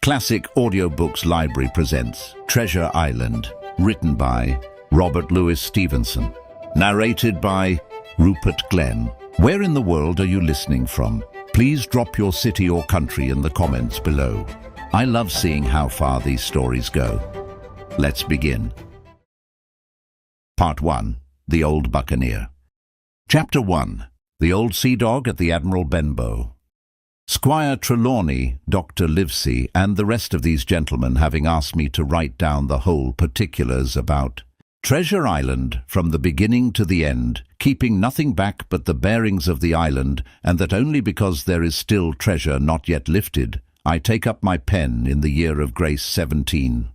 Classic Audiobooks Library presents Treasure Island, written by Robert Louis Stevenson, narrated by Rupert. Where in the world are you listening from? Please drop your city or country in the comments below. I love seeing how far these stories go. Let's begin. Part 1. The Old Buccaneer. Chapter 1. The Old Sea Dog at the Admiral Benbow. Squire Trelawney, Dr. Livesey, and the rest of these gentlemen having asked me to write down the whole particulars about Treasure Island from the beginning to the end, keeping nothing back but the bearings of the island, and that only because there is still treasure not yet lifted, I take up my pen in the year of grace 17.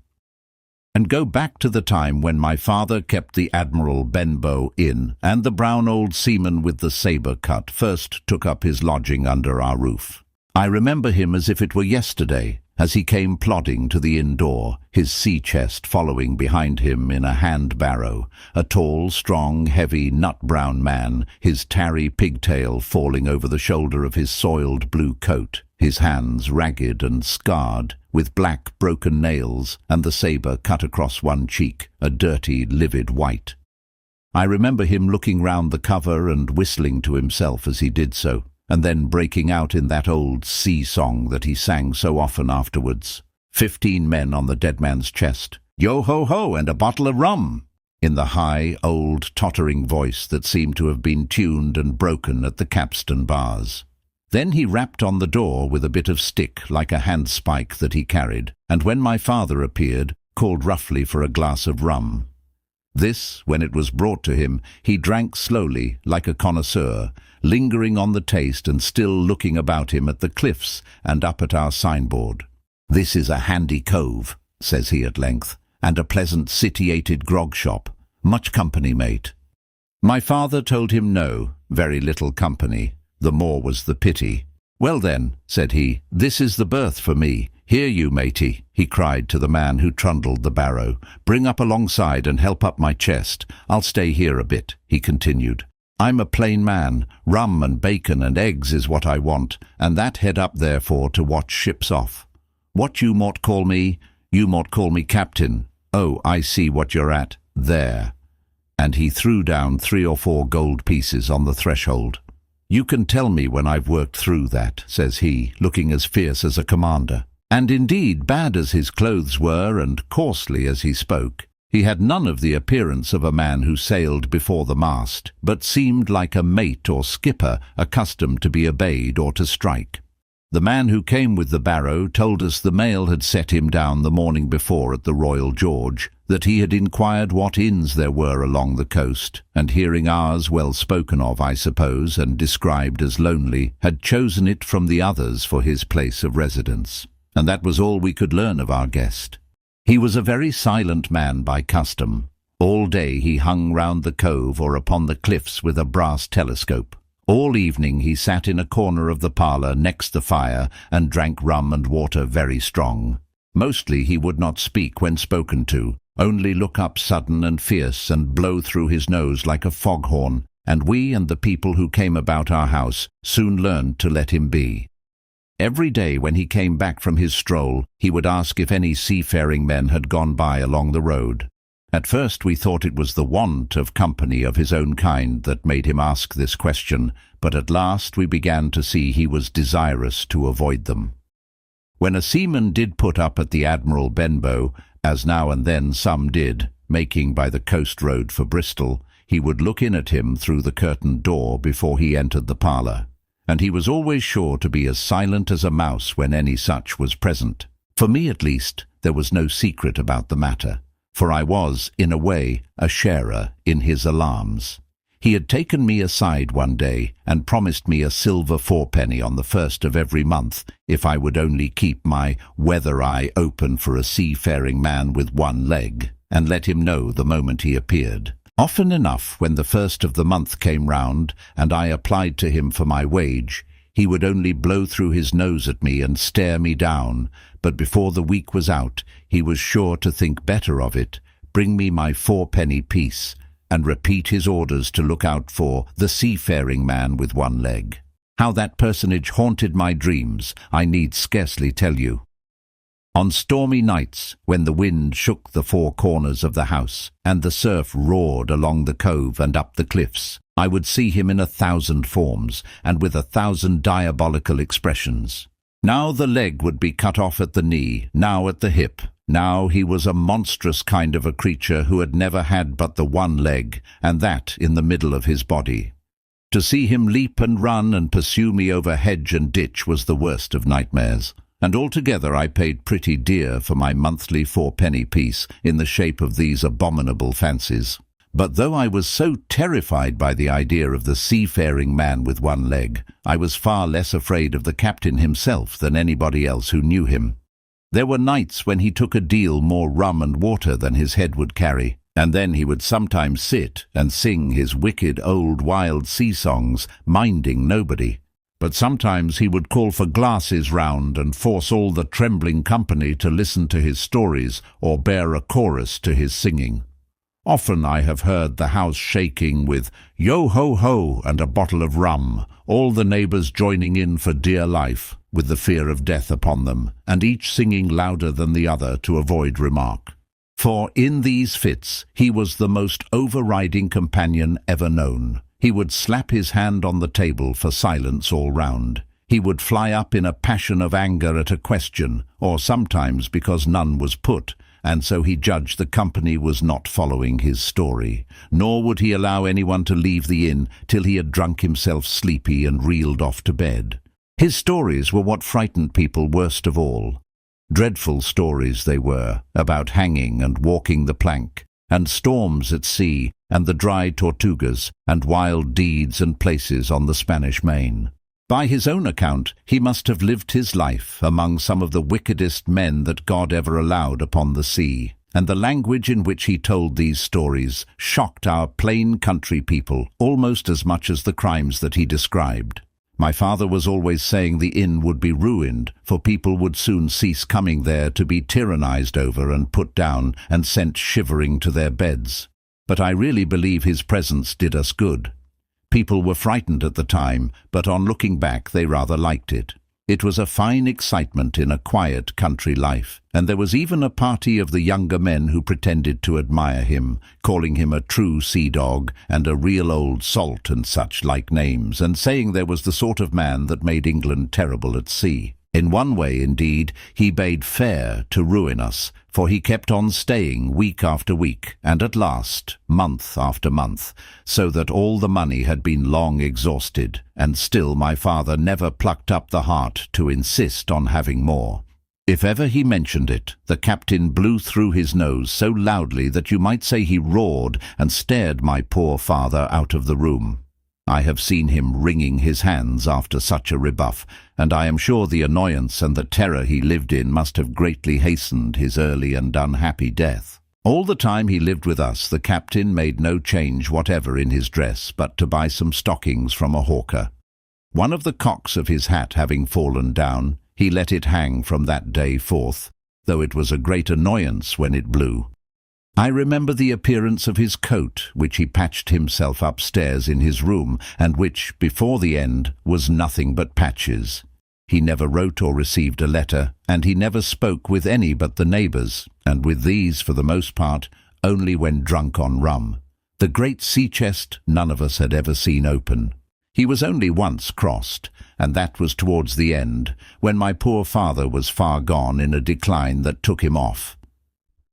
And go back to the time when my father kept the Admiral Benbow inn, and the brown old seaman with the sabre cut first took up his lodging under our roof. I remember him as if it were yesterday, as he came plodding to the inn door, his sea-chest following behind him in a hand-barrow, a tall, strong, heavy, nut-brown man, his tarry pigtail falling over the shoulder of his soiled blue coat, his hands ragged and scarred, with black broken nails, and the sabre cut across one cheek, a dirty, livid white. I remember him looking round the cover and whistling to himself as he did so, and then breaking out in that old sea song that he sang so often afterwards. 15 men on the dead man's chest. Yo-ho-ho, and a bottle of rum! In the high, old, tottering voice that seemed to have been tuned and broken at the capstan bars. Then he rapped on the door with a bit of stick like a handspike that he carried, and when my father appeared, called roughly for a glass of rum. This, when it was brought to him, he drank slowly, like a connoisseur, lingering on the taste and still looking about him at the cliffs and up at our signboard. "This is a handy cove," says he at length, "and a pleasant sitiated grog shop. Much company, mate?" My father told him no, very little company. The more was the pity. "Well then," said he, "this is the berth for me. Here you, matey," he cried to the man who trundled the barrow. "Bring up alongside and help up my chest. I'll stay here a bit," he continued. "I'm a plain man. Rum and bacon and eggs is what I want, and that head up therefore to watch ships off. What you mought call me? You mought call me captain. Oh, I see what you're at. There." And he threw down 3 or 4 gold pieces on the threshold. "You can tell me when I've worked through that," says he, looking as fierce as a commander. And indeed, bad as his clothes were and coarsely as he spoke, he had none of the appearance of a man who sailed before the mast, but seemed like a mate or skipper accustomed to be obeyed or to strike. The man who came with the barrow told us the mail had set him down the morning before at the Royal George, that he had inquired what inns there were along the coast, and hearing ours well spoken of, I suppose, and described as lonely, had chosen it from the others for his place of residence. And that was all we could learn of our guest. He was a very silent man by custom. All day he hung round the cove or upon the cliffs with a brass telescope. All evening he sat in a corner of the parlour next the fire and drank rum and water very strong. Mostly he would not speak when spoken to, only look up sudden and fierce and blow through his nose like a foghorn, and we and the people who came about our house soon learned to let him be. Every day when he came back from his stroll, he would ask if any seafaring men had gone by along the road. At first we thought it was the want of company of his own kind that made him ask this question, but at last we began to see he was desirous to avoid them. When a seaman did put up at the Admiral Benbow, as now and then some did, making by the coast road for Bristol, he would look in at him through the curtained door before he entered the parlour, and he was always sure to be as silent as a mouse when any such was present. For me, at least, there was no secret about the matter, for I was, in a way, a sharer in his alarms. He had taken me aside one day and promised me a silver 4penny on the 1st of every month if I would only keep my weather eye open for a seafaring man with one leg, and let him know the moment he appeared. Often enough, when the 1st of the month came round, and I applied to him for my wage, he would only blow through his nose at me and stare me down, but before the week was out, he was sure to think better of it, bring me my 4penny piece, and repeat his orders to look out for the seafaring man with one leg. How that personage haunted my dreams, I need scarcely tell you. On stormy nights, when the wind shook the four corners of the house, and the surf roared along the cove and up the cliffs, I would see him in 1,000 forms, and with 1,000 diabolical expressions. Now the leg would be cut off at the knee, now at the hip. Now he was a monstrous kind of a creature who had never had but the one leg, and that in the middle of his body. To see him leap and run and pursue me over hedge and ditch was the worst of nightmares. And altogether I paid pretty dear for my monthly 4-penny piece in the shape of these abominable fancies. But though I was so terrified by the idea of the seafaring man with one leg, I was far less afraid of the captain himself than anybody else who knew him. There were nights when he took a deal more rum and water than his head would carry, and then he would sometimes sit and sing his wicked old wild sea songs, minding nobody. But sometimes he would call for glasses round and force all the trembling company to listen to his stories or bear a chorus to his singing. Often I have heard the house shaking with yo-ho-ho and a bottle of rum, all the neighbours joining in for dear life, with the fear of death upon them, and each singing louder than the other to avoid remark. For in these fits he was the most overriding companion ever known. He would slap his hand on the table for silence all round. He would fly up in a passion of anger at a question, or sometimes because none was put, and so he judged the company was not following his story. Nor would he allow anyone to leave the inn till he had drunk himself sleepy and reeled off to bed. His stories were what frightened people worst of all. Dreadful stories they were, about hanging and walking the plank, and storms at sea, and the dry Tortugas, and wild deeds and places on the Spanish Main. By his own account, he must have lived his life among some of the wickedest men that God ever allowed upon the sea, and the language in which he told these stories shocked our plain country people almost as much as the crimes that he described. My father was always saying the inn would be ruined, for people would soon cease coming there to be tyrannized over and put down and sent shivering to their beds. But I really believe his presence did us good. People were frightened at the time, but on looking back they rather liked it. It was a fine excitement in a quiet country life, and there was even a party of the younger men who pretended to admire him, calling him a true sea dog and a real old salt and such like names, and saying there was the sort of man that made England terrible at sea. In one way, indeed, he bade fair to ruin us, for he kept on staying week after week, and at last month after month, so that all the money had been long exhausted, and still my father never plucked up the heart to insist on having more. If ever he mentioned it, the captain blew through his nose so loudly that you might say he roared and stared my poor father out of the room. I have seen him wringing his hands after such a rebuff, and I am sure the annoyance and the terror he lived in must have greatly hastened his early and unhappy death. All the time he lived with us, the captain made no change whatever in his dress but to buy some stockings from a hawker. One of the cocks of his hat having fallen down, he let it hang from that day forth, though it was a great annoyance when it blew. I remember the appearance of his coat, which he patched himself upstairs in his room, and which, before the end, was nothing but patches. He never wrote or received a letter, and he never spoke with any but the neighbours, and with these, for the most part, only when drunk on rum. The great sea-chest none of us had ever seen open. He was only once crossed, and that was towards the end, when my poor father was far gone in a decline that took him off.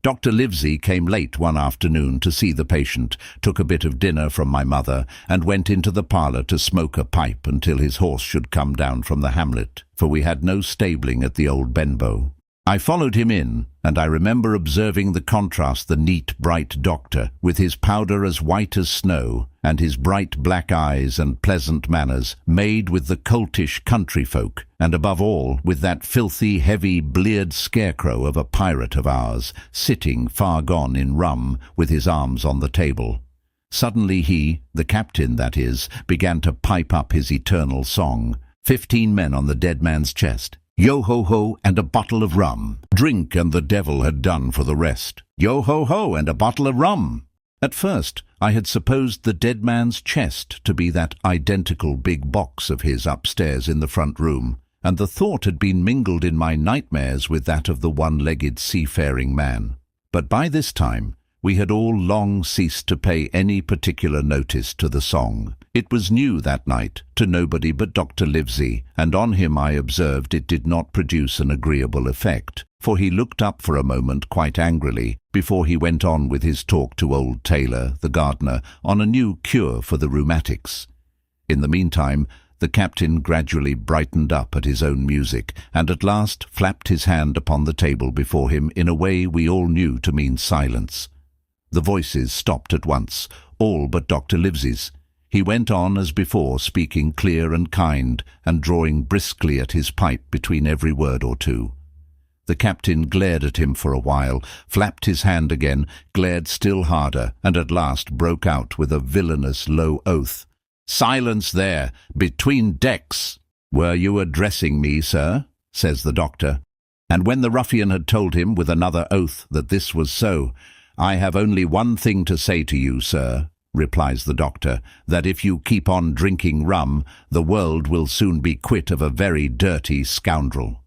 Dr. Livesey came late one afternoon to see the patient, took a bit of dinner from my mother, and went into the parlour to smoke a pipe until his horse should come down from the hamlet, for we had no stabling at the old Benbow. I followed him in, and I remember observing the contrast the neat, bright doctor, with his powder as white as snow, and his bright black eyes and pleasant manners, made with the coltish country folk, and above all with that filthy, heavy, bleared scarecrow of a pirate of ours, sitting far gone in rum, with his arms on the table. Suddenly he, the captain that is, began to pipe up his eternal song. 15 men on the dead man's chest. Yo-ho-ho and a bottle of rum. Drink and the devil had done for the rest. Yo-ho-ho and a bottle of rum. At first I had supposed the dead man's chest to be that identical big box of his upstairs in the front room, and the thought had been mingled in my nightmares with that of the one-legged seafaring man. But by this time we had all long ceased to pay any particular notice to the song. It was new that night to nobody but Dr. Livesey, and on him I observed it did not produce an agreeable effect, for he looked up for a moment quite angrily before he went on with his talk to old Taylor, the gardener, on a new cure for the rheumatics. In the meantime, the captain gradually brightened up at his own music, and at last flapped his hand upon the table before him in a way we all knew to mean silence. The voices stopped at once, all but Dr. Livesey's. He went on as before, speaking clear and kind, and drawing briskly at his pipe between every word or two. The captain glared at him for a while, flapped his hand again, glared still harder, and at last broke out with a villainous low oath. "Silence there! Between decks!" "Were you addressing me, sir?" says the doctor. And when the ruffian had told him with another oath that this was so, "I have only one thing to say to you, sir," replies the doctor, "that if you keep on drinking rum, the world will soon be quit of a very dirty scoundrel."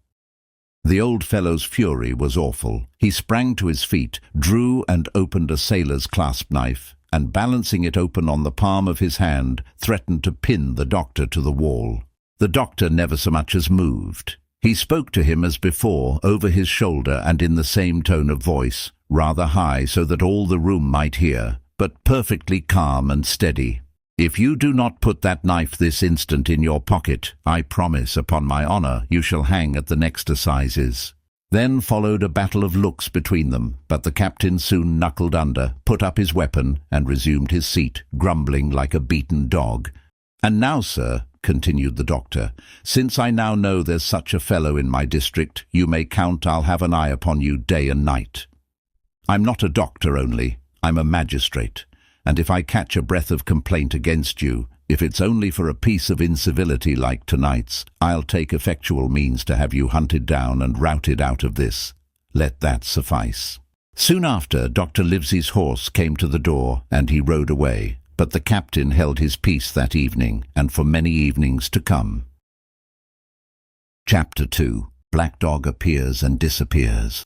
The old fellow's fury was awful. He sprang to his feet, drew and opened a sailor's clasp knife, and balancing it open on the palm of his hand, threatened to pin the doctor to the wall. The doctor never so much as moved. He spoke to him as before, over his shoulder and in the same tone of voice, rather high so that all the room might hear, but perfectly calm and steady. "If you do not put that knife this instant in your pocket, I promise upon my honour you shall hang at the next assizes." Then followed a battle of looks between them, but the captain soon knuckled under, put up his weapon, and resumed his seat, grumbling like a beaten dog. "And now, sir," continued the doctor, "since I now know there's such a fellow in my district, you may count I'll have an eye upon you day and night. I'm not a doctor only, I'm a magistrate, and if I catch a breath of complaint against you, if it's only for a piece of incivility like tonight's, I'll take effectual means to have you hunted down and routed out of this. Let that suffice." Soon after, Dr. Livesey's horse came to the door, and he rode away, but the captain held his peace that evening, and for many evenings to come. Chapter 2. Black Dog Appears and Disappears.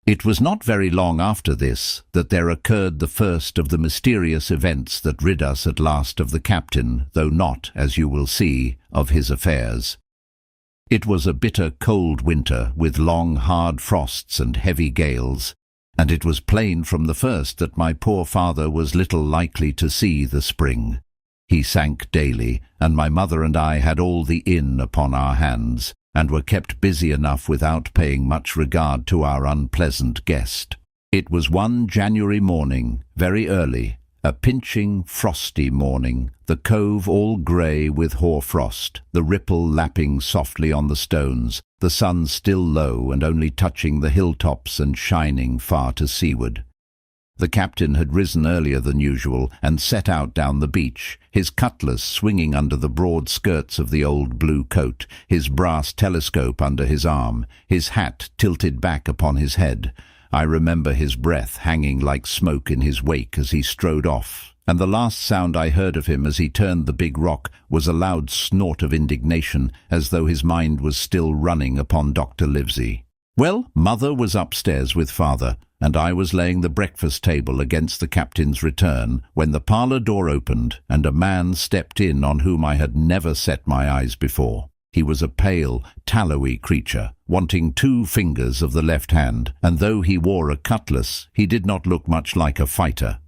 It was not very long after this that there occurred the first of the mysterious events that rid us at last of the captain, though not, as you will see, of his affairs. It was a bitter cold winter, with long hard frosts and heavy gales, and it was plain from the first that my poor father was little likely to see the spring. He sank daily, and my mother and I had all the inn upon our hands, and were kept busy enough without paying much regard to our unpleasant guest. It was one January morning, very early, a pinching, frosty morning, the cove all grey with hoar-frost, the ripple lapping softly on the stones, the sun still low and only touching the hilltops and shining far to seaward. The captain had risen earlier than usual and set out down the beach, his cutlass swinging under the broad skirts of the old blue coat, his brass telescope under his arm, his hat tilted back upon his head. I remember his breath hanging like smoke in his wake as he strode off, and the last sound I heard of him as he turned the big rock was a loud snort of indignation, as though his mind was still running upon Dr. Livesey. Well, mother was upstairs with father, and I was laying the breakfast table against the captain's return, when the parlour door opened, and a man stepped in on whom I had never set my eyes before. He was a pale, tallowy creature, wanting 2 fingers of the left hand, and though he wore a cutlass, he did not look much like a fighter.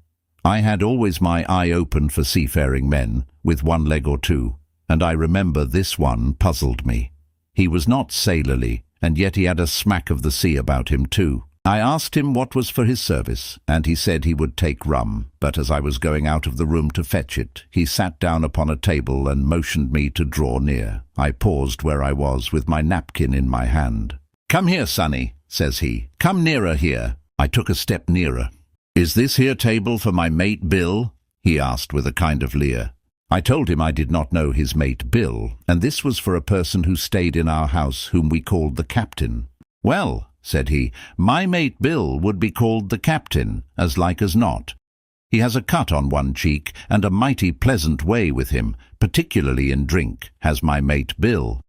I had always my eye open for seafaring men, with 1 leg or 2, and I remember this one puzzled me. He was not sailorly, and yet he had a smack of the sea about him too. I asked him what was for his service, and he said he would take rum, but as I was going out of the room to fetch it, he sat down upon a table and motioned me to draw near. I paused where I was with my napkin in my hand. "Come here, sonny," says he. "Come nearer here." I took a step nearer. "Is this here table for my mate Bill?" he asked with a kind of leer. I told him I did not know his mate Bill, and this was for a person who stayed in our house whom we called the captain. "Well," said he, "my mate Bill would be called the captain, as like as not. He has a cut on one cheek, and a mighty pleasant way with him, particularly in drink, has my mate Bill."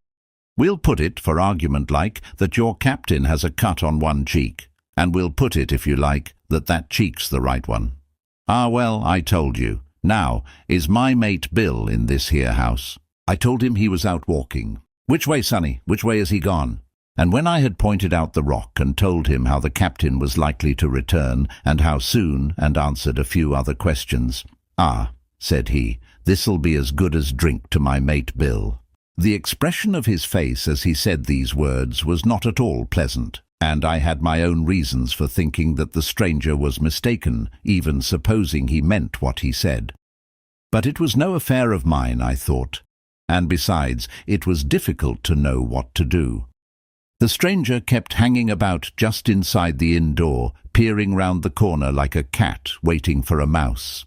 We'll put it, for argument like, that your captain has a cut on one cheek, and we'll put it, if you like, that that cheek's the right one. Ah, well, I told you. Now, is my mate Bill in this here house? I told him he was out walking. Which way, sonny? Which way has he gone? And when I had pointed out the rock and told him how the captain was likely to return, and how soon, and answered a few other questions, "Ah," said he, "this'll be as good as drink to my mate Bill." The expression of his face as he said these words was not at all pleasant, and I had my own reasons for thinking that the stranger was mistaken, even supposing he meant what he said. But it was no affair of mine, I thought, and besides, it was difficult to know what to do. The stranger kept hanging about just inside the inn door, peering round the corner like a cat waiting for a mouse.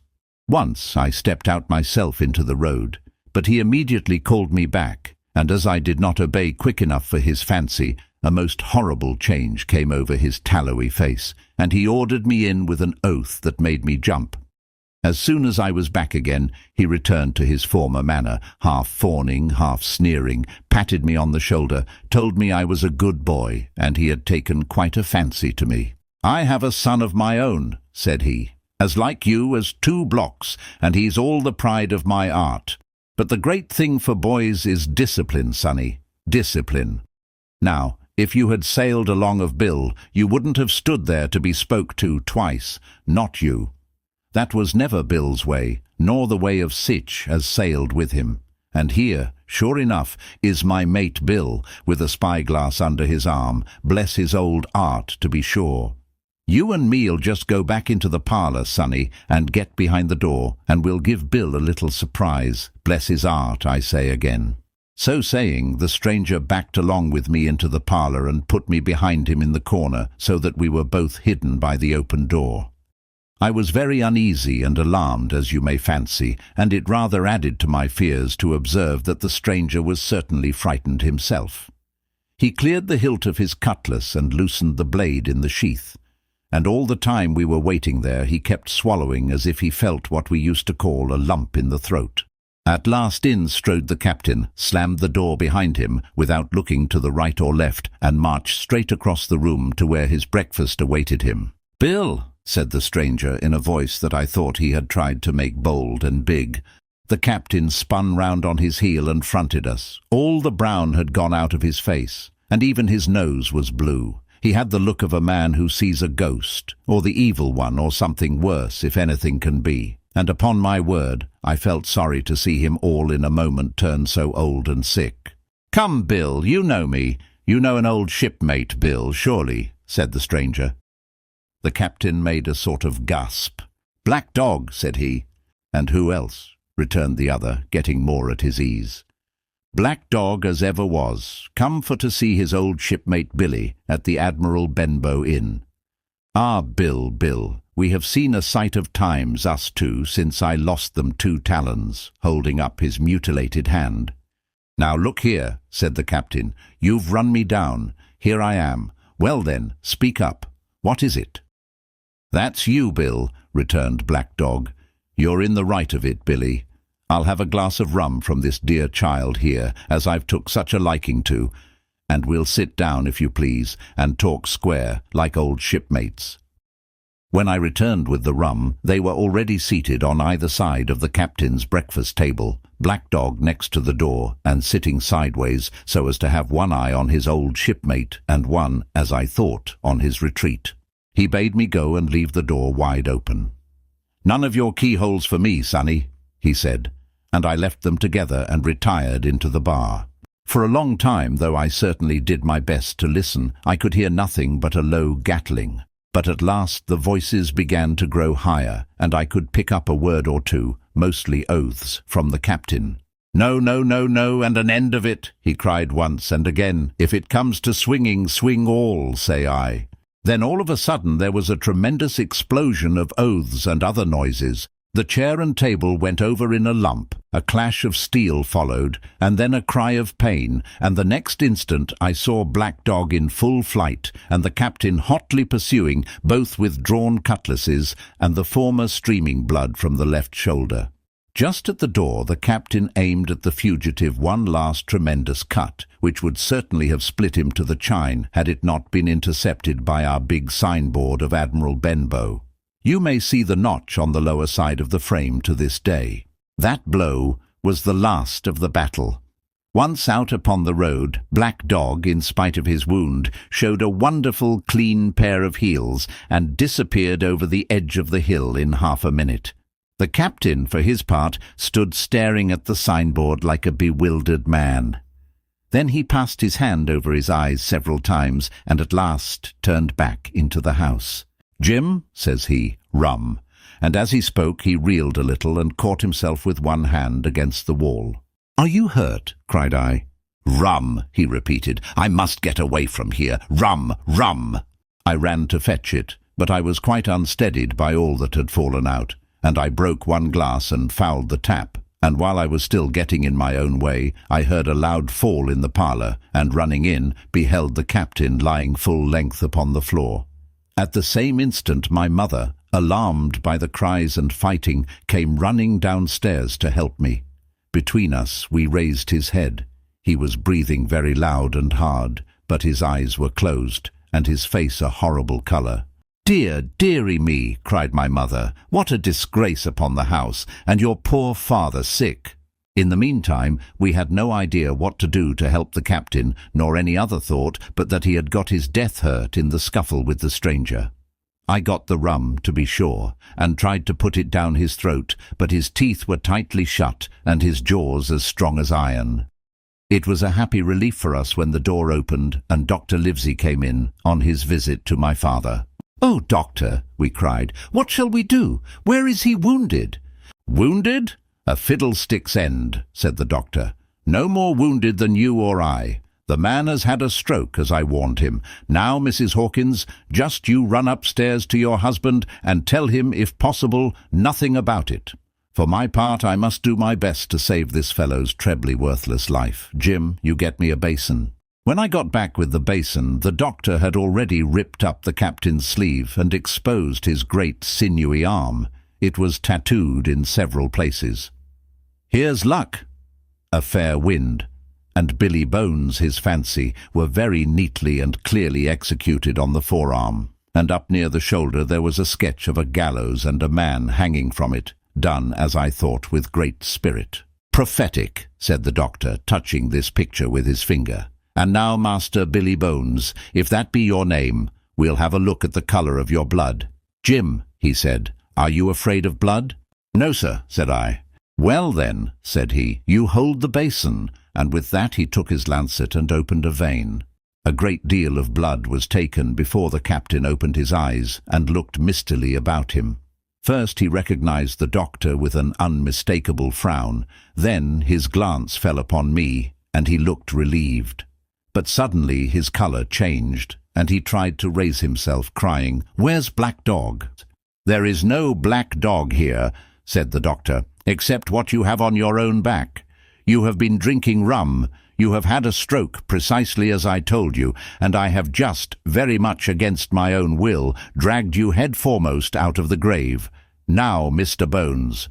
Once I stepped out myself into the road, but he immediately called me back, and as I did not obey quick enough for his fancy, a most horrible change came over his tallowy face, and he ordered me in with an oath that made me jump. As soon as I was back again, he returned to his former manner, half fawning, half sneering, patted me on the shoulder, told me I was a good boy, and he had taken quite a fancy to me. "I have a son of my own," said he, "as like you as 2 blocks, and he's all the pride of my art. But the great thing for boys is discipline, sonny, discipline. Now, if you had sailed along of Bill, you wouldn't have stood there to be spoke to twice, not you. That was never Bill's way, nor the way of sich as sailed with him. And here, sure enough, is my mate Bill, with a spyglass under his arm, bless his old art, to be sure. You and me'll just go back into the parlour, sonny, and get behind the door, and we'll give Bill a little surprise, bless his art, I say again." So saying, the stranger backed along with me into the parlour and put me behind him in the corner, so that we were both hidden by the open door. I was very uneasy and alarmed, as you may fancy, and it rather added to my fears to observe that the stranger was certainly frightened himself. He cleared the hilt of his cutlass and loosened the blade in the sheath, and all the time we were waiting there he kept swallowing as if he felt what we used to call a lump in the throat. At last in strode the captain, slammed the door behind him without looking to the right or left, and marched straight across the room to where his breakfast awaited him. "Bill," said the stranger in a voice that I thought he had tried to make bold and big. The captain spun round on his heel and fronted us. All the brown had gone out of his face, and even his nose was blue. He had the look of a man who sees a ghost, or the evil one, or something worse, if anything can be. And upon my word, I felt sorry to see him all in a moment turn so old and sick. "Come, Bill, you know me. You know an old shipmate, Bill, surely," said the stranger. The captain made a sort of gasp. "Black Dog," said he. "And who else?" returned the other, getting more at his ease. "Black Dog as ever was, come for to see his old shipmate Billy at the Admiral Benbow Inn. Ah, Bill, Bill, we have seen a sight of times, us two, since I lost them 2 talons," holding up his mutilated hand. "Now look here," said the captain, "you've run me down. Here I am. Well then, speak up. What is it?" "That's you, Bill," returned Black Dog. "You're in the right of it, Billy. I'll have a glass of rum from this dear child here, as I've took such a liking to, and we'll sit down, if you please, and talk square, like old shipmates." When I returned with the rum, they were already seated on either side of the captain's breakfast table, Black Dog next to the door, and sitting sideways, so as to have one eye on his old shipmate, and one, as I thought, on his retreat. He bade me go and leave the door wide open. "None of your keyholes for me, sonny," he said, and I left them together and retired into the bar. For a long time, though I certainly did my best to listen, I could hear nothing but a low gattling. But at last the voices began to grow higher, and I could pick up a word or two, mostly oaths, from the captain. "No, no, no, no, and an end of it," he cried once and again. "If it comes to swinging, swing all, say I." Then all of a sudden there was a tremendous explosion of oaths and other noises. The chair and table went over in a lump, a clash of steel followed, and then a cry of pain, and the next instant I saw Black Dog in full flight, and the captain hotly pursuing, both with drawn cutlasses, and the former streaming blood from the left shoulder. Just at the door, the captain aimed at the fugitive one last tremendous cut, which would certainly have split him to the chine had it not been intercepted by our big signboard of Admiral Benbow. You may see the notch on the lower side of the frame to this day. That blow was the last of the battle. Once out upon the road, Black Dog, in spite of his wound, showed a wonderful clean pair of heels and disappeared over the edge of the hill in half a minute. The captain, for his part, stood staring at the signboard like a bewildered man. Then he passed his hand over his eyes several times and at last turned back into the house. "Jim," says he, "rum." And as he spoke he reeled a little and caught himself with one hand against the wall. "Are you hurt?" cried I. "Rum," he repeated. "I must get away from here. Rum, rum." I ran to fetch it, but I was quite unsteadied by all that had fallen out, and I broke one glass and fouled the tap, and while I was still getting in my own way, I heard a loud fall in the parlour, and running in, beheld the captain lying full length upon the floor. At the same instant my mother, alarmed by the cries and fighting, came running downstairs to help me. Between us we raised his head. He was breathing very loud and hard, but his eyes were closed, and his face a horrible colour. "Dear, dearie me," cried my mother, "what a disgrace upon the house, and your poor father sick." In the meantime we had no idea what to do to help the captain, nor any other thought but that he had got his death hurt in the scuffle with the stranger. I got the rum, to be sure, and tried to put it down his throat, but his teeth were tightly shut and his jaws as strong as iron. It was a happy relief for us when the door opened and Dr. Livesey came in on his visit to my father. "Oh, doctor," we cried, "what shall we do? Where is he wounded?" "Wounded? A fiddlestick's end," said the doctor. "No more wounded than you or I. The man has had a stroke, as I warned him. Now, Mrs. Hawkins, just you run upstairs to your husband and tell him, if possible, nothing about it. For my part, I must do my best to save this fellow's trebly worthless life. Jim, you get me a basin." When I got back with the basin, the doctor had already ripped up the captain's sleeve and exposed his great sinewy arm. It was tattooed in several places. "Here's luck." A fair wind, and Billy Bones, his fancy, were very neatly and clearly executed on the forearm, and up near the shoulder there was a sketch of a gallows and a man hanging from it, done, as I thought, with great spirit. "Prophetic," said the doctor, touching this picture with his finger. "And now, Master Billy Bones, if that be your name, we'll have a look at the colour of your blood." "Jim," he said, "are you afraid of blood?" "No, sir," said I. "Well then," said he, "you hold the basin," and with that he took his lancet and opened a vein. A great deal of blood was taken before the captain opened his eyes and looked mistily about him. First he recognized the doctor with an unmistakable frown, then his glance fell upon me, and he looked relieved. But suddenly his colour changed, and he tried to raise himself, crying, "Where's Black Dog?" "There is no Black Dog here," said the doctor, "except what you have on your own back. You have been drinking rum, you have had a stroke precisely as I told you, and I have just, very much against my own will, dragged you head foremost out of the grave. Now, Mr. Bones—"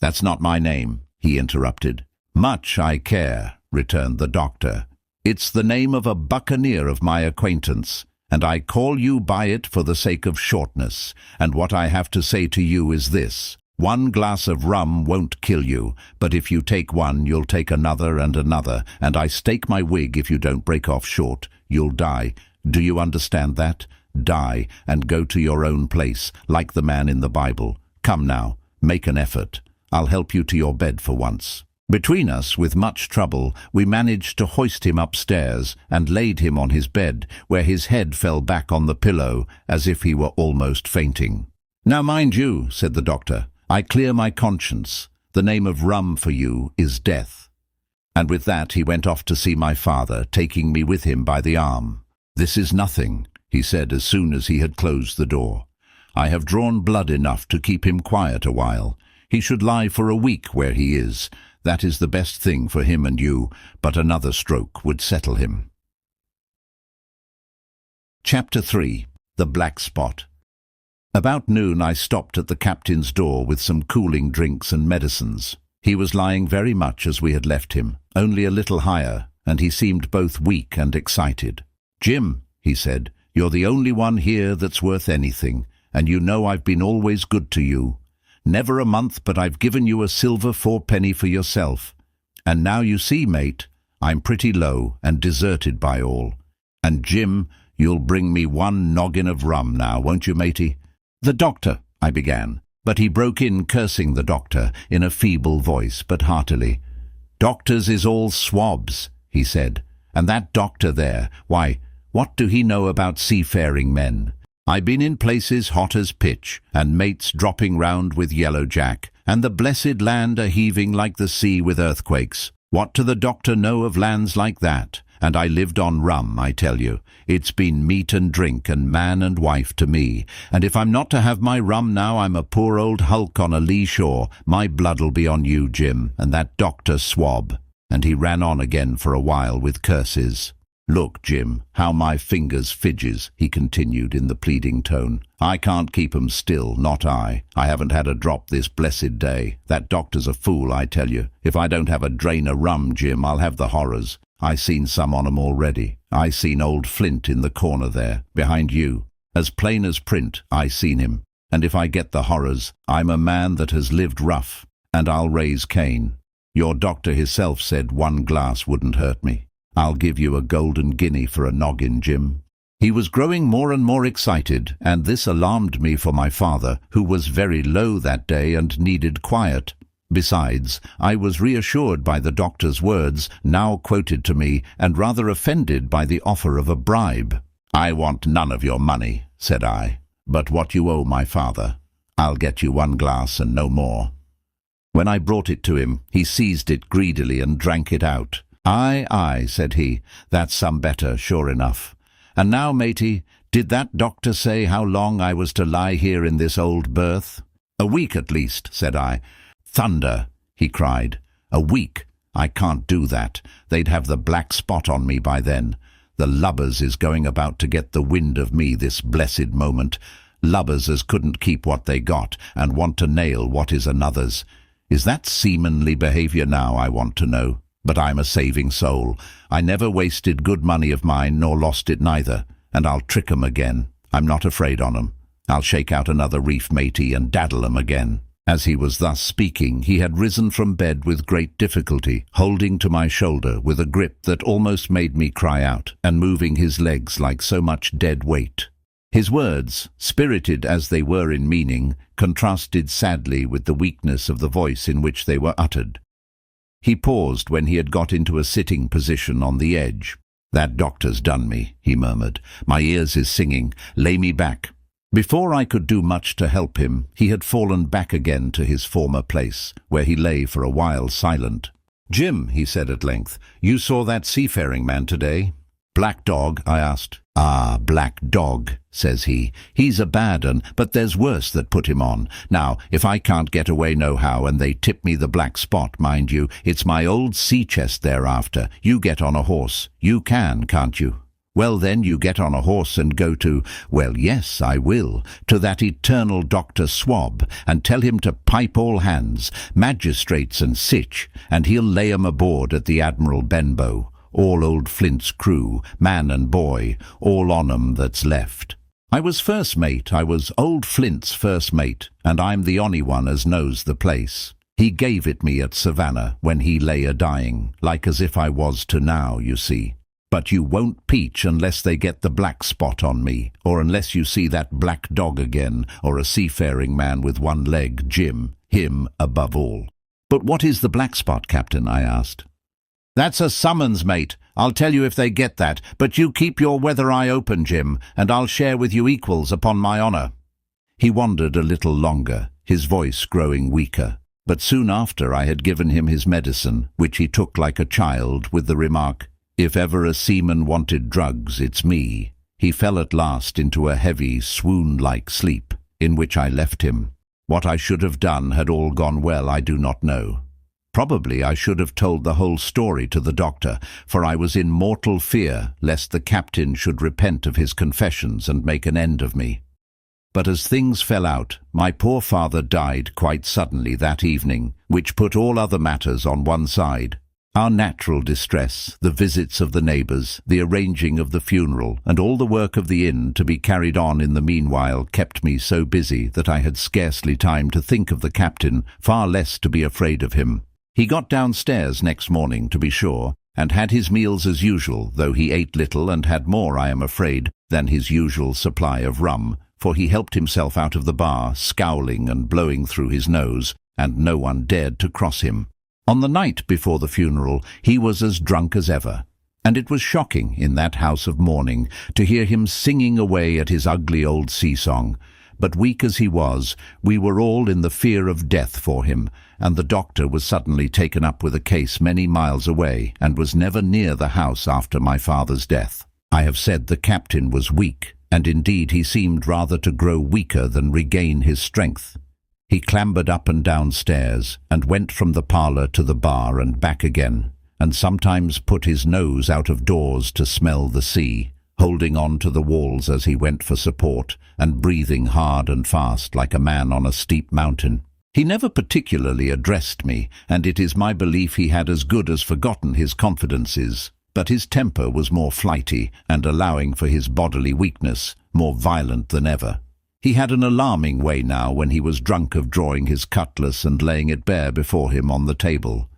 "That's not my name," he interrupted. "Much I care," returned the doctor. "It's the name of a buccaneer of my acquaintance, and I call you by it for the sake of shortness, and what I have to say to you is this. One glass of rum won't kill you, but if you take one, you'll take another and another, and I stake my wig if you don't break off short, you'll die. Do you understand that? Die, and go to your own place, like the man in the Bible. Come now, make an effort. I'll help you to your bed for once." Between us, with much trouble, we managed to hoist him upstairs and laid him on his bed, where his head fell back on the pillow as if he were almost fainting. "Now mind you," said the doctor, "I clear my conscience. The name of rum for you is death." And with that he went off to see my father, taking me with him by the arm. "This is nothing," he said as soon as he had closed the door. "I have drawn blood enough to keep him quiet a while. He should lie for a week where he is. That is the best thing for him and you, but another stroke would settle him." Chapter 3. The Black Spot. About noon I stopped at the captain's door with some cooling drinks and medicines. He was lying very much as we had left him, only a little higher, and he seemed both weak and excited. "Jim," he said, "you're the only one here that's worth anything, and you know I've been always good to you. Never a month but I've given you a silver fourpenny for yourself. And now you see, mate, I'm pretty low and deserted by all. And Jim, you'll bring me one noggin of rum now, won't you, matey?" "The doctor," I began, but he broke in cursing the doctor in a feeble voice but heartily. "Doctors is all swabs," he said, "and that doctor there, why, what do he know about seafaring men? I been in places hot as pitch, and mates dropping round with yellow jack, and the blessed land a-heaving like the sea with earthquakes. What do the doctor know of lands like that? And I lived on rum, I tell you. It's been meat and drink and man and wife to me. And if I'm not to have my rum now, I'm a poor old hulk on a lee shore. My blood'll be on you, Jim, and that doctor swab." And he ran on again for a while with curses. "Look, Jim, how my fingers fidges," he continued in the pleading tone. "I can't keep 'em still, not I. I haven't had a drop this blessed day. That doctor's a fool, I tell you. If I don't have a drain of rum, Jim, I'll have the horrors. I seen some on 'em already. I seen old Flint in the corner there, behind you. As plain as print, I seen him. And if I get the horrors, I'm a man that has lived rough, and I'll raise Cain. Your doctor himself said one glass wouldn't hurt me. I'll give you a golden guinea for a noggin, Jim." He was growing more and more excited, and this alarmed me for my father, who was very low that day and needed quiet. Besides, I was reassured by the doctor's words, now quoted to me, and rather offended by the offer of a bribe. "I want none of your money," said I, "but what you owe my father. I'll get you one glass and no more." When I brought it to him, he seized it greedily and drank it out. "Aye, aye," said he, "that's some better, sure enough. And now, matey, did that doctor say how long I was to lie here in this old berth?" "A week at least," said I. "Thunder!" he cried. "A week? I can't do that. They'd have the black spot on me by then. The lubbers is going about to get the wind of me this blessed moment. Lubbers as couldn't keep what they got, and want to nail what is another's. Is that seamanly behaviour now, I want to know? But I'm a saving soul. I never wasted good money of mine, nor lost it neither, and I'll trick 'em again. I'm not afraid on 'em. I'll shake out another reef, matey, and daddle 'em again." As he was thus speaking, he had risen from bed with great difficulty, holding to my shoulder with a grip that almost made me cry out, and moving his legs like so much dead weight. His words, spirited as they were in meaning, contrasted sadly with the weakness of the voice in which they were uttered. He paused when he had got into a sitting position on the edge. "That doctor's done me," he murmured. "My ears is singing. Lay me back." Before I could do much to help him, he had fallen back again to his former place, where he lay for a while silent. "Jim," he said at length, "you saw that seafaring man today?" "Black dog?" I asked. "Ah, black dog," says he. "He's a bad un, but there's worse that put him on. Now, if I can't get away nohow, and they tip me the black spot, mind you, it's my old sea chest they're after. You get on a horse. You can, can't you? Well then, you get on a horse and go to, well yes, I will, to that eternal Dr. Swab, and tell him to pipe all hands, magistrates and sich, and he'll lay 'em aboard at the Admiral Benbow, all old Flint's crew, man and boy, all on 'em that's left. I was first mate, I was old Flint's first mate, and I'm the only one as knows the place. He gave it me at Savannah when he lay a-dying, like as if I was to now, you see. But you won't peach unless they get the black spot on me, or unless you see that black dog again, or a seafaring man with one leg, Jim, him above all." "But what is the black spot, Captain?" I asked. "That's a summons, mate. I'll tell you if they get that, but you keep your weather eye open, Jim, and I'll share with you equals upon my honour." He wandered a little longer, his voice growing weaker, but soon after I had given him his medicine, which he took like a child, with the remark, "If ever a seaman wanted drugs, it's me." He fell at last into a heavy, swoon-like sleep, in which I left him. What I should have done had all gone well, I do not know. Probably I should have told the whole story to the doctor, for I was in mortal fear lest the captain should repent of his confessions and make an end of me. But as things fell out, my poor father died quite suddenly that evening, which put all other matters on one side. Our natural distress, the visits of the neighbours, the arranging of the funeral, and all the work of the inn to be carried on in the meanwhile kept me so busy that I had scarcely time to think of the captain, far less to be afraid of him. He got downstairs next morning, to be sure, and had his meals as usual, though he ate little and had more, I am afraid, than his usual supply of rum, for he helped himself out of the bar, scowling and blowing through his nose, and no one dared to cross him. On the night before the funeral, he was as drunk as ever, and it was shocking in that house of mourning to hear him singing away at his ugly old sea-song. But weak as he was, we were all in the fear of death for him, and the doctor was suddenly taken up with a case many miles away, and was never near the house after my father's death. I have said the captain was weak, and indeed he seemed rather to grow weaker than regain his strength. He clambered up and down stairs, and went from the parlour to the bar and back again, and sometimes put his nose out of doors to smell the sea, holding on to the walls as he went for support, and breathing hard and fast like a man on a steep mountain. He never particularly addressed me, and it is my belief he had as good as forgotten his confidences, but his temper was more flighty, and, allowing for his bodily weakness, more violent than ever. He had an alarming way now when he was drunk of drawing his cutlass and laying it bare before him on the table.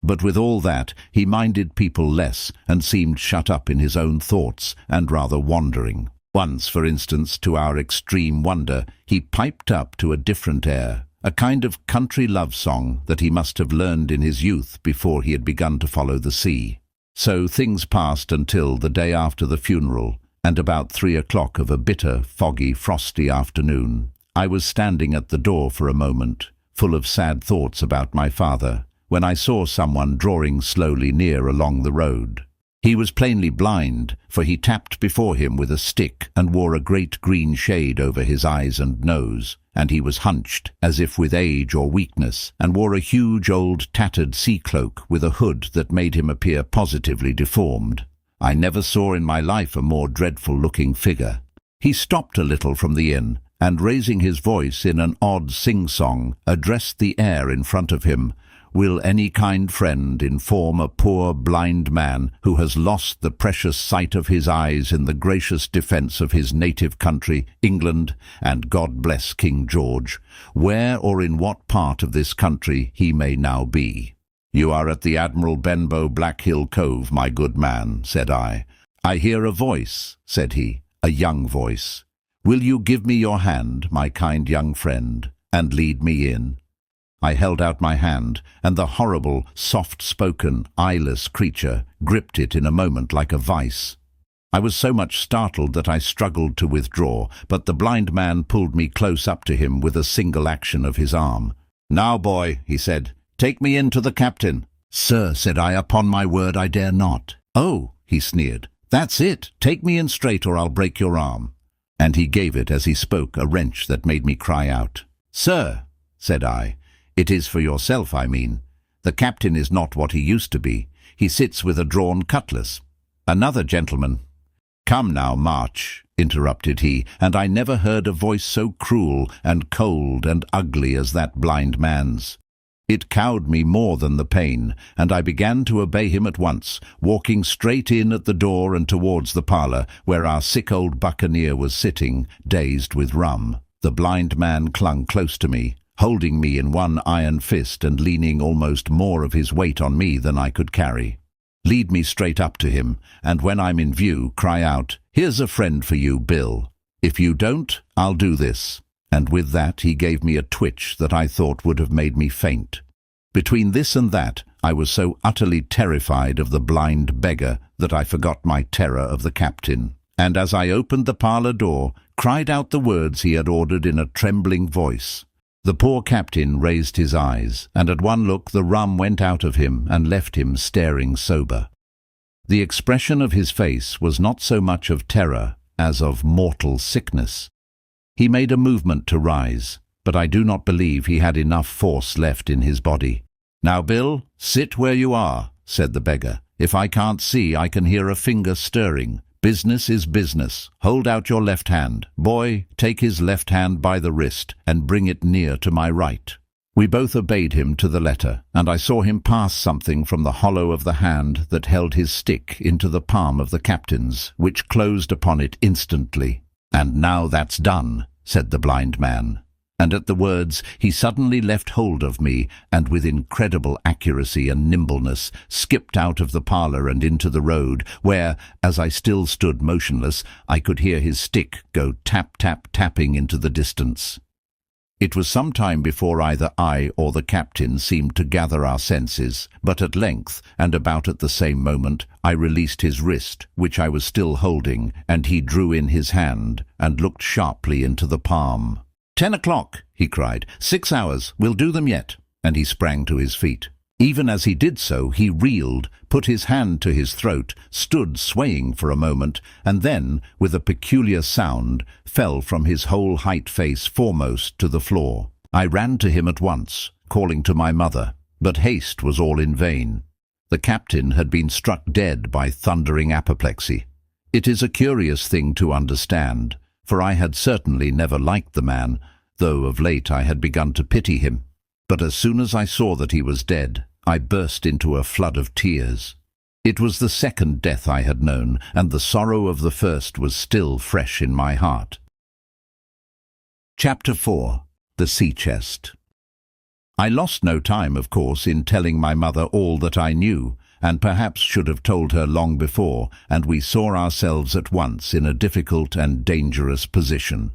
But with all that, he minded people less, and seemed shut up in his own thoughts, and rather wandering. Once, for instance, to our extreme wonder, he piped up to a different air, a kind of country love song that he must have learned in his youth before he had begun to follow the sea. So things passed until the day after the funeral, and about 3 o'clock of a bitter, foggy, frosty afternoon. I was standing at the door for a moment, full of sad thoughts about my father, when I saw someone drawing slowly near along the road. He was plainly blind, for he tapped before him with a stick and wore a great green shade over his eyes and nose, and he was hunched, as if with age or weakness, and wore a huge old tattered sea cloak with a hood that made him appear positively deformed. I never saw in my life a more dreadful-looking figure. He stopped a little from the inn, and raising his voice in an odd sing-song, addressed the air in front of him. "Will any kind friend inform a poor blind man who has lost the precious sight of his eyes in the gracious defence of his native country, England, and God bless King George, where or in what part of this country he may now be?" "You are at the Admiral Benbow, Black Hill Cove, my good man," said I. "I hear a voice," said he, "a young voice. Will you give me your hand, my kind young friend, and lead me in?" I held out my hand, and the horrible, soft-spoken, eyeless creature gripped it in a moment like a vice. I was so much startled that I struggled to withdraw, but the blind man pulled me close up to him with a single action of his arm. "Now, boy," he said, "take me in to the captain." "Sir," said I, "upon my word I dare not." "Oh," he sneered, "that's it. Take me in straight or I'll break your arm." And he gave it as he spoke a wrench that made me cry out. "Sir," said I, "it is for yourself, I mean. The captain is not what he used to be. He sits with a drawn cutlass. Another gentleman." "Come now, march," interrupted he, and I never heard a voice so cruel and cold and ugly as that blind man's. It cowed me more than the pain, and I began to obey him at once, walking straight in at the door and towards the parlour, where our sick old buccaneer was sitting, dazed with rum. The blind man clung close to me, holding me in one iron fist and leaning almost more of his weight on me than I could carry. "Lead me straight up to him, and when I'm in view, cry out, 'Here's a friend for you, Bill. If you don't, I'll do this.'" And with that he gave me a twitch that I thought would have made me faint. Between this and that, I was so utterly terrified of the blind beggar that I forgot my terror of the captain, and as I opened the parlour door, cried out the words he had ordered in a trembling voice. The poor captain raised his eyes, and at one look the rum went out of him and left him staring sober. The expression of his face was not so much of terror as of mortal sickness. He made a movement to rise, but I do not believe he had enough force left in his body. "Now, Bill, sit where you are," said the beggar. "If I can't see, I can hear a finger stirring. Business is business. Hold out your left hand. Boy, take his left hand by the wrist and bring it near to my right." We both obeyed him to the letter, and I saw him pass something from the hollow of the hand that held his stick into the palm of the captain's, which closed upon it instantly. "And now that's done," said the blind man. And at the words he suddenly left hold of me, and with incredible accuracy and nimbleness skipped out of the parlour and into the road, where, as I still stood motionless, I could hear his stick go tap-tap-tapping into the distance. It was some time before either I or the captain seemed to gather our senses, but at length, and about at the same moment, I released his wrist, which I was still holding, and he drew in his hand, and looked sharply into the palm. "10 o'clock," he cried. "6 hours. We'll do them yet." And he sprang to his feet. Even as he did so, he reeled, put his hand to his throat, stood swaying for a moment, and then, with a peculiar sound, fell from his whole height face foremost to the floor. I ran to him at once, calling to my mother, but haste was all in vain. The captain had been struck dead by thundering apoplexy. It is a curious thing to understand, for I had certainly never liked the man, though of late I had begun to pity him. But as soon as I saw that he was dead, I burst into a flood of tears. It was the second death I had known, and the sorrow of the first was still fresh in my heart. Chapter 4. The Sea Chest. I lost no time, of course, in telling my mother all that I knew, and perhaps should have told her long before, and we saw ourselves at once in a difficult and dangerous position.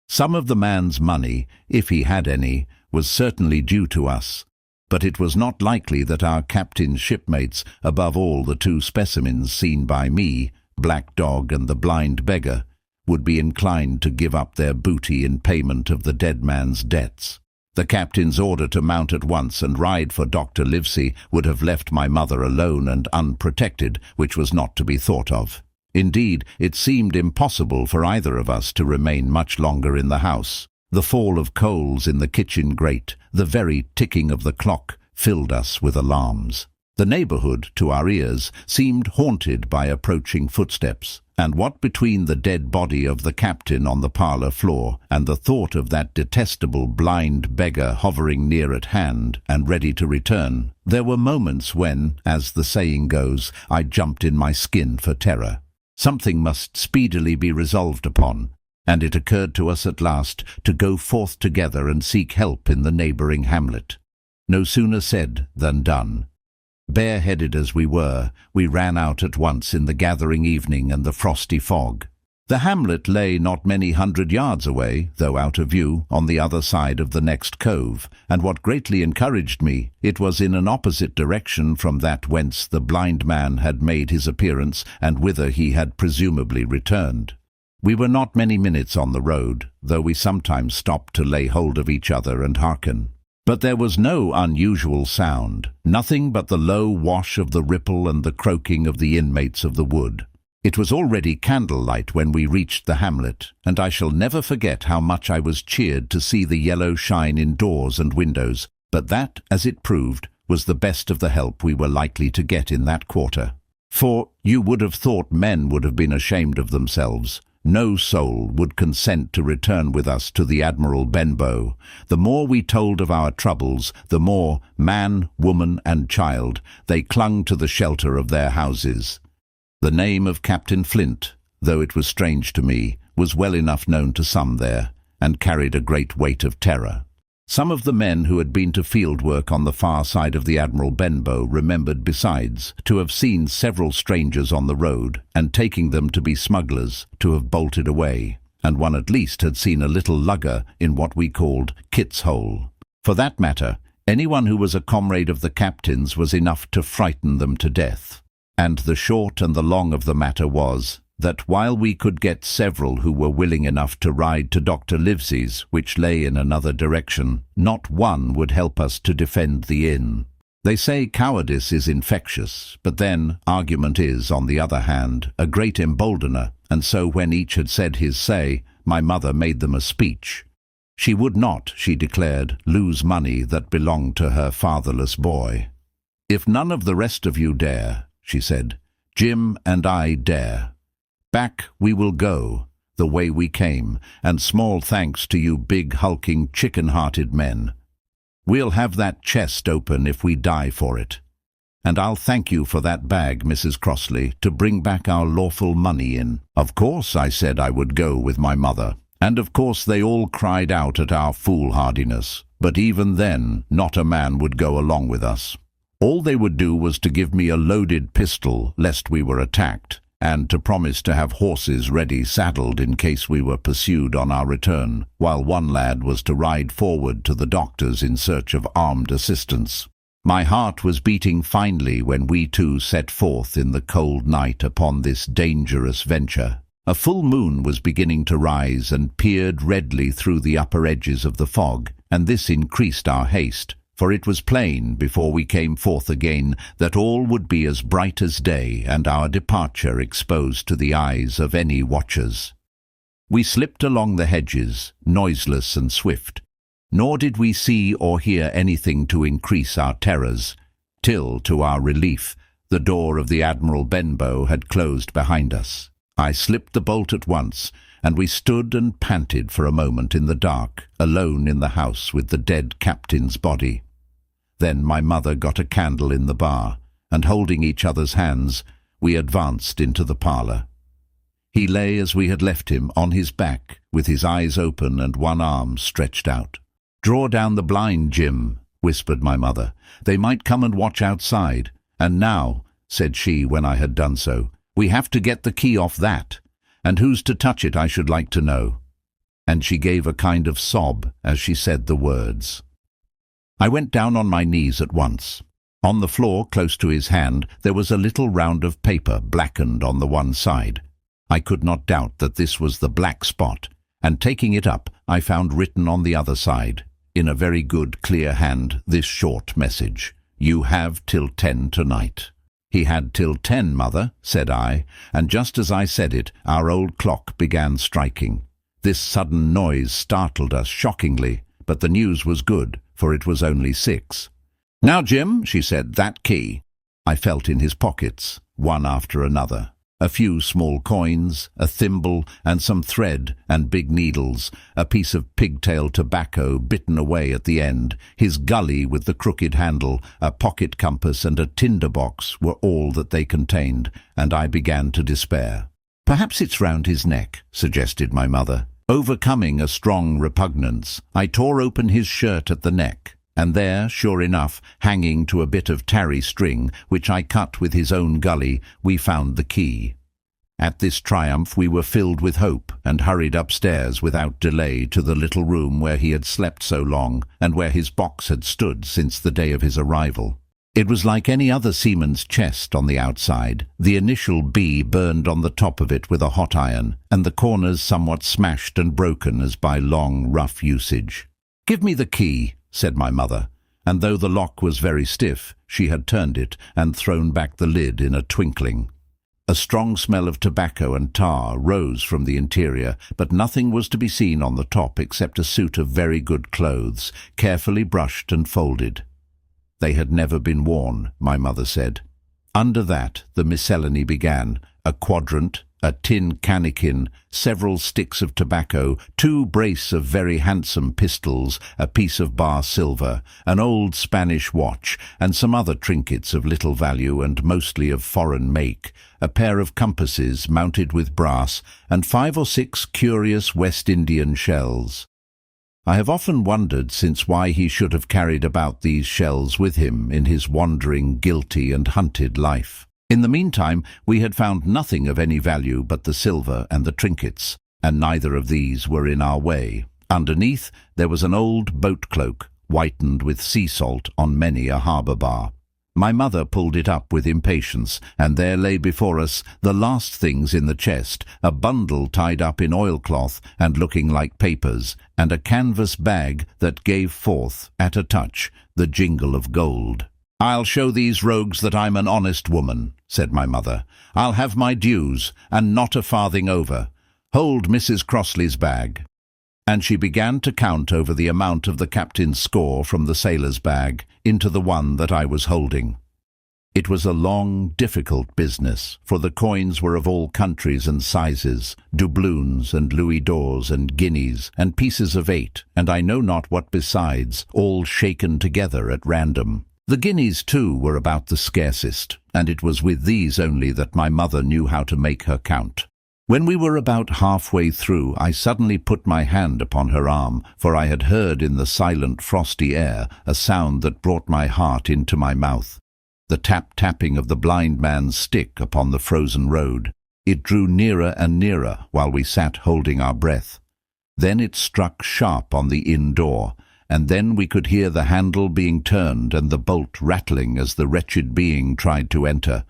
Some of the man's money, if he had any, was certainly due to us, but it was not likely that our captain's shipmates, above all the 2 specimens seen by me, Black Dog and the blind beggar, would be inclined to give up their booty in payment of the dead man's debts. The captain's order to mount at once and ride for Dr. Livesey would have left my mother alone and unprotected, which was not to be thought of. Indeed, it seemed impossible for either of us to remain much longer in the house. The fall of coals in the kitchen grate, the very ticking of the clock, filled us with alarms. The neighbourhood, to our ears, seemed haunted by approaching footsteps, and what between the dead body of the captain on the parlour floor and the thought of that detestable blind beggar hovering near at hand and ready to return, there were moments when, as the saying goes, I jumped in my skin for terror. Something must speedily be resolved upon, and it occurred to us at last to go forth together and seek help in the neighbouring hamlet. No sooner said than done. Bareheaded as we were, we ran out at once in the gathering evening and the frosty fog. The hamlet lay not many 100 yards away, though out of view, on the other side of the next cove, and what greatly encouraged me, it was in an opposite direction from that whence the blind man had made his appearance and whither he had presumably returned. We were not many minutes on the road, though we sometimes stopped to lay hold of each other and hearken. But there was no unusual sound, nothing but the low wash of the ripple and the croaking of the inmates of the wood. It was already candlelight when we reached the hamlet, and I shall never forget how much I was cheered to see the yellow shine in doors and windows, but that, as it proved, was the best of the help we were likely to get in that quarter. For you would have thought men would have been ashamed of themselves. No soul would consent to return with us to the Admiral Benbow. The more we told of our troubles, the more, man, woman, and child, they clung to the shelter of their houses. The name of Captain Flint, though it was strange to me, was well enough known to some there, and carried a great weight of terror. Some of the men who had been to field work on the far side of the Admiral Benbow remembered besides to have seen several strangers on the road, and taking them to be smugglers, to have bolted away, and one at least had seen a little lugger in what we called Kit's Hole. For that matter, anyone who was a comrade of the captain's was enough to frighten them to death. And the short and the long of the matter was that while we could get several who were willing enough to ride to Dr. Livesey's, which lay in another direction, not one would help us to defend the inn. They say cowardice is infectious, but then argument is, on the other hand, a great emboldener, and so when each had said his say, my mother made them a speech. She would not, she declared, lose money that belonged to her fatherless boy. "If none of the rest of you dare," she said, "Jim and I dare. Back we will go, the way we came, and small thanks to you big hulking chicken-hearted men. We'll have that chest open if we die for it. And I'll thank you for that bag, Mrs. Crossley, to bring back our lawful money in. Of course I said I would go with my mother, and of course they all cried out at our foolhardiness, but even then not a man would go along with us. All they would do was to give me a loaded pistol lest we were attacked, and to promise to have horses ready saddled in case we were pursued on our return, while one lad was to ride forward to the doctors in search of armed assistance. My heart was beating finely when we two set forth in the cold night upon this dangerous venture. A full moon was beginning to rise and peered redly through the upper edges of the fog, and this increased our haste, for it was plain, before we came forth again, that all would be as bright as day, and our departure exposed to the eyes of any watchers. We slipped along the hedges, noiseless and swift, nor did we see or hear anything to increase our terrors, till, to our relief, the door of the Admiral Benbow had closed behind us. I slipped the bolt at once, and we stood and panted for a moment in the dark, alone in the house with the dead captain's body. Then my mother got a candle in the bar, and holding each other's hands, we advanced into the parlour. He lay as we had left him, on his back, with his eyes open and one arm stretched out. "Draw down the blind, Jim," whispered my mother. "They might come and watch outside. And now," said she when I had done so, "we have to get the key off that. And who's to touch it, I should like to know." And she gave a kind of sob as she said the words. I went down on my knees at once. On the floor, close to his hand, there was a little round of paper, blackened on the one side. I could not doubt that this was the black spot, and taking it up, I found written on the other side, in a very good, clear hand, this short message: "You have till 10 tonight." "He had till 10, mother," said I, and just as I said it, our old clock began striking. This sudden noise startled us shockingly, but the news was good, for it was only 6. "Now, Jim," she said, "that key." I felt in his pockets, one after another. A few small coins, a thimble, and some thread and big needles, a piece of pigtail tobacco bitten away at the end, his gully with the crooked handle, a pocket compass and a tinder box were all that they contained, and I began to despair. "Perhaps it's round his neck," suggested my mother. Overcoming a strong repugnance, I tore open his shirt at the neck, and there, sure enough, hanging to a bit of tarry string, which I cut with his own gully, we found the key. At this triumph we were filled with hope, and hurried upstairs without delay to the little room where he had slept so long, and where his box had stood since the day of his arrival. It was like any other seaman's chest on the outside, the initial B burned on the top of it with a hot iron, and the corners somewhat smashed and broken as by long, rough usage. "Give me the key," said my mother, and though the lock was very stiff, she had turned it and thrown back the lid in a twinkling. A strong smell of tobacco and tar rose from the interior, but nothing was to be seen on the top except a suit of very good clothes, carefully brushed and folded. They had never been worn, my mother said. Under that the miscellany began: a quadrant, a tin cannikin, several sticks of tobacco, 2 brace of very handsome pistols, a piece of bar silver, an old Spanish watch, and some other trinkets of little value and mostly of foreign make, a pair of compasses mounted with brass, and 5 or 6 curious West Indian shells. I have often wondered since why he should have carried about these shells with him in his wandering, guilty and hunted life. In the meantime, we had found nothing of any value but the silver and the trinkets, and neither of these were in our way. Underneath, there was an old boat cloak, whitened with sea salt on many a harbour bar. My mother pulled it up with impatience, and there lay before us the last things in the chest, a bundle tied up in oilcloth and looking like papers, and a canvas bag that gave forth, at a touch, the jingle of gold. "I'll show these rogues that I'm an honest woman," said my mother. "I'll have my dues, and not a farthing over. Hold Mrs. Crossley's bag." And she began to count over the amount of the captain's score from the sailor's bag into the one that I was holding. It was a long, difficult business, for the coins were of all countries and sizes, doubloons and louis d'ors and guineas and pieces of 8, and I know not what besides, all shaken together at random. The guineas, too, were about the scarcest, and it was with these only that my mother knew how to make her count. When we were about halfway through, I suddenly put my hand upon her arm, for I had heard in the silent, frosty air a sound that brought my heart into my mouth. The tap-tapping of the blind man's stick upon the frozen road. It drew nearer and nearer while we sat holding our breath. Then it struck sharp on the inn door, and then we could hear the handle being turned and the bolt rattling as the wretched being tried to enter.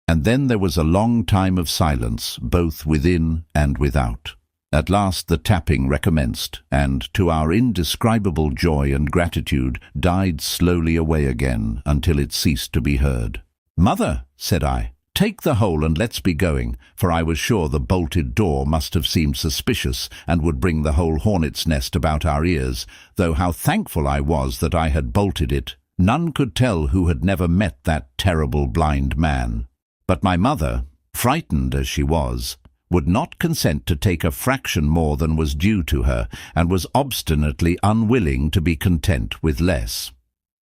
And then there was a long time of silence, both within and without. At last the tapping recommenced, and, to our indescribable joy and gratitude, died slowly away again until it ceased to be heard. "Mother," said I, "take the whole and let's be going," for I was sure the bolted door must have seemed suspicious and would bring the whole hornet's nest about our ears, though how thankful I was that I had bolted it. None could tell who had never met that terrible blind man. But my mother, frightened as she was, would not consent to take a fraction more than was due to her, and was obstinately unwilling to be content with less.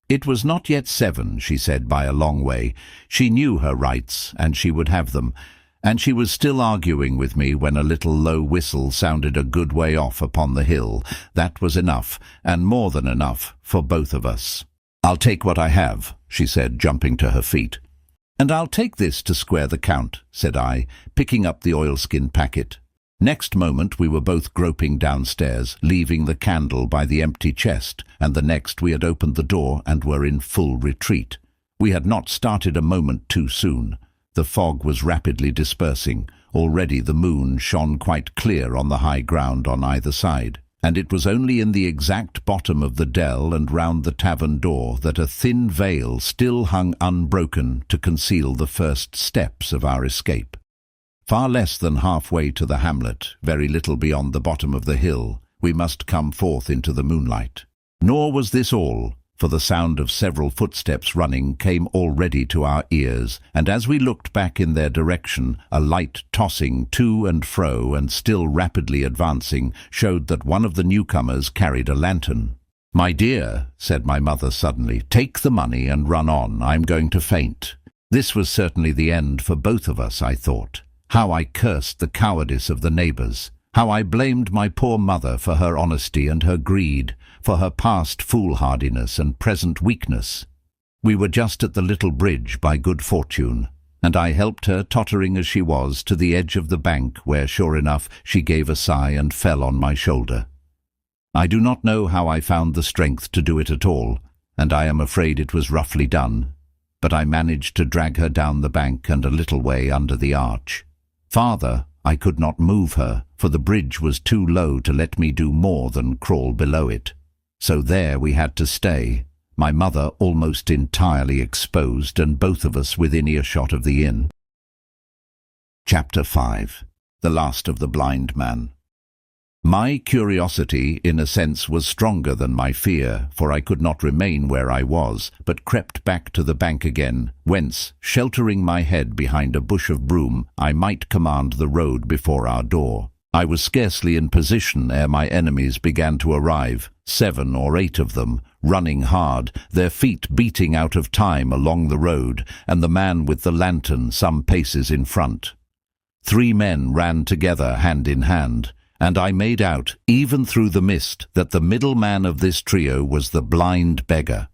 It was not yet 7, she said, by a long way. She knew her rights, and she would have them, and she was still arguing with me when a little low whistle sounded a good way off upon the hill. That was enough, and more than enough, for both of us. "I'll take what I have," she said, jumping to her feet. "And I'll take this to square the count," said I, picking up the oilskin packet. Next moment we were both groping downstairs, leaving the candle by the empty chest, and the next we had opened the door and were in full retreat. We had not started a moment too soon. The fog was rapidly dispersing. Already the moon shone quite clear on the high ground on either side, and it was only in the exact bottom of the dell and round the tavern door that a thin veil still hung unbroken to conceal the first steps of our escape. Far less than halfway to the hamlet, very little beyond the bottom of the hill, we must come forth into the moonlight. Nor was this all, for the sound of several footsteps running came already to our ears, and as we looked back in their direction, a light tossing to and fro and still rapidly advancing showed that one of the newcomers carried a lantern. "My dear," said my mother suddenly, "take the money and run on. I'm going to faint." This was certainly the end for both of us, I thought. How I cursed the cowardice of the neighbours! How I blamed my poor mother for her honesty and her greed, for her past foolhardiness and present weakness. We were just at the little bridge by good fortune, and I helped her, tottering as she was, to the edge of the bank, where, sure enough, she gave a sigh and fell on my shoulder. I do not know how I found the strength to do it at all, and I am afraid it was roughly done, but I managed to drag her down the bank and a little way under the arch. Farther, I could not move her, for the bridge was too low to let me do more than crawl below it. So there we had to stay, my mother almost entirely exposed and both of us within earshot of the inn. Chapter 5. The Last of the Blind Man. My curiosity, in a sense, was stronger than my fear, for I could not remain where I was, but crept back to the bank again, whence, sheltering my head behind a bush of broom, I might command the road before our door. I was scarcely in position ere my enemies began to arrive, 7 or 8 of them, running hard, their feet beating out of time along the road, and the man with the lantern some paces in front. 3 men ran together hand in hand, and I made out, even through the mist, that the middle man of this trio was the blind beggar.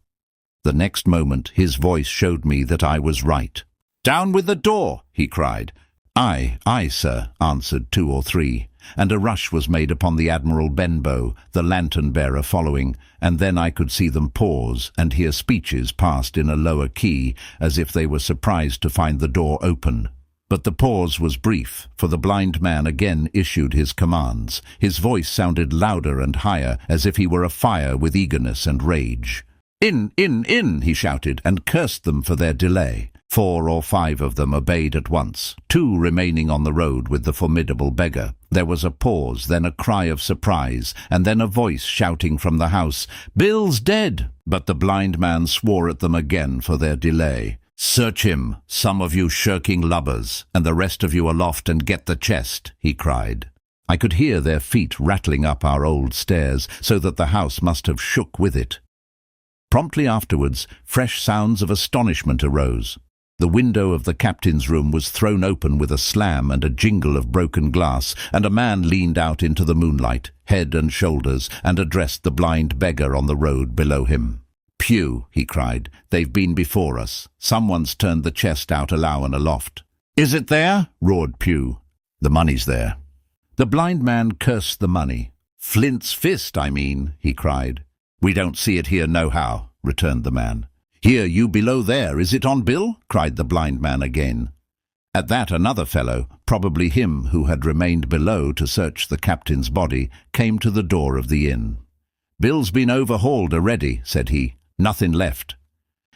The next moment his voice showed me that I was right. "Down with the door!" he cried. Aye, sir," answered 2 or 3, and a rush was made upon the Admiral Benbow, the lantern-bearer following, and then I could see them pause and hear speeches passed in a lower key, as if they were surprised to find the door open. But the pause was brief, for the blind man again issued his commands. His voice sounded louder and higher, as if he were afire with eagerness and rage. In, he shouted, and cursed them for their delay. 4 or 5 of them obeyed at once, 2 remaining on the road with the formidable beggar. There was a pause, then a cry of surprise, and then a voice shouting from the house, "Bill's dead!" But the blind man swore at them again for their delay. "Search him, some of you shirking lubbers, and the rest of you aloft and get the chest," he cried. I could hear their feet rattling up our old stairs, so that the house must have shook with it. Promptly afterwards, fresh sounds of astonishment arose. The window of the captain's room was thrown open with a slam and a jingle of broken glass, and a man leaned out into the moonlight, head and shoulders, and addressed the blind beggar on the road below him. "Pew," he cried, "they've been before us. Someone's turned the chest out alow and aloft." "Is it there?" roared Pew. "The money's there." The blind man cursed the money. "Flint's fist, I mean," he cried. "We don't see it here nohow," returned the man. "Here, you below there, is it on bill?" cried the blind man again. At that another fellow, probably him who had remained below to search the captain's body, came to the door of the inn. "Bill's been overhauled already," said he. "Nothing left."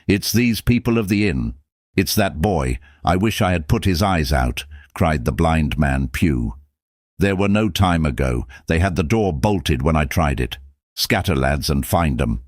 "It's these people of the inn. It's that boy. I wish I had put his eyes out," cried the blind man Pew. "There were no time ago. They had the door bolted when I tried it. Scatter, lads, and find 'em."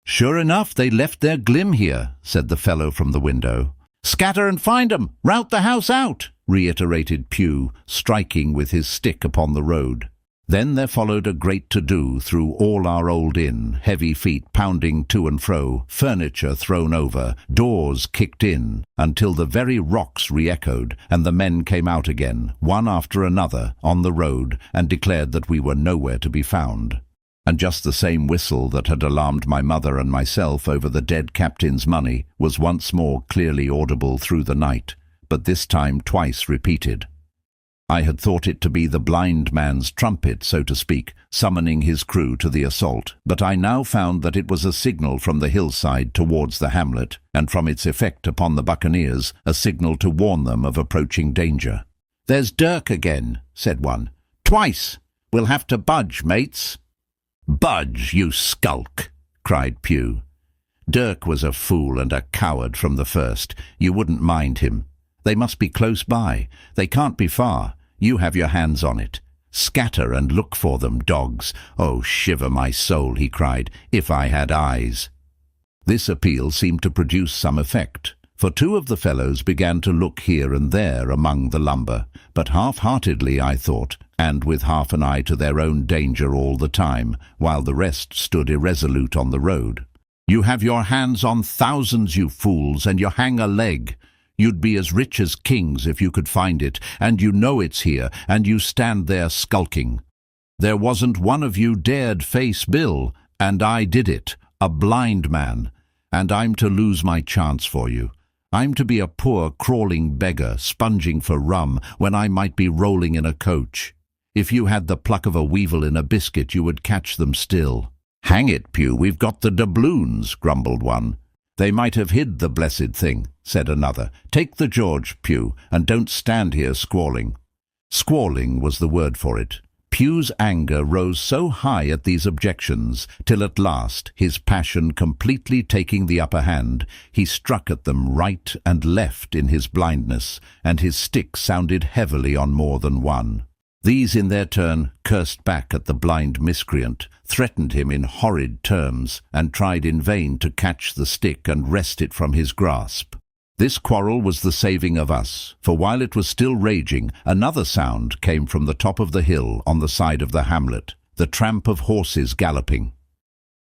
"Sure enough, they left their glim here," said the fellow from the window. "Scatter and find 'em! Rout the house out!" reiterated Pew, striking with his stick upon the road. Then there followed a great to-do through all our old inn, heavy feet pounding to and fro, furniture thrown over, doors kicked in, until the very rocks re-echoed, and the men came out again, one after another, on the road, and declared that we were nowhere to be found. And just the same whistle that had alarmed my mother and myself over the dead captain's money was once more clearly audible through the night, but this time twice repeated. I had thought it to be the blind man's trumpet, so to speak, summoning his crew to the assault, but I now found that it was a signal from the hillside towards the hamlet, and from its effect upon the buccaneers, a signal to warn them of approaching danger. "There's Dirk again," said one. "Twice! We'll have to budge, mates." "Budge, you skulk!" cried Pew. Dirk was a fool and a coward from the first. You wouldn't mind him. They must be close by. They can't be far. You have your hands on it. "Scatter and look for them, dogs. Oh, shiver my soul," he cried, "if I had eyes." This appeal seemed to produce some effect, for two of the fellows began to look here and there among the lumber, but half-heartedly, I thought, and with half an eye to their own danger all the time, while the rest stood irresolute on the road. "You have your hands on thousands, you fools, and you hang a leg. You'd be as rich as kings if you could find it, and you know it's here, and you stand there skulking. There wasn't one of you dared face Bill, and I did it, a blind man, and I'm to lose my chance for you. I'm to be a poor crawling beggar sponging for rum when I might be rolling in a coach. If you had the pluck of a weevil in a biscuit, you would catch them still." "Hang it, Pew, we've got the doubloons," grumbled one. "They might have hid the blessed thing," said another. "Take the George, Pew, and don't stand here squalling." Squalling was the word for it. Pew's anger rose so high at these objections, till at last, his passion completely taking the upper hand, he struck at them right and left in his blindness, and his stick sounded heavily on more than one. These in their turn cursed back at the blind miscreant, threatened him in horrid terms, and tried in vain to catch the stick and wrest it from his grasp. This quarrel was the saving of us, for while it was still raging, another sound came from the top of the hill on the side of the hamlet, the tramp of horses galloping.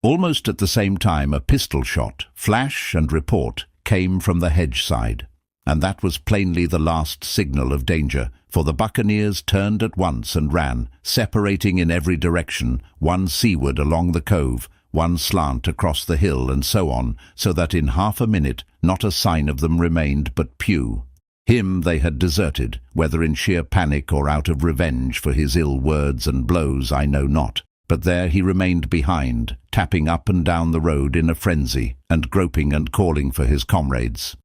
Almost at the same time a pistol shot, flash and report, came from the hedge side, and that was plainly the last signal of danger, for the buccaneers turned at once and ran, separating in every direction, one seaward along the cove, one slant across the hill, and so on, so that in half a minute not a sign of them remained but Pew. Him they had deserted, whether in sheer panic or out of revenge for his ill words and blows I know not, but there he remained behind, tapping up and down the road in a frenzy, and groping and calling for his comrades.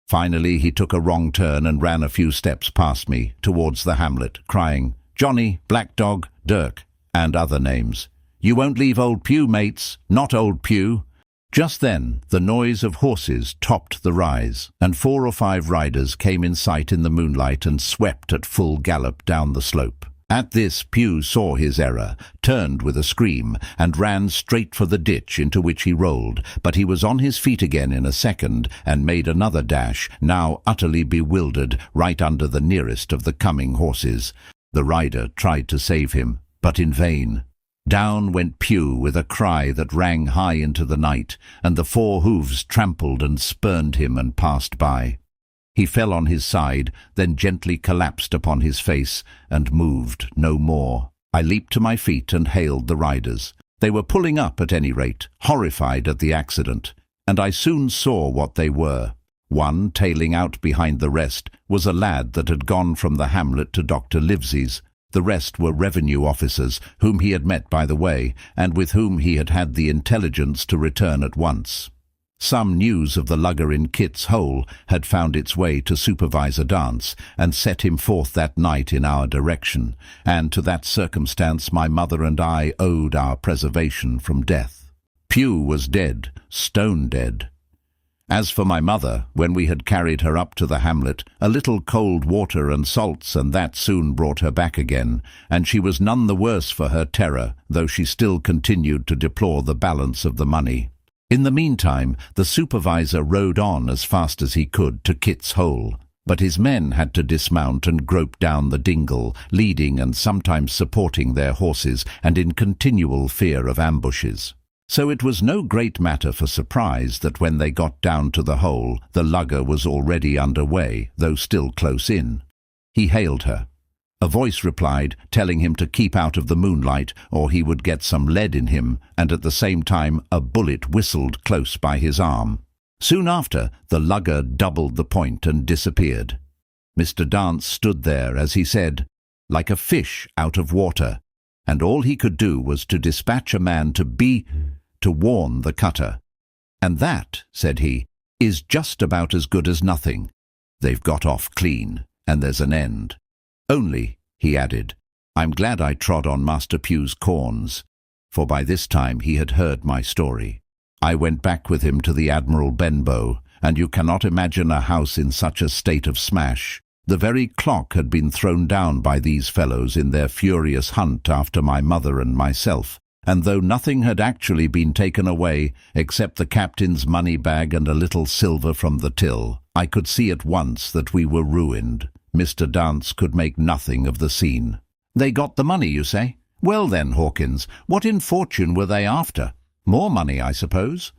Finally he took a wrong turn and ran a few steps past me, towards the hamlet, crying, "Johnny, Black Dog, Dirk," and other names. "You won't leave old Pew, mates, not old Pew." Just then the noise of horses topped the rise, and 4 or 5 riders came in sight in the moonlight and swept at full gallop down the slope. At this Pew saw his error, turned with a scream, and ran straight for the ditch into which he rolled, but he was on his feet again in a second, and made another dash, now utterly bewildered, right under the nearest of the coming horses. The rider tried to save him, but in vain. Down went Pew with a cry that rang high into the night, and the 4 hoofs trampled and spurned him and passed by. He fell on his side, then gently collapsed upon his face, and moved no more. I leaped to my feet and hailed the riders. They were pulling up at any rate, horrified at the accident, and I soon saw what they were. One, tailing out behind the rest, was a lad that had gone from the hamlet to Dr. Livesey's. The rest were revenue officers, whom he had met by the way, and with whom he had had the intelligence to return at once. Some news of the lugger in Kit's Hole had found its way to Supervisor Dance, and set him forth that night in our direction, and to that circumstance my mother and I owed our preservation from death. Pew was dead, stone dead. As for my mother, when we had carried her up to the hamlet, a little cold water and salts, and that soon brought her back again, and she was none the worse for her terror, though she still continued to deplore the balance of the money. In the meantime, the supervisor rode on as fast as he could to Kit's Hole, but his men had to dismount and grope down the dingle, leading and sometimes supporting their horses, and in continual fear of ambushes. So it was no great matter for surprise that when they got down to the hole, the lugger was already under way, though still close in. He hailed her. A voice replied, telling him to keep out of the moonlight, or he would get some lead in him, and at the same time a bullet whistled close by his arm. Soon after, the lugger doubled the point and disappeared. Mr. Dance stood there, as he said, like a fish out of water, and all he could do was to dispatch a man to warn the cutter. And that, said he, is just about as good as nothing. They've got off clean, and there's an end. Only, he added, I'm glad I trod on Master Pew's corns, for by this time he had heard my story. I went back with him to the Admiral Benbow, and you cannot imagine a house in such a state of smash. The very clock had been thrown down by these fellows in their furious hunt after my mother and myself, and though nothing had actually been taken away, except the captain's money bag and a little silver from the till, I could see at once that we were ruined. Mr. Dance could make nothing of the scene. They got the money, you say? Well then, Hawkins, what in fortune were they after? More money, I suppose?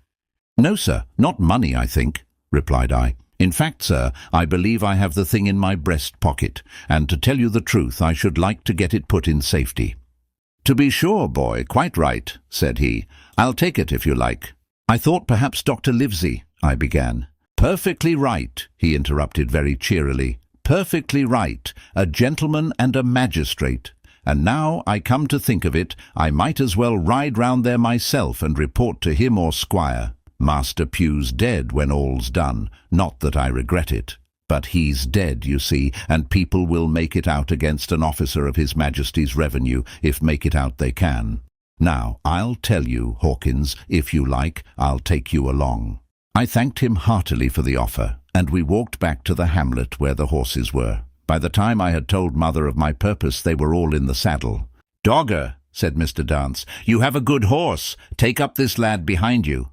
No, sir, not money, I think, replied I. In fact, sir, I believe I have the thing in my breast pocket, and to tell you the truth, I should like to get it put in safety. To be sure, boy, quite right, said he. I'll take it if you like. I thought perhaps Dr. Livesey, I began. Perfectly right, he interrupted very cheerily. Perfectly right, a gentleman and a magistrate. And now I come to think of it, I might as well ride round there myself and report to him or Squire. Master Pew's dead when all's done, not that I regret it. But he's dead, you see, and people will make it out against an officer of His Majesty's revenue, if make it out they can. Now, I'll tell you, Hawkins, if you like, I'll take you along. I thanked him heartily for the offer, and we walked back to the hamlet where the horses were. By the time I had told Mother of my purpose, they were all in the saddle. "Dogger," said Mr. Dance, "you have a good horse. Take up this lad behind you."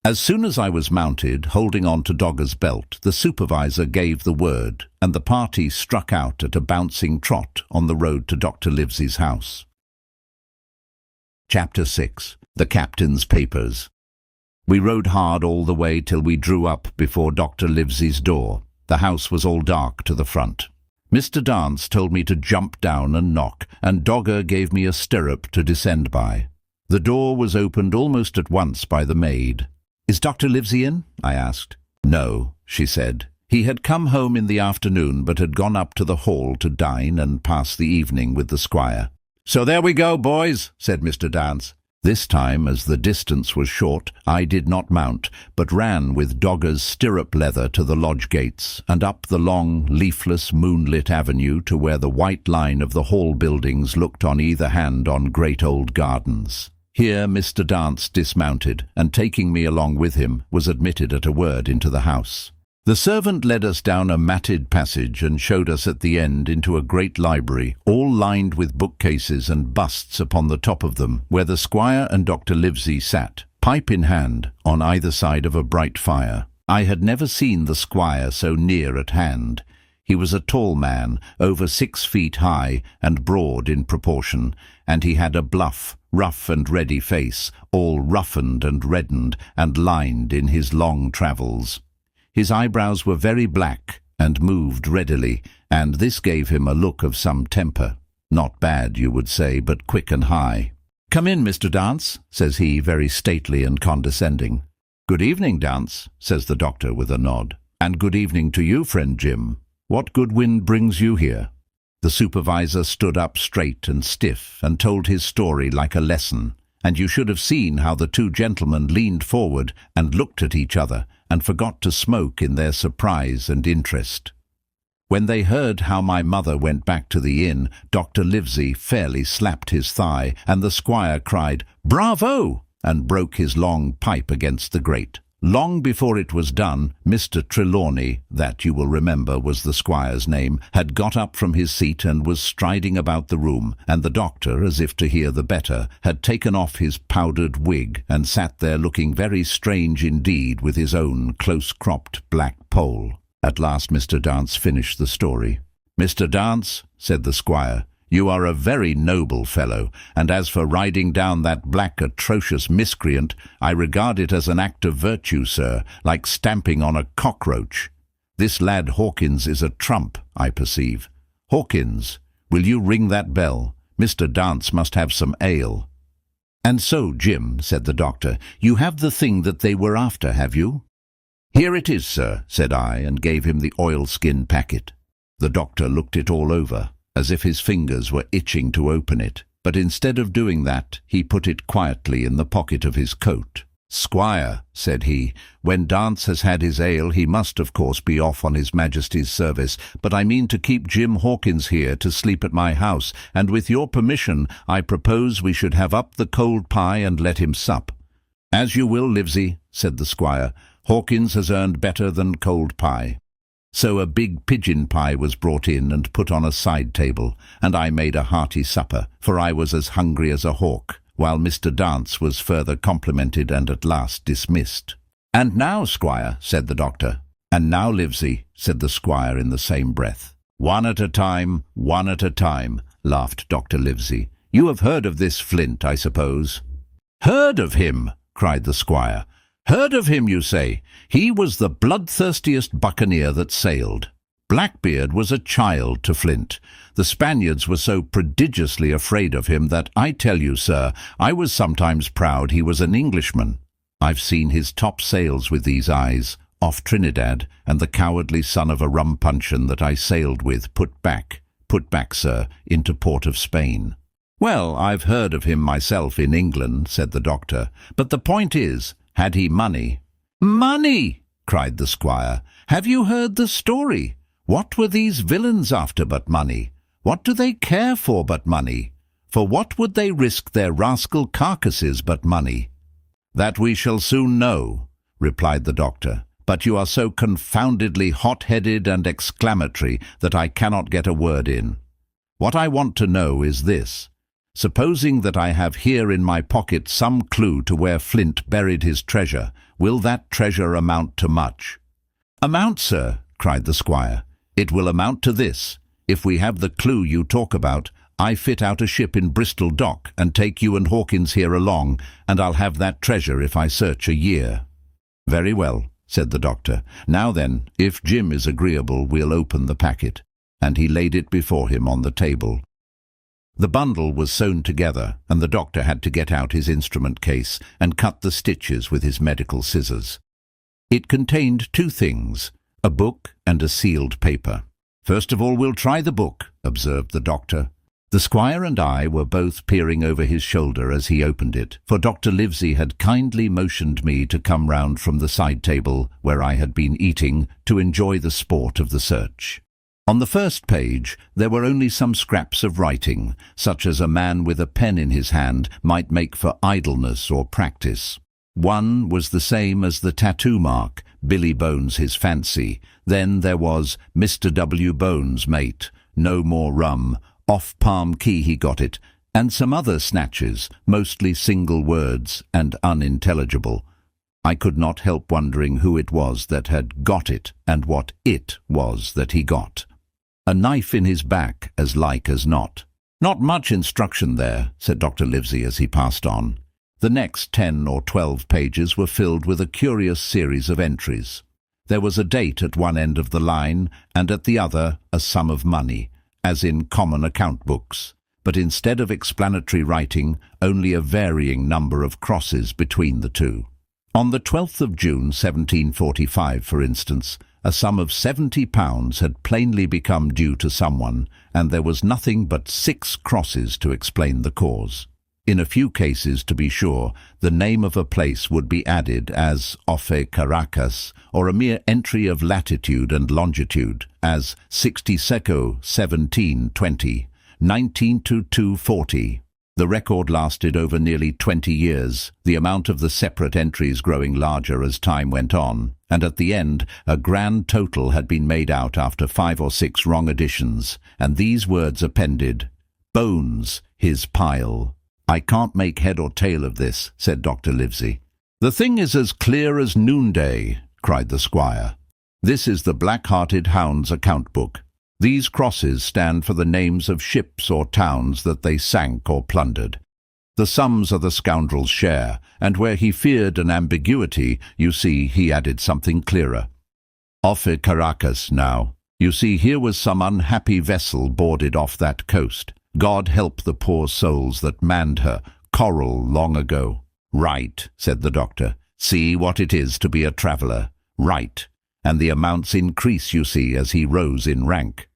As soon as I was mounted, holding on to Dogger's belt, the supervisor gave the word, and the party struck out at a bouncing trot on the road to Dr. Livesey's house. Chapter 6. The Captain's Papers. We rode hard all the way till we drew up before Dr. Livesey's door. The house was all dark to the front. Mr. Dance told me to jump down and knock, and Dogger gave me a stirrup to descend by. The door was opened almost at once by the maid. "Is Dr. Livesey in?" I asked. "No," she said. He had come home in the afternoon, but had gone up to the hall to dine and pass the evening with the squire. "So there we go, boys," said Mr. Dance. This time, as the distance was short, I did not mount, but ran with Dogger's stirrup leather to the lodge gates, and up the long, leafless, moonlit avenue to where the white line of the hall buildings looked on either hand on great old gardens. Here Mr. Dance dismounted, and taking me along with him, was admitted at a word into the house. The servant led us down a matted passage and showed us at the end into a great library, all lined with bookcases and busts upon the top of them, where the squire and Dr. Livesey sat, pipe in hand, on either side of a bright fire. I had never seen the squire so near at hand. He was a tall man, over 6 feet high and broad in proportion, and he had a bluff, rough and ready face, all roughened and reddened and lined in his long travels. His eyebrows were very black and moved readily, and this gave him a look of some temper. Not bad, you would say, but quick and high. "Come in, Mr. Dance," says he, very stately and condescending. "Good evening, Dance," says the doctor with a nod. "And good evening to you, friend Jim. What good wind brings you here?" The supervisor stood up straight and stiff and told his story like a lesson, and you should have seen how the two gentlemen leaned forward and looked at each other and forgot to smoke in their surprise and interest. When they heard how my mother went back to the inn, Dr. Livesey fairly slapped his thigh, and the squire cried, "Bravo!" and broke his long pipe against the grate. Long before it was done, Mr. Trelawney, that you will remember was the squire's name, had got up from his seat and was striding about the room, and the doctor, as if to hear the better, had taken off his powdered wig and sat there looking very strange indeed with his own close-cropped black poll. At last Mr. Dance finished the story. "Mr. Dance," said the squire, "you are a very noble fellow, and as for riding down that black, atrocious miscreant, I regard it as an act of virtue, sir, like stamping on a cockroach. This lad Hawkins is a trump, I perceive. Hawkins, will you ring that bell? Mr. Dance must have some ale." "And so, Jim," said the doctor, "you have the thing that they were after, have you?" "Here it is, sir," said I, and gave him the oilskin packet. The doctor looked it all over, as if his fingers were itching to open it, but instead of doing that, he put it quietly in the pocket of his coat. "Squire," said he, "when Dance has had his ale, he must, of course, be off on his Majesty's service, but I mean to keep Jim Hawkins here to sleep at my house, and with your permission, I propose we should have up the cold pie and let him sup." "As you will, Livesey," said the squire. "Hawkins has earned better than cold pie." So a big pigeon pie was brought in and put on a side table, and I made a hearty supper, for I was as hungry as a hawk, while Mr. Dance was further complimented and at last dismissed. "And now, squire," said the doctor. "And now, Livesey," said the squire in the same breath. "One at a time, laughed Dr. Livesey. "You have heard of this Flint, I suppose?" "Heard of him?" cried the squire. "Heard of him, you say? He was the bloodthirstiest buccaneer that sailed. Blackbeard was a child to Flint. The Spaniards were so prodigiously afraid of him that, I tell you, sir, I was sometimes proud he was an Englishman. I've seen his top sails with these eyes, off Trinidad, and the cowardly son of a rum puncheon that I sailed with put back, sir, into port of Spain." "Well, I've heard of him myself in England," said the doctor, "but the point is, had he money?" "Money!" cried the squire. "Have you heard the story? What were these villains after but money? What do they care for but money? For what would they risk their rascal carcasses but money?" "That we shall soon know," replied the doctor, "but you are so confoundedly hot-headed and exclamatory that I cannot get a word in. What I want to know is this. Supposing that I have here in my pocket some clue to where Flint buried his treasure, will that treasure amount to much?" "Amount, sir?" cried the squire. "It will amount to this. If we have the clue you talk about, I fit out a ship in Bristol dock and take you and Hawkins here along, and I'll have that treasure if I search a year." "Very well," said the doctor. "Now then, if Jim is agreeable, we'll open the packet." And he laid it before him on the table. The bundle was sewn together, and the doctor had to get out his instrument case and cut the stitches with his medical scissors. It contained 2 things, a book and a sealed paper. "First of all, we'll try the book," observed the doctor. The squire and I were both peering over his shoulder as he opened it, for Dr. Livesey had kindly motioned me to come round from the side table, where I had been eating, to enjoy the sport of the search. On the first page there were only some scraps of writing, such as a man with a pen in his hand might make for idleness or practice. One was the same as the tattoo mark, Billy Bones his fancy. Then there was Mr. W. Bones, mate, no more rum, off Palm Key he got it, and some other snatches, mostly single words and unintelligible. I could not help wondering who it was that had got it and what it was that he got. A knife in his back, as like as not. Not much instruction there, said Dr. Livesey as he passed on. The next 10 or 12 pages were filled with a curious series of entries. There was a date at one end of the line, and at the other a sum of money, as in common account books, but instead of explanatory writing, only a varying number of crosses between the two. On the 12th of June 1745, for instance, a sum of £70 had plainly become due to someone, and there was nothing but 6 crosses to explain the cause. In a few cases, to be sure, the name of a place would be added as Offe Caracas, or a mere entry of latitude and longitude, as 60 Seco 1720, 19 to 240. The record lasted over nearly 20 years, the amount of the separate entries growing larger as time went on, and at the end a grand total had been made out after 5 or 6 wrong additions, and these words appended: Bones, his pile. I can't make head or tail of this, said Dr. Livesey. The thing is as clear as noonday, cried the squire. This is the Black-Hearted Hound's account book. These crosses stand for the names of ships or towns that they sank or plundered. The sums are the scoundrel's share, and where he feared an ambiguity, you see, he added something clearer. Offe Caracas now. You see, here was some unhappy vessel boarded off that coast. God help the poor souls that manned her, Coracle, long ago. Right, said the doctor. See what it is to be a traveller. Right. And the amounts increase, you see, as he rose in rank.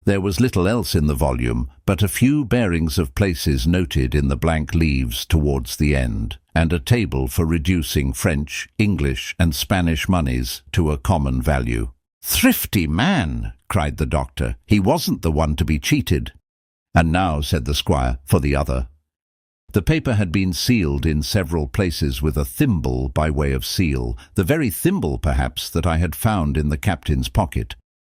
There was little else in the volume, but a few bearings of places noted in the blank leaves towards the end, and a table for reducing French, English, and Spanish moneys to a common value. Thrifty man, cried the doctor. He wasn't the one to be cheated. And now, said the squire, for the other. The paper had been sealed in several places with a thimble by way of seal, the very thimble, perhaps, that I had found in the captain's pocket.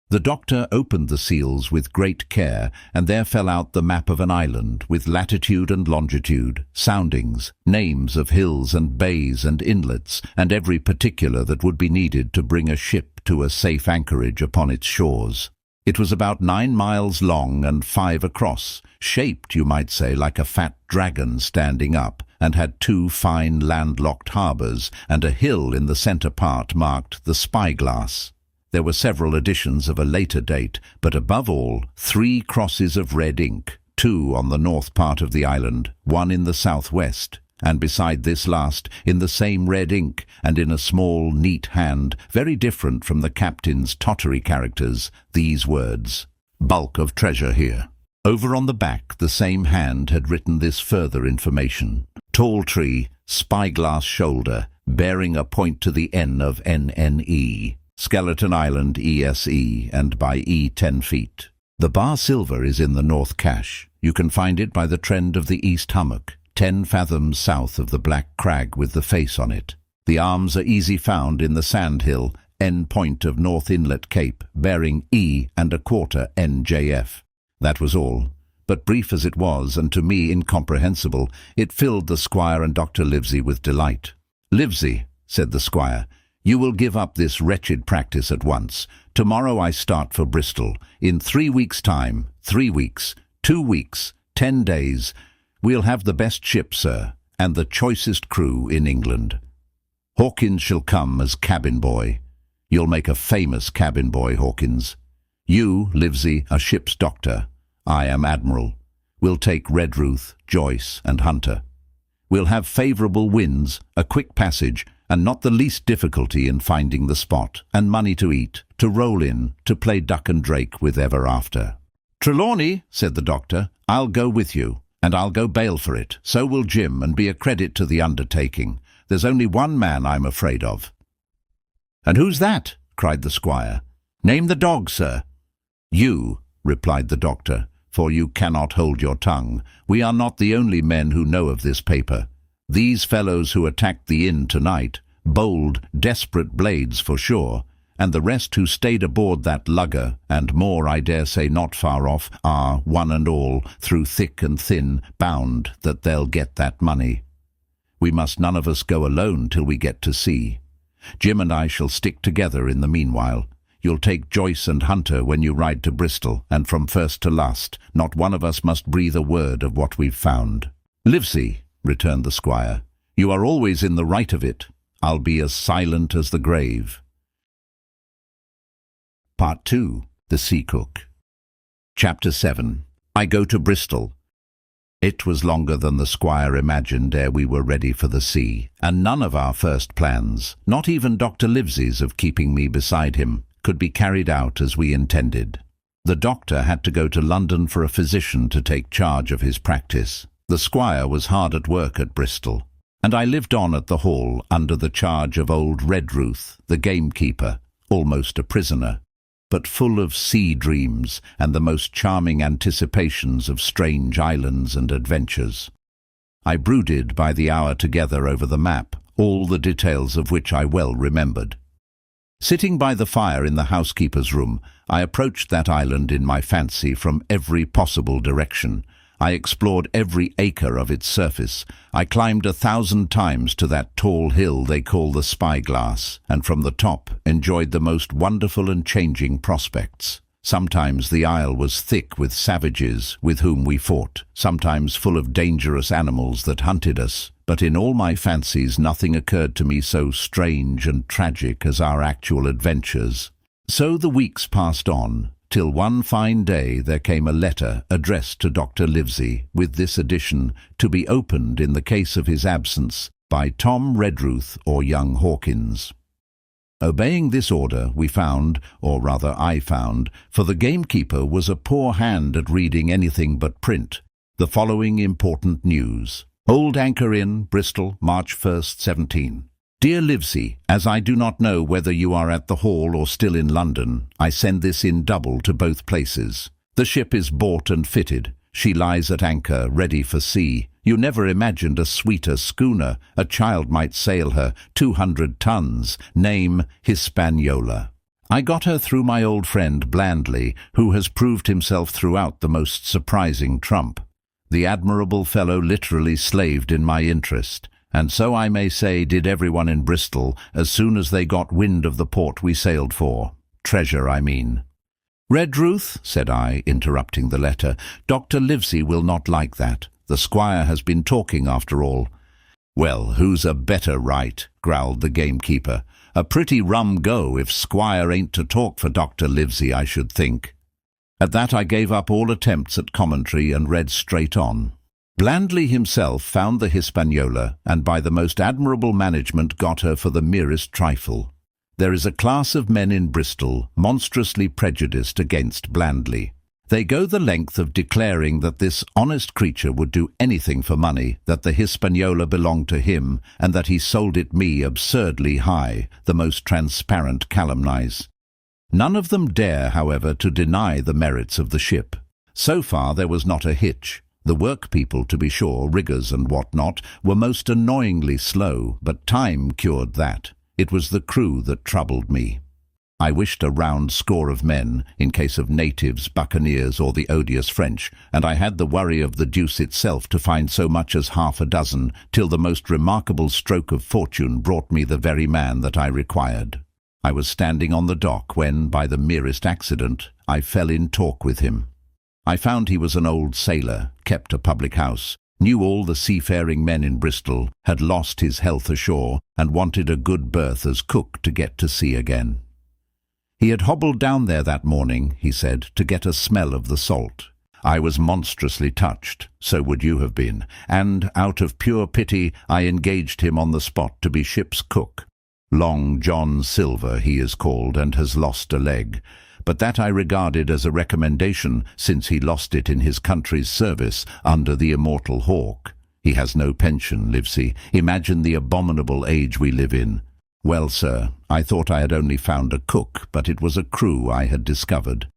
The doctor opened the seals with great care, and there fell out the map of an island, with latitude and longitude, soundings, names of hills and bays and inlets, and every particular that would be needed to bring a ship to a safe anchorage upon its shores. It was about 9 miles long and 5 across, shaped, you might say, like a fat dragon standing up, and had 2 fine landlocked harbours, and a hill in the centre part marked the Spyglass. There were several editions of a later date, but above all, 3 crosses of red ink, 2 on the north part of the island, 1 in the southwest, and beside this last, in the same red ink, and in a small, neat hand, very different from the captain's tottery characters, these words: Bulk of treasure here. Over on the back, the same hand had written this further information: Tall tree, spyglass shoulder, bearing a point to the N of NNE. Skeleton Island ESE, and by E 10 feet. The bar silver is in the North Cache. You can find it by the trend of the East Hummock, 10 fathoms south of the black crag with the face on it. The arms are easy found in the sandhill, N point of North Inlet Cape, bearing E and a quarter NJF. That was all. But brief as it was, and to me incomprehensible, it filled the squire and Dr. Livesey with delight. Livesey, said the squire, you will give up this wretched practice at once. Tomorrow I start for Bristol. In 3 weeks' time, 3 weeks, 2 weeks, 10 days, we'll have the best ship, sir, and the choicest crew in England. Hawkins shall come as cabin boy. You'll make a famous cabin boy, Hawkins. You, Livesey, are ship's doctor. I am Admiral. We'll take Redruth, Joyce, and Hunter. We'll have favourable winds, a quick passage, and not the least difficulty in finding the spot, and money to eat, to roll in, to play duck and drake with ever after. Trelawney, said the doctor, I'll go with you, and I'll go bail for it. So will Jim, and be a credit to the undertaking. There's only one man I'm afraid of. And who's that? Cried the squire. Name the dog, sir. You, replied the doctor, for you cannot hold your tongue. We are not the only men who know of this paper. These fellows who attacked the inn tonight, bold, desperate blades for sure, and the rest who stayed aboard that lugger, and more I dare say not far off, are, one and all, through thick and thin, bound that they'll get that money. We must none of us go alone till we get to sea. Jim and I shall stick together in the meanwhile. You'll take Joyce and Hunter when you ride to Bristol, and from first to last, not one of us must breathe a word of what we've found." "Livesey," returned the squire, "you are always in the right of it. I'll be as silent as the grave." Part 2. The Sea Cook. Chapter 7. I go to Bristol. It was longer than the squire imagined ere we were ready for the sea, and none of our first plans, not even Dr. Livesey's of keeping me beside him, could be carried out as we intended. The doctor had to go to London for a physician to take charge of his practice. The squire was hard at work at Bristol, and I lived on at the Hall under the charge of old Redruth, the gamekeeper, almost a prisoner, but full of sea dreams and the most charming anticipations of strange islands and adventures. I brooded by the hour together over the map, all the details of which I well remembered. Sitting by the fire in the housekeeper's room, I approached that island in my fancy from every possible direction. I explored every acre of its surface. I climbed 1,000 times to that tall hill they call the Spyglass, and from the top enjoyed the most wonderful and changing prospects. Sometimes the isle was thick with savages with whom we fought, sometimes full of dangerous animals that hunted us, but in all my fancies nothing occurred to me so strange and tragic as our actual adventures. So the weeks passed on, till one fine day there came a letter addressed to Dr. Livesey, with this addition, to be opened in the case of his absence by Tom Redruth or young Hawkins. Obeying this order, we found, or rather I found, for the gamekeeper was a poor hand at reading anything but print, the following important news. Old Anchor Inn, Bristol, March 1st, 17. Dear Livesey, as I do not know whether you are at the Hall or still in London, I send this in double to both places. The ship is bought and fitted. She lies at anchor, ready for sea. You never imagined a sweeter schooner. A child might sail her, 200 tons. Name Hispaniola. I got her through my old friend Blandly, who has proved himself throughout the most surprising trump. The admirable fellow literally slaved in my interest, and so I may say did everyone in Bristol as soon as they got wind of the port we sailed for. Treasure, I mean. "Redruth," said I, interrupting the letter, "Dr. Livesey will not like that. The squire has been talking after all." "Well, who's a better right?" growled the gamekeeper. "A pretty rum go if squire ain't to talk for Dr. Livesey, I should think." At that I gave up all attempts at commentary and read straight on. Blandly himself found the Hispaniola, and by the most admirable management got her for the merest trifle. There is a class of men in Bristol monstrously prejudiced against Blandly. They go the length of declaring that this honest creature would do anything for money, that the Hispaniola belonged to him, and that he sold it me absurdly high, the most transparent calumnies. None of them dare, however, to deny the merits of the ship. So far there was not a hitch. The workpeople, to be sure, riggers and what not, were most annoyingly slow, but time cured that. It was the crew that troubled me. I wished a round score of men, in case of natives, buccaneers, or the odious French, and I had the worry of the deuce itself to find so much as half a dozen, till the most remarkable stroke of fortune brought me the very man that I required. I was standing on the dock when, by the merest accident, I fell in talk with him. I found he was an old sailor, kept a public house, knew all the seafaring men in Bristol, had lost his health ashore, and wanted a good berth as cook to get to sea again. He had hobbled down there that morning, he said, to get a smell of the salt. I was monstrously touched, so would you have been, and, out of pure pity, I engaged him on the spot to be ship's cook. Long John Silver he is called, and has lost a leg, but that I regarded as a recommendation, since he lost it in his country's service under the immortal Hawk. He has no pension, Livesey. Imagine the abominable age we live in. Well, sir, I thought I had only found a cook, but it was a crew I had discovered.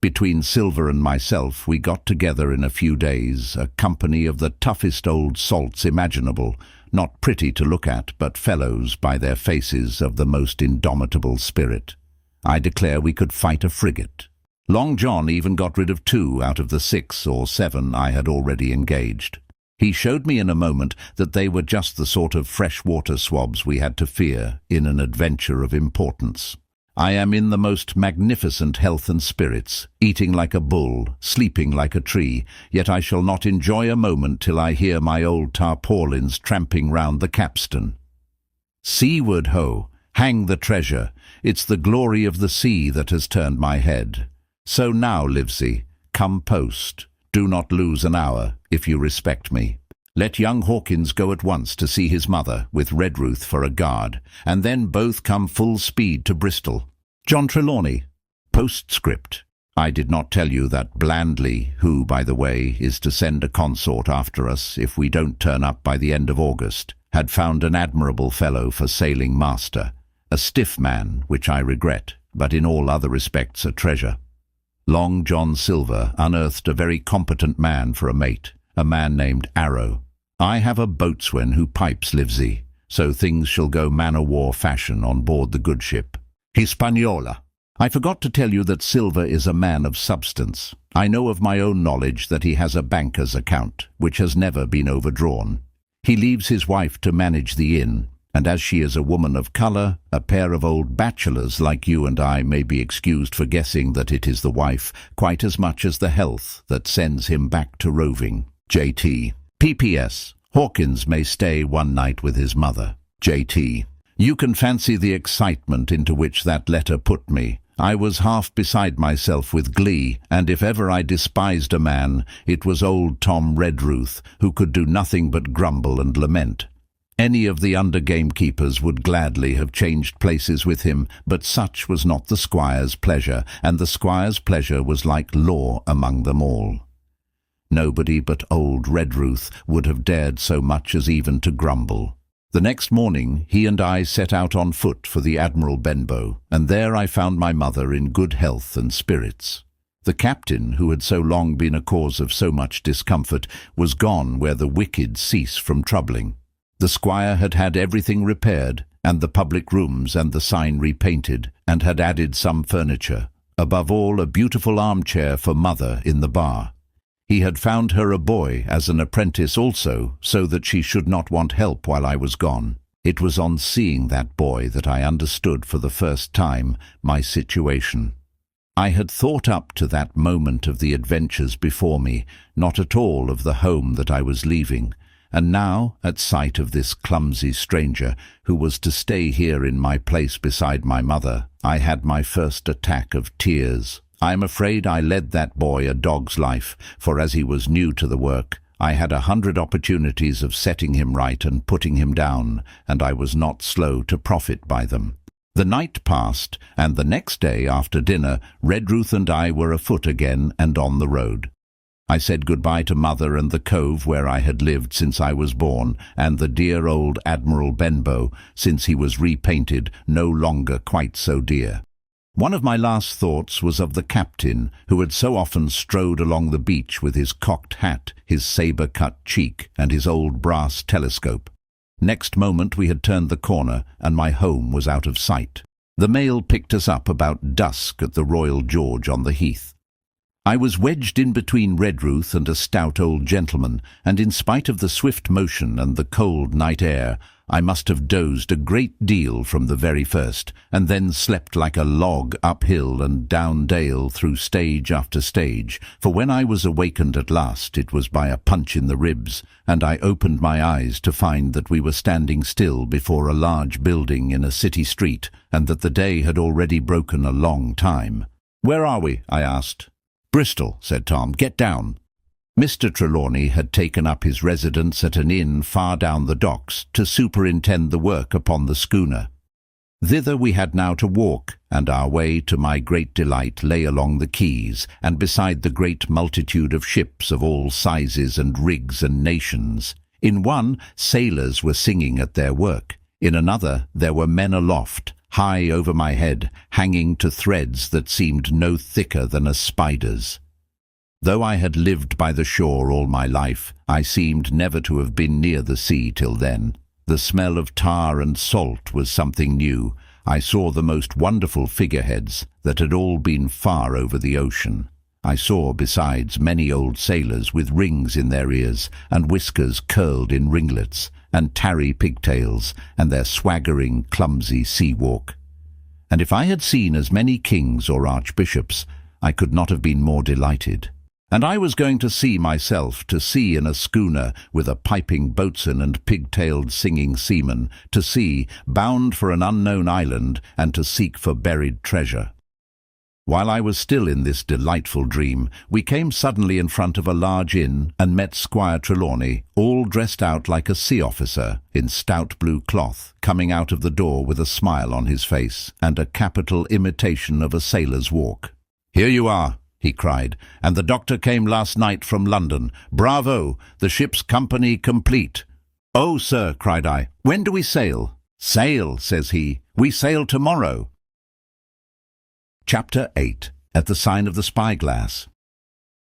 Between Silver and myself, we got together in a few days a company of the toughest old salts imaginable, not pretty to look at, but fellows by their faces of the most indomitable spirit. I declare we could fight a frigate. Long John even got rid of 2 out of the 6 or 7 I had already engaged. He showed me in a moment that they were just the sort of freshwater swabs we had to fear in an adventure of importance. I am in the most magnificent health and spirits, eating like a bull, sleeping like a tree, yet I shall not enjoy a moment till I hear my old tarpaulins tramping round the capstan. Seaward ho! Hang the treasure! It's the glory of the sea that has turned my head. So now, Livesey, come post. Do not lose an hour, if you respect me. Let young Hawkins go at once to see his mother, with Redruth for a guard, and then both come full speed to Bristol. John Trelawney. Postscript. I did not tell you that Blandly, who, by the way, is to send a consort after us if we don't turn up by the end of August, had found an admirable fellow for sailing master. A stiff man, which I regret, but in all other respects a treasure. Long John Silver unearthed a very competent man for a mate, a man named Arrow. I have a boatswain who pipes Livesey, so things shall go man-o'-war fashion on board the good ship. Hispaniola. I forgot to tell you that Silver is a man of substance. I know of my own knowledge that he has a banker's account, which has never been overdrawn. He leaves his wife to manage the inn, and as she is a woman of colour, a pair of old bachelors like you and I may be excused for guessing that it is the wife, quite as much as the health, that sends him back to roving. J.T. P.P.S. Hawkins may stay one night with his mother. J.T. You can fancy the excitement into which that letter put me. I was half beside myself with glee, and if ever I despised a man, it was old Tom Redruth, who could do nothing but grumble and lament. Any of the under gamekeepers would gladly have changed places with him, but such was not the squire's pleasure, and the squire's pleasure was like law among them all. Nobody but old Redruth would have dared so much as even to grumble. The next morning he and I set out on foot for the Admiral Benbow, and there I found my mother in good health and spirits. The captain, who had so long been a cause of so much discomfort, was gone where the wicked cease from troubling. The squire had had everything repaired, and the public rooms and the sign repainted, and had added some furniture, above all a beautiful armchair for mother in the bar. He had found her a boy as an apprentice also, so that she should not want help while I was gone. It was on seeing that boy that I understood for the first time my situation. I had thought up to that moment of the adventures before me, not at all of the home that I was leaving, and now, at sight of this clumsy stranger, who was to stay here in my place beside my mother, I had my first attack of tears. I am afraid I led that boy a dog's life, for as he was new to the work, I had 100 opportunities of setting him right and putting him down, and I was not slow to profit by them. The night passed, and the next day after dinner, Redruth and I were afoot again and on the road. I said goodbye to mother and the cove where I had lived since I was born, and the dear old Admiral Benbow, since he was repainted, no longer quite so dear. One of my last thoughts was of the captain, who had so often strode along the beach with his cocked hat, his sabre-cut cheek, and his old brass telescope. Next moment we had turned the corner, and my home was out of sight. The mail picked us up about dusk at the Royal George on the Heath. I was wedged in between Redruth and a stout old gentleman, and in spite of the swift motion and the cold night air, I must have dozed a great deal from the very first, and then slept like a log uphill and down dale through stage after stage, for when I was awakened at last it was by a punch in the ribs, and I opened my eyes to find that we were standing still before a large building in a city street, and that the day had already broken a long time. "Where are we?" I asked. "Bristol," said Tom. "Get down." Mr. Trelawney had taken up his residence at an inn far down the docks to superintend the work upon the schooner. Thither we had now to walk, and our way, to my great delight, lay along the quays, and beside the great multitude of ships of all sizes and rigs and nations. In one, sailors were singing at their work. In another, there were men aloft, high over my head, hanging to threads that seemed no thicker than a spider's. Though I had lived by the shore all my life, I seemed never to have been near the sea till then. The smell of tar and salt was something new. I saw the most wonderful figureheads that had all been far over the ocean. I saw, besides, many old sailors with rings in their ears and whiskers curled in ringlets and tarry pigtails and their swaggering, clumsy sea walk. And if I had seen as many kings or archbishops, I could not have been more delighted. And I was going to sea myself, to sea in a schooner with a piping boatswain and pigtailed singing seamen, to sea, bound for an unknown island, and to seek for buried treasure. While I was still in this delightful dream, we came suddenly in front of a large inn and met Squire Trelawney, all dressed out like a sea officer, in stout blue cloth, coming out of the door with a smile on his face and a capital imitation of a sailor's walk. "Here you are," he cried, "and the doctor came last night from London. Bravo! The ship's company complete." "Oh, sir," cried I, "when do we sail?" "Sail," says he, "we sail tomorrow." Chapter 8. At the Sign of the Spyglass.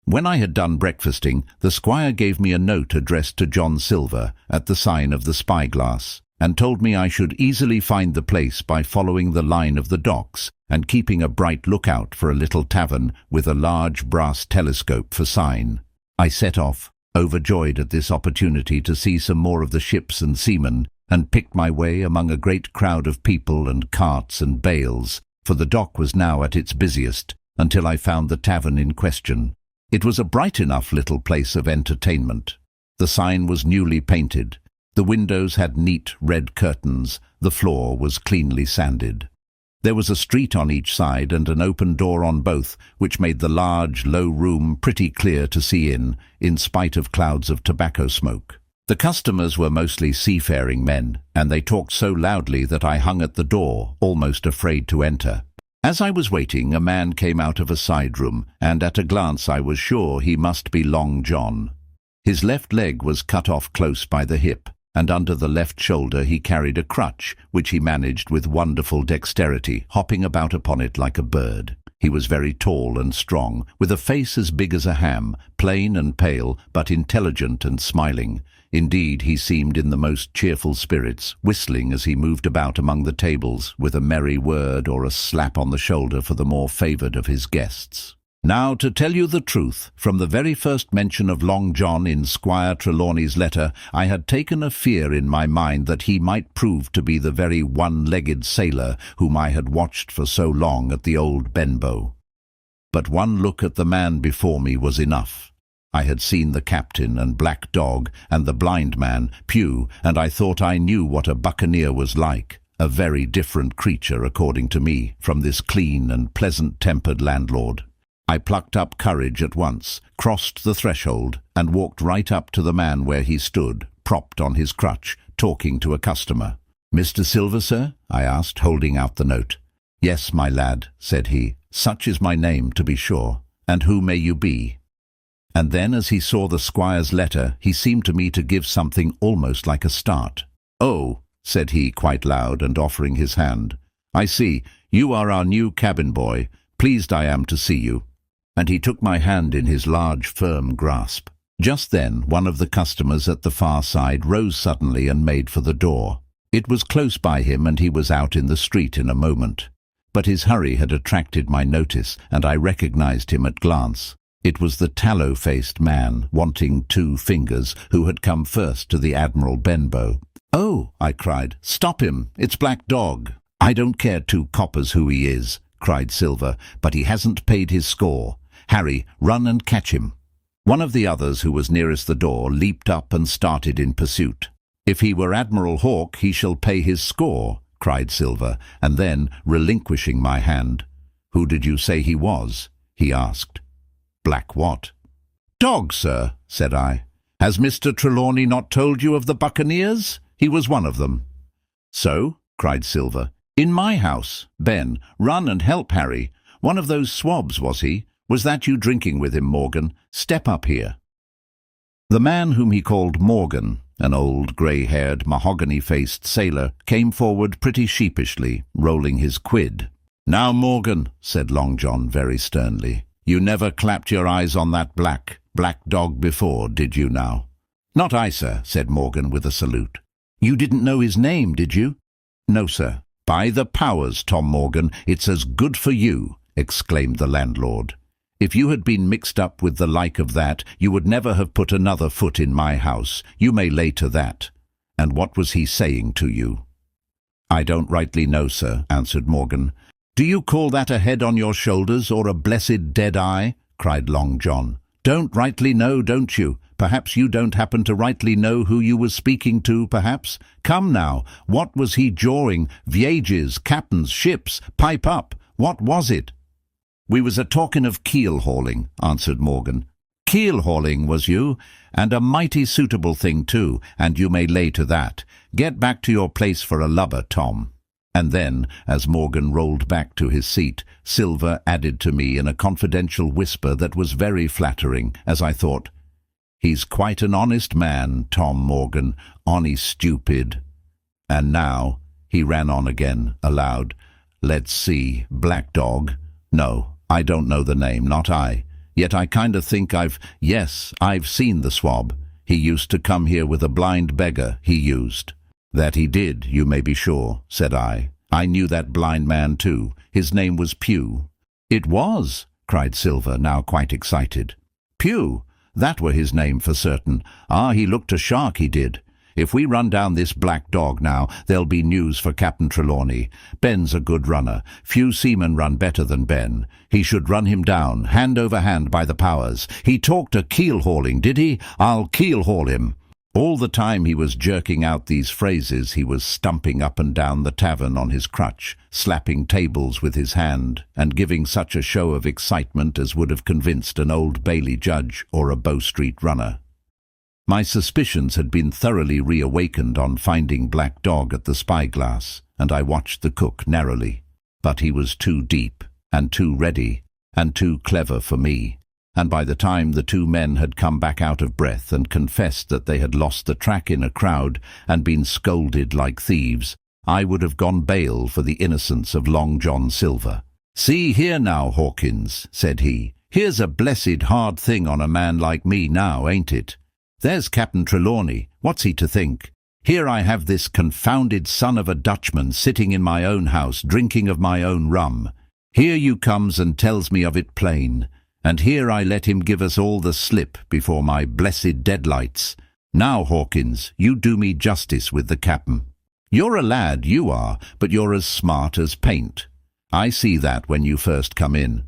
When I had done breakfasting, the squire gave me a note addressed to John Silver at the Sign of the Spyglass, and told me I should easily find the place by following the line of the docks and keeping a bright lookout for a little tavern with a large brass telescope for sign. I set off, overjoyed at this opportunity to see some more of the ships and seamen, and picked my way among a great crowd of people and carts and bales, for the dock was now at its busiest, until I found the tavern in question. It was a bright enough little place of entertainment. The sign was newly painted. The windows had neat red curtains. The floor was cleanly sanded. There was a street on each side and an open door on both, which made the large, low room pretty clear to see in spite of clouds of tobacco smoke. The customers were mostly seafaring men, and they talked so loudly that I hung at the door, almost afraid to enter. As I was waiting, a man came out of a side room, and at a glance I was sure he must be Long John. His left leg was cut off close by the hip, and under the left shoulder he carried a crutch, which he managed with wonderful dexterity, hopping about upon it like a bird. He was very tall and strong, with a face as big as a ham, plain and pale, but intelligent and smiling. Indeed, he seemed in the most cheerful spirits, whistling as he moved about among the tables, with a merry word or a slap on the shoulder for the more favoured of his guests. Now, to tell you the truth, from the very first mention of Long John in Squire Trelawney's letter, I had taken a fear in my mind that he might prove to be the very one-legged sailor whom I had watched for so long at the old Benbow. But one look at the man before me was enough. I had seen the captain and black dog and the blind man, Pew, and I thought I knew what a buccaneer was like, a very different creature, according to me, from this clean and pleasant-tempered landlord. I plucked up courage at once, crossed the threshold, and walked right up to the man where he stood, propped on his crutch, talking to a customer. "Mr. Silver, sir?" I asked, holding out the note. "Yes, my lad," said he. "Such is my name, to be sure. And who may you be?" And then, as he saw the squire's letter, he seemed to me to give something almost like a start. "Oh," said he quite loud, and offering his hand. "I see. You are our new cabin boy. Pleased I am to see you." And he took my hand in his large, firm grasp. Just then, one of the customers at the far side rose suddenly and made for the door. It was close by him, and he was out in the street in a moment. But his hurry had attracted my notice, and I recognized him at glance. It was the tallow-faced man, wanting 2 fingers, who had come first to the Admiral Benbow. "Oh," I cried, "stop him! It's Black Dog." "I don't care 2 coppers who he is," cried Silver, "but he hasn't paid his score. Harry, run and catch him." One of the others, who was nearest the door, leaped up and started in pursuit. "If he were Admiral Hawke, he shall pay his score," cried Silver, and then, relinquishing my hand, "Who did you say he was?" he asked. "Black what?" "Dog, sir," said I. "Has Mr. Trelawney not told you of the buccaneers? He was one of them." "So?" cried Silver. "In my house. Ben, run and help Harry. One of those swabs, was he? Was that you drinking with him, Morgan? Step up here." The man whom he called Morgan An old, grey-haired, mahogany-faced sailor came forward pretty sheepishly, rolling his quid. "Now, Morgan," said Long John very sternly, "you never clapped your eyes on that black dog before, did you now?" "Not I, sir," said Morgan with a salute. "You didn't know his name, did you?" "No, sir." "By the powers, Tom Morgan, it's as good for you," exclaimed the landlord. "If you had been mixed up with the like of that, you would never have put another foot in my house. You may lay to that. And what was he saying to you?" "I don't rightly know, sir," answered Morgan. "Do you call that a head on your shoulders or a blessed dead eye?" cried Long John. "Don't rightly know, don't you? Perhaps you don't happen to rightly know who you was speaking to, perhaps? Come now, what was he jawing? Voyages, captains, ships, pipe up. What was it?" "We was a-talking of keel-hauling," answered Morgan. "Keel-hauling, was you? And a mighty suitable thing too, and you may lay to that. Get back to your place for a lubber, Tom." And then, as Morgan rolled back to his seat, Silver added to me in a confidential whisper that was very flattering, as I thought, "He's quite an honest man, Tom Morgan, honest stupid." "And now," he ran on again, aloud, "let's see, Black Dog? No, I don't know the name, not I. Yet I kind of think I've seen the swab. He used to come here with a blind beggar, he used." "That he did, you may be sure," said I. "I knew that blind man too. His name was Pew." "It was?" cried Silver, now quite excited. "Pew? That were his name for certain. Ah, he looked a shark, he did. If we run down this Black Dog now, there'll be news for Captain Trelawney. Ben's a good runner. Few seamen run better than Ben. He should run him down, hand over hand by the powers. He talked of keel-hauling, did he? I'll keel-haul him." All the time he was jerking out these phrases, he was stumping up and down the tavern on his crutch, slapping tables with his hand, and giving such a show of excitement as would have convinced an Old Bailey judge or a Bow Street runner. My suspicions had been thoroughly reawakened on finding Black Dog at the spyglass, and I watched the cook narrowly. But he was too deep, and too ready, and too clever for me. And by the time the two men had come back out of breath and confessed that they had lost the track in a crowd and been scolded like thieves, I would have gone bail for the innocence of Long John Silver. "See here now, Hawkins," said he. "Here's a blessed hard thing on a man like me now, ain't it? There's Captain Trelawney. What's he to think? Here I have this confounded son of a Dutchman sitting in my own house drinking of my own rum. Here you comes and tells me of it plain. And here I let him give us all the slip before my blessed deadlights. Now, Hawkins, you do me justice with the cap'n. You're a lad, you are, but you're as smart as paint. I see that when you first come in.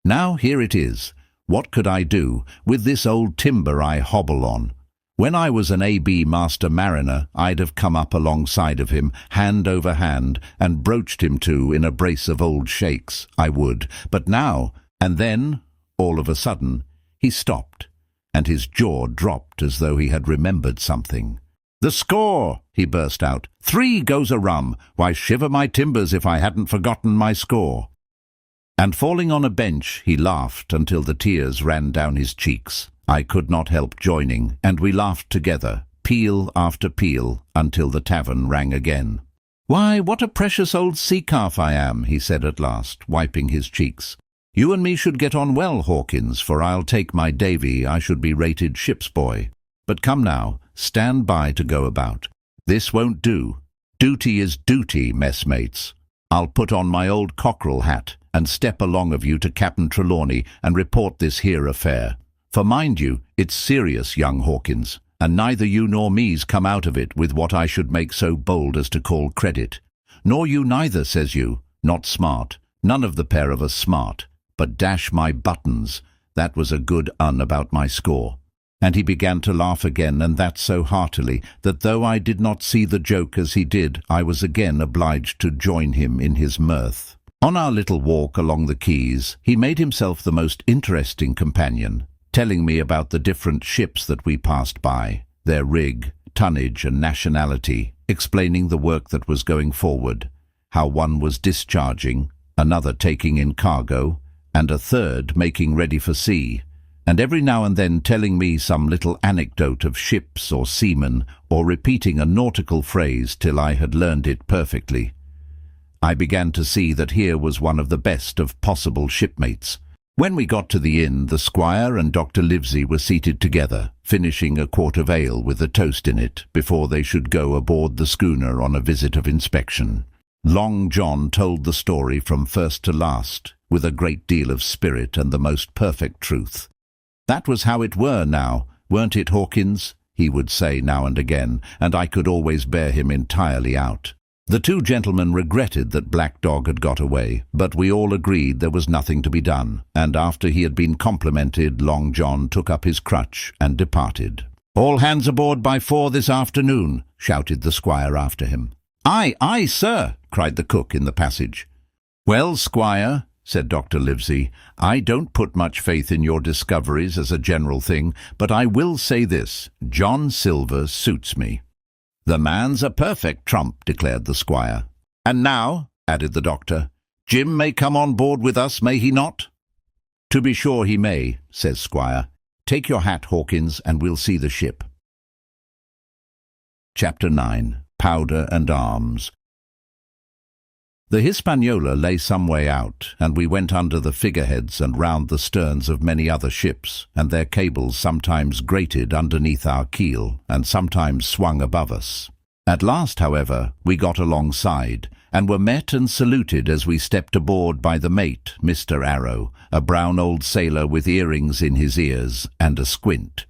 Now here it is. What could I do with this old timber I hobble on? When I was an A.B. master mariner, I'd have come up alongside of him, hand over hand, and broached him to in a brace of old shakes, I would. But now, and then, all of a sudden, he stopped, and his jaw dropped as though he had remembered something. "The score!" he burst out. "3 goes a rum! Why, shiver my timbers if I hadn't forgotten my score!" And falling on a bench, he laughed until the tears ran down his cheeks. I could not help joining, and we laughed together, peal after peal, until the tavern rang again. "Why, what a precious old sea-calf I am," he said at last, wiping his cheeks. "You and me should get on well, Hawkins, for I'll take my Davy. I should be rated ship's boy. But come now, stand by to go about. This won't do. Duty is duty, messmates. I'll put on my old cockerel hat and step along of you to Captain Trelawney and report this here affair. For mind you, it's serious, young Hawkins, and neither you nor me's come out of it with what I should make so bold as to call credit. Nor you neither, says you. Not smart. None of the pair of us smart. But dash my buttons, that was a good about my score." And he began to laugh again, and that so heartily, that though I did not see the joke as he did, I was again obliged to join him in his mirth. On our little walk along the quays, he made himself the most interesting companion, telling me about the different ships that we passed by, their rig, tonnage and nationality, explaining the work that was going forward, how one was discharging, another taking in cargo, and a third making ready for sea, and every now and then telling me some little anecdote of ships or seamen, or repeating a nautical phrase till I had learned it perfectly. I began to see that here was one of the best of possible shipmates. When we got to the inn, the squire and Dr. Livesey were seated together, finishing a quart of ale with a toast in it, before they should go aboard the schooner on a visit of inspection. Long John told the story from first to last, with a great deal of spirit and the most perfect truth. "That was how it were now, weren't it, Hawkins?" he would say now and again, and I could always bear him entirely out. The two gentlemen regretted that Black Dog had got away, but we all agreed there was nothing to be done, and after he had been complimented, Long John took up his crutch and departed. "All hands aboard by 4 this afternoon," shouted the squire after him. "Aye, aye, sir," cried the cook in the passage. "Well, squire," said Dr. Livesey, "I don't put much faith in your discoveries as a general thing, but I will say this: John Silver suits me." "The man's a perfect trump," declared the squire. "And now," added the doctor, "Jim may come on board with us, may he not?" "To be sure he may," says Squire. "Take your hat, Hawkins, and we'll see the ship." Chapter 9. Powder and Arms. The Hispaniola lay some way out, and we went under the figureheads and round the sterns of many other ships, and their cables sometimes grated underneath our keel, and sometimes swung above us. At last, however, we got alongside, and were met and saluted as we stepped aboard by the mate, Mr. Arrow, a brown old sailor with earrings in his ears and a squint.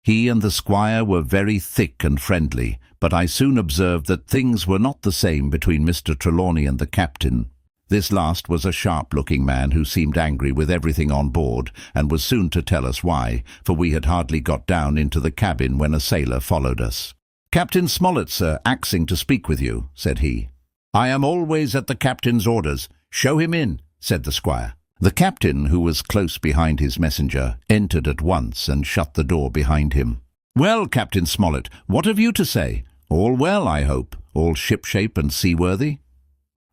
He and the squire were very thick and friendly, but I soon observed that things were not the same between Mr. Trelawney and the captain. This last was a sharp-looking man who seemed angry with everything on board, and was soon to tell us why, for we had hardly got down into the cabin when a sailor followed us. "Captain Smollett, sir, axing to speak with you," said he. "I am always at the captain's orders. Show him in," said the squire. The captain, who was close behind his messenger, entered at once and shut the door behind him. "Well, Captain Smollett, what have you to say? All well, I hope? All shipshape and seaworthy?"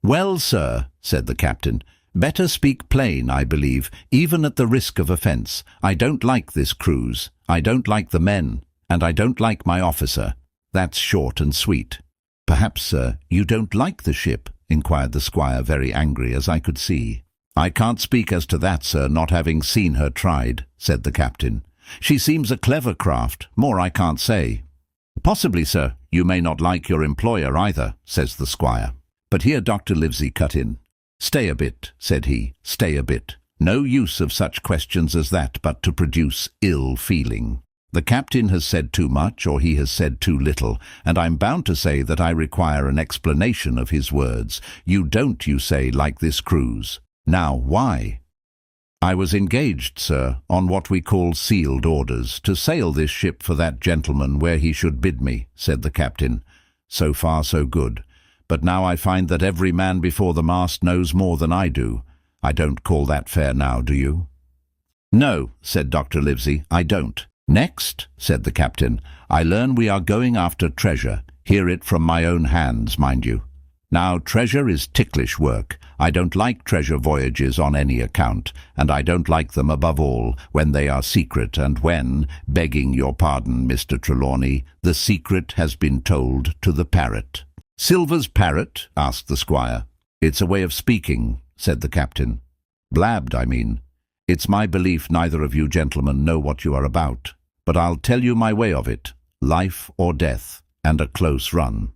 "Well, sir," said the captain, "better speak plain, I believe, even at the risk of offence. I don't like this cruise. I don't like the men, and I don't like my officer. That's short and sweet." "Perhaps, sir, you don't like the ship?" inquired the squire, very angry, as I could see. "I can't speak as to that, sir, not having seen her tried," said the captain. "She seems a clever craft. More I can't say." "Possibly, sir, you may not like your employer either," says the squire. But here Dr. Livesey cut in. "Stay a bit," said he, "stay a bit. No use of such questions as that but to produce ill feeling. The captain has said too much, or he has said too little, and I'm bound to say that I require an explanation of his words. You don't, you say, like this cruise. Now, why?" "I was engaged, sir, on what we call sealed orders, to sail this ship for that gentleman where he should bid me," said the captain. "So far, so good. But now I find that every man before the mast knows more than I do. I don't call that fair now, do you?" "No," said Dr. Livesey, "I don't." "Next," said the captain, "I learn we are going after treasure. Hear it from my own hands, mind you. Now, treasure is ticklish work. I don't like treasure voyages on any account, and I don't like them above all when they are secret, and when, begging your pardon, Mr. Trelawney, the secret has been told to the parrot." "Silver's parrot?" asked the squire. "It's a way of speaking," said the captain. "Blabbed, I mean. It's my belief neither of you gentlemen know what you are about, but I'll tell you my way of it. Life or death, and a close run."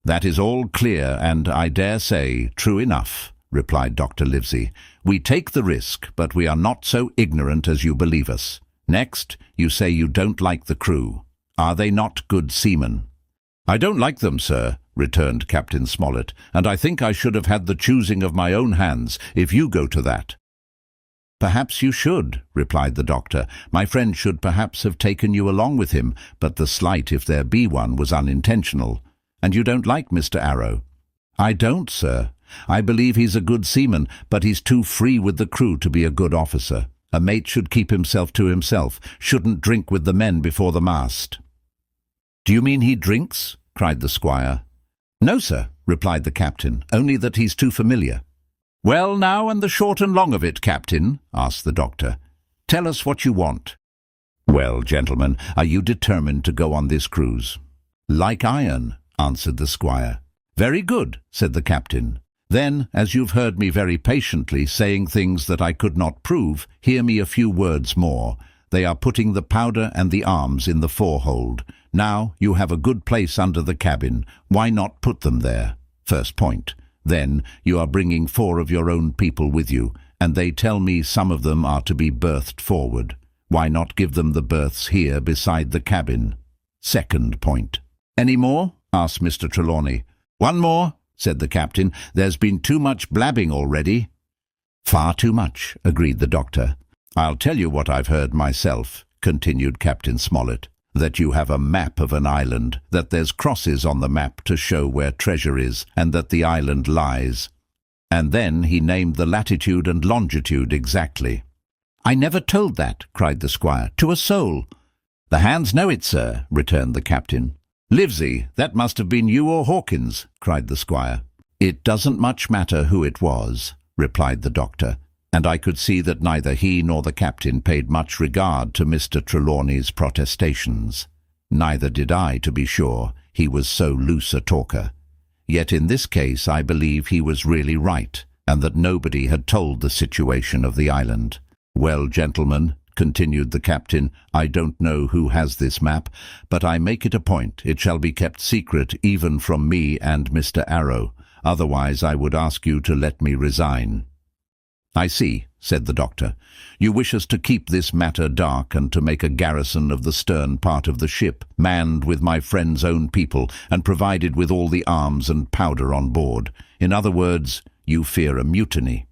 "That is all clear, and, I dare say, true enough," replied Dr. Livesey. "We take the risk, but we are not so ignorant as you believe us. Next, you say you don't like the crew. Are they not good seamen?" "I don't like them, sir," returned Captain Smollett, "and I think I should have had the choosing of my own hands, if you go to that." "Perhaps you should," replied the doctor. "My friend should perhaps have taken you along with him, but the slight, if there be one, was unintentional. And you don't like Mr. Arrow?" "I don't, sir. I believe he's a good seaman, but he's too free with the crew to be a good officer. A mate should keep himself to himself, shouldn't drink with the men before the mast." "Do you mean he drinks?" cried the squire. "No, sir," replied the captain, "only that he's too familiar." "Well now, and the short and long of it, captain?" asked the doctor. Tell us what you want." "Well, gentlemen, are you determined to go on this cruise?" "Like iron," answered the squire. "Very good," said the captain. "Then, as you've heard me very patiently saying things that I could not prove, hear me a few words more. They are putting the powder and the arms in the forehold. Now you have a good place under the cabin. Why not put them there? First point. Then you are bringing 4 of your own people with you, and they tell me some of them are to be berthed forward. Why not give them the berths here beside the cabin? Second point." "Any more?" asked Mr. Trelawney. "One more," said the captain. "There's been too much blabbing already." "Far too much," agreed the doctor. "I'll tell you what I've heard myself," continued Captain Smollett, "that you have a map of an island, that there's crosses on the map to show where treasure is, and that the island lies." And then he named the latitude and longitude exactly. "I never told that," cried the squire, "to a soul." "The hands know it, sir," returned the captain. "Livesey, that must have been you or Hawkins," cried the squire. "It doesn't much matter who it was," replied the doctor, and I could see that neither he nor the captain paid much regard to Mr. Trelawney's protestations. Neither did I, to be sure, he was so loose a talker. Yet in this case I believe he was really right, and that nobody had told the situation of the island. "Well, gentlemen," continued the captain, "I don't know who has this map, but I make it a point it shall be kept secret even from me and Mr. Arrow. Otherwise I would ask you to let me resign." "I see," said the doctor. "You wish us to keep this matter dark and to make a garrison of the stern part of the ship, manned with my friend's own people and provided with all the arms and powder on board. In other words, you fear a mutiny."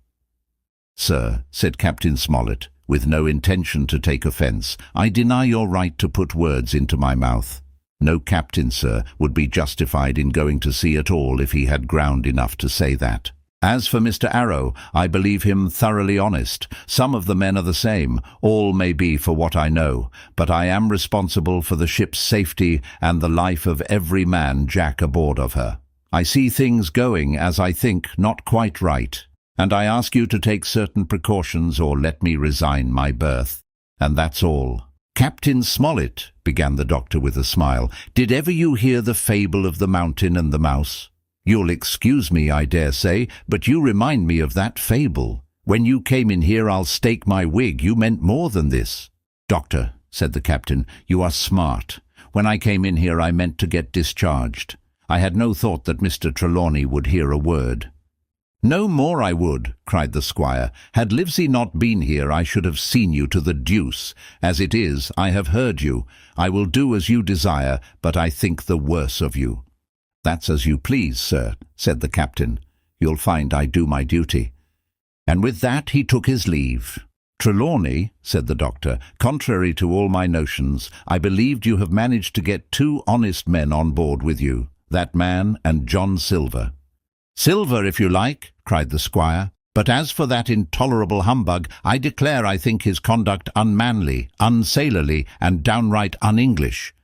"Sir," said Captain Smollett, with no intention to take offence, "I deny your right to put words into my mouth. No captain, sir, would be justified in going to sea at all if he had ground enough to say that. As for Mr. Arrow, I believe him thoroughly honest. Some of the men are the same. All may be for what I know, but I am responsible for the ship's safety and the life of every man jack aboard of her. I see things going, as I think, not quite right, and I ask you to take certain precautions or let me resign my berth. And that's all." "Captain Smollett," began the doctor with a smile, "did ever you hear the fable of the mountain and the mouse? You'll excuse me, I dare say, but you remind me of that fable. When you came in here, I'll stake my wig, you meant more than this." "Doctor," said the captain, "you are smart. When I came in here I meant to get discharged. I had no thought that Mr. Trelawney would hear a word." "No more I would," cried the squire. "Had Livesey not been here I should have seen you to the deuce. As it is, I have heard you. I will do as you desire, but I think the worse of you." "That's as you please, sir," said the captain. "You'll find I do my duty." And with that he took his leave. "Trelawney," said the doctor, "contrary to all my notions, I believed you have managed to get 2 honest men on board with you, that man and John Silver." "Silver, if you like," cried the squire. "But as for that intolerable humbug, I declare I think his conduct unmanly, unsailorly, and downright un-English."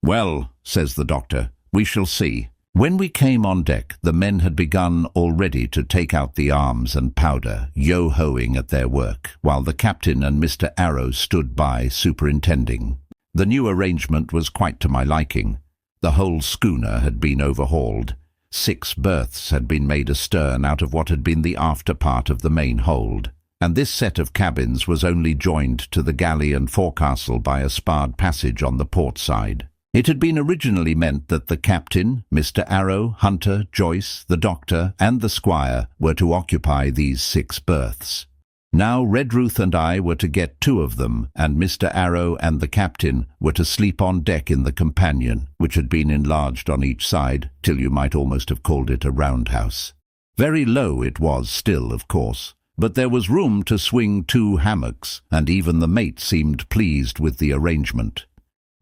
"Well," says the doctor, "we shall see." When we came on deck, the men had begun already to take out the arms and powder, yo-hoing at their work, while the captain and Mr. Arrow stood by superintending. The new arrangement was quite to my liking. The whole schooner had been overhauled. 6 berths had been made astern out of what had been the after part of the main hold, and this set of cabins was only joined to the galley and forecastle by a sparred passage on the port side. It had been originally meant that the captain, Mr. Arrow, Hunter, Joyce, the doctor, and the squire were to occupy these 6 berths. Now Redruth and I were to get 2 of them, and Mr. Arrow and the captain were to sleep on deck in the companion, which had been enlarged on each side, till you might almost have called it a roundhouse. Very low it was still, of course, but there was room to swing 2 hammocks, and even the mate seemed pleased with the arrangement.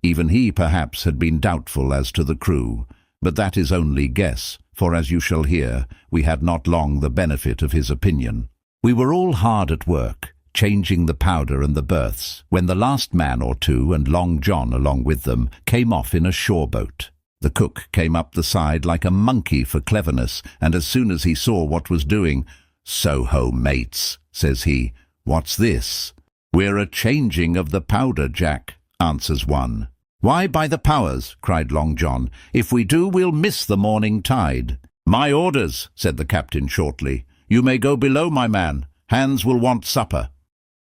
Even he, perhaps, had been doubtful as to the crew, but that is only guess, for as you shall hear, we had not long the benefit of his opinion. We were all hard at work, changing the powder and the berths, when the last man or 2, and Long John along with them, came off in a shore boat. The cook came up the side like a monkey for cleverness, and as soon as he saw what was doing, "So ho, mates," says he. "What's this?" "We're a-changing of the powder, Jack," answers one. "Why, by the powers," cried Long John, "if we do, we'll miss the morning tide." "My orders," said the captain shortly. "You may go below, my man. Hands will want supper."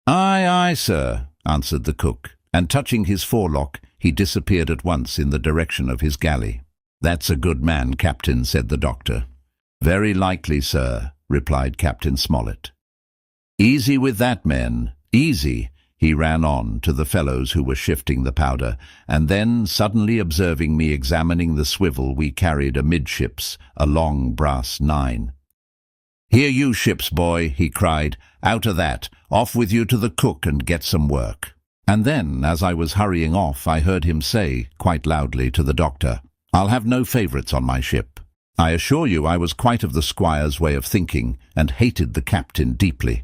"Aye, aye, sir," answered the cook, and touching his forelock, he disappeared at once in the direction of his galley. "That's a good man, Captain," said the doctor. "Very likely, sir," replied Captain Smollett. "Easy with that, men, easy," he ran on to the fellows who were shifting the powder, and then, suddenly observing me examining the swivel we carried amidships, a long brass 9. "Here you, ship's boy," he cried, "out of that, off with you to the cook and get some work." And then, as I was hurrying off, I heard him say, quite loudly, to the doctor, "I'll have no favourites on my ship." I assure you I was quite of the squire's way of thinking, and hated the captain deeply.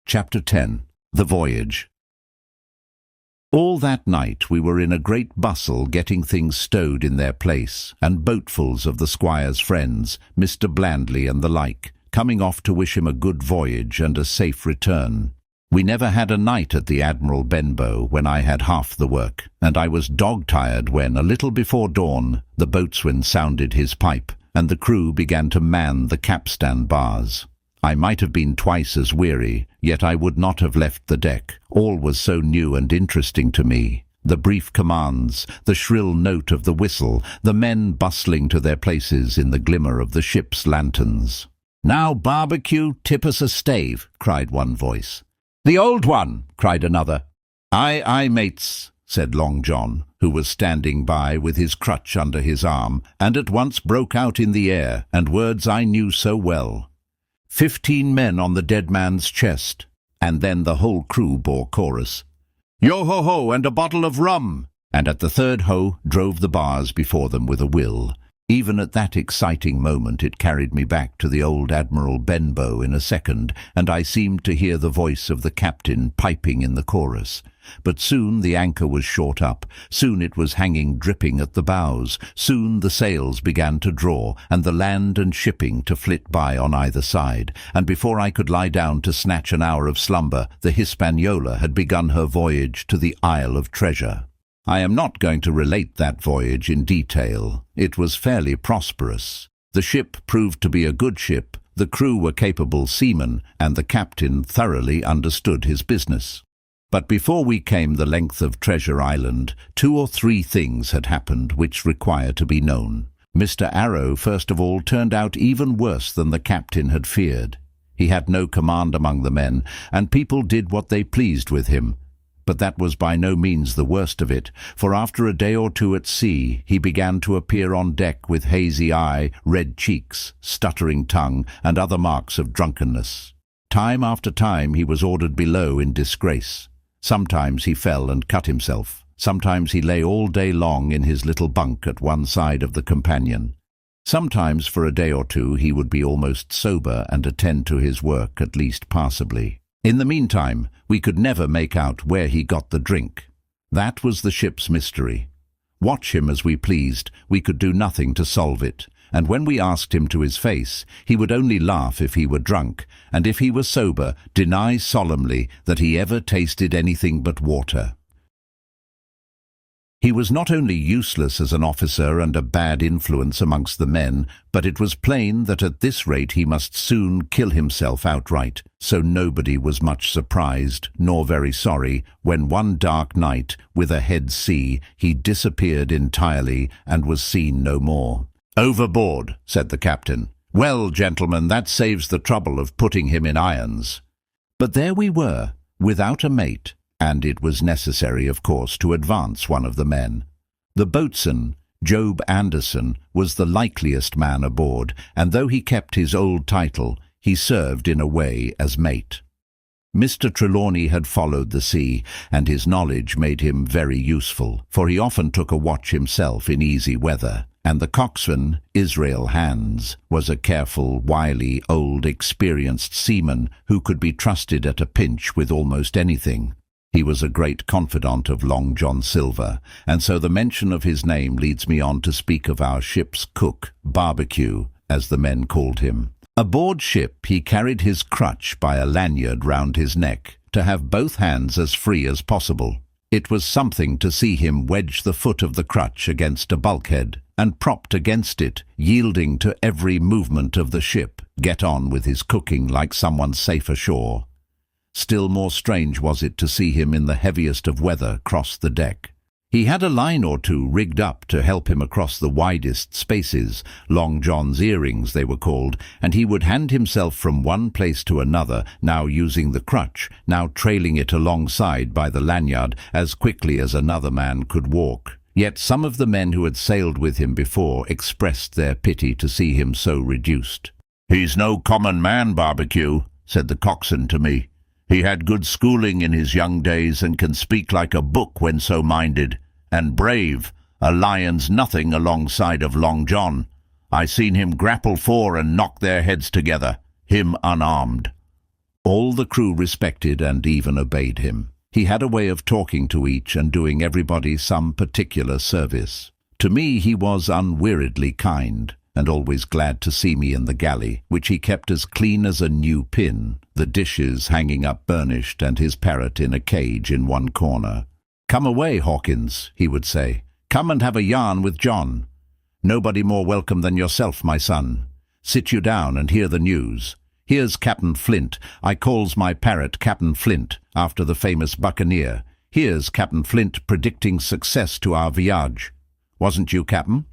Chapter 10. The Voyage. All that night we were in a great bustle getting things stowed in their place, and boatfuls of the squire's friends, Mr. Blandley and the like, coming off to wish him a good voyage and a safe return. We never had a night at the Admiral Benbow when I had half the work, and I was dog-tired when, a little before dawn, the boatswain sounded his pipe, and the crew began to man the capstan bars. I might have been twice as weary, yet I would not have left the deck. All was so new and interesting to me. The brief commands, the shrill note of the whistle, the men bustling to their places in the glimmer of the ship's lanterns. "Now, barbecue, tip us a stave," cried one voice. "The old one," cried another. "Aye, aye, mates," said Long John, who was standing by with his crutch under his arm, and at once broke out in the air, and words I knew so well. 15 men on the dead man's chest, and then the whole crew bore chorus. "Yo-ho-ho, and a bottle of rum!" And at the third ho drove the bars before them with a will. Even at that exciting moment it carried me back to the old Admiral Benbow in a second, and I seemed to hear the voice of the captain piping in the chorus. But soon the anchor was short up, soon it was hanging dripping at the bows, soon the sails began to draw, and the land and shipping to flit by on either side, and before I could lie down to snatch an hour of slumber, the Hispaniola had begun her voyage to the Isle of Treasure. I am not going to relate that voyage in detail. It was fairly prosperous. The ship proved to be a good ship, the crew were capable seamen, and the captain thoroughly understood his business. But before we came the length of Treasure Island, 2 or 3 things had happened which require to be known. Mr. Arrow, first of all, turned out even worse than the captain had feared. He had no command among the men, and people did what they pleased with him. But that was by no means the worst of it, for after a day or 2 at sea, he began to appear on deck with hazy eye, red cheeks, stuttering tongue, and other marks of drunkenness. Time after time he was ordered below in disgrace. Sometimes he fell and cut himself. Sometimes he lay all day long in his little bunk at one side of the companion. Sometimes for a day or 2 he would be almost sober and attend to his work at least passably. In the meantime, we could never make out where he got the drink. That was the ship's mystery. Watch him as we pleased, we could do nothing to solve it, and when we asked him to his face, he would only laugh if he were drunk, and if he were sober, deny solemnly that he ever tasted anything but water. He was not only useless as an officer and a bad influence amongst the men, but it was plain that at this rate he must soon kill himself outright, so nobody was much surprised, nor very sorry, when one dark night, with a head sea, he disappeared entirely and was seen no more. "Overboard," said the captain. "Well, gentlemen, that saves the trouble of putting him in irons." But there we were, without a mate, and it was necessary, of course, to advance one of the men. The boatswain, Job Anderson, was the likeliest man aboard, and though he kept his old title, he served in a way as mate. Mr. Trelawney had followed the sea, and his knowledge made him very useful, for he often took a watch himself in easy weather, and the coxswain, Israel Hands, was a careful, wily, old, experienced seaman who could be trusted at a pinch with almost anything. He was a great confidant of Long John Silver, and so the mention of his name leads me on to speak of our ship's cook, Barbecue, as the men called him. Aboard ship he carried his crutch by a lanyard round his neck, to have both hands as free as possible. It was something to see him wedge the foot of the crutch against a bulkhead, and propped against it, yielding to every movement of the ship, get on with his cooking like someone safe ashore. Still more strange was it to see him in the heaviest of weather cross the deck. He had a line or two rigged up to help him across the widest spaces, Long John's earrings they were called, and he would hand himself from one place to another, now using the crutch, now trailing it alongside by the lanyard as quickly as another man could walk. Yet some of the men who had sailed with him before expressed their pity to see him so reduced. "He's no common man, Barbecue," said the coxswain to me. "He had good schooling in his young days and can speak like a book when so minded. And brave, a lion's nothing alongside of Long John. I seen him grapple four and knock their heads together, him unarmed." All the crew respected and even obeyed him. He had a way of talking to each and doing everybody some particular service. To me he was unweariedly kind, and always glad to see me in the galley, which he kept as clean as a new pin, the dishes hanging up burnished and his parrot in a cage in one corner. "Come away, Hawkins," he would say. "Come and have a yarn with John. Nobody more welcome than yourself, my son. Sit you down and hear the news. Here's Captain Flint. I calls my parrot Captain Flint, after the famous buccaneer. Here's Captain Flint predicting success to our voyage. Wasn't you, Captain?"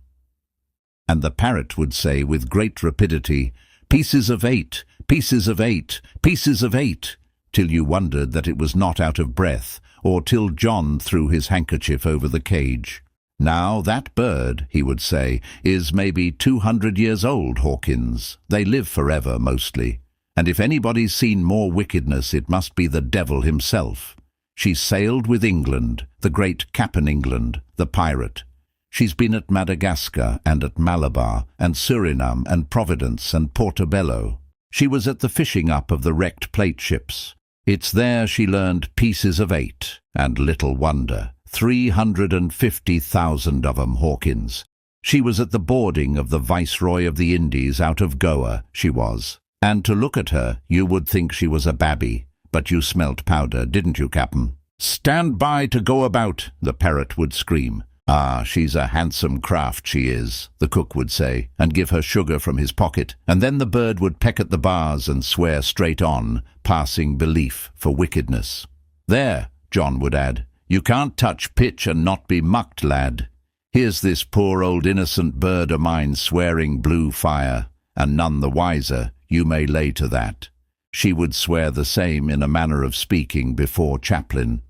And the parrot would say with great rapidity, "Pieces of 8, pieces of 8, pieces of 8, till you wondered that it was not out of breath, or till John threw his handkerchief over the cage. "Now that bird," he would say, "is maybe 200 years old, Hawkins. They live forever, mostly. And if anybody's seen more wickedness, it must be the devil himself. She sailed with England, the great Captain England, the pirate. She's been at Madagascar and at Malabar and Suriname and Providence and Portobello. She was at the fishing up of the wrecked plate ships. It's there she learned pieces of 8, and little wonder. 350,000 of 'em, Hawkins. She was at the boarding of the Viceroy of the Indies out of Goa, she was. And to look at her, you would think she was a babby. But you smelt powder, didn't you, Captain?" "Stand by to go about," the parrot would scream. "Ah, she's a handsome craft, she is," the cook would say, and give her sugar from his pocket, and then the bird would peck at the bars and swear straight on, passing belief for wickedness. "There," John would add, "you can't touch pitch and not be mucked, lad. Here's this poor old innocent bird o' mine swearing blue fire, and none the wiser, you may lay to that." She would swear the same in a manner of speaking before Chaplain.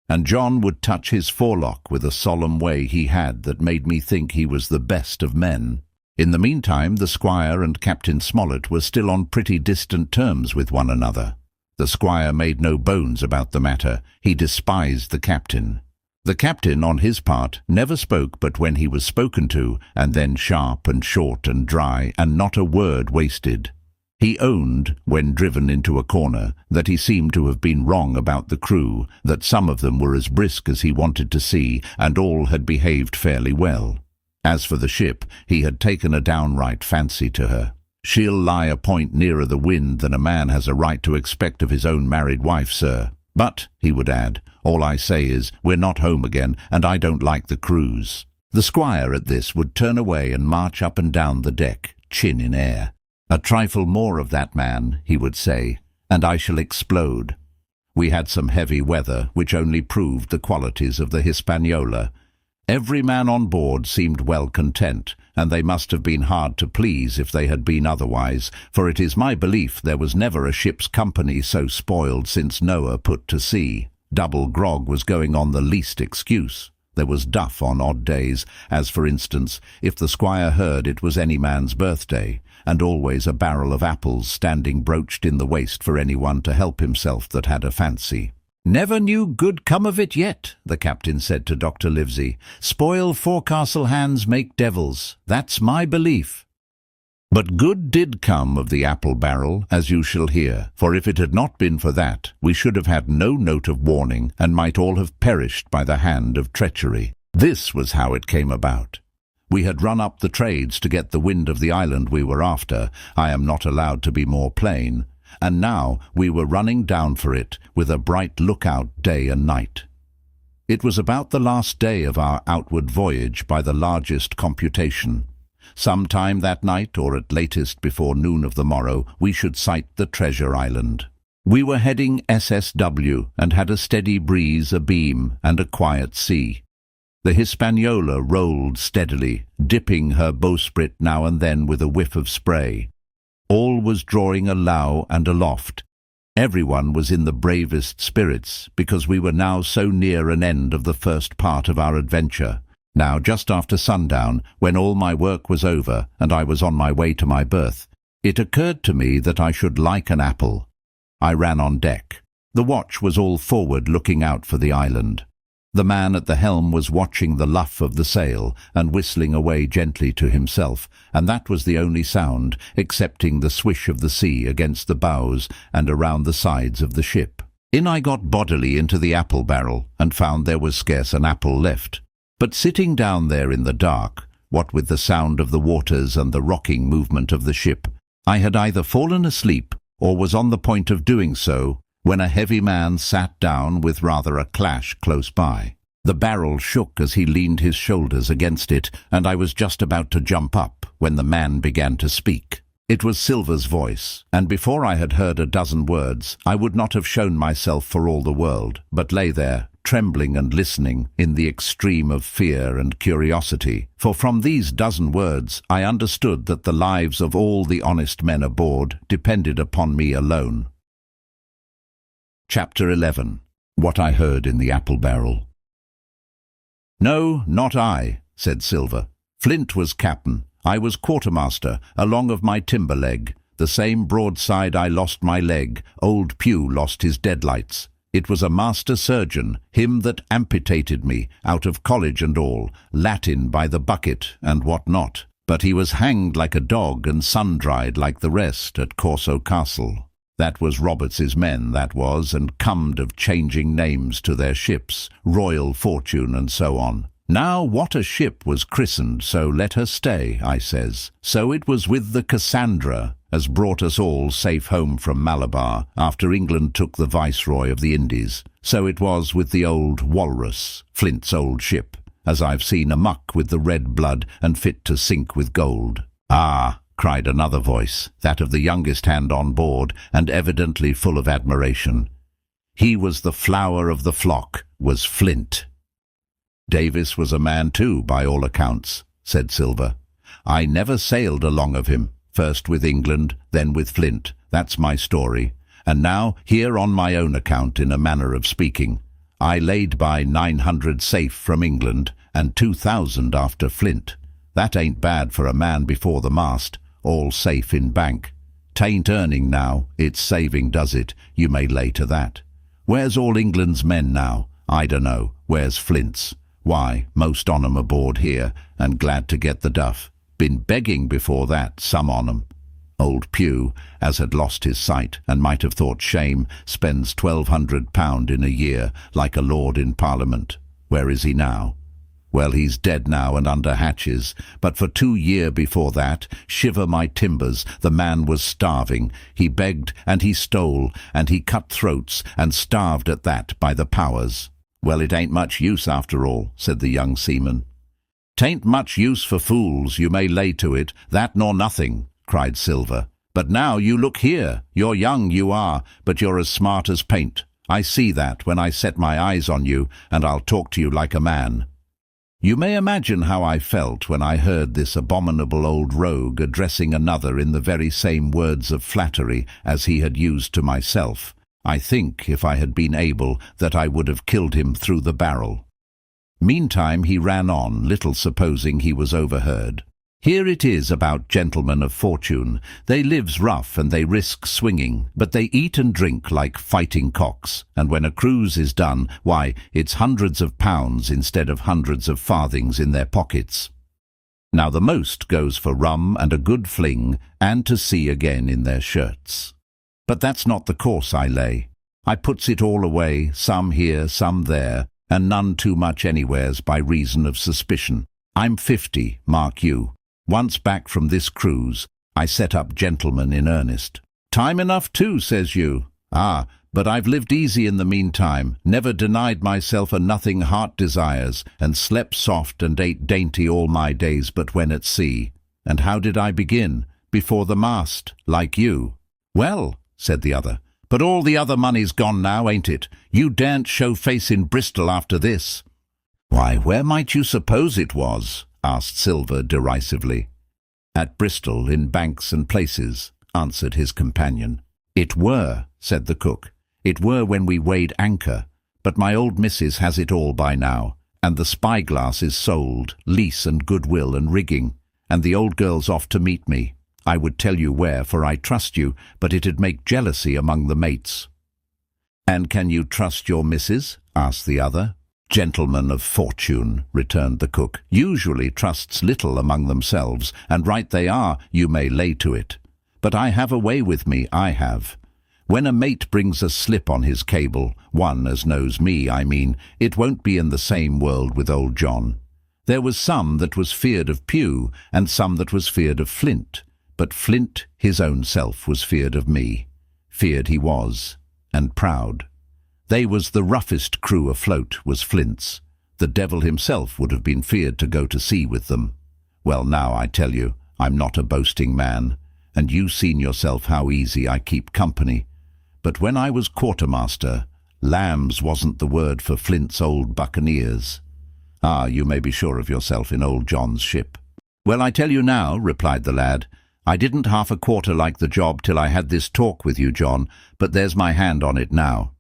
And John would touch his forelock with a solemn way he had that made me think he was the best of men. In the meantime, the squire and Captain Smollett were still on pretty distant terms with one another. The squire made no bones about the matter. He despised the captain. The captain, on his part, never spoke but when he was spoken to, and then sharp and short and dry, and not a word wasted. He owned, when driven into a corner, that he seemed to have been wrong about the crew, that some of them were as brisk as he wanted to see, and all had behaved fairly well. As for the ship, he had taken a downright fancy to her. "She'll lie a point nearer the wind than a man has a right to expect of his own married wife, sir. But," he would add, "all I say is, we're not home again, and I don't like the cruise." The squire at this would turn away and march up and down the deck, chin in air. "A trifle more of that man," he would say, "and I shall explode." We had some heavy weather, which only proved the qualities of the Hispaniola. Every man on board seemed well content, and they must have been hard to please if they had been otherwise, for it is my belief there was never a ship's company so spoiled since Noah put to sea. Double grog was going on the least excuse. There was duff on odd days, as for instance, if the squire heard it was any man's birthday, and always a barrel of apples standing broached in the waist for anyone to help himself that had a fancy. "Never knew good come of it yet," the captain said to Dr. Livesey. "Spoil forecastle hands make devils. That's my belief." But good did come of the apple barrel, as you shall hear, for if it had not been for that, we should have had no note of warning, and might all have perished by the hand of treachery. This was how it came about. We had run up the trades to get the wind of the island we were after. I am not allowed to be more plain. and now we were running down for it with a bright lookout day and night. It was about the last day of our outward voyage by the largest computation. Some time that night, or at latest before noon of the morrow, we should sight the treasure island. We were heading SSW and had a steady breeze abeam and a quiet sea. The Hispaniola rolled steadily, dipping her bowsprit now and then with a whiff of spray. All was drawing alow and aloft. Everyone was in the bravest spirits, because we were now so near an end of the first part of our adventure. Now, just after sundown, when all my work was over and I was on my way to my berth, it occurred to me that I should like an apple. I ran on deck. The watch was all forward, looking out for the island. The man at the helm was watching the luff of the sail and whistling away gently to himself, and that was the only sound, excepting the swish of the sea against the bows and around the sides of the ship. In I got bodily into the apple barrel, and found there was scarce an apple left. But sitting down there in the dark, what with the sound of the waters and the rocking movement of the ship, I had either fallen asleep or was on the point of doing so, when a heavy man sat down with rather a clash close by. The barrel shook as he leaned his shoulders against it, and I was just about to jump up when the man began to speak. It was Silver's voice, and before I had heard a dozen words, I would not have shown myself for all the world, but lay there, trembling and listening, in the extreme of fear and curiosity, for from these dozen words I understood that the lives of all the honest men aboard depended upon me alone. Chapter 11. What I Heard in the Apple Barrel. "No, not I," said Silver. "Flint was captain. I was quartermaster, along of my timber leg. The same broadside I lost my leg, old Pew lost his deadlights. It was a master surgeon, him that amputated me, out of college and all, Latin by the bucket and what not. But he was hanged like a dog and sun-dried like the rest at Corso Castle. That was Roberts's men, that was, and cummed of changing names to their ships, Royal Fortune and so on. Now what a ship was christened, so let her stay, I says. So it was with the Cassandra, as brought us all safe home from Malabar, after England took the Viceroy of the Indies. So it was with the old Walrus, Flint's old ship, as I've seen amuck with the red blood and fit to sink with gold." "Ah!" cried another voice, that of the youngest hand on board, and evidently full of admiration. "He was the flower of the flock, was Flint." "Davis was a man too, by all accounts," said Silver. "I never sailed along of him, first with England, then with Flint. That's my story. And now, here on my own account, in a manner of speaking, I laid by 900 safe from England, and 2,000 after Flint. That ain't bad for a man before the mast, all safe in bank. 'Tain't earning now, it's saving does it, you may lay to that. Where's all England's men now? I dunno. Where's Flint's? Why, most on 'em aboard here, and glad to get the duff. Been begging before that, some on 'em. Old Pew, as had lost his sight, and might have thought shame, spends £1,200 in a year, like a lord in Parliament. Where is he now? Well, he's dead now and under hatches, but for 2 years before that, shiver my timbers, the man was starving. He begged and he stole, and he cut throats, and starved at that by the powers. Well, it ain't much use after all," said the young seaman. "'Tain't much use for fools, you may lay to it, that nor nothing," cried Silver. "But now you look here, you're young, you are, but you're as smart as paint. I see that when I set my eyes on you, and I'll talk to you like a man. You may imagine how I felt when I heard this abominable old rogue addressing another in the very same words of flattery as he had used to myself. I think, if I had been able, that I would have killed him through the barrel." Meantime he ran on, little supposing he was overheard. "Here it is about gentlemen of fortune. They lives rough and they risk swinging, but they eat and drink like fighting cocks, and when a cruise is done, why, it's hundreds of pounds instead of hundreds of farthings in their pockets. Now the most goes for rum and a good fling, and to sea again in their shirts. But that's not the course I lay. I puts it all away, some here, some there, and none too much anywheres by reason of suspicion. I'm 50, mark you. Once back from this cruise, I set up gentleman in earnest. Time enough too, says you. Ah, but I've lived easy in the meantime, never denied myself a nothing heart desires, and slept soft and ate dainty all my days but when at sea. And how did I begin? Before the mast, like you. Well, said the other, but all the other money's gone now, ain't it? You daren't show face in Bristol after this. Why, where might you suppose it was? Asked Silver derisively. At Bristol, in banks and places, answered his companion. It were, said the cook. It were when we weighed anchor, but my old missus has it all by now, and the spyglass is sold, lease and goodwill and rigging, and the old girl's off to meet me. I would tell you where, for I trust you, but it'd make jealousy among the mates. And can you trust your missus? Asked the other. Gentlemen of fortune, returned the cook, usually trusts little among themselves, and right they are, you may lay to it. But I have a way with me, I have. When a mate brings a slip on his cable, one as knows me, I mean, it won't be in the same world with old John. There was some that was feared of Pew, and some that was feared of Flint, but Flint his own self was feared of me. Feared he was, and proud. They was the roughest crew afloat, was Flint's. The devil himself would have been feared to go to sea with them. Well, now I tell you, I'm not a boasting man, and you seen yourself how easy I keep company. But when I was quartermaster, lambs wasn't the word for Flint's old buccaneers. Ah, you may be sure of yourself in old John's ship. Well, I tell you now, replied the lad, I didn't half a quarter like the job till I had this talk with you, John, but there's my hand on it now.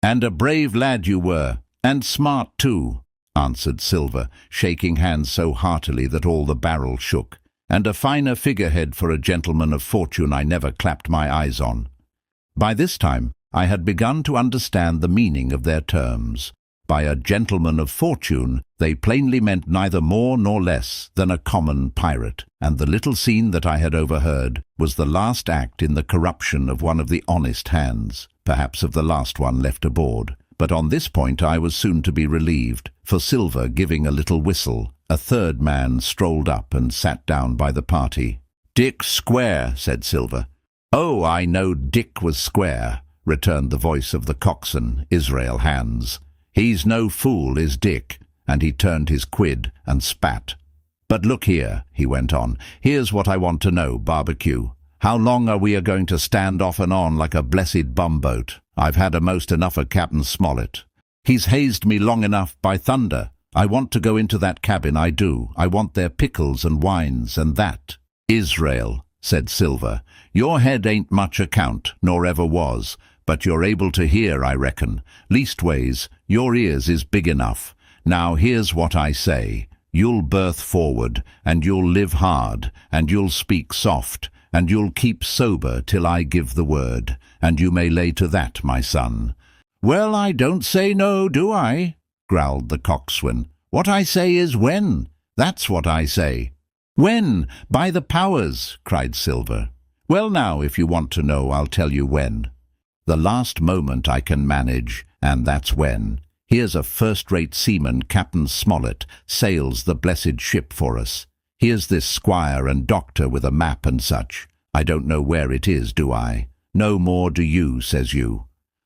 And a brave lad you were, and smart too, answered Silver, shaking hands so heartily that all the barrel shook, and a finer figurehead for a gentleman of fortune I never clapped my eyes on. By this time I had begun to understand the meaning of their terms. By a gentleman of fortune they plainly meant neither more nor less than a common pirate, and the little scene that I had overheard was the last act in the corruption of one of the honest hands, perhaps of the last one left aboard. But on this point I was soon to be relieved, for Silver, giving a little whistle, a third man strolled up and sat down by the party. "Dick Square," said Silver. "Oh, I know Dick was square," returned the voice of the coxswain, Israel Hands. "He's no fool, is Dick," and he turned his quid and spat. "But look here," he went on, "here's what I want to know, Barbecue. How long are we going to stand off and on like a blessed bumboat? I've had a'most enough of Captain Smollett. He's hazed me long enough, by thunder. I want to go into that cabin, I do. I want their pickles and wines and that." "Israel," said Silver, "your head ain't much account, nor ever was, but you're able to hear, I reckon. Leastways, your ears is big enough. Now here's what I say. You'll berth forward, and you'll live hard, and you'll speak soft, and you'll keep sober till I give the word, and you may lay to that, my son." "Well, I don't say no, do I?" growled the coxswain. "What I say is when. That's what I say." "When? By the powers!" cried Silver. "Well, now, if you want to know, I'll tell you when. The last moment I can manage, and that's when. Here's a first-rate seaman, Captain Smollett, sails the blessed ship for us. Here's this squire and doctor with a map and such. I don't know where it is, do I? No more do you, says you.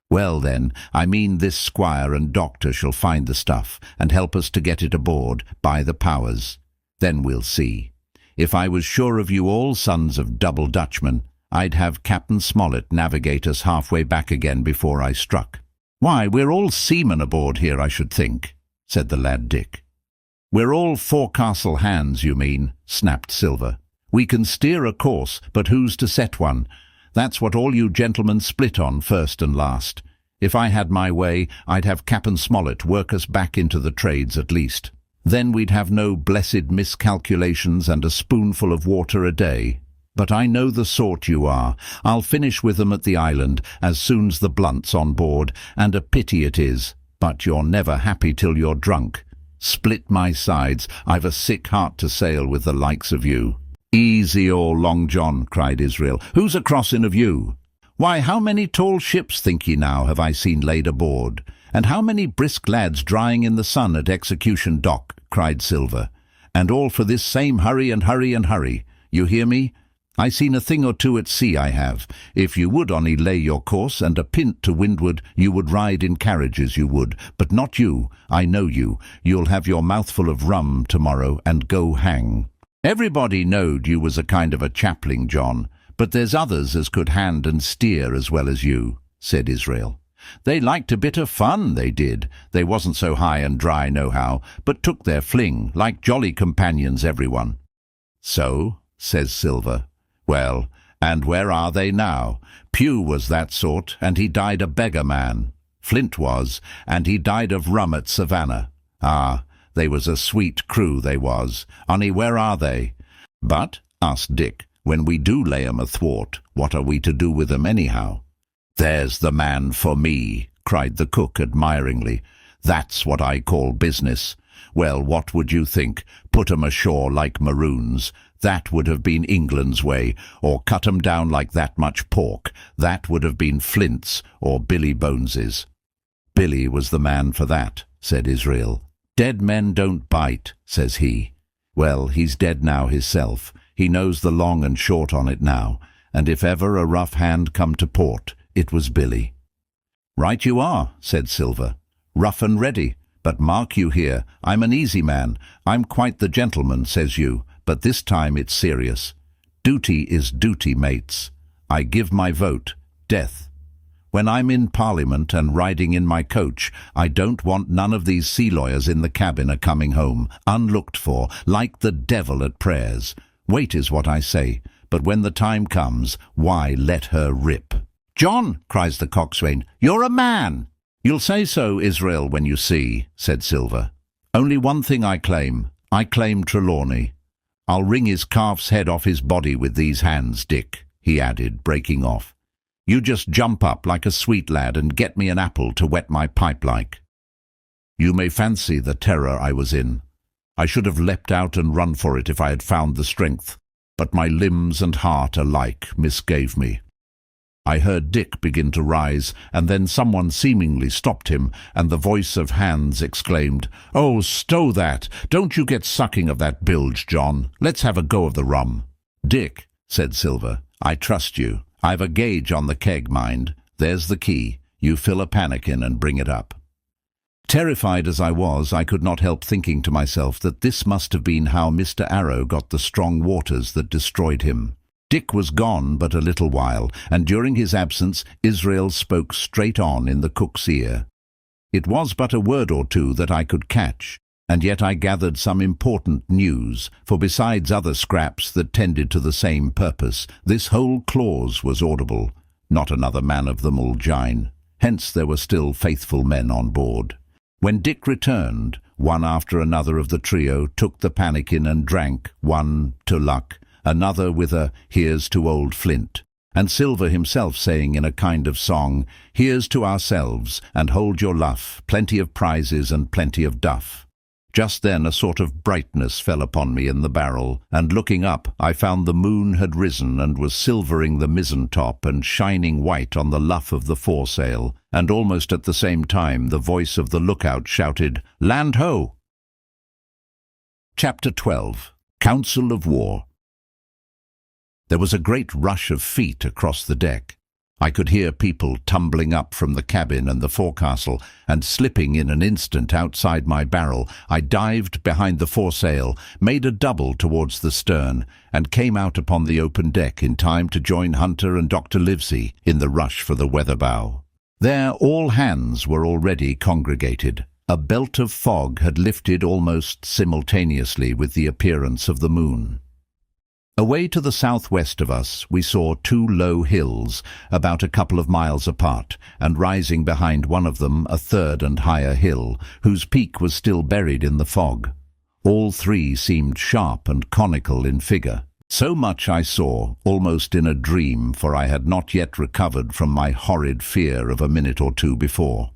Well then, I mean this squire and doctor shall find the stuff, and help us to get it aboard, by the powers. Then we'll see. If I was sure of you all, sons of double Dutchmen, I'd have Captain Smollett navigate us halfway back again before I struck." "Why, we're all seamen aboard here, I should think," said the lad Dick. "We're all forecastle hands, you mean," snapped Silver. "We can steer a course, but who's to set one? That's what all you gentlemen split on first and last. If I had my way, I'd have Captain Smollett work us back into the trades at least. Then we'd have no blessed miscalculations and a spoonful of water a day. But I know the sort you are. I'll finish with them at the island as soon's the Blunt's on board, and a pity it is. But you're never happy till you're drunk. Split my sides, I've a sick heart to sail with the likes of you." "Easy all, Long John," cried Israel. "Who's a crossing of you?" "Why, how many tall ships, think ye now, have I seen laid aboard? And how many brisk lads drying in the sun at Execution Dock?" cried Silver. "And all for this same hurry and hurry and hurry. You hear me? I seen a thing or two at sea, I have. If you would only lay your course and a pint to windward, you would ride in carriages, you would. But not you, I know you. You'll have your mouthful of rum tomorrow and go hang. Everybody knowed you was a kind of a chaplain, John, but there's others as could hand and steer as well as you, said Israel. They liked a bit of fun, they did. They wasn't so high and dry nohow, but took their fling, like jolly companions everyone. So, says Silver. Well, and where are they now? Pugh was that sort, and he died a beggar man. Flint was, and he died of rum at Savannah. Ah, they was a sweet crew, they was. Only where are they? But, asked Dick, when we do lay 'em athwart, what are we to do with 'em anyhow? There's the man for me, cried the cook admiringly. That's what I call business. Well, what would you think? Put 'em ashore like maroons. That would have been England's way, or cut 'em down like that much pork. That would have been Flint's or Billy Bones's. Billy was the man for that, said Israel. Dead men don't bite, says he. Well, he's dead now hisself. He knows the long and short on it now, and if ever a rough hand come to port, it was Billy. Right you are, said Silver. Rough and ready. But mark you here, I'm an easy man. I'm quite the gentleman, says you, but this time it's serious. Duty is duty, mates. I give my vote, death. When I'm in Parliament and riding in my coach, I don't want none of these sea lawyers in the cabin a-coming home, unlooked for, like the devil at prayers. Wait is what I say, but when the time comes, why let her rip. John, cries the coxswain, you're a man. You'll say so, Israel, when you see, said Silver. Only one thing I claim Trelawney. I'll wring his calf's head off his body with these hands, Dick, he added, breaking off. You just jump up like a sweet lad and get me an apple to wet my pipe like. You may fancy the terror I was in. I should have leapt out and run for it if I had found the strength, but my limbs and heart alike misgave me. I heard Dick begin to rise, and then someone seemingly stopped him, and the voice of Hans exclaimed, "Oh, stow that! Don't you get sucking of that bilge, John. Let's have a go of the rum." "Dick," said Silver, "I trust you. I've a gauge on the keg, mind. There's the key. You fill a pannikin and bring it up." Terrified as I was, I could not help thinking to myself that this must have been how Mr. Arrow got the strong waters that destroyed him. Dick was gone but a little while, and during his absence Israel spoke straight on in the cook's ear. It was but a word or two that I could catch, and yet I gathered some important news, for besides other scraps that tended to the same purpose, this whole clause was audible. Not another man of them will jine. Hence there were still faithful men on board. When Dick returned, one after another of the trio took the pannikin and drank, one to luck, another with a "Here's to old Flint," and Silver himself saying in a kind of song, "Here's to ourselves, and hold your luff, plenty of prizes and plenty of duff." Just then a sort of brightness fell upon me in the barrel, and looking up I found the moon had risen and was silvering the mizzen-top and shining white on the luff of the foresail, and almost at the same time the voice of the lookout shouted, "Land ho!" Chapter 12. Council of War. There was a great rush of feet across the deck. I could hear people tumbling up from the cabin and the forecastle, and slipping in an instant outside my barrel, I dived behind the foresail, made a double towards the stern, and came out upon the open deck in time to join Hunter and Dr. Livesey in the rush for the weather bow. There all hands were already congregated. A belt of fog had lifted almost simultaneously with the appearance of the moon. Away to the southwest of us we saw two low hills, about a couple of miles apart, and rising behind one of them a third and higher hill, whose peak was still buried in the fog. All three seemed sharp and conical in figure. So much I saw, almost in a dream, for I had not yet recovered from my horrid fear of a minute or two before.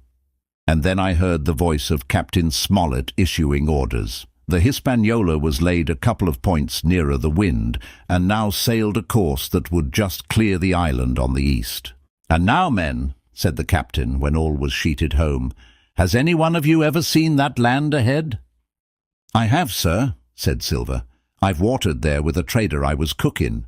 And then I heard the voice of Captain Smollett issuing orders. The Hispaniola was laid a couple of points nearer the wind, and now sailed a course that would just clear the island on the east. "And now, men," said the captain when all was sheeted home, "has any one of you ever seen that land ahead?" "I have, sir," said Silver. "I've watered there with a trader I was cook in."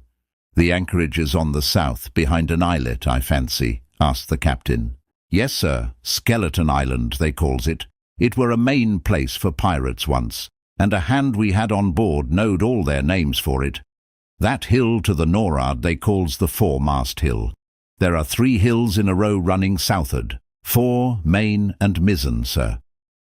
"The anchorage is on the south, behind an islet, I fancy?" asked the captain. "Yes, sir. Skeleton Island, they calls it. It were a main place for pirates once, and a hand we had on board knowed all their names for it. That hill to the nor'ard they calls the foremast hill. There are 3 hills in a row running southward, fore, main and mizzen, sir.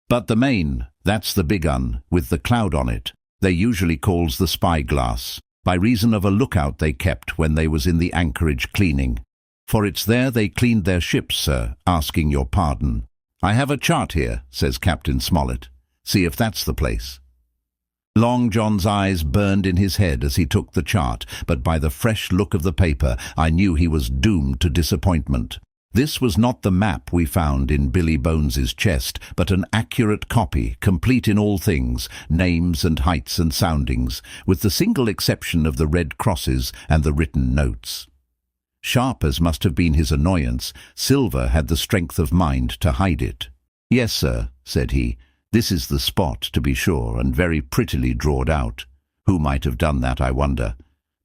But the main, that's the big un, with the cloud on it, they usually calls the spyglass, by reason of a lookout they kept when they was in the anchorage cleaning. For it's there they cleaned their ships, sir, asking your pardon. I have a chart here," says Captain Smollett. "See if that's the place." Long John's eyes burned in his head as he took the chart, but by the fresh look of the paper I knew he was doomed to disappointment. This was not the map we found in Billy Bones's chest, but an accurate copy, complete in all things, names and heights and soundings, with the single exception of the red crosses and the written notes. Sharp as must have been his annoyance, Silver had the strength of mind to hide it. "Yes, sir," said he. "This is the spot, to be sure, and very prettily drawed out. Who might have done that, I wonder?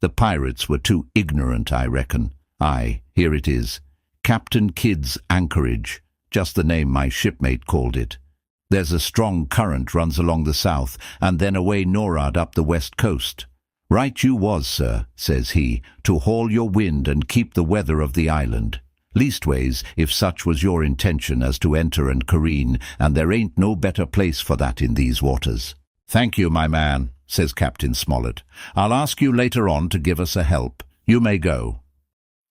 The pirates were too ignorant, I reckon. Aye, here it is. Captain Kidd's Anchorage, just the name my shipmate called it. There's a strong current runs along the south, and then away nor'ard up the west coast. Right you was, sir," says he, "to haul your wind and keep the weather of the island. Leastways, if such was your intention as to enter and careen, and there ain't no better place for that in these waters." "Thank you, my man," says Captain Smollett. "I'll ask you later on to give us a help. You may go."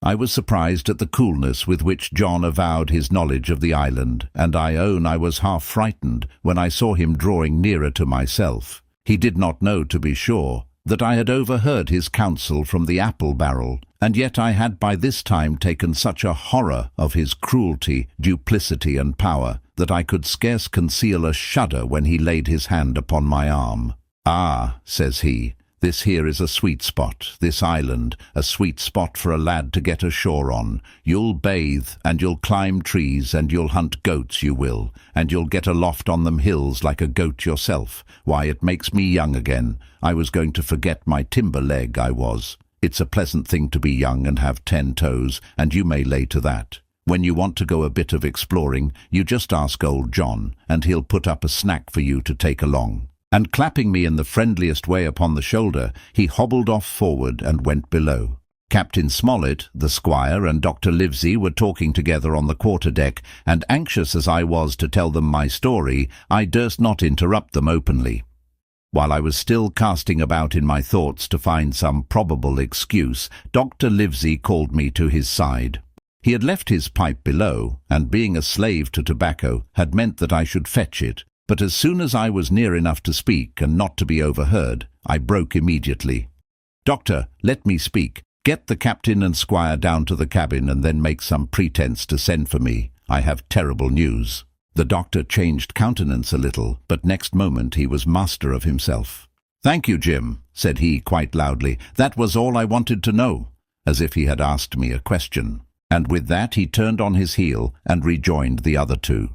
I was surprised at the coolness with which John avowed his knowledge of the island, and I own I was half frightened when I saw him drawing nearer to myself. He did not know, to be sure, that I had overheard his counsel from the apple barrel, and yet I had by this time taken such a horror of his cruelty, duplicity, and power, that I could scarce conceal a shudder when he laid his hand upon my arm. "Ah," says he, "this here is a sweet spot, this island, a sweet spot for a lad to get ashore on. You'll bathe, and you'll climb trees, and you'll hunt goats, you will, and you'll get aloft on them hills like a goat yourself. Why, it makes me young again. I was going to forget my timber leg, I was. It's a pleasant thing to be young and have 10 toes, and you may lay to that. When you want to go a bit of exploring, you just ask old John, and he'll put up a snack for you to take along." And clapping me in the friendliest way upon the shoulder, he hobbled off forward and went below. Captain Smollett, the squire, and Dr. Livesey were talking together on the quarter-deck, and anxious as I was to tell them my story, I durst not interrupt them openly. While I was still casting about in my thoughts to find some probable excuse, Dr. Livesey called me to his side. He had left his pipe below, and being a slave to tobacco, had meant that I should fetch it. But as soon as I was near enough to speak and not to be overheard, I broke immediately. "Doctor, let me speak. Get the captain and squire down to the cabin and then make some pretence to send for me. I have terrible news." The doctor changed countenance a little, but next moment he was master of himself. "Thank you, Jim," said he quite loudly. "That was all I wanted to know," as if he had asked me a question. And with that he turned on his heel and rejoined the other 2.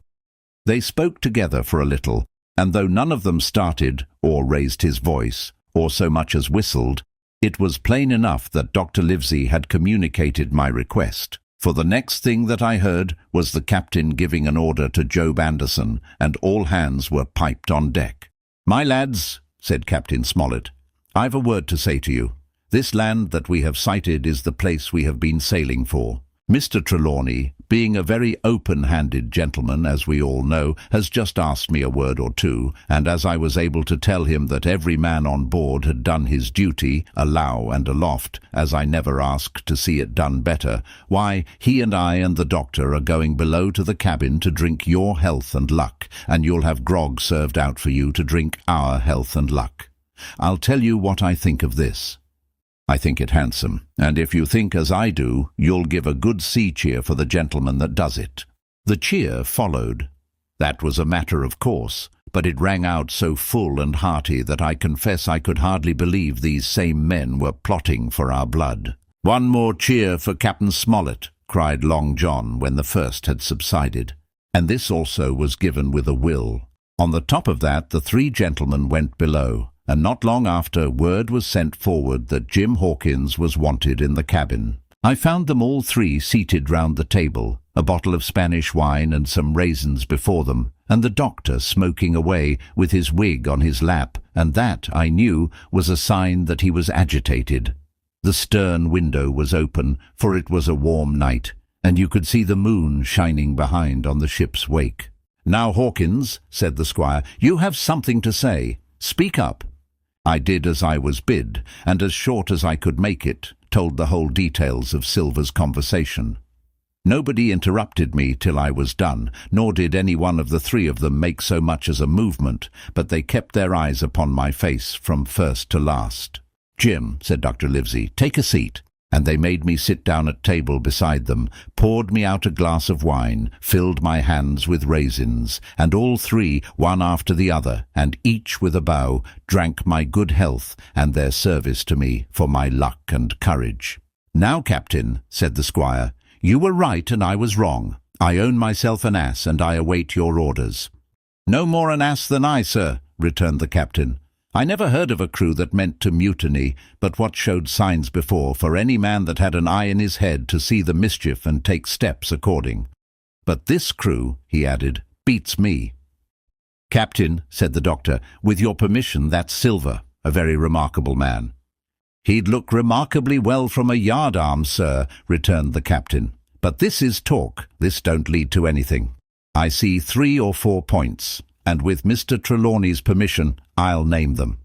They spoke together for a little, and though none of them started, or raised his voice, or so much as whistled, it was plain enough that Dr. Livesey had communicated my request, for the next thing that I heard was the captain giving an order to Job Anderson, and all hands were piped on deck. "My lads," said Captain Smollett, "I've a word to say to you. This land that we have sighted is the place we have been sailing for. Mr. Trelawney, being a very open-handed gentleman, as we all know, has just asked me a word or two, and as I was able to tell him that every man on board had done his duty, alow and aloft, as I never asked to see it done better, why, he and I and the doctor are going below to the cabin to drink your health and luck, and you'll have grog served out for you to drink our health and luck. I'll tell you what I think of this. I think it handsome, and if you think as I do, you'll give a good sea cheer for the gentleman that does it." The cheer followed. That was a matter of course, but it rang out so full and hearty that I confess I could hardly believe these same men were plotting for our blood. "One more cheer for Captain Smollett," cried Long John when the first had subsided, and this also was given with a will. On the top of that the 3 gentlemen went below, and not long after word was sent forward that Jim Hawkins was wanted in the cabin. I found them all three seated round the table, a bottle of Spanish wine and some raisins before them, and the doctor smoking away with his wig on his lap, and that, I knew, was a sign that he was agitated. The stern window was open, for it was a warm night, and you could see the moon shining behind on the ship's wake. "Now, Hawkins," said the squire, "you have something to say. Speak up." I did as I was bid, and as short as I could make it, told the whole details of Silver's conversation. Nobody interrupted me till I was done, nor did any one of the three of them make so much as a movement, but they kept their eyes upon my face from first to last. "Jim," said Dr. Livesey, "take a seat." And they made me sit down at table beside them, poured me out a glass of wine, filled my hands with raisins, and all three, one after the other, and each with a bow, drank my good health and their service to me for my luck and courage. "Now, Captain," said the squire, "you were right and I was wrong. I own myself an ass, and I await your orders." "No more an ass than I, sir," returned the captain. "I never heard of a crew that meant to mutiny, but what showed signs before, for any man that had an eye in his head to see the mischief and take steps according. But this crew," he added, "beats me." "Captain," said the doctor, "with your permission, that's Silver, a very remarkable man." "He'd look remarkably well from a yardarm, sir," returned the captain. "But this is talk. This don't lead to anything. I see 3 or 4 points, and with Mr. Trelawney's permission, I'll name them."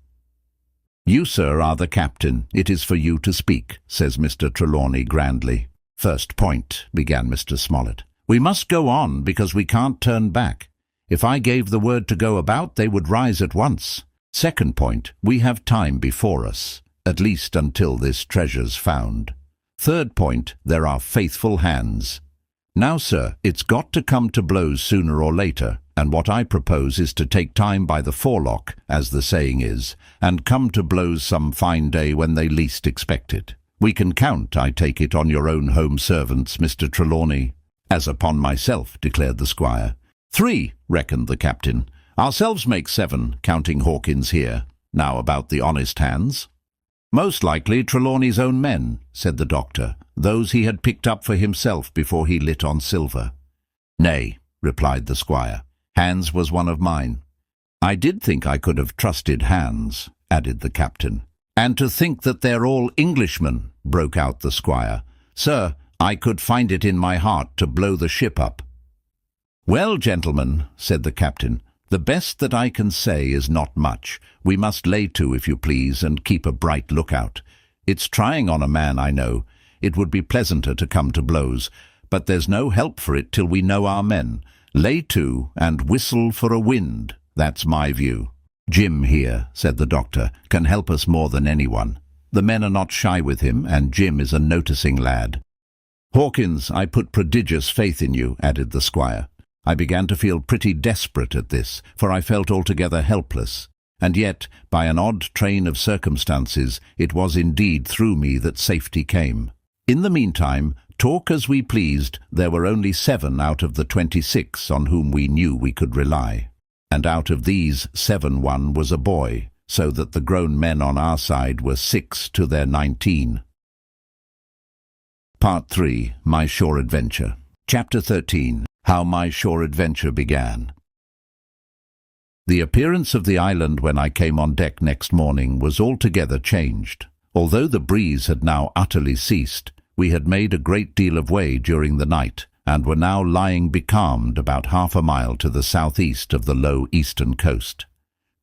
"You, sir, are the captain. It is for you to speak," says Mr. Trelawney grandly. "First point," began Mr. Smollett. "We must go on, because we can't turn back. If I gave the word to go about, they would rise at once. Second point, we have time before us, at least until this treasure's found. Third point, there are faithful hands. Now, sir, it's got to come to blows sooner or later, and what I propose is to take time by the forelock, as the saying is, and come to blows some fine day when they least expect it. We can count, I take it, on your own home servants, Mr. Trelawney." "As upon myself," declared the squire. "3, reckoned the captain. "Ourselves make 7, counting Hawkins here. Now about the honest hands." "Most likely Trelawney's own men," said the doctor, "those he had picked up for himself before he lit on Silver." "Nay," replied the squire, "Hans was one of mine." "I did think I could have trusted Hans," added the captain. "And to think that they're all Englishmen," broke out the squire. "Sir, I could find it in my heart to blow the ship up." "Well, gentlemen," said the captain, "the best that I can say is not much. We must lay to, if you please, and keep a bright lookout. It's trying on a man, I know. It would be pleasanter to come to blows, but there's no help for it till we know our men. Lay to, and whistle for a wind. That's my view." "Jim here," said the doctor, "can help us more than anyone. The men are not shy with him, and Jim is a noticing lad." "Hawkins, I put prodigious faith in you," added the squire. I began to feel pretty desperate at this, for I felt altogether helpless. And yet, by an odd train of circumstances, it was indeed through me that safety came. In the meantime, talk as we pleased, there were only 7 out of the 26 on whom we knew we could rely. And out of these 7 one was a boy, so that the grown men on our side were 6 to their 19. Part 3. My Shore Adventure. Chapter 13. How my shore adventure began. The appearance of the island when I came on deck next morning was altogether changed. Although the breeze had now utterly ceased, we had made a great deal of way during the night, and were now lying becalmed about half a mile to the southeast of the low eastern coast.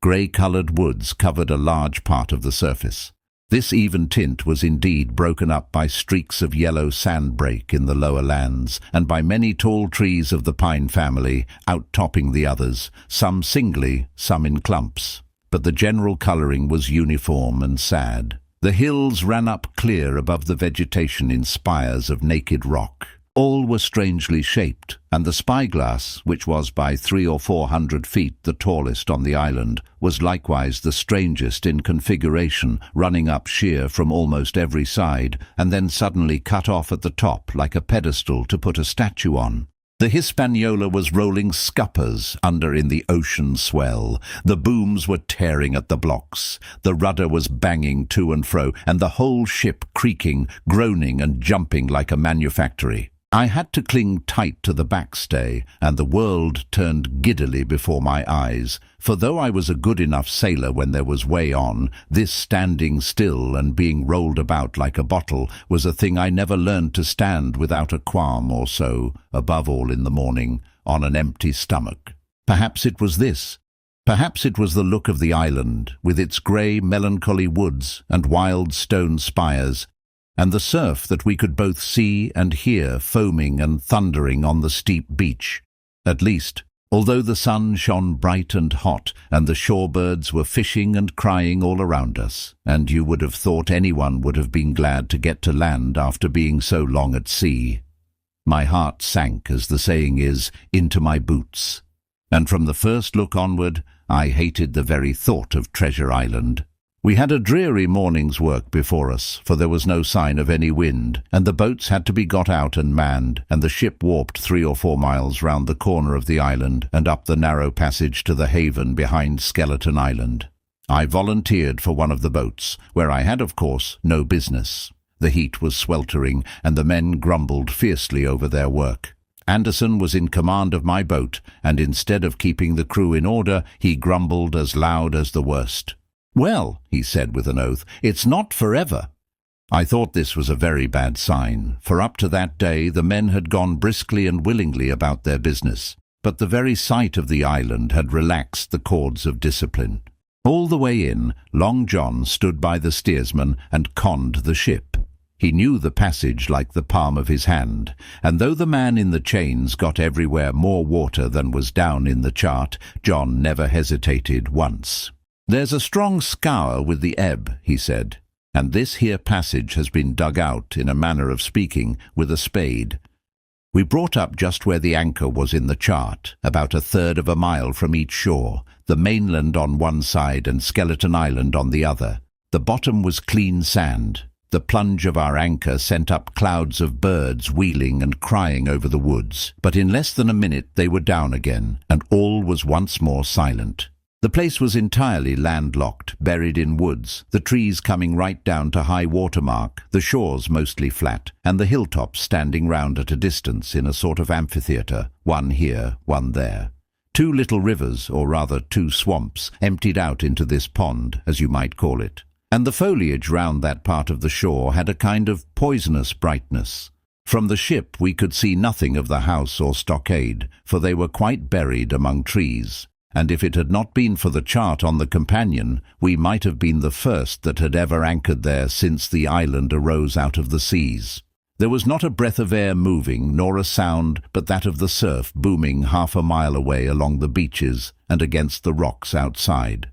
Grey-coloured woods covered a large part of the surface. This even tint was indeed broken up by streaks of yellow sandbrake in the lower lands, and by many tall trees of the pine family, outtopping the others, some singly, some in clumps. But the general colouring was uniform and sad. The hills ran up clear above the vegetation in spires of naked rock. All were strangely shaped, and the spyglass, which was by 300 or 400 feet the tallest on the island, was likewise the strangest in configuration, running up sheer from almost every side, and then suddenly cut off at the top like a pedestal to put a statue on. The Hispaniola was rolling scuppers under in the ocean swell. The booms were tearing at the blocks. The rudder was banging to and fro, and the whole ship creaking, groaning and jumping like a manufactory. I had to cling tight to the backstay, and the world turned giddily before my eyes, for though I was a good enough sailor when there was way on, this standing still and being rolled about like a bottle was a thing I never learned to stand without a qualm or so, above all in the morning, on an empty stomach. Perhaps it was this. Perhaps it was the look of the island, with its grey, melancholy woods and wild stone spires, and the surf that we could both see and hear foaming and thundering on the steep beach. At least, although the sun shone bright and hot, and the shorebirds were fishing and crying all around us, and you would have thought anyone would have been glad to get to land after being so long at sea. My heart sank, as the saying is, into my boots, and from the first look onward, I hated the very thought of Treasure Island. We had a dreary morning's work before us, for there was no sign of any wind, and the boats had to be got out and manned, and the ship warped 3 or 4 miles round the corner of the island and up the narrow passage to the haven behind Skeleton Island. I volunteered for one of the boats, where I had, of course, no business. The heat was sweltering, and the men grumbled fiercely over their work. Anderson was in command of my boat, and instead of keeping the crew in order, he grumbled as loud as the worst. "Well," he said with an oath, "it's not forever." I thought this was a very bad sign, for up to that day the men had gone briskly and willingly about their business, but the very sight of the island had relaxed the cords of discipline. All the way in, Long John stood by the steersman and conned the ship. He knew the passage like the palm of his hand, and though the man in the chains got everywhere more water than was down in the chart, John never hesitated once. "There's a strong scour with the ebb," he said, "and this here passage has been dug out, in a manner of speaking, with a spade." We brought up just where the anchor was in the chart, about 1/3 of a mile from each shore, the mainland on one side and Skeleton Island on the other. The bottom was clean sand. The plunge of our anchor sent up clouds of birds wheeling and crying over the woods, but in less than a minute they were down again, and all was once more silent. The place was entirely landlocked, buried in woods, the trees coming right down to high water mark, the shores mostly flat, and the hilltops standing round at a distance in a sort of amphitheatre, one here, one there. 2 little rivers, or rather 2 swamps, emptied out into this pond, as you might call it, and the foliage round that part of the shore had a kind of poisonous brightness. From the ship we could see nothing of the house or stockade, for they were quite buried among trees, and if it had not been for the chart on the companion, we might have been the first that had ever anchored there since the island arose out of the seas. There was not a breath of air moving, nor a sound but that of the surf booming 1/2 mile away along the beaches and against the rocks outside.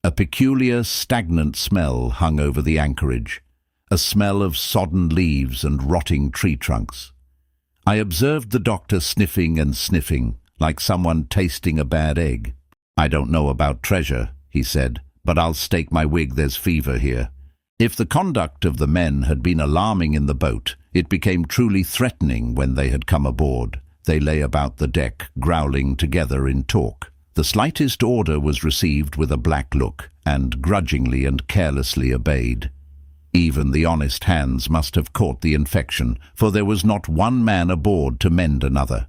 A peculiar, stagnant smell hung over the anchorage, a smell of sodden leaves and rotting tree trunks. I observed the doctor sniffing and sniffing, like someone tasting a bad egg. "I don't know about treasure," he said, "but I'll stake my wig there's fever here." If the conduct of the men had been alarming in the boat, it became truly threatening when they had come aboard. They lay about the deck, growling together in talk. The slightest order was received with a black look, and grudgingly and carelessly obeyed. Even the honest hands must have caught the infection, for there was not one man aboard to mend another.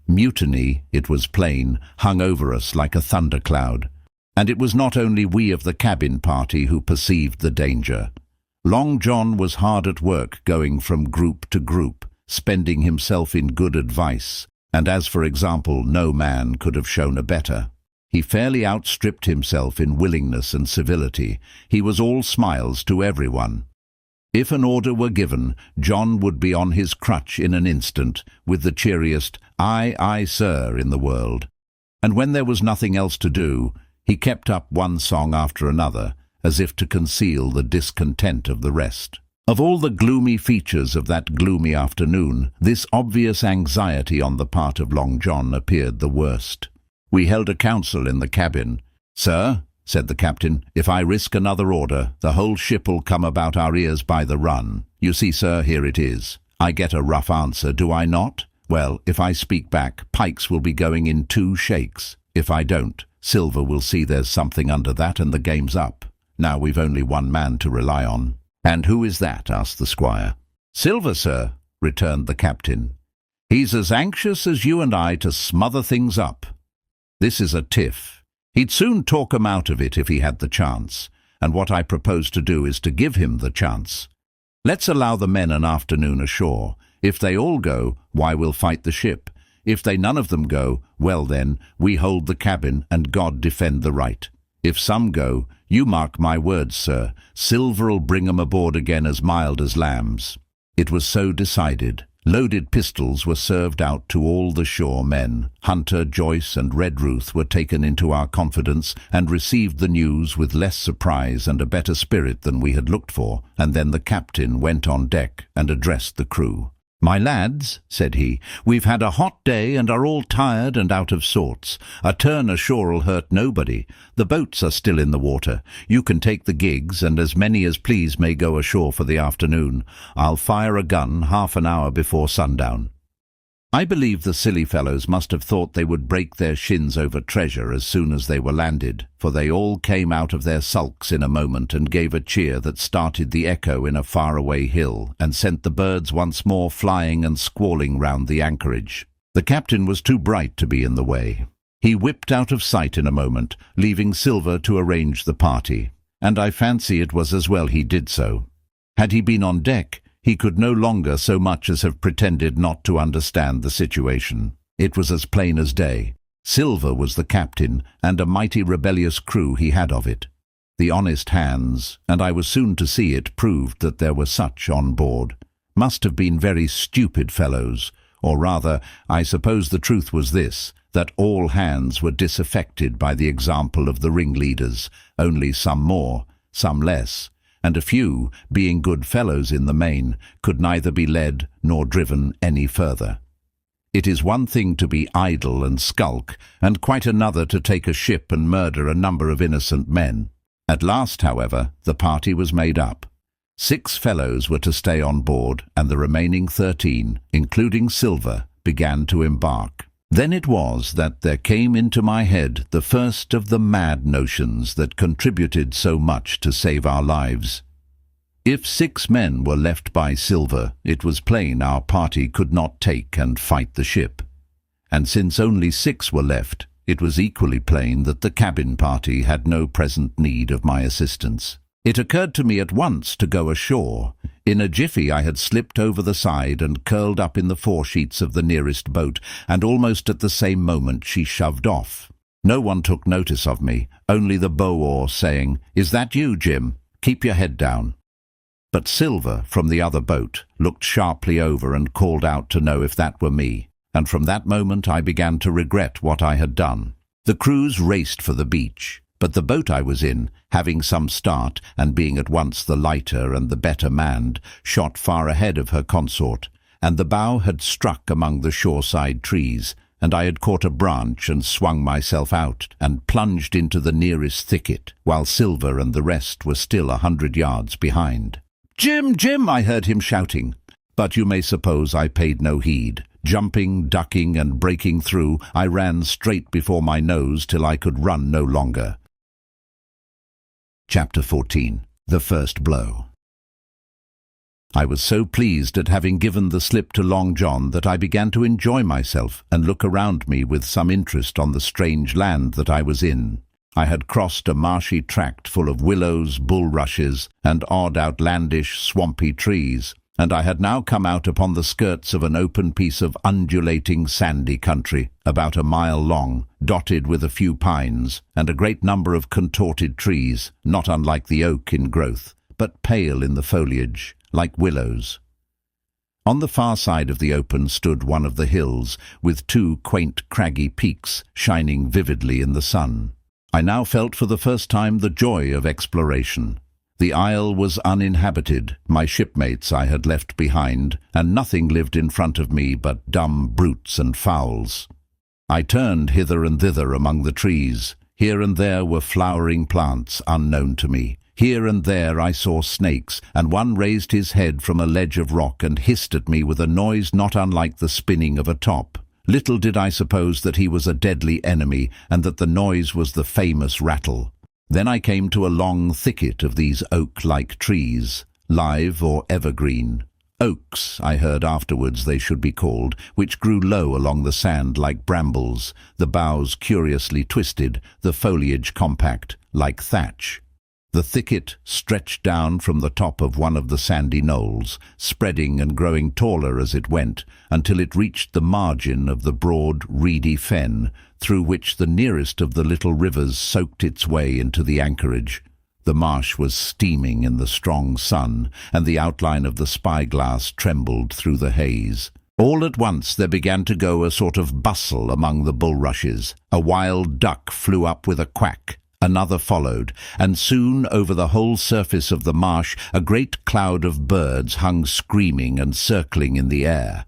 Mutiny, it was plain, hung over us like a thundercloud, and it was not only we of the cabin party who perceived the danger. Long John was hard at work going from group to group, spending himself in good advice, and as for example no man could have shown a better. He fairly outstripped himself in willingness and civility. He was all smiles to everyone. If an order were given, John would be on his crutch in an instant, with the cheeriest "Aye, aye, sir" in the world. And when there was nothing else to do, he kept up one song after another, as if to conceal the discontent of the rest. Of all the gloomy features of that gloomy afternoon, this obvious anxiety on the part of Long John appeared the worst. We held a council in the cabin. "Sir," said the captain, "if I risk another order, the whole ship'll come about our ears by the run. You see, sir, here it is. I get a rough answer, do I not? Well, if I speak back, Pikes will be going in 2 shakes. If I don't, Silver will see there's something under that and the game's up. Now we've only one man to rely on." "And who is that?" asked the squire. "Silver, sir," returned the captain. "He's as anxious as you and I to smother things up. This is a tiff. He'd soon talk 'em out of it if he had the chance, and what I propose to do is to give him the chance. Let's allow the men an afternoon ashore. If they all go, why, we'll fight the ship. If they none of them go, well then, we hold the cabin and God defend the right. If some go, you mark my words, sir, Silver'll bring 'em aboard again as mild as lambs." It was so decided. Loaded pistols were served out to all the shore men. Hunter, Joyce, and Redruth were taken into our confidence and received the news with less surprise and a better spirit than we had looked for, and then the captain went on deck and addressed the crew. "My lads," said he, "we've had a hot day and are all tired and out of sorts. A turn ashore'll hurt nobody. The boats are still in the water. You can take the gigs, and as many as please may go ashore for the afternoon. I'll fire a gun half an hour before sundown." I believe the silly fellows must have thought they would break their shins over treasure as soon as they were landed, for they all came out of their sulks in a moment and gave a cheer that started the echo in a faraway hill and sent the birds once more flying and squalling round the anchorage. The captain was too bright to be in the way. He whipped out of sight in a moment, leaving Silver to arrange the party, and I fancy it was as well he did so. Had he been on deck, he could no longer so much as have pretended not to understand the situation. It was as plain as day. Silver was the captain, and a mighty rebellious crew he had of it. The honest hands, and I was soon to see it proved that there were such on board, must have been very stupid fellows, or rather, I suppose the truth was this, that all hands were disaffected by the example of the ringleaders, only some more, some less, and a few, being good fellows in the main, could neither be led nor driven any further. It is one thing to be idle and skulk, and quite another to take a ship and murder a number of innocent men. At last, however, the party was made up. 6 fellows were to stay on board, and the remaining 13, including Silver, began to embark. Then it was that there came into my head the first of the mad notions that contributed so much to save our lives. If 6 men were left by Silver, it was plain our party could not take and fight the ship. And since only 6 were left, it was equally plain that the cabin party had no present need of my assistance. It occurred to me at once to go ashore. In a jiffy I had slipped over the side and curled up in the foresheets of the nearest boat, and almost at the same moment she shoved off. No one took notice of me, only the bow-oar saying, "Is that you, Jim? Keep your head down." But Silver, from the other boat, looked sharply over and called out to know if that were me, and from that moment I began to regret what I had done. The crews raced for the beach, but the boat I was in, having some start and being at once the lighter and the better manned, shot far ahead of her consort, and the bow had struck among the shoreside trees, and I had caught a branch and swung myself out and plunged into the nearest thicket, while Silver and the rest were still 100 yards behind. "Jim, Jim!" I heard him shouting, but you may suppose I paid no heed. Jumping, ducking, and breaking through, I ran straight before my nose till I could run no longer. Chapter 14. The First Blow. I was so pleased at having given the slip to Long John that I began to enjoy myself and look around me with some interest on the strange land that I was in. I had crossed a marshy tract full of willows, bulrushes, and odd outlandish swampy trees, and I had now come out upon the skirts of an open piece of undulating sandy country, about a mile long, dotted with a few pines, and a great number of contorted trees, not unlike the oak in growth, but pale in the foliage, like willows. On the far side of the open stood one of the hills, with 2 quaint craggy peaks shining vividly in the sun. I now felt for the first time the joy of exploration. The isle was uninhabited, my shipmates I had left behind, and nothing lived in front of me but dumb brutes and fowls. I turned hither and thither among the trees. Here and there were flowering plants unknown to me. Here and there I saw snakes, and one raised his head from a ledge of rock and hissed at me with a noise not unlike the spinning of a top. Little did I suppose that he was a deadly enemy, and that the noise was the famous rattle. Then I came to a long thicket of these oak-like trees, live or evergreen. Oaks, I heard afterwards they should be called, which grew low along the sand like brambles, the boughs curiously twisted, the foliage compact, like thatch. The thicket stretched down from the top of one of the sandy knolls, spreading and growing taller as it went, until it reached the margin of the broad, reedy fen, through which the nearest of the little rivers soaked its way into the anchorage. The marsh was steaming in the strong sun, and the outline of the spyglass trembled through the haze. All at once there began to go a sort of bustle among the bulrushes. A wild duck flew up with a quack. Another followed, and soon over the whole surface of the marsh a great cloud of birds hung screaming and circling in the air.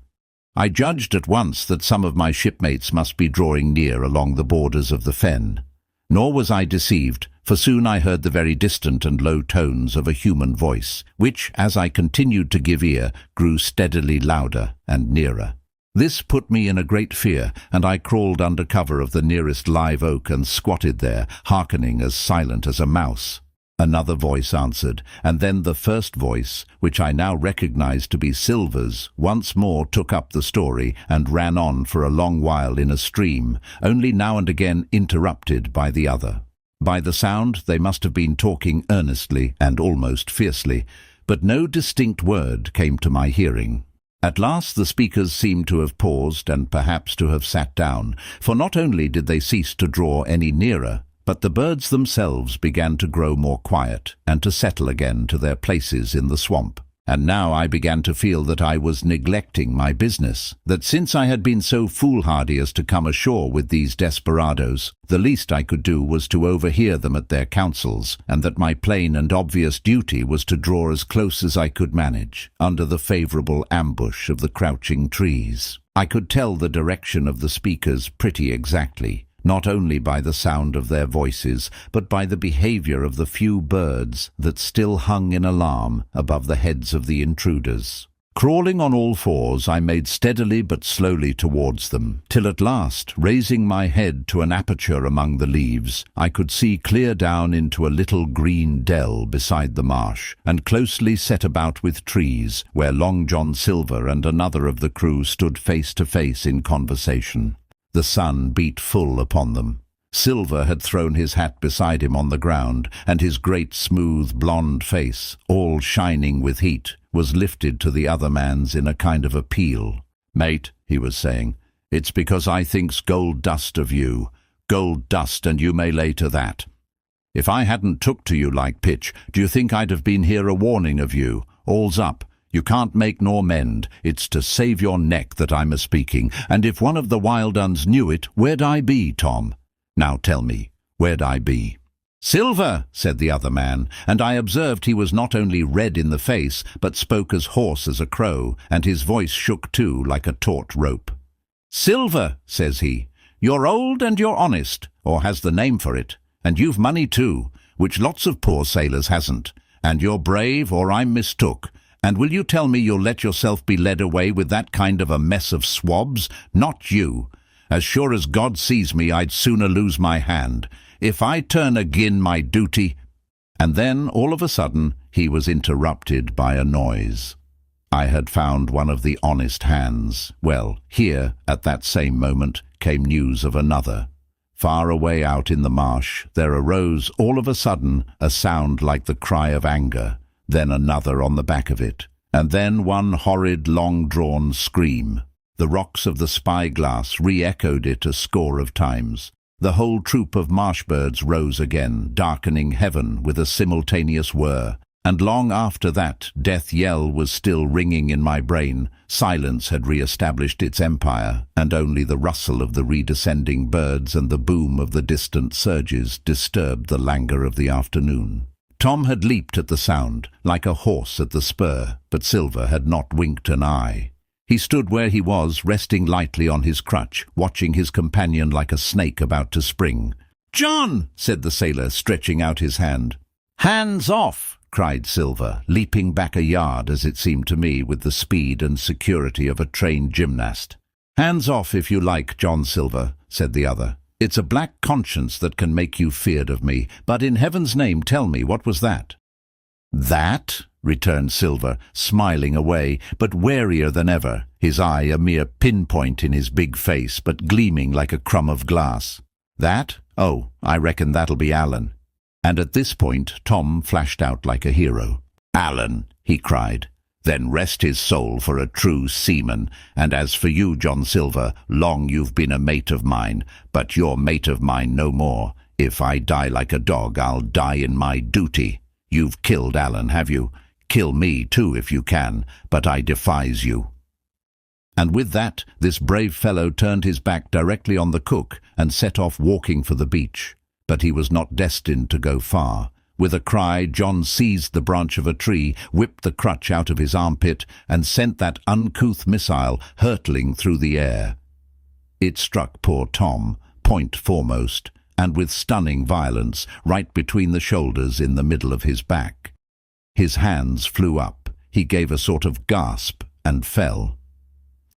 I judged at once that some of my shipmates must be drawing near along the borders of the fen. Nor was I deceived, for soon I heard the very distant and low tones of a human voice, which, as I continued to give ear, grew steadily louder and nearer. This put me in a great fear, and I crawled under cover of the nearest live oak and squatted there, hearkening as silent as a mouse. Another voice answered, and then the first voice, which I now recognized to be Silver's, once more took up the story and ran on for a long while in a stream, only now and again interrupted by the other. By the sound they must have been talking earnestly and almost fiercely, but no distinct word came to my hearing. At last the speakers seemed to have paused and perhaps to have sat down, for not only did they cease to draw any nearer, but the birds themselves began to grow more quiet and to settle again to their places in the swamp. And now I began to feel that I was neglecting my business, that since I had been so foolhardy as to come ashore with these desperadoes, the least I could do was to overhear them at their councils, and that my plain and obvious duty was to draw as close as I could manage, under the favourable ambush of the crouching trees. I could tell the direction of the speakers pretty exactly, not only by the sound of their voices, but by the behaviour of the few birds that still hung in alarm above the heads of the intruders. Crawling on all fours, I made steadily but slowly towards them, till at last, raising my head to an aperture among the leaves, I could see clear down into a little green dell beside the marsh, and closely set about with trees, where Long John Silver and another of the crew stood face to face in conversation. The sun beat full upon them. Silver had thrown his hat beside him on the ground, and his great smooth blonde face, all shining with heat, was lifted to the other man's in a kind of appeal. "Mate," he was saying, "it's because I thinks gold dust of you. Gold dust, and you may lay to that. If I hadn't took to you like pitch, do you think I'd have been here a warning of you? All's up. You can't make nor mend. It's to save your neck that I'm a-speaking, and if one of the wild uns knew it, where'd I be, Tom? Now tell me, where'd I be?" "Silver," said the other man, and I observed he was not only red in the face, but spoke as hoarse as a crow, and his voice shook too, like a taut rope. "Silver," says he, "you're old and you're honest, or has the name for it, and you've money too, which lots of poor sailors hasn't, and you're brave, or I'm mistook. And will you tell me you'll let yourself be led away with that kind of a mess of swabs? Not you. As sure as God sees me, I'd sooner lose my hand. If I turn agin my duty—" And then, all of a sudden, he was interrupted by a noise. I had found one of the honest hands. Well, here, at that same moment, came news of another. Far away out in the marsh, there arose, all of a sudden, a sound like the cry of anger. Then another on the back of it, and then one horrid, long-drawn scream. The rocks of the spyglass re-echoed it a score of times. The whole troop of marsh birds rose again, darkening heaven with a simultaneous whir, and long after that death yell was still ringing in my brain. Silence had re-established its empire, and only the rustle of the redescending birds and the boom of the distant surges disturbed the languor of the afternoon. Tom had leaped at the sound, like a horse at the spur, but Silver had not winked an eye. He stood where he was, resting lightly on his crutch, watching his companion like a snake about to spring. "John," said the sailor, stretching out his hand. "Hands off!" cried Silver, leaping back a yard, as it seemed to me, with the speed and security of a trained gymnast. "Hands off, if you like, John Silver," said the other. "It's a black conscience that can make you feared of me, but in heaven's name tell me, what was that?" "That?" returned Silver, smiling away, but warier than ever, his eye a mere pinpoint in his big face, but gleaming like a crumb of glass. "That? Oh, I reckon that'll be Alan." And at this point Tom flashed out like a hero. "Alan!" he cried. "Then rest his soul for a true seaman, and as for you, John Silver, long you've been a mate of mine, but you're mate of mine no more. If I die like a dog, I'll die in my duty. You've killed Alan, have you? Kill me too if you can, but I defies you." And with that, this brave fellow turned his back directly on the cook and set off walking for the beach. But he was not destined to go far. With a cry, John seized the branch of a tree, whipped the crutch out of his armpit, and sent that uncouth missile hurtling through the air. It struck poor Tom, point foremost, and with stunning violence, right between the shoulders in the middle of his back. His hands flew up, he gave a sort of gasp, and fell.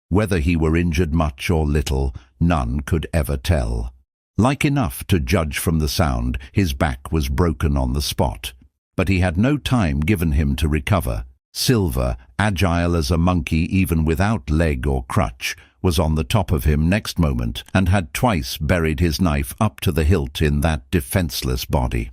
Whether he were injured much or little, none could ever tell. Like enough to judge from the sound, his back was broken on the spot. But he had no time given him to recover. Silver, agile as a monkey even without leg or crutch, was on the top of him next moment, and had twice buried his knife up to the hilt in that defenceless body.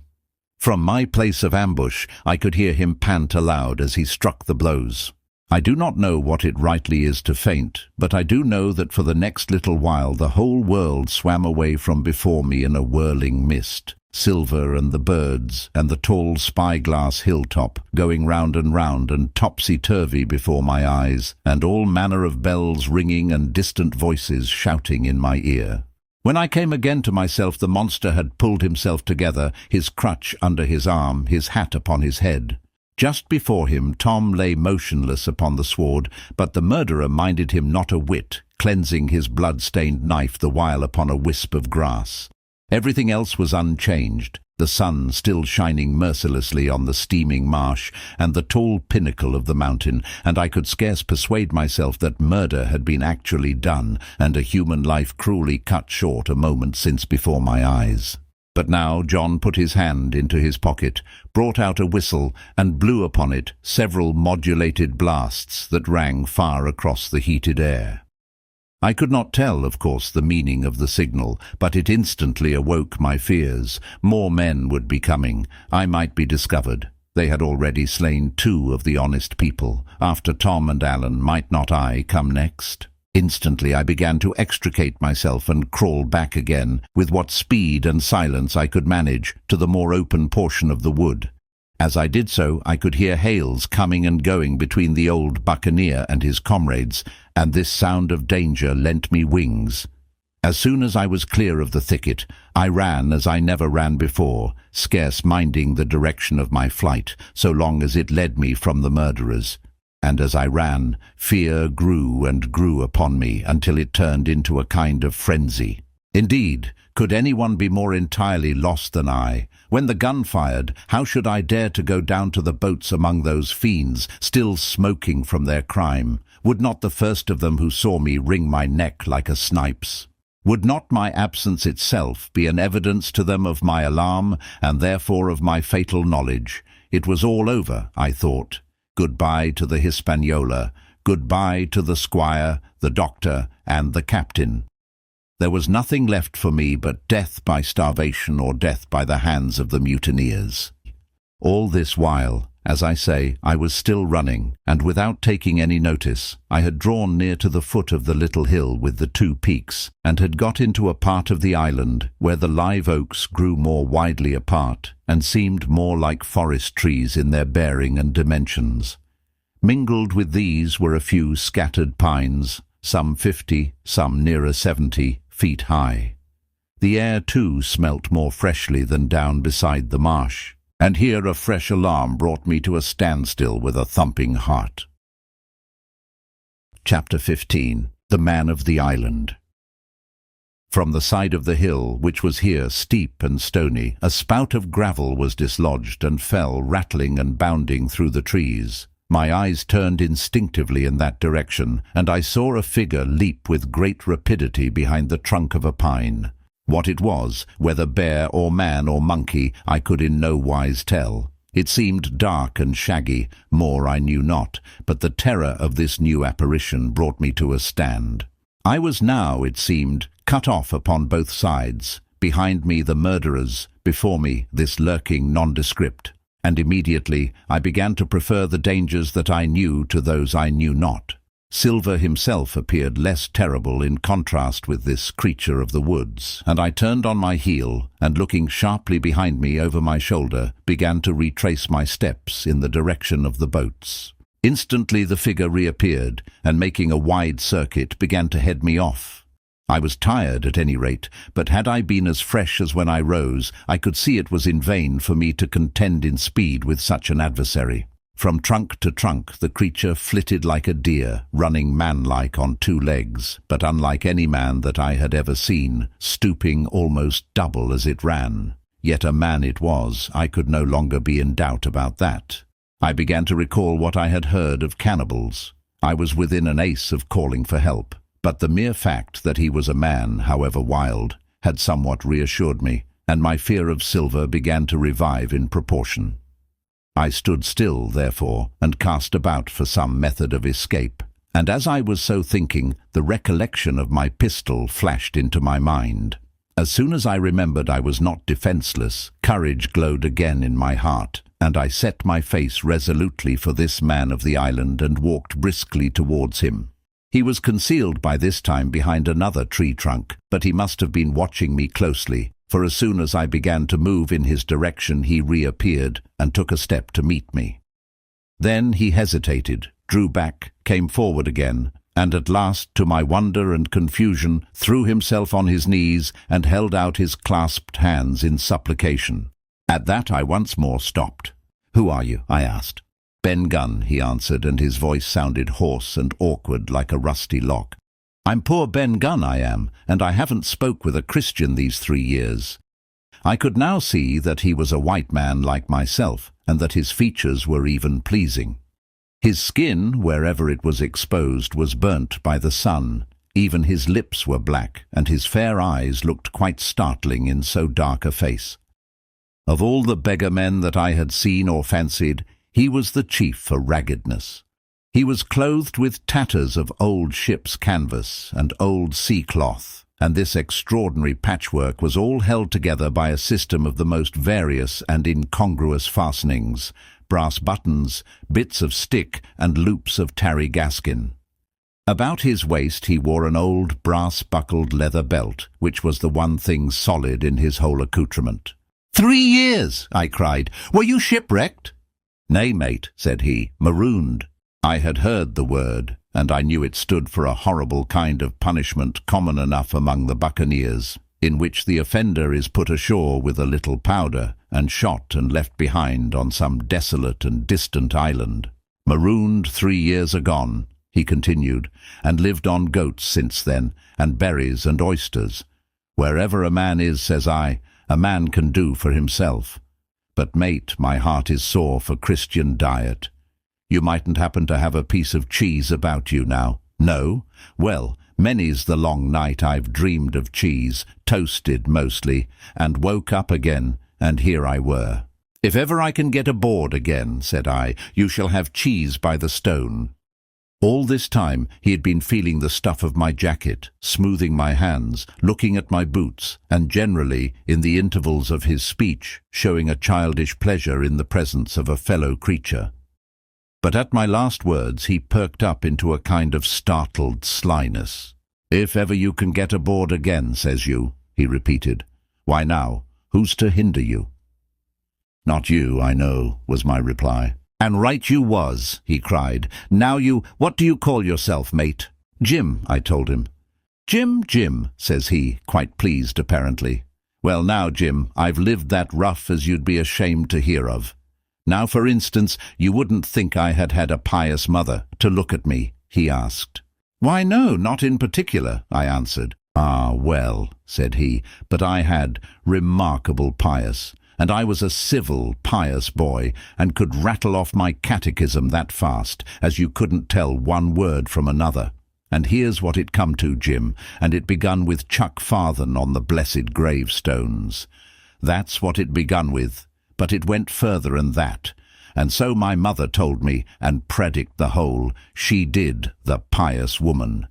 From my place of ambush I could hear him pant aloud as he struck the blows. I do not know what it rightly is to faint, but I do know that for the next little while the whole world swam away from before me in a whirling mist. Silver and the birds, and the tall spyglass hilltop, going round and topsy-turvy before my eyes, and all manner of bells ringing and distant voices shouting in my ear. When I came again to myself, the monster had pulled himself together, his crutch under his arm, his hat upon his head. Just before him Tom lay motionless upon the sward, but the murderer minded him not a whit, cleansing his blood-stained knife the while upon a wisp of grass. Everything else was unchanged, the sun still shining mercilessly on the steaming marsh and the tall pinnacle of the mountain, and I could scarce persuade myself that murder had been actually done and a human life cruelly cut short a moment since before my eyes. But now John put his hand into his pocket, brought out a whistle, and blew upon it several modulated blasts that rang far across the heated air. I could not tell, of course, the meaning of the signal, but it instantly awoke my fears. More men would be coming. I might be discovered. They had already slain 2 of the honest people. After Tom and Alan, might not I come next? Instantly I began to extricate myself and crawl back again, with what speed and silence I could manage, to the more open portion of the wood. As I did so, I could hear hails coming and going between the old buccaneer and his comrades, and this sound of danger lent me wings. As soon as I was clear of the thicket, I ran as I never ran before, scarce minding the direction of my flight, so long as it led me from the murderers. And as I ran, fear grew and grew upon me until it turned into a kind of frenzy. Indeed, could anyone be more entirely lost than I? When the gun fired, how should I dare to go down to the boats among those fiends, still smoking from their crime? Would not the first of them who saw me wring my neck like a snipe's? Would not my absence itself be an evidence to them of my alarm, and therefore of my fatal knowledge? It was all over, I thought. Goodbye to the Hispaniola, goodbye to the squire, the doctor, and the captain. There was nothing left for me but death by starvation or death by the hands of the mutineers. All this while, as I say, I was still running, and without taking any notice, I had drawn near to the foot of the little hill with the 2 peaks, and had got into a part of the island where the live oaks grew more widely apart, and seemed more like forest trees in their bearing and dimensions. Mingled with these were a few scattered pines, some 50, some nearer 70 feet high. The air, too, smelt more freshly than down beside the marsh, and here a fresh alarm brought me to a standstill with a thumping heart. Chapter 15. The Man of the Island. From the side of the hill, which was here steep and stony, a spout of gravel was dislodged and fell rattling and bounding through the trees. My eyes turned instinctively in that direction, and I saw a figure leap with great rapidity behind the trunk of a pine. What it was, whether bear or man or monkey, I could in no wise tell. It seemed dark and shaggy, more I knew not, but the terror of this new apparition brought me to a stand. I was now, it seemed, cut off upon both sides, behind me the murderers, before me this lurking nondescript, and immediately I began to prefer the dangers that I knew to those I knew not. Silver himself appeared less terrible in contrast with this creature of the woods, and I turned on my heel, and looking sharply behind me over my shoulder, began to retrace my steps in the direction of the boats. Instantly the figure reappeared, and making a wide circuit, began to head me off. I was tired at any rate, but had I been as fresh as when I rose, I could see it was in vain for me to contend in speed with such an adversary. From trunk to trunk the creature flitted like a deer, running man-like on two legs, but unlike any man that I had ever seen, stooping almost double as it ran. Yet a man it was, I could no longer be in doubt about that. I began to recall what I had heard of cannibals. I was within an ace of calling for help, but the mere fact that he was a man, however wild, had somewhat reassured me, and my fear of Silver began to revive in proportion. I stood still, therefore, and cast about for some method of escape, and as I was so thinking, the recollection of my pistol flashed into my mind. As soon as I remembered I was not defenseless, courage glowed again in my heart, and I set my face resolutely for this man of the island and walked briskly towards him. He was concealed by this time behind another tree trunk, but he must have been watching me closely, for as soon as I began to move in his direction he reappeared and took a step to meet me. Then he hesitated, drew back, came forward again, and at last, to my wonder and confusion, threw himself on his knees and held out his clasped hands in supplication. At that I once more stopped. "Who are you?" I asked. "Ben Gunn," he answered, and his voice sounded hoarse and awkward like a rusty lock. "I'm poor Ben Gunn, I am, and I haven't spoke with a Christian these 3 years." I could now see that he was a white man like myself, and that his features were even pleasing. His skin, wherever it was exposed, was burnt by the sun. Even his lips were black, and his fair eyes looked quite startling in so dark a face. Of all the beggar men that I had seen or fancied, he was the chief for raggedness. He was clothed with tatters of old ship's canvas and old sea cloth, and this extraordinary patchwork was all held together by a system of the most various and incongruous fastenings, brass buttons, bits of stick, and loops of tarry gaskin. About his waist he wore an old brass-buckled leather belt, which was the one thing solid in his whole accoutrement. 3 years! I cried. "Were you shipwrecked?" "Nay, mate," said he, "marooned." I had heard the word, and I knew it stood for a horrible kind of punishment common enough among the buccaneers, in which the offender is put ashore with a little powder and shot and left behind on some desolate and distant island. "Marooned 3 years agone," he continued, "and lived on goats since then, and berries and oysters. Wherever a man is, says I, a man can do for himself. But, mate, my heart is sore for Christian diet. You mightn't happen to have a piece of cheese about you now? No? Well, many's the long night I've dreamed of cheese, toasted mostly, and woke up again, and here I were. If ever I can get aboard again, said I, you shall have cheese by the stone." All this time he had been feeling the stuff of my jacket, smoothing my hands, looking at my boots, and generally, in the intervals of his speech, showing a childish pleasure in the presence of a fellow creature. But at my last words he perked up into a kind of startled slyness. "If ever you can get aboard again, says you," he repeated. "Why now, who's to hinder you?" "Not you, I know," was my reply. "And right you was," he cried. "Now what do you call yourself, mate?" "Jim," I told him. Jim, says he, quite pleased apparently. "Well now, Jim, I've lived that rough as you'd be ashamed to hear of. Now, for instance, you wouldn't think I had had a pious mother to look at me?" he asked. "Why, no, not in particular," I answered. "Ah, well," said he, "but I had remarkable pious, and I was a civil, pious boy, and could rattle off my catechism that fast, as you couldn't tell one word from another. And here's what it come to, Jim, and it begun with Chuck Farthen on the blessed gravestones. That's what it begun with, but it went further than that. And so my mother told me, and predict the whole, she did, the pious woman.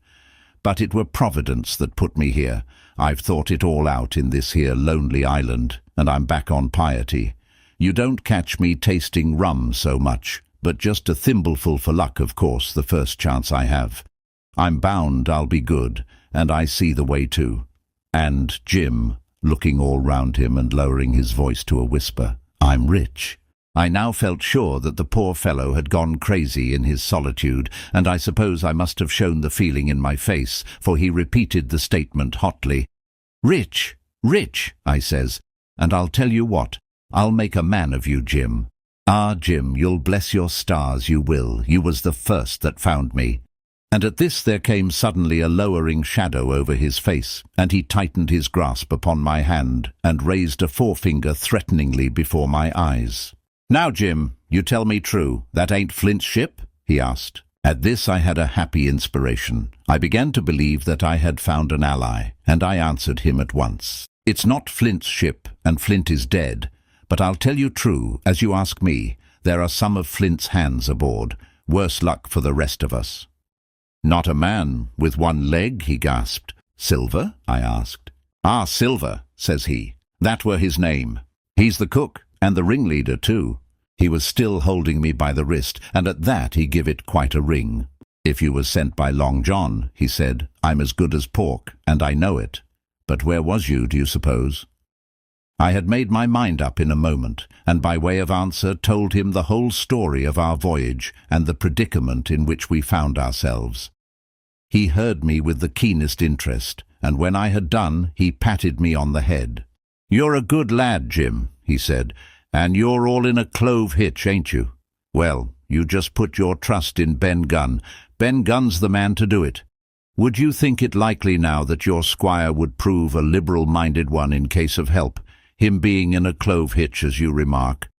But it were Providence that put me here. I've thought it all out in this here lonely island, and I'm back on piety. You don't catch me tasting rum so much, but just a thimbleful for luck, of course, the first chance I have. I'm bound I'll be good, and I see the way too. And, Jim, looking all round him and lowering his voice to a whisper, I'm rich." I now felt sure that the poor fellow had gone crazy in his solitude, and I suppose I must have shown the feeling in my face, for he repeated the statement hotly. "Rich, rich," I says, "and I'll tell you what, I'll make a man of you, Jim. Ah, Jim, you'll bless your stars, you will. You was the first that found me." And at this there came suddenly a lowering shadow over his face, and he tightened his grasp upon my hand and raised a forefinger threateningly before my eyes. "Now, Jim, you tell me true, that ain't Flint's ship?" he asked. At this I had a happy inspiration. I began to believe that I had found an ally, and I answered him at once. "It's not Flint's ship, and Flint is dead. But I'll tell you true, as you ask me, there are some of Flint's hands aboard. Worse luck for the rest of us." "Not a man with one leg?" he gasped. "Silver?" I asked. "Ah, Silver," says he. "That were his name. He's the cook, and the ringleader too." He was still holding me by the wrist, and at that he give it quite a ring. "If you was sent by Long John," he said, "I'm as good as pork, and I know it. But where was you, do you suppose?" I had made my mind up in a moment, and by way of answer told him the whole story of our voyage and the predicament in which we found ourselves. He heard me with the keenest interest, and when I had done, he patted me on the head. "You're a good lad, Jim," he said, "and you're all in a clove hitch, ain't you? Well, you just put your trust in Ben Gunn. Ben Gunn's the man to do it. Would you think it likely now that your squire would prove a liberal-minded one in case of help, him being in a clove hitch, as you remark?"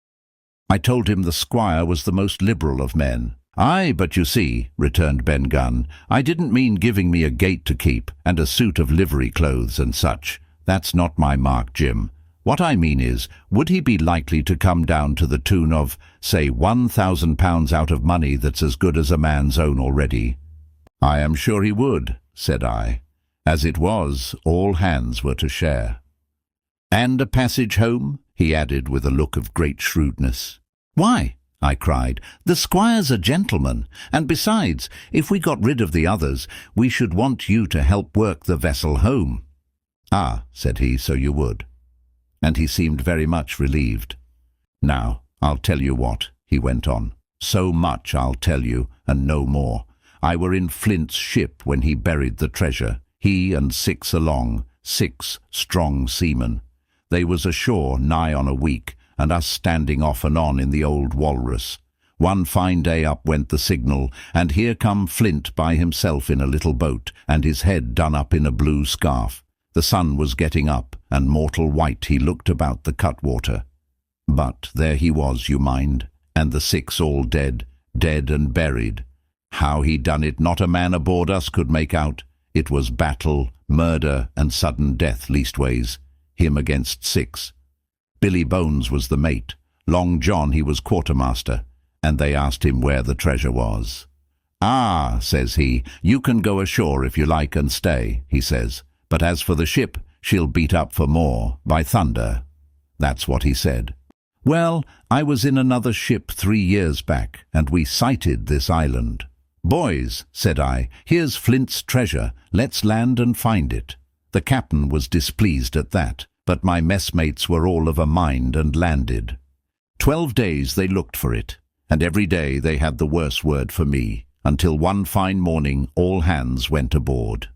I told him the squire was the most liberal of men. "Aye, but you see," returned Ben Gunn, "I didn't mean giving me a gate to keep, and a suit of livery clothes and such. That's not my mark, Jim. What I mean is, would he be likely to come down to the tune of, say, £1,000 out of money that's as good as a man's own already?" "I am sure he would," said I. As it was, all hands were to share. "And a passage home?" he added with a look of great shrewdness. "Why?" I cried. "The squire's a gentleman, and besides, if we got rid of the others, we should want you to help work the vessel home." "Ah," said he, "so you would." And he seemed very much relieved. "Now, I'll tell you what," he went on. "So much I'll tell you, and no more. I were in Flint's ship when he buried the treasure, he and 6 along, 6 strong seamen. They was ashore nigh on a week, and us standing off and on in the old Walrus. One fine day up went the signal, and here come Flint by himself in a little boat, and his head done up in a blue scarf. The sun was getting up, and mortal white he looked about the cutwater. But there he was, you mind, and the 6 all dead, dead and buried. How he done it not a man aboard us could make out. It was battle, murder, and sudden death leastways, him against 6. Billy Bones was the mate. Long John he was quartermaster, and they asked him where the treasure was. "Ah," says he, "you can go ashore if you like and stay," he says. "But as for the ship, she'll beat up for more, by thunder." That's what he said. Well, I was in another ship 3 years back, and we sighted this island. "Boys," said I, "here's Flint's treasure. Let's land and find it." The captain was displeased at that, but my messmates were all of a mind and landed. 12 days they looked for it, and every day they had the worse word for me, until one fine morning all hands went aboard.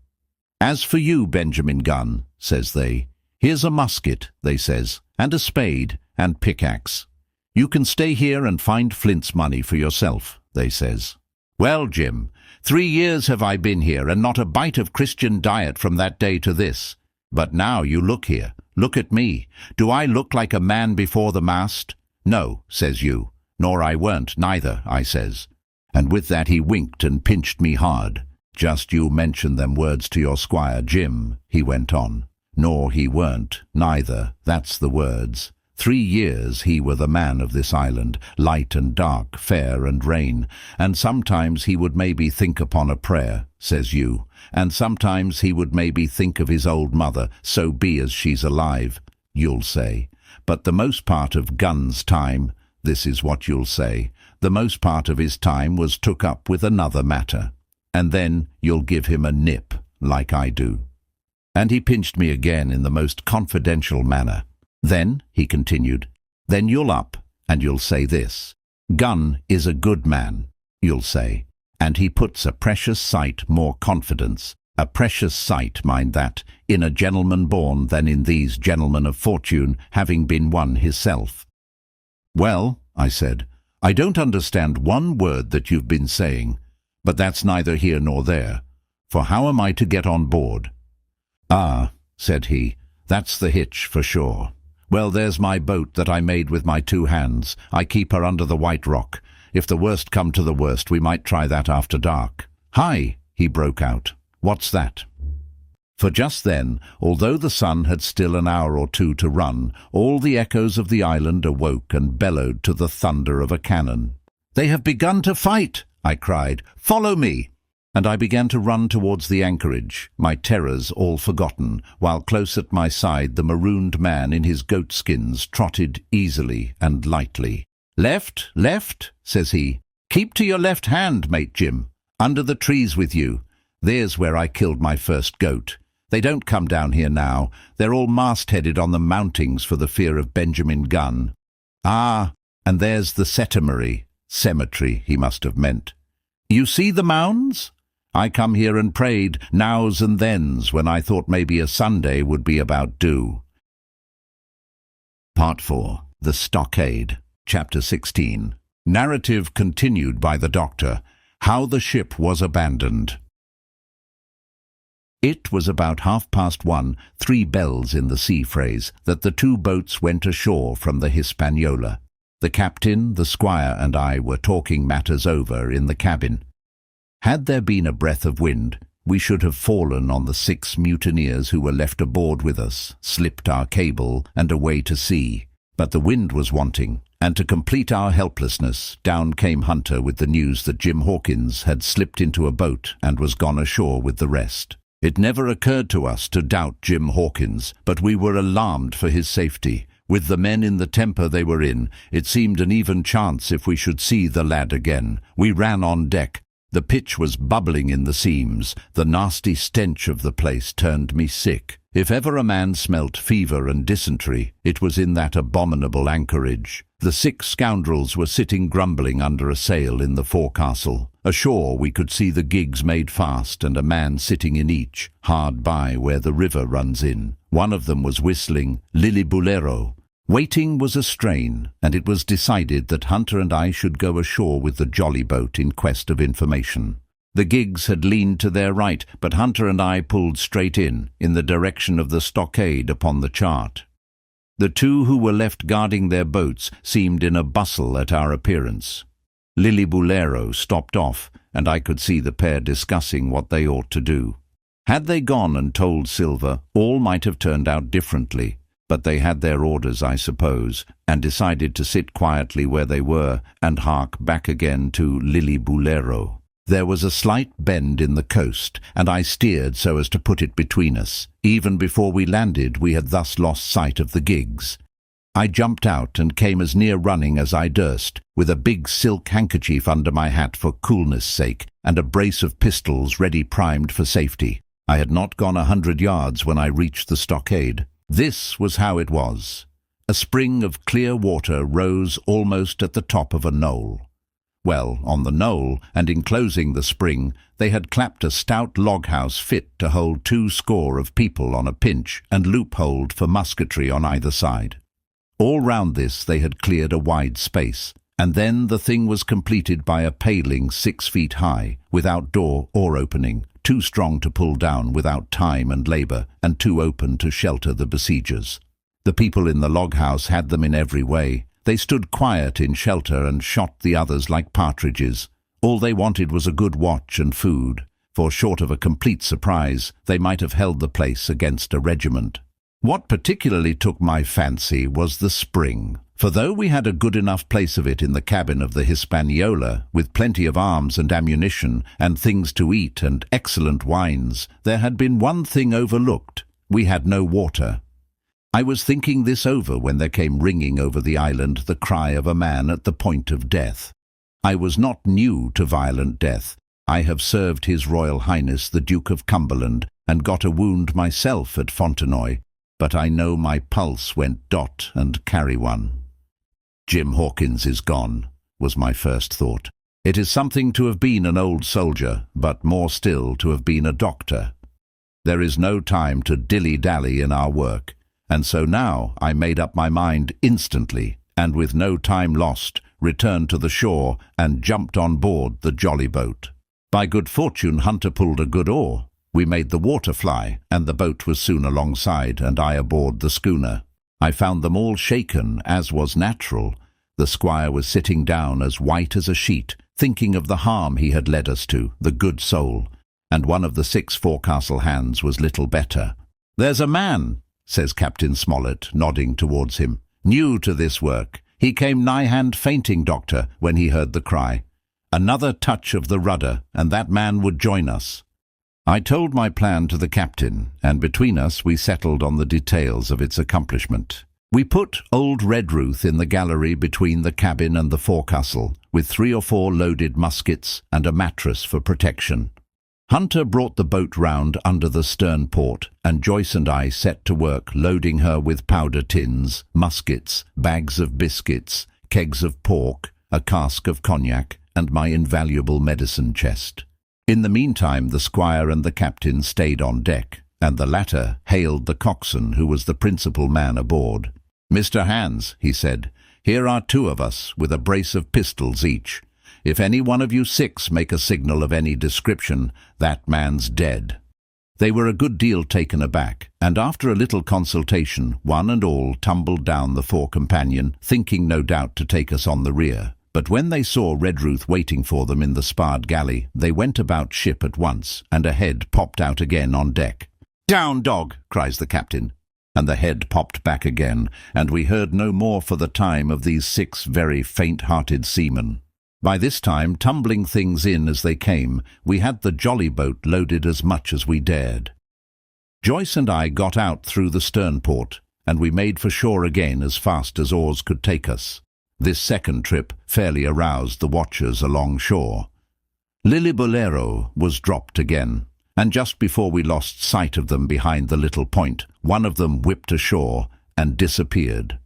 "As for you, Benjamin Gunn," says they, "here's a musket," they says, "and a spade and pickaxe. You can stay here and find Flint's money for yourself," they says. "Well, Jim, 3 years have I been here, and not a bite of Christian diet from that day to this. But now you look here, look at me. Do I look like a man before the mast? No, says you. Nor I weren't, neither, I says. And with that he winked and pinched me hard. Just you mention them words to your squire, Jim, he went on. Nor he weren't, neither, that's the words. 3 years he were the man of this island, light and dark, fair and rain, and sometimes he would maybe think upon a prayer, says you, and sometimes he would maybe think of his old mother, so be as she's alive, you'll say. But the most part of Gun's time, this is what you'll say, the most part of his time was took up with another matter, and then you'll give him a nip, like I do. And he pinched me again in the most confidential manner. Then, he continued, then you'll up, and you'll say this. Gun is a good man, you'll say, and he puts a precious sight more confidence, a precious sight, mind that, in a gentleman born than in these gentlemen of fortune, having been one hisself. Well, I said, I don't understand one word that you've been saying, but that's neither here nor there, for how am I to get on board? Ah, said he, that's the hitch for sure. Well, there's my boat that I made with my 2 hands. I keep her under the White Rock. If the worst come to the worst, we might try that after dark. Hi, he broke out. What's that? For just then, although the sun had still an hour or 2 to run, all the echoes of the island awoke and bellowed to the thunder of a cannon. They have begun to fight, I cried. Follow me! And I began to run towards the anchorage, my terrors all forgotten, while close at my side the marooned man in his goatskins trotted easily and lightly. Left, left, says he. Keep to your left hand, mate Jim. Under the trees with you. There's where I killed my first goat. They don't come down here now. They're all mast-headed on the mountings for the fear of Benjamin Gunn. Ah, and there's the cemetery, he must have meant. You see the mounds? I come here and prayed, nows and thens, when I thought maybe a Sunday would be about due. Part 4. The Stockade. Chapter 16. Narrative continued by the Doctor. How the ship was abandoned. It was about 1:30, 3 bells in the sea phrase, that the 2 boats went ashore from the Hispaniola. The captain, the squire, and I were talking matters over in the cabin. Had there been a breath of wind, we should have fallen on the 6 mutineers who were left aboard with us, slipped our cable, and away to sea. But the wind was wanting, and to complete our helplessness, down came Hunter with the news that Jim Hawkins had slipped into a boat and was gone ashore with the rest. It never occurred to us to doubt Jim Hawkins, but we were alarmed for his safety. With the men in the temper they were in, it seemed an even chance if we should see the lad again. We ran on deck. The pitch was bubbling in the seams. The nasty stench of the place turned me sick. If ever a man smelt fever and dysentery, it was in that abominable anchorage. The 6 scoundrels were sitting grumbling under a sail in the forecastle. Ashore we could see the gigs made fast and a man sitting in each, hard by where the river runs in. One of them was whistling Lillibulero. Waiting was a strain, and it was decided that Hunter and I should go ashore with the jolly boat in quest of information. The gigs had leaned to their right, but Hunter and I pulled straight in the direction of the stockade upon the chart. The 2 who were left guarding their boats seemed in a bustle at our appearance. Lillibulero stopped off, and I could see the pair discussing what they ought to do. Had they gone and told Silver, all might have turned out differently. But they had their orders, I suppose, and decided to sit quietly where they were and hark back again to Lillibulero. There was a slight bend in the coast, and I steered so as to put it between us. Even before we landed, we had thus lost sight of the gigs. I jumped out and came as near running as I durst, with a big silk handkerchief under my hat for coolness' sake, and a brace of pistols ready primed for safety. I had not gone 100 yards when I reached the stockade. This was how it was. A spring of clear water rose almost at the top of a knoll. Well, on the knoll, and enclosing the spring, they had clapped a stout log-house fit to hold 200 of people on a pinch, and loopholed for musketry on either side. All round this they had cleared a wide space, And then the thing was completed by a paling 6 feet high, without door or opening, too strong to pull down without time and labour, and too open to shelter the besiegers. The people in the log house had them in every way. They stood quiet in shelter and shot the others like partridges. All they wanted was a good watch and food, for short of a complete surprise, they might have held the place against a regiment. What particularly took my fancy was the spring, for though we had a good enough place of it in the cabin of the Hispaniola, with plenty of arms and ammunition, and things to eat and excellent wines, there had been one thing overlooked. We had no water. I was thinking this over when there came ringing over the island the cry of a man at the point of death. I was not new to violent death. I have served His Royal Highness the Duke of Cumberland, and got a wound myself at Fontenoy, but I know my pulse went dot and carry one. Jim Hawkins is gone, was my first thought. It is something to have been an old soldier, but more still to have been a doctor. There is no time to dilly-dally in our work, and so now I made up my mind instantly, and with no time lost, returned to the shore and jumped on board the jolly boat. By good fortune, Hunter pulled a good oar. We made the water fly, and the boat was soon alongside, and I aboard the schooner. I found them all shaken, as was natural. The squire was sitting down as white as a sheet, thinking of the harm he had led us to, the good soul, and one of the 6 forecastle hands was little better. "There's a man," says Captain Smollett, nodding towards him, "new to this work. He came nigh-hand fainting, Doctor, when he heard the cry. Another touch of the rudder, and that man would join us." I told my plan to the captain, and between us we settled on the details of its accomplishment. We put old Redruth in the gallery between the cabin and the forecastle, with 3 or 4 loaded muskets and a mattress for protection. Hunter brought the boat round under the stern port, and Joyce and I set to work loading her with powder tins, muskets, bags of biscuits, kegs of pork, a cask of cognac, and my invaluable medicine chest. In the meantime the squire and the captain stayed on deck, and the latter hailed the coxswain, who was the principal man aboard. "Mr. Hands," he said, "here are 2 of us, with a brace of pistols each. If any one of you 6 make a signal of any description, that man's dead." They were a good deal taken aback, and after a little consultation, one and all tumbled down the fore-companion, thinking no doubt to take us on the rear. But when they saw Redruth waiting for them in the sparred galley, they went about ship at once, and a head popped out again on deck. "Down, dog!" cries the captain. And the head popped back again, and we heard no more for the time of these 6 very faint-hearted seamen. By this time, tumbling things in as they came, we had the jolly boat loaded as much as we dared. Joyce and I got out through the stern port, and we made for shore again as fast as oars could take us. This second trip fairly aroused the watchers along shore. Lillibolero was dropped again, and just before we lost sight of them behind the little point, one of them whipped ashore and disappeared.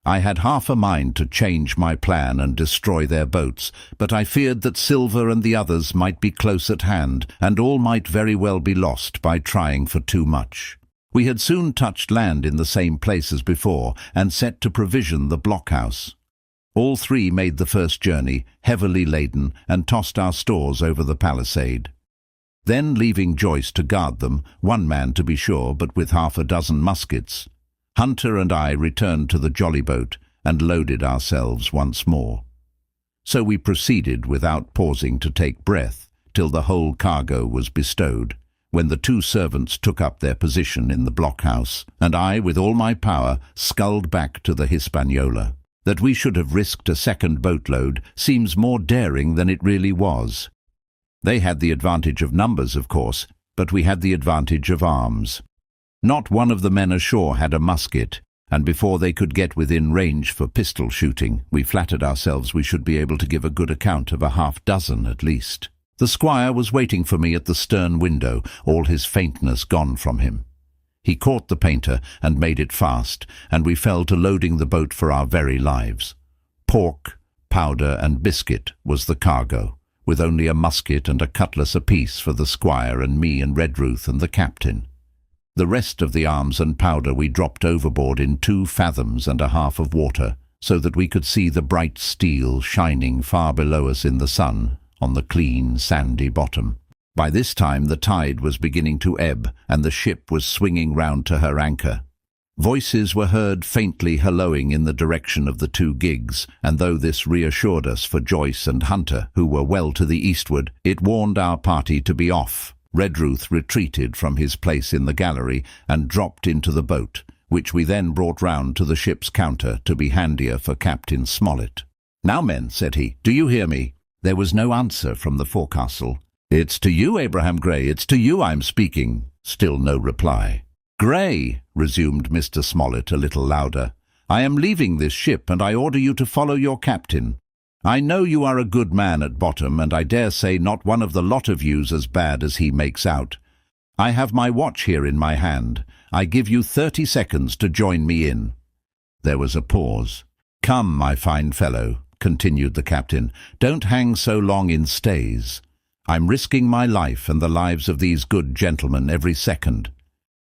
I had half a mind to change my plan and destroy their boats, but I feared that Silver and the others might be close at hand, and all might very well be lost by trying for too much. We had soon touched land in the same place as before, and set to provision the blockhouse. All 3 made the first journey, heavily laden, and tossed our stores over the palisade. Then, leaving Joyce to guard them, 1 man to be sure, but with half a dozen muskets, Hunter and I returned to the jolly boat and loaded ourselves once more. So we proceeded without pausing to take breath, till the whole cargo was bestowed, when the 2 servants took up their position in the blockhouse, and I, with all my power, sculled back to the Hispaniola. That we should have risked a second boatload seems more daring than it really was. They had the advantage of numbers, of course, but we had the advantage of arms. Not one of the men ashore had a musket, and before they could get within range for pistol shooting, we flattered ourselves we should be able to give a good account of a half-dozen at least. The squire was waiting for me at the stern window, all his faintness gone from him. He caught the painter and made it fast, and we fell to loading the boat for our very lives. Pork, powder, and biscuit was the cargo, with only a musket and a cutlass apiece for the squire and me and Redruth and the captain. The rest of the arms and powder we dropped overboard in 2 fathoms and a half of water, so that we could see the bright steel shining far below us in the sun on the clean, sandy bottom. By this time the tide was beginning to ebb, and the ship was swinging round to her anchor. Voices were heard faintly hallooing in the direction of the two gigs, and though this reassured us for Joyce and Hunter, who were well to the eastward, it warned our party to be off. Redruth retreated from his place in the gallery and dropped into the boat, which we then brought round to the ship's counter to be handier for Captain Smollett. "Now, men," said he, "do you hear me?" There was no answer from the forecastle. "It's to you, Abraham Gray, it's to you I'm speaking." Still no reply. "Gray," resumed Mr. Smollett a little louder, "I am leaving this ship, and I order you to follow your captain. I know you are a good man at bottom, and I dare say not one of the lot of you's as bad as he makes out. I have my watch here in my hand. I give you 30 seconds to join me in." There was a pause. "Come, my fine fellow," continued the captain, "don't hang so long in stays. I'm risking my life and the lives of these good gentlemen every second."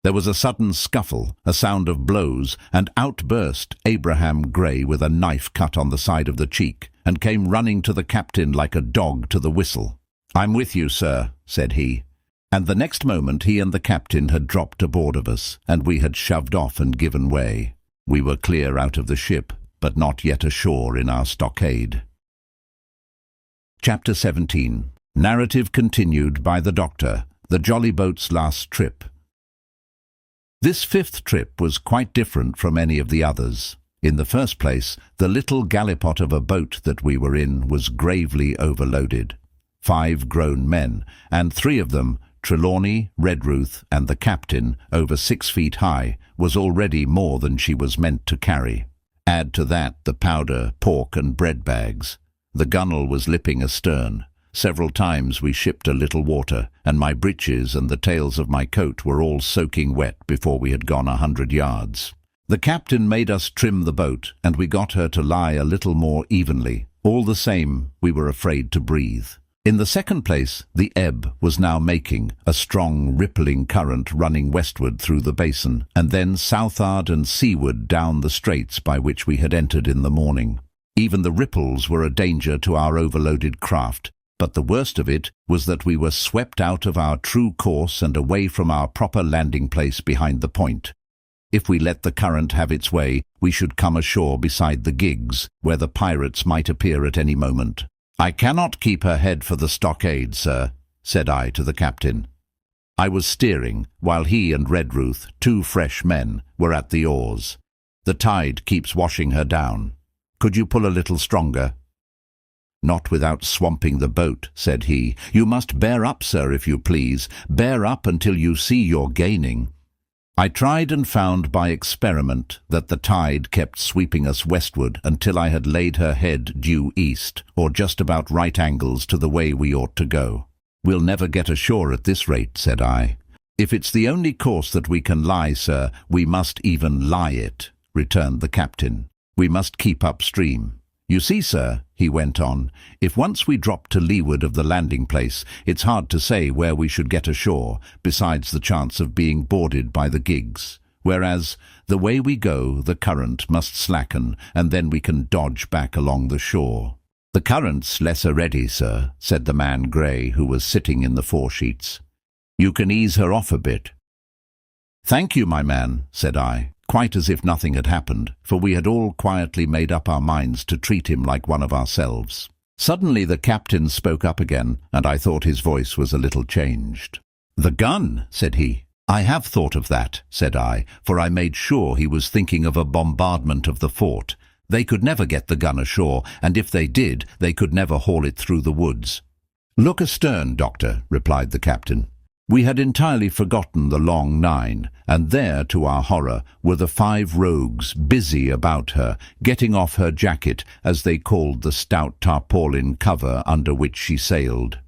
There was a sudden scuffle, a sound of blows, and out burst Abraham Gray with a knife cut on the side of the cheek, and came running to the captain like a dog to the whistle. "I'm with you, sir," said he. And the next moment he and the captain had dropped aboard of us, and we had shoved off and given way. We were clear out of the ship, but not yet ashore in our stockade. Chapter 17. Narrative continued by the Doctor, the jolly boat's last trip. This fifth trip was quite different from any of the others. In the first place, the little gallipot of a boat that we were in was gravely overloaded. 5 grown men, and 3 of them, Trelawney, Redruth, and the captain, over 6 feet high, was already more than she was meant to carry. Add to that the powder, pork, and bread bags. The gunwale was lipping astern. Several times we shipped a little water, and my breeches and the tails of my coat were all soaking wet before we had gone 100 yards. The captain made us trim the boat, and we got her to lie a little more evenly. All the same, we were afraid to breathe. In the second place, the ebb was now making, a strong, rippling current running westward through the basin, and then southward and seaward down the straits by which we had entered in the morning. Even the ripples were a danger to our overloaded craft, but the worst of it was that we were swept out of our true course and away from our proper landing place behind the point. If we let the current have its way, we should come ashore beside the gigs, where the pirates might appear at any moment. "I cannot keep her head for the stockade, sir," said I to the captain. I was steering, while he and Redruth, 2 fresh men, were at the oars. "The tide keeps washing her down. Could you pull a little stronger?" "Not without swamping the boat," said he. "You must bear up, sir, if you please. Bear up until you see you're gaining." I tried and found by experiment that the tide kept sweeping us westward until I had laid her head due east, or just about right angles to the way we ought to go. "We'll never get ashore at this rate," said I. "If it's the only course that we can lie, sir, we must even lie it," returned the captain. "We must keep upstream. You see, sir," he went on, "if once we drop to leeward of the landing place, it's hard to say where we should get ashore, besides the chance of being boarded by the gigs. Whereas, the way we go, the current must slacken, and then we can dodge back along the shore." "The current's less already, sir," said the man Gray, who was sitting in the foresheets. "You can ease her off a bit." "Thank you, my man," said I, quite as if nothing had happened, for we had all quietly made up our minds to treat him like one of ourselves. Suddenly the captain spoke up again, and I thought his voice was a little changed. "The gun," said he. "I have thought of that," said I, for I made sure he was thinking of a bombardment of the fort. They could never get the gun ashore, and if they did, they could never haul it through the woods. "Look astern, Doctor," replied the captain. We had entirely forgotten the long 9, and there, to our horror, were the 5 rogues busy about her, getting off her jacket, as they called the stout tarpaulin cover under which she sailed.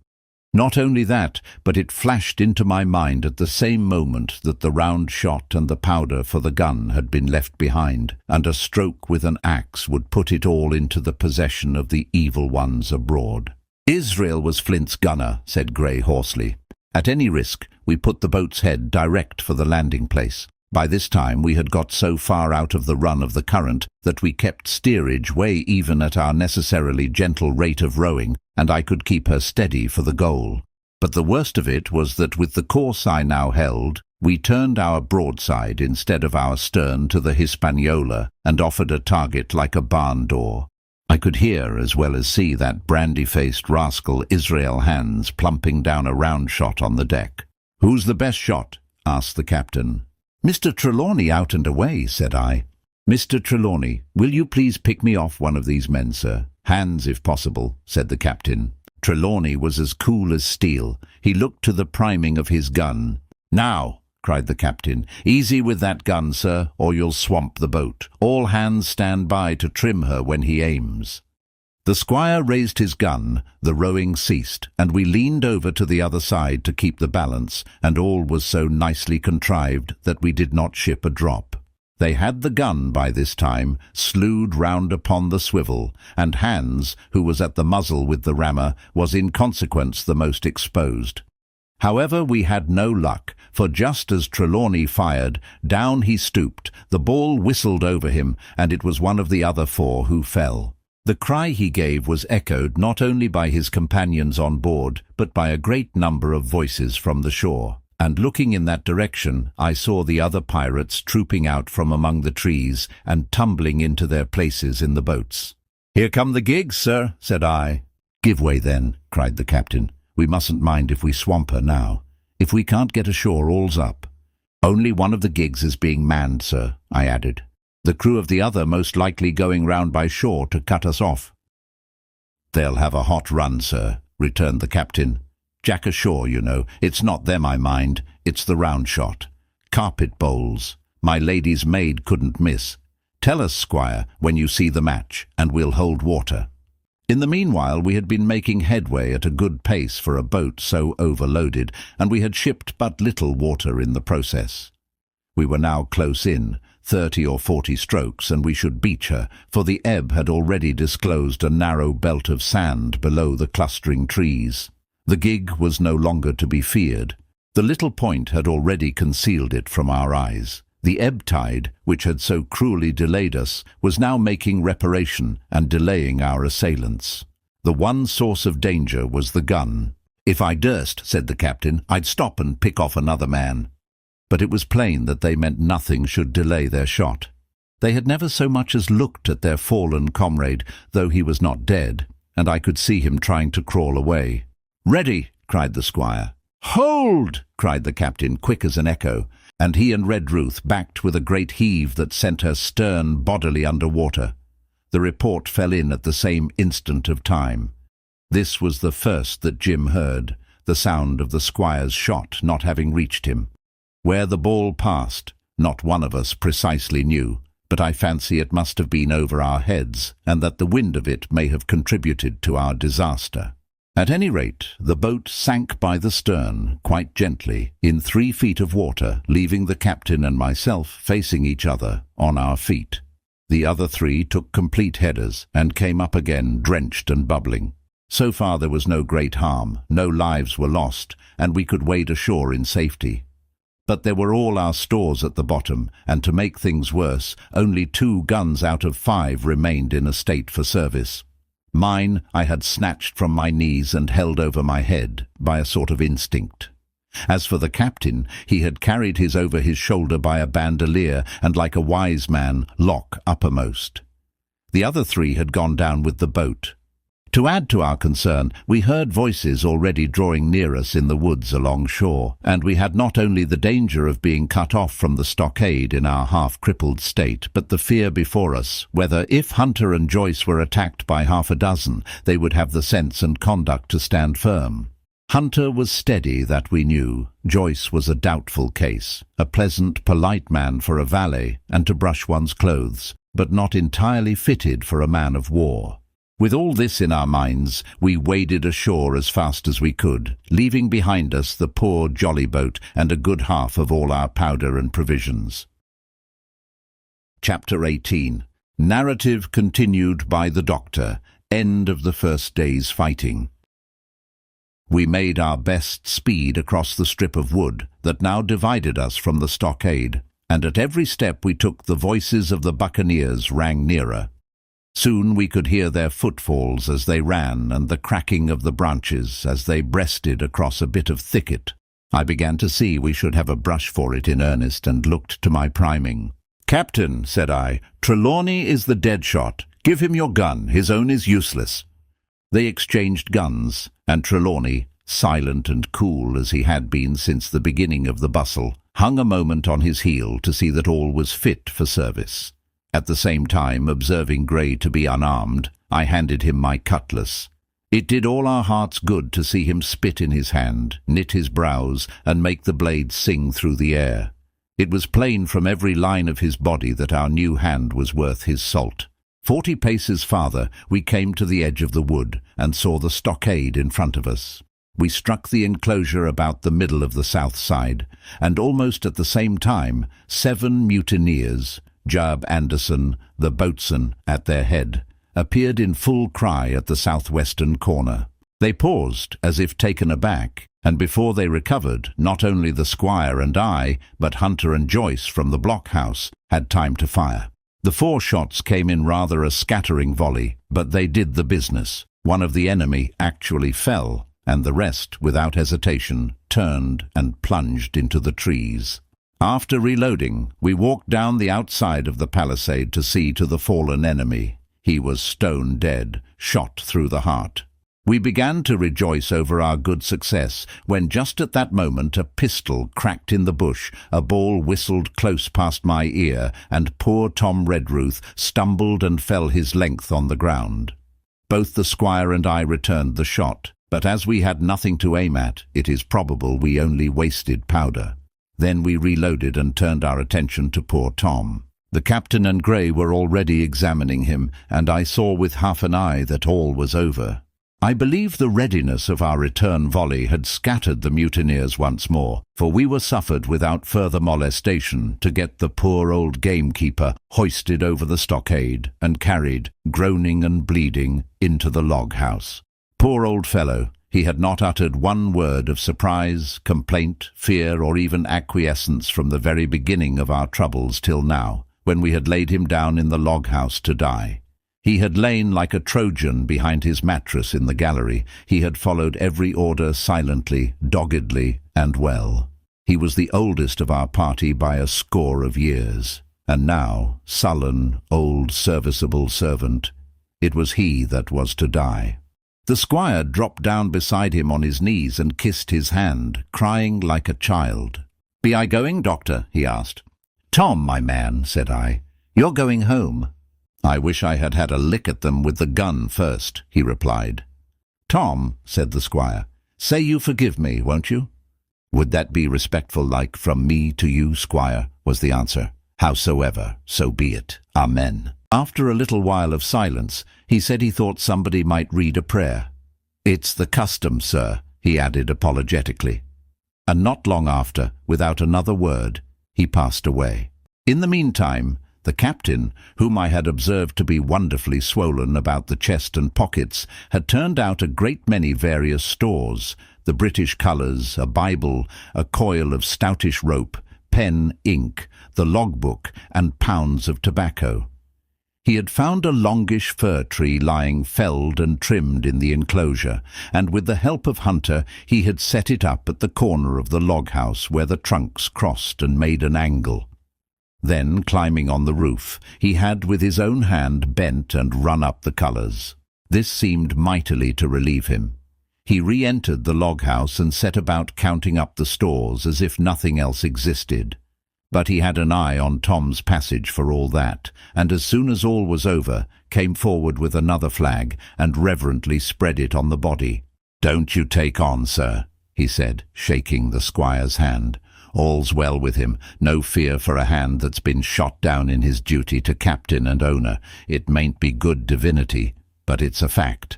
Not only that, but it flashed into my mind at the same moment that the round shot and the powder for the gun had been left behind, and a stroke with an axe would put it all into the possession of the evil ones abroad. "Israel was Flint's gunner," said Gray hoarsely. "At any risk, we put the boat's head direct for the landing place. By this time we had got so far out of the run of the current that we kept steerage way even at our necessarily gentle rate of rowing, and I could keep her steady for the goal. But the worst of it was that with the course I now held, we turned our broadside instead of our stern to the Hispaniola and offered a target like a barn door. I could hear as well as see that brandy-faced rascal Israel Hands plumping down a round shot on the deck. "Who's the best shot?" asked the captain. "Mr. Trelawney out and away," said I. "Mr. Trelawney, will you please pick me off one of these men, sir? Hands, if possible," said the captain. Trelawney was as cool as steel. He looked to the priming of his gun. "Now," cried the captain, "easy with that gun, sir, or you'll swamp the boat. All hands stand by to trim her when he aims." The squire raised his gun, the rowing ceased, and we leaned over to the other side to keep the balance, and all was so nicely contrived that we did not ship a drop. They had the gun by this time, slewed round upon the swivel, and Hans, who was at the muzzle with the rammer, was in consequence the most exposed. However, we had no luck, for just as Trelawney fired, down he stooped, the ball whistled over him, and it was one of the other four who fell. The cry he gave was echoed not only by his companions on board, but by a great number of voices from the shore. And looking in that direction, I saw the other pirates trooping out from among the trees and tumbling into their places in the boats. "Here come the gigs, sir," said I. "Give way then," cried the captain. "We mustn't mind if we swamp her now. If we can't get ashore, all's up." "Only one of the gigs is being manned, sir," I added. "The crew of the other most likely going round by shore to cut us off." "They'll have a hot run, sir," returned the captain. "Jack ashore, you know. It's not them I mind, it's the round shot. Carpet bowls. My lady's maid couldn't miss. Tell us, squire, when you see the match, and we'll hold water." In the meanwhile we had been making headway at a good pace for a boat so overloaded, and we had shipped but little water in the process. We were now close in, 30 or 40 strokes, and we should beach her, for the ebb had already disclosed a narrow belt of sand below the clustering trees. The gig was no longer to be feared. The little point had already concealed it from our eyes. The ebb-tide, which had so cruelly delayed us, was now making reparation and delaying our assailants. The one source of danger was the gun. "If I durst," said the captain, "I'd stop and pick off another man." But it was plain that they meant nothing should delay their shot. They had never so much as looked at their fallen comrade, though he was not dead, and I could see him trying to crawl away. "Ready!" cried the squire. "Hold!" cried the captain, quick as an echo, and he and Redruth backed with a great heave that sent her stern bodily under water. The report fell in at the same instant of time. This was the first that Jim heard, the sound of the squire's shot not having reached him. Where the ball passed, not one of us precisely knew, but I fancy it must have been over our heads, and that the wind of it may have contributed to our disaster. At any rate, the boat sank by the stern, quite gently, in 3 feet of water, leaving the captain and myself facing each other on our feet. The other 3 took complete headers, and came up again, drenched and bubbling. So far there was no great harm, no lives were lost, and we could wade ashore in safety. But there were all our stores at the bottom, and to make things worse, only 2 guns out of 5 remained in a state for service. Mine I had snatched from my knees and held over my head by a sort of instinct. As for the captain, he had carried his over his shoulder by a bandolier, and like a wise man, lock uppermost. The other 3 had gone down with the boat. To add to our concern, we heard voices already drawing near us in the woods along shore, and we had not only the danger of being cut off from the stockade in our half-crippled state, but the fear before us, whether if Hunter and Joyce were attacked by 6, they would have the sense and conduct to stand firm. Hunter was steady, that we knew. Joyce was a doubtful case, a pleasant, polite man for a valet and to brush one's clothes, but not entirely fitted for a man of war. With all this in our minds, we waded ashore as fast as we could, leaving behind us the poor jolly boat and a good half of all our powder and provisions. Chapter 18. Narrative continued by the Doctor. End of the first day's fighting. We made our best speed across the strip of wood that now divided us from the stockade. and at every step we took the voices of the buccaneers rang nearer. Soon we could hear their footfalls as they ran and the cracking of the branches as they breasted across a bit of thicket. I began to see we should have a brush for it in earnest and looked to my priming. "Captain," said I, "Trelawney is the dead shot. Give him your gun. His own is useless." They exchanged guns, and Trelawney, silent and cool as he had been since the beginning of the bustle, hung a moment on his heel to see that all was fit for service. At the same time, observing Grey to be unarmed, I handed him my cutlass. It did all our hearts good to see him spit in his hand, knit his brows, and make the blade sing through the air. It was plain from every line of his body that our new hand was worth his salt. 40 paces farther, we came to the edge of the wood and saw the stockade in front of us. We struck the enclosure about the middle of the south side, and almost at the same time 7 mutineers, Job Anderson, the boatswain, at their head, appeared in full cry at the southwestern corner. They paused, as if taken aback, and before they recovered, not only the squire and I, but Hunter and Joyce from the blockhouse, had time to fire. The 4 shots came in rather a scattering volley, but they did the business. One of the enemy actually fell, and the rest, without hesitation, turned and plunged into the trees. After reloading, we walked down the outside of the palisade to see to the fallen enemy. He was stone dead, shot through the heart. We began to rejoice over our good success, when just at that moment a pistol cracked in the bush, a ball whistled close past my ear, and poor Tom Redruth stumbled and fell his length on the ground. Both the squire and I returned the shot, but as we had nothing to aim at, it is probable we only wasted powder. Then we reloaded and turned our attention to poor Tom. The captain and Grey were already examining him, and I saw with half an eye that all was over. I believe the readiness of our return volley had scattered the mutineers once more, for we were suffered without further molestation to get the poor old gamekeeper hoisted over the stockade and carried, groaning and bleeding, into the log-house. Poor old fellow, he had not uttered one word of surprise, complaint, fear, or even acquiescence from the very beginning of our troubles till now, when we had laid him down in the log-house to die. He had lain like a Trojan behind his mattress in the gallery. He had followed every order silently, doggedly, and well. He was the oldest of our party by a score of years, and now, sullen, old, serviceable servant, it was he that was to die. The squire dropped down beside him on his knees and kissed his hand, crying like a child. "Be I going, doctor?" he asked. "Tom, my man," said I, "you're going home." "I wish I had had a lick at them with the gun first," he replied. "Tom," said the squire, "say you forgive me, won't you?" "Would that be respectful like from me to you, squire?" was the answer. "Howsoever, so be it. Amen." After a little while of silence, he said he thought somebody might read a prayer. "It's the custom, sir," he added apologetically. And not long after, without another word, he passed away. In the meantime, the captain, whom I had observed to be wonderfully swollen about the chest and pockets, had turned out a great many various stores, the British colours, a Bible, a coil of stoutish rope, pen, ink, the logbook, and pounds of tobacco. He had found a longish fir tree lying felled and trimmed in the enclosure, and with the help of Hunter he had set it up at the corner of the log-house where the trunks crossed and made an angle. Then, climbing on the roof, he had with his own hand bent and run up the colours. This seemed mightily to relieve him. He re-entered the log-house and set about counting up the stores as if nothing else existed. But he had an eye on Tom's passage for all that, and as soon as all was over, came forward with another flag and reverently spread it on the body. "Don't you take on, sir," he said, shaking the squire's hand. "All's well with him, no fear for a hand that's been shot down in his duty to captain and owner. It mayn't be good divinity, but it's a fact."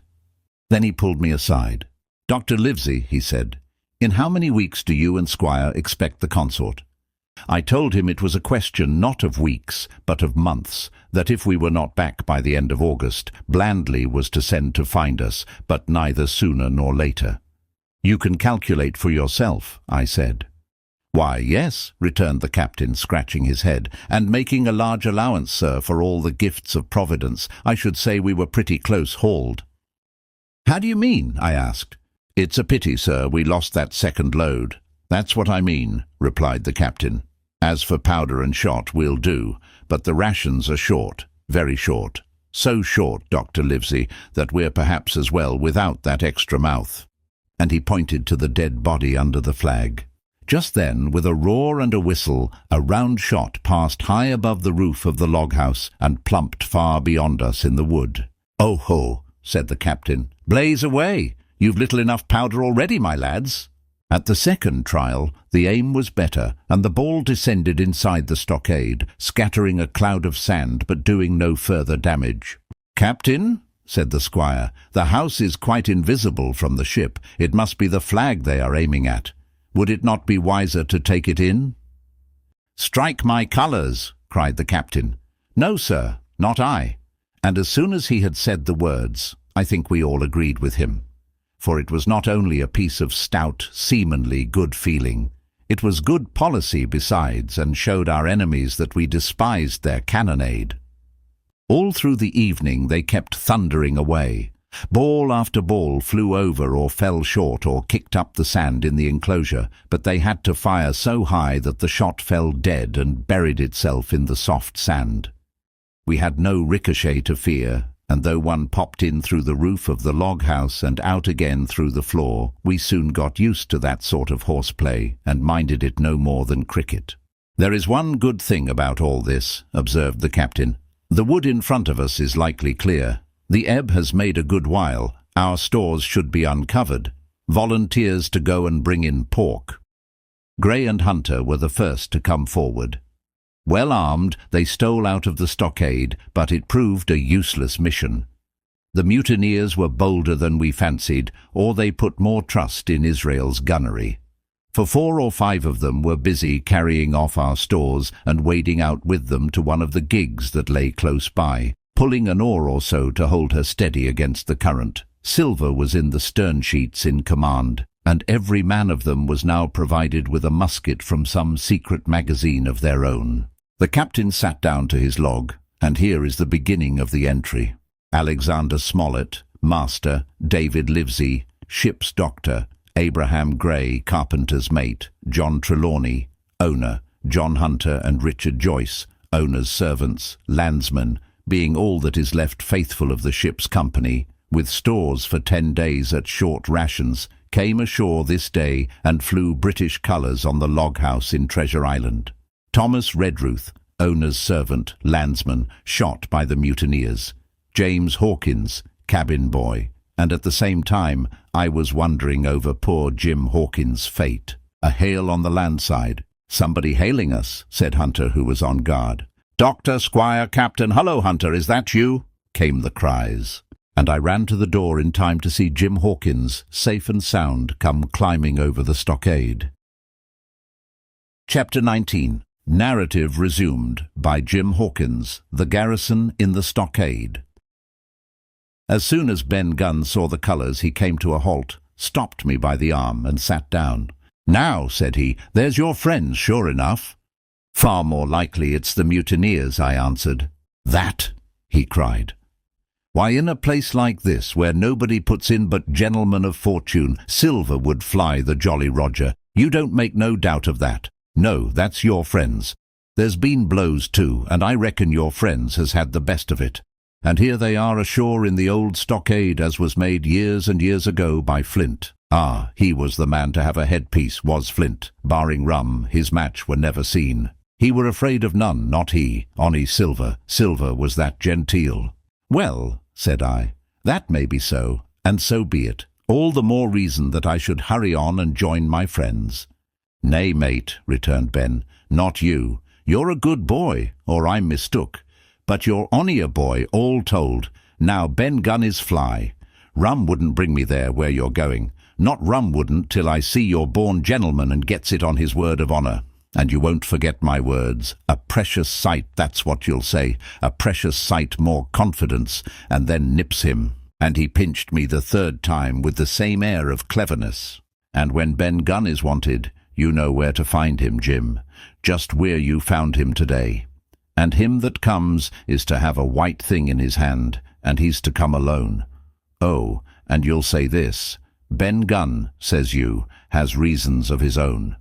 Then he pulled me aside. "Dr. Livesey," he said, "in how many weeks do you and Squire expect the consort?" I told him it was a question not of weeks, but of months, that if we were not back by the end of August, Blandley was to send to find us, but neither sooner nor later. "You can calculate for yourself," I said. "Why, yes," returned the captain, scratching his head, "and making a large allowance, sir, for all the gifts of Providence. I should say we were pretty close hauled." "How do you mean?" I asked. "It's a pity, sir, we lost that second load. That's what I mean," replied the captain. "As for powder and shot, we'll do, but the rations are short, very short. So short, Dr. Livesey, that we're perhaps as well without that extra mouth." And he pointed to the dead body under the flag. Just then, with a roar and a whistle, a round shot passed high above the roof of the log-house and plumped far beyond us in the wood. "Oh ho," said the captain. "Blaze away! You've little enough powder already, my lads." At the second trial, the aim was better, and the ball descended inside the stockade, scattering a cloud of sand but doing no further damage. "Captain," said the squire, "the house is quite invisible from the ship. It must be the flag they are aiming at. Would it not be wiser to take it in?" "Strike my colours!" cried the captain. "No, sir, not I." And as soon as he had said the words, I think we all agreed with him. For it was not only a piece of stout, seamanly good feeling. It was good policy besides, and showed our enemies that we despised their cannonade. All through the evening they kept thundering away. Ball after ball flew over or fell short or kicked up the sand in the enclosure, but they had to fire so high that the shot fell dead and buried itself in the soft sand. We had no ricochet to fear, and though one popped in through the roof of the log-house and out again through the floor, we soon got used to that sort of horseplay and minded it no more than cricket. "There is one good thing about all this," observed the captain. "The wood in front of us is likely clear. The ebb has made a good while. Our stores should be uncovered. Volunteers to go and bring in pork." Gray and Hunter were the first to come forward. Well armed, they stole out of the stockade, but it proved a useless mission. The mutineers were bolder than we fancied, or they put more trust in Israel's gunnery. For 4 or 5 of them were busy carrying off our stores and wading out with them to one of the gigs that lay close by, pulling an oar or so to hold her steady against the current. Silver was in the stern sheets in command, and every man of them was now provided with a musket from some secret magazine of their own. The captain sat down to his log, and here is the beginning of the entry. Alexander Smollett, master; David Livesey, ship's doctor; Abraham Gray, carpenter's mate; John Trelawney, owner; John Hunter and Richard Joyce, owner's servants, landsmen, being all that is left faithful of the ship's company, with stores for 10 days at short rations, came ashore this day and flew British colours on the log-house in Treasure Island. Thomas Redruth, owner's servant, landsman, shot by the mutineers. James Hawkins, cabin boy, and at the same time I was wondering over poor Jim Hawkins' fate. A hail on the land side. "Somebody hailing us," said Hunter, who was on guard. "Doctor, Squire, Captain, hullo, Hunter, is that you?" came the cries. And I ran to the door in time to see Jim Hawkins, safe and sound, come climbing over the stockade. Chapter 19. Narrative resumed by Jim Hawkins, The Garrison in the Stockade. As soon as Ben Gunn saw the colours, he came to a halt, stopped me by the arm, and sat down. "Now," said he, "there's your friends, sure enough." "Far more likely it's the mutineers," I answered. "That?" he cried. "Why, in a place like this, where nobody puts in but gentlemen of fortune, silver would fly the Jolly Roger. You don't make no doubt of that. No, that's your friends. There's been blows too, and I reckon your friends has had the best of it. And here they are ashore in the old stockade as was made years and years ago by Flint. Ah, he was the man to have a headpiece, was Flint. Barring rum, his match were never seen. He were afraid of none, not he. Onny Silver. Silver was that genteel." "Well," said I, "that may be so, and so be it. All the more reason that I should hurry on and join my friends." "Nay, mate," returned Ben, "not you. You're a good boy, or I'm mistook. But you're only a boy, all told. Now Ben Gunn is fly. Rum wouldn't bring me there where you're going. Not rum wouldn't till I see you're born gentleman and gets it on his word of honour. And you won't forget my words. A precious sight, that's what you'll say. A precious sight more confidence, and then nips him." And he pinched me the 3rd time with the same air of cleverness. And when Ben Gunn is wanted, You know where to find him, Jim, just where you found him today. And him that comes is to have a white thing in his hand, and he's to come alone. Oh, and you'll say this, Ben Gunn, says you, has reasons of his own.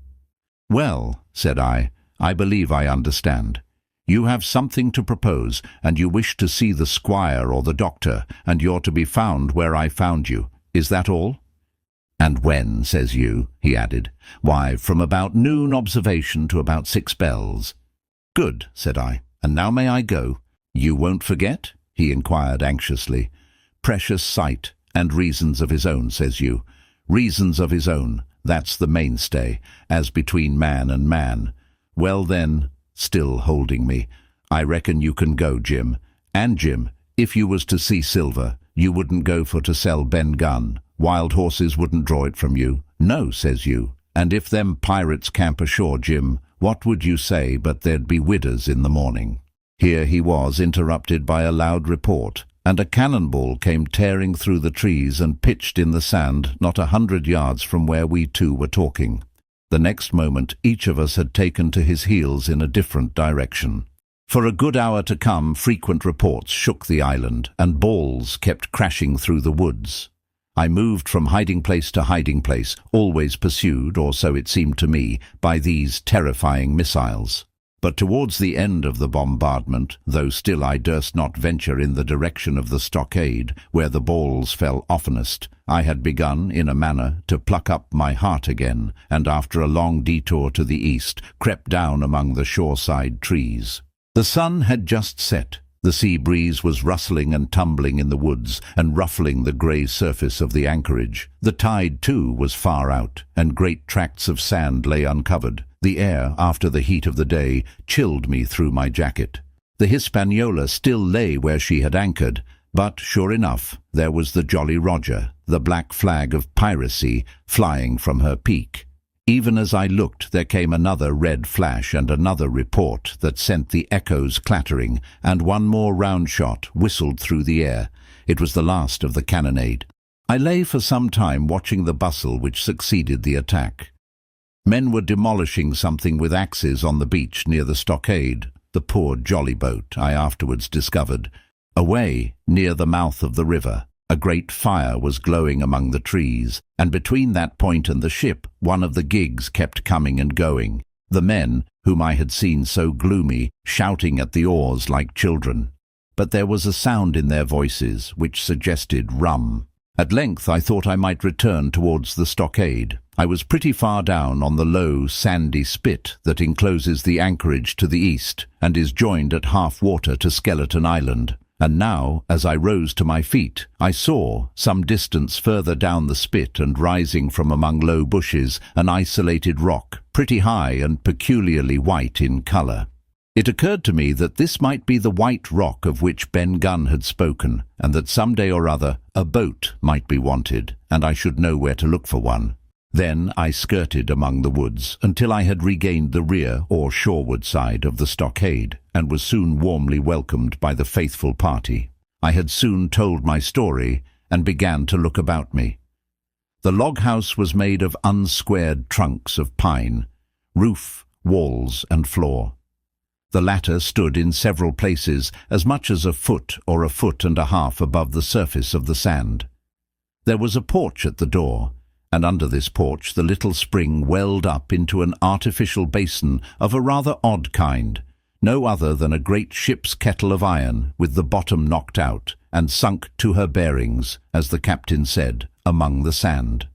Well, said I believe I understand. You have something to propose, and you wish to see the squire or the doctor, and you're to be found where I found you. Is that all? And when, says you, he added. Why, from about noon observation to about 6 bells. Good, said I. And now may I go? You won't forget? He inquired anxiously. Precious sight, and reasons of his own, says you. Reasons of his own, that's the mainstay, as between man and man. Well then, still holding me, I reckon you can go, Jim. And Jim, if you was to see silver, you wouldn't go for to sell Ben Gunn. Wild horses wouldn't draw it from you. No, says you. And if them pirates camp ashore, Jim, what would you say but there'd be widows in the morning? Here he was interrupted by a loud report, and a cannonball came tearing through the trees and pitched in the sand not 100 yards from where we two were talking. The next moment each of us had taken to his heels in a different direction. For a good hour to come frequent reports shook the island, and balls kept crashing through the woods. I moved from hiding place to hiding place, always pursued, or so it seemed to me, by these terrifying missiles. But towards the end of the bombardment, though still I durst not venture in the direction of the stockade, where the balls fell oftenest, I had begun, in a manner, to pluck up my heart again, and after a long detour to the east, crept down among the shoreside trees. The sun had just set. The sea breeze was rustling and tumbling in the woods, and ruffling the grey surface of the anchorage. The tide, too, was far out, and great tracts of sand lay uncovered. The air, after the heat of the day, chilled me through my jacket. The Hispaniola still lay where she had anchored, but, sure enough, there was the Jolly Roger, the black flag of piracy, flying from her peak. Even as I looked, there came another red flash and another report that sent the echoes clattering, and one more round shot whistled through the air. It was the last of the cannonade. I lay for some time watching the bustle which succeeded the attack. Men were demolishing something with axes on the beach near the stockade, the poor jolly boat, I afterwards discovered. Away, near the mouth of the river, a great fire was glowing among the trees, and between that point and the ship, one of the gigs kept coming and going, the men, whom I had seen so gloomy, shouting at the oars like children. But there was a sound in their voices which suggested rum. At length I thought I might return towards the stockade. I was pretty far down on the low, sandy spit that encloses the anchorage to the east, and is joined at half water to Skeleton Island. And now, as I rose to my feet, I saw, some distance further down the spit and rising from among low bushes, an isolated rock, pretty high and peculiarly white in colour. It occurred to me that this might be the white rock of which Ben Gunn had spoken, and that some day or other a boat might be wanted, and I should know where to look for one. Then I skirted among the woods until I had regained the rear or shoreward side of the stockade, and was soon warmly welcomed by the faithful party. I had soon told my story, and began to look about me. The log house was made of unsquared trunks of pine, roof, walls, and floor. The latter stood in several places as much as a foot or a foot and a half above the surface of the sand. There was a porch at the door, and under this porch the little spring welled up into an artificial basin of a rather odd kind, no other than a great ship's kettle of iron with the bottom knocked out and sunk to her bearings, as the captain said, among the sand.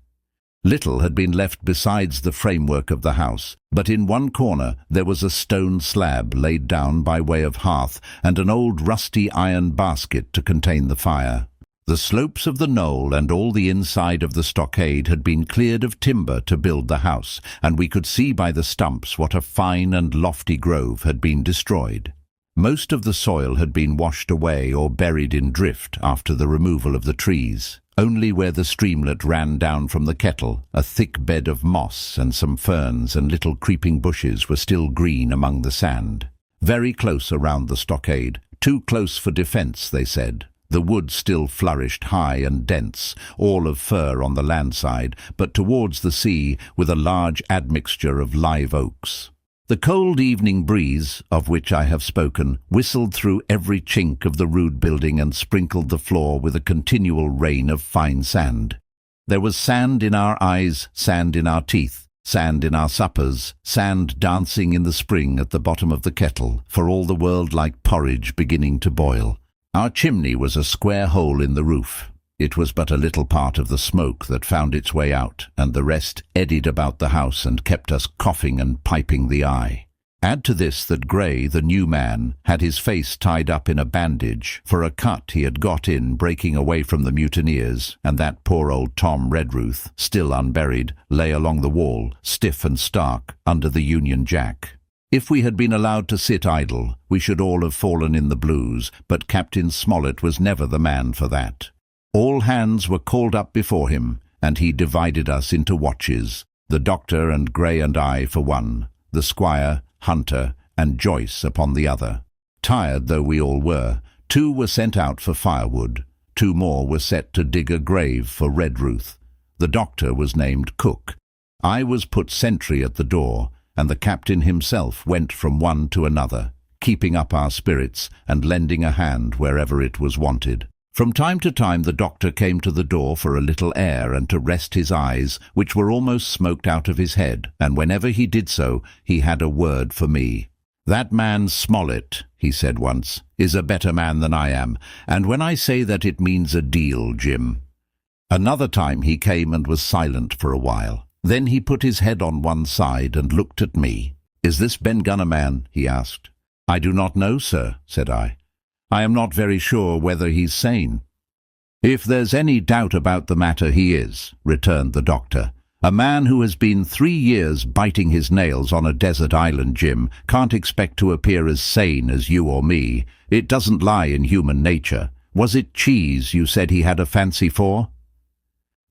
Little had been left besides the framework of the house, but in one corner there was a stone slab laid down by way of hearth and an old rusty iron basket to contain the fire. The slopes of the knoll and all the inside of the stockade had been cleared of timber to build the house, and we could see by the stumps what a fine and lofty grove had been destroyed. Most of the soil had been washed away or buried in drift after the removal of the trees. Only where the streamlet ran down from the kettle, a thick bed of moss and some ferns and little creeping bushes were still green among the sand. Very close around the stockade, too close for defence, they said. The wood still flourished high and dense, all of fir on the land side, but towards the sea with a large admixture of live oaks. The cold evening breeze, of which I have spoken, whistled through every chink of the rude building and sprinkled the floor with a continual rain of fine sand. There was sand in our eyes, sand in our teeth, sand in our suppers, sand dancing in the spring at the bottom of the kettle, for all the world like porridge beginning to boil. Our chimney was a square hole in the roof. It was but a little part of the smoke that found its way out, and the rest eddied about the house and kept us coughing and piping the eye. Add to this that Gray, the new man, had his face tied up in a bandage for a cut he had got in breaking away from the mutineers, and that poor old Tom Redruth, still unburied, lay along the wall, stiff and stark, under the Union Jack. If we had been allowed to sit idle, we should all have fallen in the blues, but Captain Smollett was never the man for that. All hands were called up before him, and he divided us into watches, the doctor and Gray and I for one, the squire, Hunter, and Joyce upon the other. Tired though we all were, 2 were sent out for firewood, 2 more were set to dig a grave for Redruth. The doctor was named Cook. I was put sentry at the door, and the captain himself went from one to another, keeping up our spirits and lending a hand wherever it was wanted. From time to time the doctor came to the door for a little air and to rest his eyes, which were almost smoked out of his head, and whenever he did so, he had a word for me. "That man Smollett," he said once, "is a better man than I am, and when I say that it means a deal, Jim." Another time he came and was silent for a while. Then he put his head on one side and looked at me. "Is this Ben Gunner man?" he asked. "I do not know, sir," said I. "I am not very sure whether he's sane." "If there's any doubt about the matter, he is," returned the doctor. "A man who has been 3 years biting his nails on a desert island, Jim, can't expect to appear as sane as you or me. It doesn't lie in human nature. Was it cheese you said he had a fancy for?"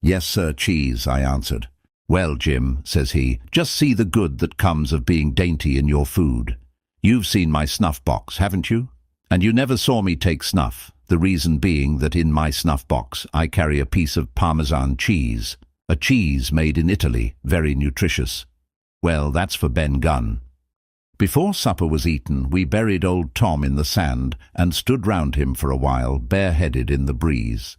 "Yes, sir, cheese," I answered. "Well, Jim," says he, "just see the good that comes of being dainty in your food. You've seen my snuff-box, haven't you? And you never saw me take snuff, the reason being that in my snuff-box I carry a piece of Parmesan cheese, a cheese made in Italy, very nutritious. Well, that's for Ben Gunn." Before supper was eaten, we buried old Tom in the sand and stood round him for a while, bareheaded in the breeze.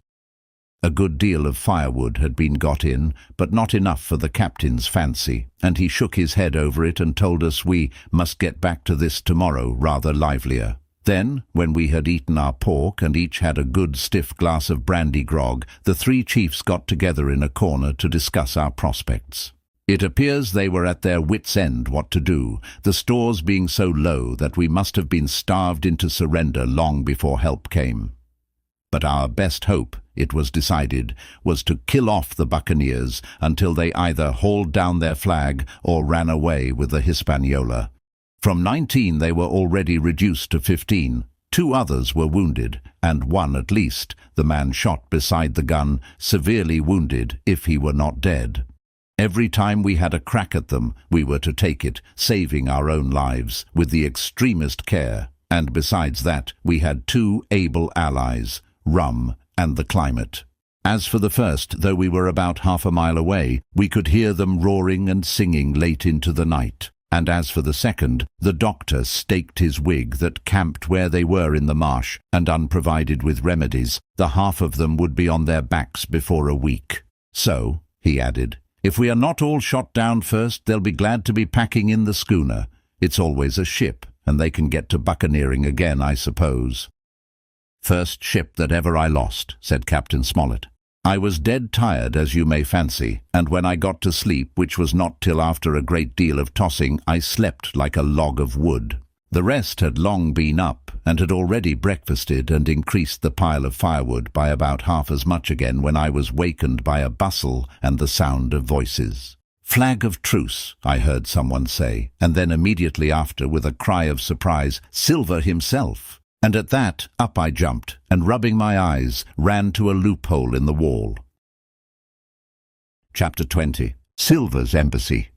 A good deal of firewood had been got in, but not enough for the captain's fancy, and he shook his head over it and told us we must get back to this tomorrow rather livelier. Then, when we had eaten our pork and each had a good stiff glass of brandy grog, the 3 chiefs got together in a corner to discuss our prospects. It appears they were at their wits' end what to do, the stores being so low that we must have been starved into surrender long before help came. But our best hope, it was decided, was to kill off the buccaneers until they either hauled down their flag or ran away with the Hispaniola. From 19 they were already reduced to 15. 2 others were wounded, and 1 at least, the man shot beside the gun, severely wounded if he were not dead. Every time we had a crack at them, we were to take it, saving our own lives, with the extremest care, and besides that, we had 2 able allies, rum and the climate. As for the first, though we were about half a mile away, we could hear them roaring and singing late into the night. And as for the second, the doctor staked his wig that camped where they were in the marsh, and unprovided with remedies, the half of them would be on their backs before a week. "So," he added, "if we are not all shot down first, they'll be glad to be packing in the schooner. It's always a ship, and they can get to buccaneering again, I suppose." "First ship that ever I lost," said Captain Smollett. "I was dead tired, as you may fancy, and when I got to sleep, which was not till after a great deal of tossing, I slept like a log of wood. The rest had long been up, and had already breakfasted and increased the pile of firewood by about half as much again when I was wakened by a bustle and the sound of voices. "Flag of truce," I heard someone say, and then immediately after, with a cry of surprise, "Silver himself!" And at that, up I jumped, and rubbing my eyes, ran to a loophole in the wall. Chapter 20. Silver's Embassy.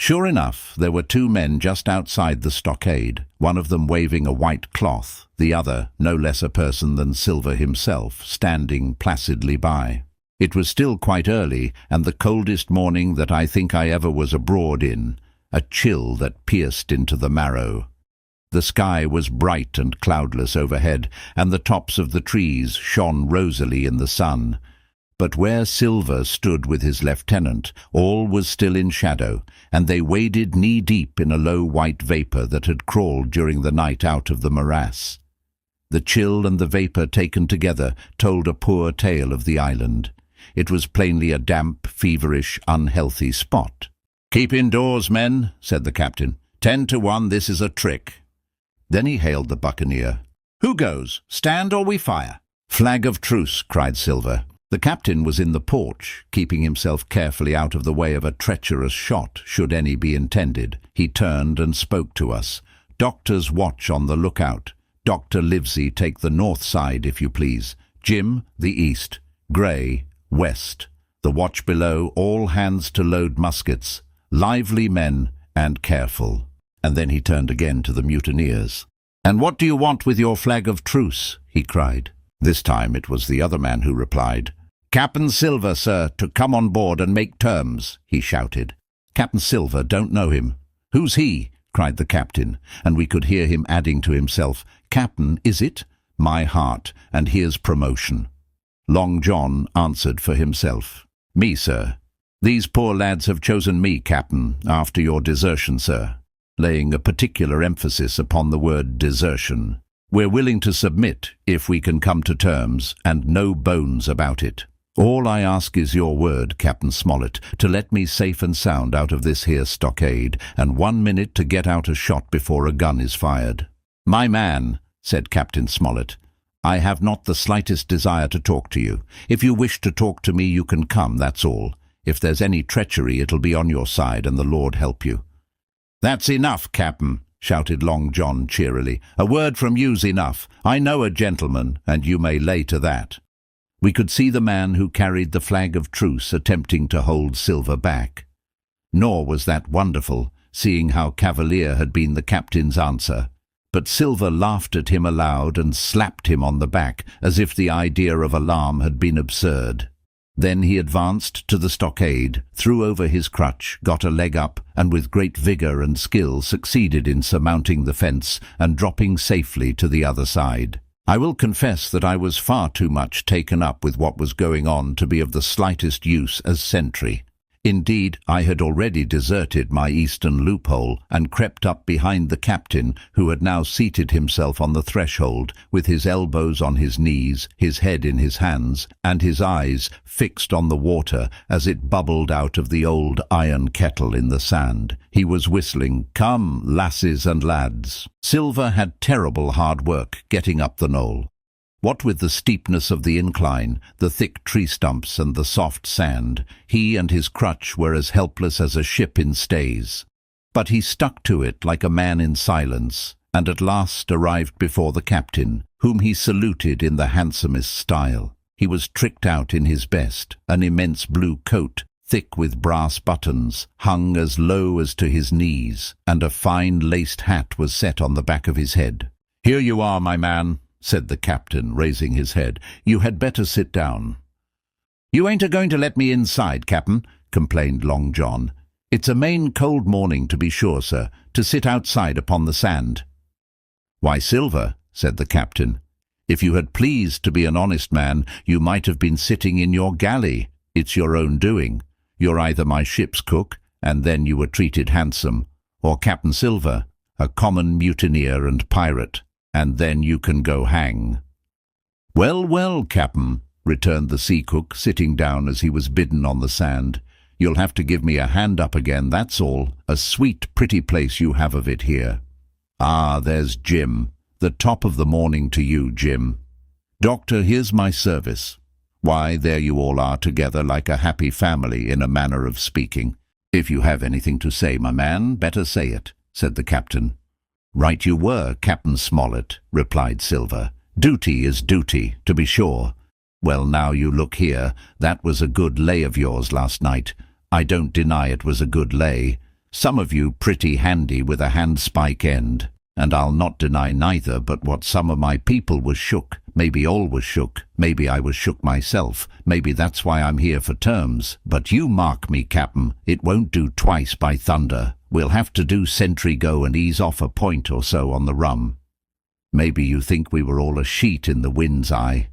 Sure enough, there were two men just outside the stockade, one of them waving a white cloth, the other, no less a person than Silver himself, standing placidly by. It was still quite early, and the coldest morning that I think I ever was abroad in, a chill that pierced into the marrow. The sky was bright and cloudless overhead, and the tops of the trees shone rosily in the sun. But where Silver stood with his lieutenant, all was still in shadow, and they waded knee-deep in a low white vapour that had crawled during the night out of the morass. The chill and the vapour taken together told a poor tale of the island. It was plainly a damp, feverish, unhealthy spot. "Keep indoors, men," said the captain. 10 to 1, this is a trick." Then he hailed the buccaneer. "Who goes? Stand or we fire?" "Flag of truce," cried Silver. The captain was in the porch, keeping himself carefully out of the way of a treacherous shot, should any be intended. He turned and spoke to us. "Doctors, watch on the lookout. Dr. Livesey, take the north side, if you please. Jim, the east. Gray, west. The watch below, all hands to load muskets. Lively men, and careful." And then he turned again to the mutineers. "And what do you want with your flag of truce?" he cried. This time it was the other man who replied. "Captain Silver, sir, to come on board and make terms," he shouted. "Captain Silver, don't know him." "Who's he?" cried the captain, and we could hear him adding to himself, "Captain, is it? My heart, and here's promotion." Long John answered for himself. "Me, sir. These poor lads have chosen me, Captain, after your desertion, sir," laying a particular emphasis upon the word desertion. "We're willing to submit, if we can come to terms, and no bones about it. All I ask is your word, Captain Smollett, to let me safe and sound out of this here stockade, and 1 minute to get out a shot before a gun is fired." "My man," said Captain Smollett, "I have not the slightest desire to talk to you. If you wish to talk to me, you can come, that's all. If there's any treachery, it'll be on your side, and the Lord help you." "That's enough, Captain," shouted Long John cheerily. "A word from you's enough. I know a gentleman, and you may lay to that." We could see the man who carried the flag of truce attempting to hold Silver back. Nor was that wonderful, seeing how cavalier had been the captain's answer. But Silver laughed at him aloud and slapped him on the back, as if the idea of alarm had been absurd. Then he advanced to the stockade, threw over his crutch, got a leg up, and with great vigour and skill succeeded in surmounting the fence and dropping safely to the other side. I will confess that I was far too much taken up with what was going on to be of the slightest use as sentry. Indeed, I had already deserted my eastern loophole and crept up behind the captain, who had now seated himself on the threshold, with his elbows on his knees, his head in his hands, and his eyes fixed on the water as it bubbled out of the old iron kettle in the sand. He was whistling, "Come, lasses and lads." Silver had terrible hard work getting up the knoll. What with the steepness of the incline, the thick tree stumps and the soft sand, he and his crutch were as helpless as a ship in stays. But he stuck to it like a man in silence, and at last arrived before the captain, whom he saluted in the handsomest style. He was tricked out in his best, an immense blue coat, thick with brass buttons, hung as low as to his knees, and a fine laced hat was set on the back of his head. "Here you are, my man," said the captain, raising his head. "You had better sit down." "You ain't a-going to let me inside, Captain," complained Long John. "It's a main cold morning, to be sure, sir, to sit outside upon the sand." "Why, Silver," said the captain, "if you had pleased to be an honest man, you might have been sitting in your galley. It's your own doing. You're either my ship's cook, and then you were treated handsome, or Captain Silver, a common mutineer and pirate, and then you can go hang." "Well, well, Captain," returned the sea cook, sitting down as he was bidden on the sand. "You'll have to give me a hand up again, that's all. A sweet, pretty place you have of it here. Ah, there's Jim. The top of the morning to you, Jim. Doctor, here's my service. Why, there you all are together like a happy family, in a manner of speaking. If you have anything to say, my man, better say it," said the captain. "Right you were, Captain Smollett," replied Silver. "Duty is duty, to be sure. Well, now you look here, that was a good lay of yours last night. I don't deny it was a good lay. Some of you pretty handy with a handspike end, and I'll not deny neither but what some of my people was shook. Maybe all was shook, maybe I was shook myself, maybe that's why I'm here for terms. But you mark me, Captain, it won't do twice by thunder. We'll have to do sentry go and ease off a point or so on the rum. Maybe you think we were all a sheet in the wind's eye,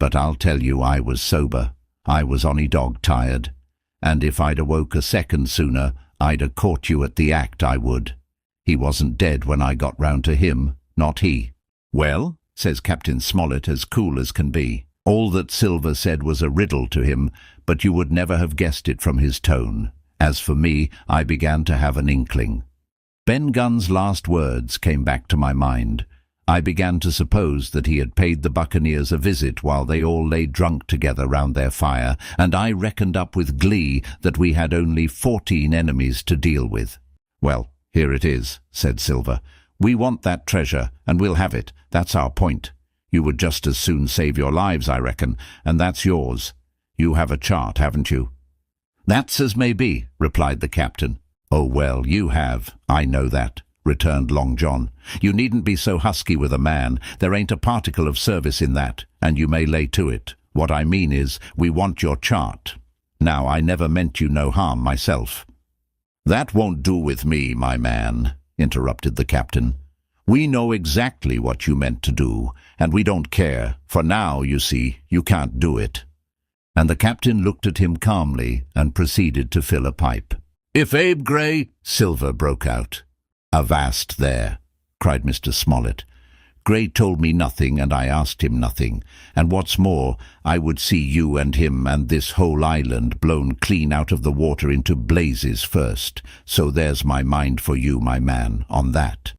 but I'll tell you I was sober. I was onny dog tired, and if I'd awoke a second sooner, I'd a caught you at the act, I would. He wasn't dead when I got round to him, not he. Well, says Captain Smollett as cool as can be. All that Silver said was a riddle to him, but you would never have guessed it from his tone. As for me, I began to have an inkling. Ben Gunn's last words came back to my mind. I began to suppose that he had paid the buccaneers a visit while they all lay drunk together round their fire, and I reckoned up with glee that we had only 14 enemies to deal with. Well, here it is, said Silver. We want that treasure, and we'll have it. That's our point. You would just as soon save your lives, I reckon, and that's yours. You have a chart, haven't you? That's as may be, replied the captain. Oh, well, you have. I know that, returned Long John. You needn't be so husky with a man. There ain't a particle of service in that, and you may lay to it. What I mean is, we want your chart. Now, I never meant you no harm myself. That won't do with me, my man, interrupted the captain. We know exactly what you meant to do, and we don't care, for now, you see, you can't do it. And the captain looked at him calmly and proceeded to fill a pipe. If Abe Gray, Silver broke out. Avast there, cried Mr. Smollett. Gray told me nothing, and I asked him nothing, and what's more, I would see you and him and this whole island blown clean out of the water into blazes first, so there's my mind for you, my man, on that.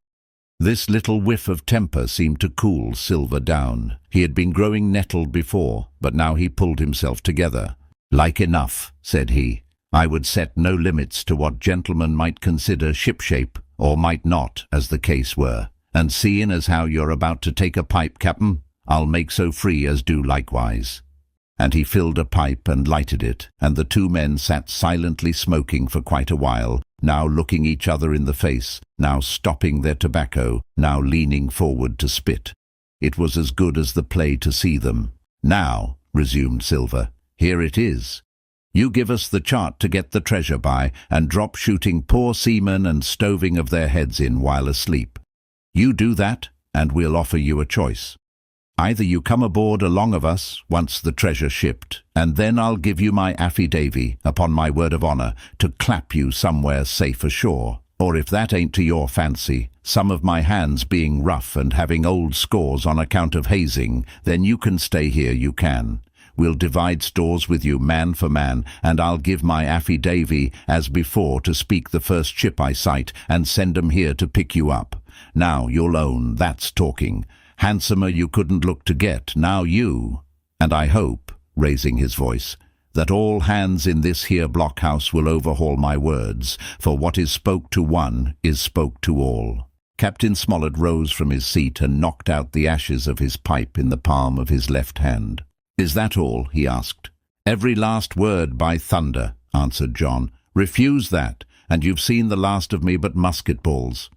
This little whiff of temper seemed to cool Silver down. He had been growing nettled before, but now he pulled himself together. Like enough, said he. I would set no limits to what gentlemen might consider shipshape, or might not, as the case were. And seeing as how you're about to take a pipe, Captain, I'll make so free as do likewise. And he filled a pipe and lighted it, and the two men sat silently smoking for quite a while, now looking each other in the face, now stopping their tobacco, now leaning forward to spit. It was as good as the play to see them. Now, resumed Silver, here it is. You give us the chart to get the treasure by, and drop shooting poor seamen and stoving of their heads in while asleep. You do that, and we'll offer you a choice. Either you come aboard along of us, once the treasure shipped, and then I'll give you my affidavy, upon my word of honour, to clap you somewhere safe ashore. Or if that ain't to your fancy, some of my hands being rough and having old scores on account of hazing, then you can stay here, you can. We'll divide stores with you man for man, and I'll give my affidavy as before to speak the first ship I sight, and send 'em here to pick you up. Now you'll own that's talking. Handsomer you couldn't look to get, now you. And I hope, raising his voice, that all hands in this here blockhouse will overhaul my words, for what is spoke to one is spoke to all. Captain Smollett rose from his seat and knocked out the ashes of his pipe in the palm of his left hand. Is that all? He asked. Every last word, by thunder, answered John. Refuse that, and you've seen the last of me but musket balls.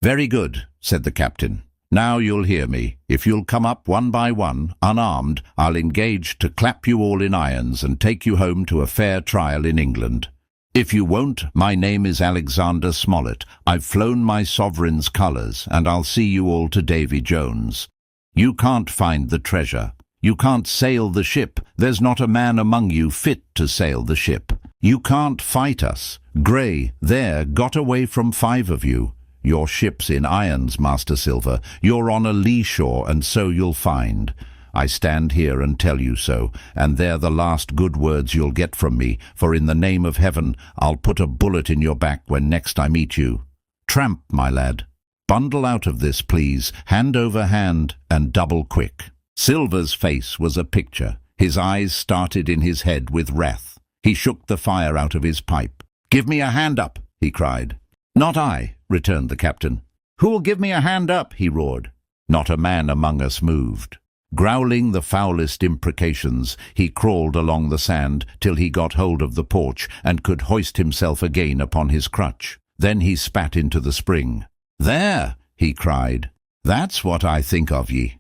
Very good, said the captain. Now you'll hear me. If you'll come up one by one, unarmed, I'll engage to clap you all in irons and take you home to a fair trial in England. If you won't, my name is Alexander Smollett. I've flown my sovereign's colours, and I'll see you all to Davy Jones. You can't find the treasure. You can't sail the ship. There's not a man among you fit to sail the ship. You can't fight us. Gray, there, got away from 5 of you. Your ship's in irons, Master Silver. You're on a lee shore, and so you'll find. I stand here and tell you so, and they're the last good words you'll get from me, for in the name of heaven I'll put a bullet in your back when next I meet you. Tramp, my lad. Bundle out of this, please, hand over hand, and double quick. Silver's face was a picture. His eyes started in his head with wrath. He shook the fire out of his pipe. Give me a hand up, he cried. Not I, returned the captain. Who'll give me a hand up? He roared. Not a man among us moved. Growling the foulest imprecations, he crawled along the sand till he got hold of the porch and could hoist himself again upon his crutch. Then he spat into the spring. "There," he cried, "that's what I think of ye.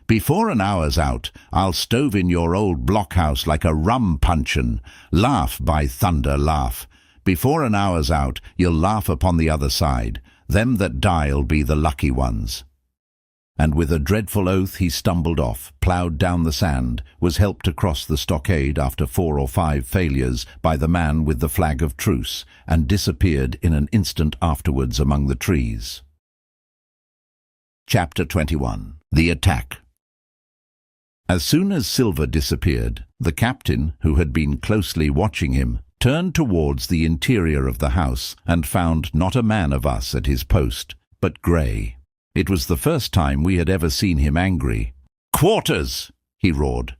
Before an hour's out, I'll stove in your old blockhouse like a rum puncheon. Laugh, by thunder, laugh. Before an hour's out, you'll laugh upon the other side. Them that die'll be the lucky ones." And with a dreadful oath he stumbled off, ploughed down the sand, was helped across the stockade after 4 or 5 failures by the man with the flag of truce, and disappeared in an instant afterwards among the trees. Chapter 21. The Attack. As soon as Silver disappeared, the captain, who had been closely watching him, turned towards the interior of the house and found not a man of us at his post, but Grey. It was the first time we had ever seen him angry. "Quarters!" he roared.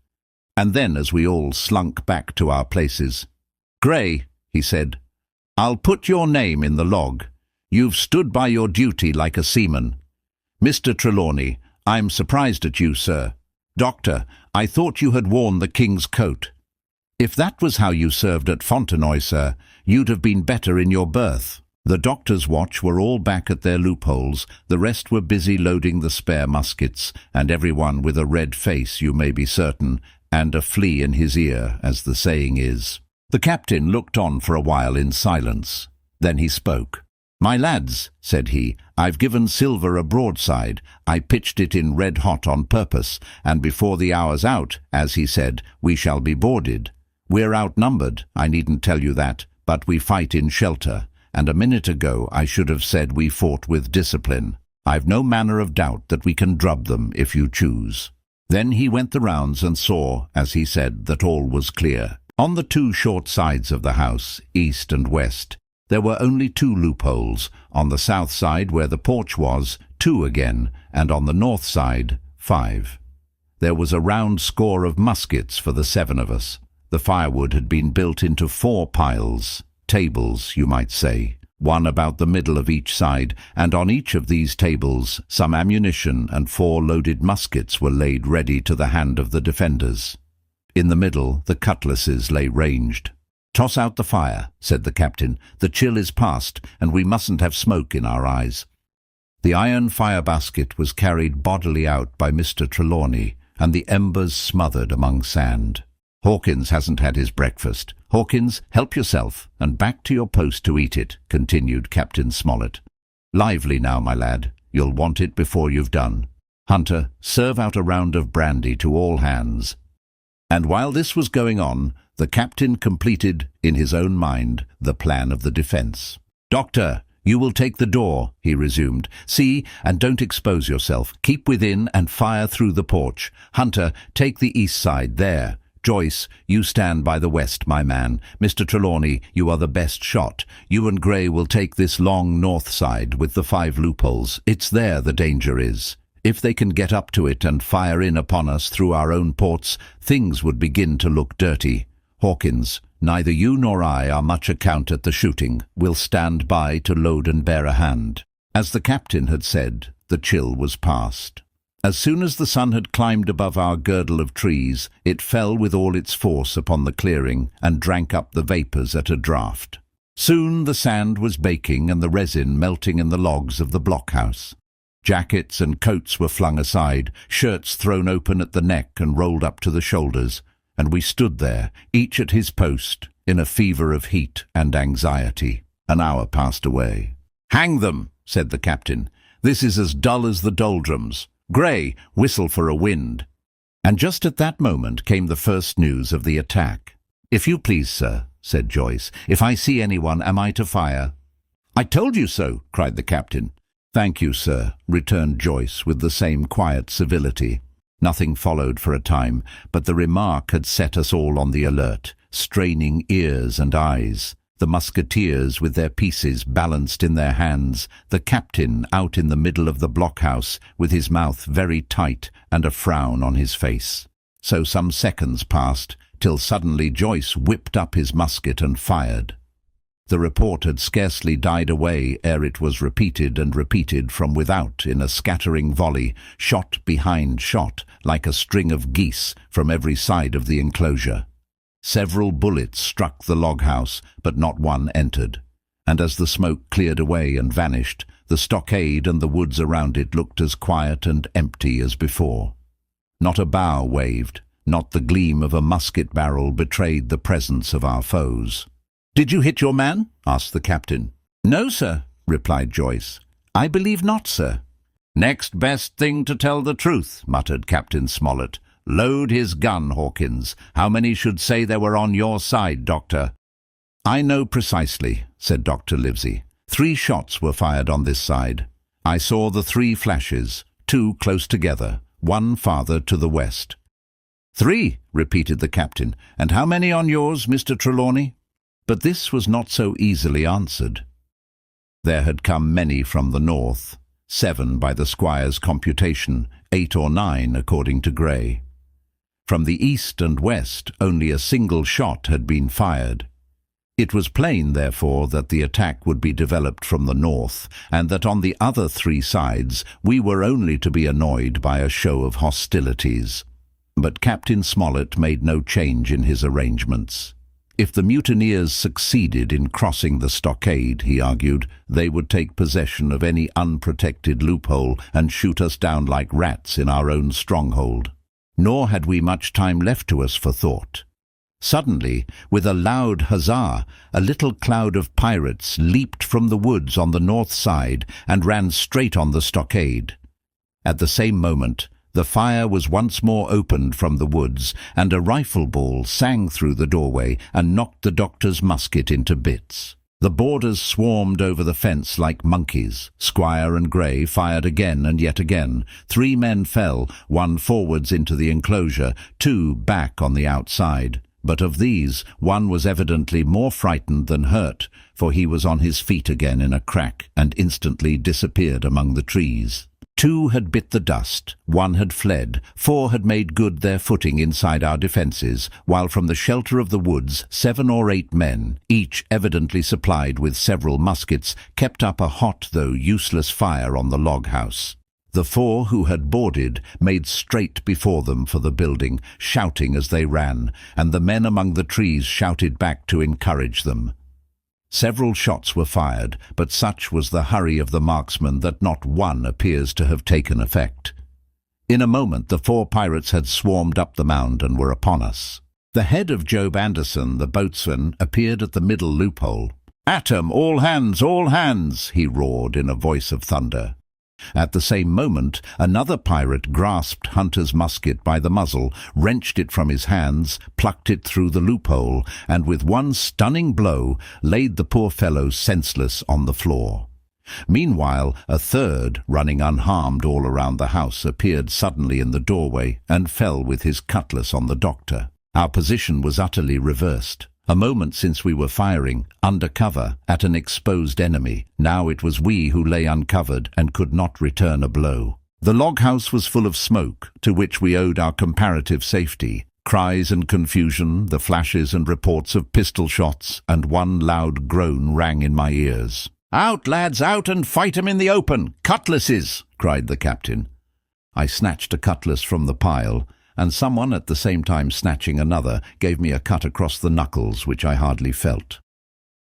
And then, as we all slunk back to our places, "Grey," he said, "I'll put your name in the log. You've stood by your duty like a seaman. Mr. Trelawney, I'm surprised at you, sir. Doctor, I thought you had worn the king's coat. If that was how you served at Fontenoy, sir, you'd have been better in your berth." The doctor's watch were all back at their loopholes, the rest were busy loading the spare muskets, and everyone with a red face, you may be certain, and a flea in his ear, as the saying is. The captain looked on for a while in silence. Then he spoke. "My lads," said he, "I've given Silver a broadside. I pitched it in red hot on purpose, and before the hour's out, as he said, we shall be boarded. We're outnumbered, I needn't tell you that, but we fight in shelter. And a minute ago I should have said we fought with discipline. I've no manner of doubt that we can drub them if you choose." Then he went the rounds and saw, as he said, that all was clear. On the 2 short sides of the house, east and west, there were only 2 loopholes. On the south side, where the porch was, 2 again, and on the north side, 5. There was a round score of muskets for the 7 of us. The firewood had been built into 4 piles. Tables, you might say, one about the middle of each side, and on each of these tables some ammunition and 4 loaded muskets were laid ready to the hand of the defenders. In the middle the cutlasses lay ranged. "Toss out the fire," said the captain. "The chill is past, and we mustn't have smoke in our eyes." The iron fire-basket was carried bodily out by Mr. Trelawney, and the embers smothered among sand. "Hawkins hasn't had his breakfast. Hawkins, help yourself, and back to your post to eat it," continued Captain Smollett. "Lively now, my lad. You'll want it before you've done. Hunter, serve out a round of brandy to all hands." And while this was going on, the captain completed, in his own mind, the plan of the defence. "Doctor, you will take the door," he resumed. "See, and don't expose yourself. Keep within and fire through the porch. Hunter, take the east side there. Joyce, you stand by the west, my man. Mr. Trelawney, you are the best shot. You and Grey will take this long north side with the 5 loopholes. It's there the danger is. If they can get up to it and fire in upon us through our own ports, things would begin to look dirty. Hawkins, neither you nor I are much account at the shooting. We'll stand by to load and bear a hand." As the captain had said, the chill was past. As soon as the sun had climbed above our girdle of trees, it fell with all its force upon the clearing and drank up the vapours at a draught. Soon the sand was baking and the resin melting in the logs of the blockhouse. Jackets and coats were flung aside, shirts thrown open at the neck and rolled up to the shoulders, and we stood there, each at his post, in a fever of heat and anxiety. An hour passed away. "Hang them," said the captain. "This is as dull as the doldrums. Grey, whistle for a wind." And just at that moment came the first news of the attack. "If you please, sir," said Joyce, "if I see anyone, am I to fire?" "I told you so," cried the captain. "Thank you, sir," returned Joyce with the same quiet civility. Nothing followed for a time, but the remark had set us all on the alert, straining ears and eyes. The musketeers with their pieces balanced in their hands, the captain out in the middle of the blockhouse with his mouth very tight and a frown on his face. So some seconds passed, till suddenly Joyce whipped up his musket and fired. The report had scarcely died away ere it was repeated and repeated from without in a scattering volley, shot behind shot, like a string of geese from every side of the enclosure. Several bullets struck the log-house, but not one entered, and as the smoke cleared away and vanished, the stockade and the woods around it looked as quiet and empty as before. Not a bough waved, not the gleam of a musket barrel betrayed the presence of our foes. "Did you hit your man?" asked the captain. "No, sir," replied Joyce. "I believe not, sir." "Next best thing to tell the truth," muttered Captain Smollett. "Load his gun, Hawkins. How many should say they were on your side, Doctor?" "I know precisely," said Dr. Livesey. 3 shots were fired on this side. I saw the 3 flashes, 2 close together, 1 farther to the west. "3," repeated the captain. "And how many on yours, Mr. Trelawney?" But this was not so easily answered. There had come many from the north, 7 by the squire's computation, 8 or 9 according to Gray. From the east and west only a single shot had been fired. It was plain, therefore, that the attack would be developed from the north, and that on the other 3 sides we were only to be annoyed by a show of hostilities. But Captain Smollett made no change in his arrangements. If the mutineers succeeded in crossing the stockade, he argued, they would take possession of any unprotected loophole and shoot us down like rats in our own stronghold. Nor had we much time left to us for thought. Suddenly, with a loud huzzah, a little cloud of pirates leaped from the woods on the north side and ran straight on the stockade. At the same moment, the fire was once more opened from the woods, and a rifle ball sang through the doorway and knocked the doctor's musket into bits. The boarders swarmed over the fence like monkeys. Squire and Gray fired again and yet again. 3 men fell, 1 forwards into the enclosure, 2 back on the outside. But of these, 1 was evidently more frightened than hurt, for he was on his feet again in a crack and instantly disappeared among the trees. 2 had bit the dust, 1 had fled, 4 had made good their footing inside our defences, while from the shelter of the woods 7 or 8 men, each evidently supplied with several muskets, kept up a hot though useless fire on the log-house. The 4 who had boarded made straight before them for the building, shouting as they ran, and the men among the trees shouted back to encourage them. Several shots were fired, but such was the hurry of the marksmen that not one appears to have taken effect. In a moment the 4 pirates had swarmed up the mound and were upon us. The head of Job Anderson, the boatswain, appeared at the middle loophole. "At 'em, all hands!" he roared in a voice of thunder. At the same moment, another pirate grasped Hunter's musket by the muzzle, wrenched it from his hands, plucked it through the loophole, and with one stunning blow laid the poor fellow senseless on the floor. Meanwhile, a 3rd, running unharmed all around the house, appeared suddenly in the doorway and fell with his cutlass on the doctor. Our position was utterly reversed. A moment since we were firing, under cover, at an exposed enemy. Now it was we who lay uncovered and could not return a blow. The log-house was full of smoke, to which we owed our comparative safety. Cries and confusion, the flashes and reports of pistol shots, and one loud groan rang in my ears. "Out, lads, out and fight 'em in the open! Cutlasses!" cried the captain. I snatched a cutlass from the pile, and someone at the same time snatching another gave me a cut across the knuckles which I hardly felt.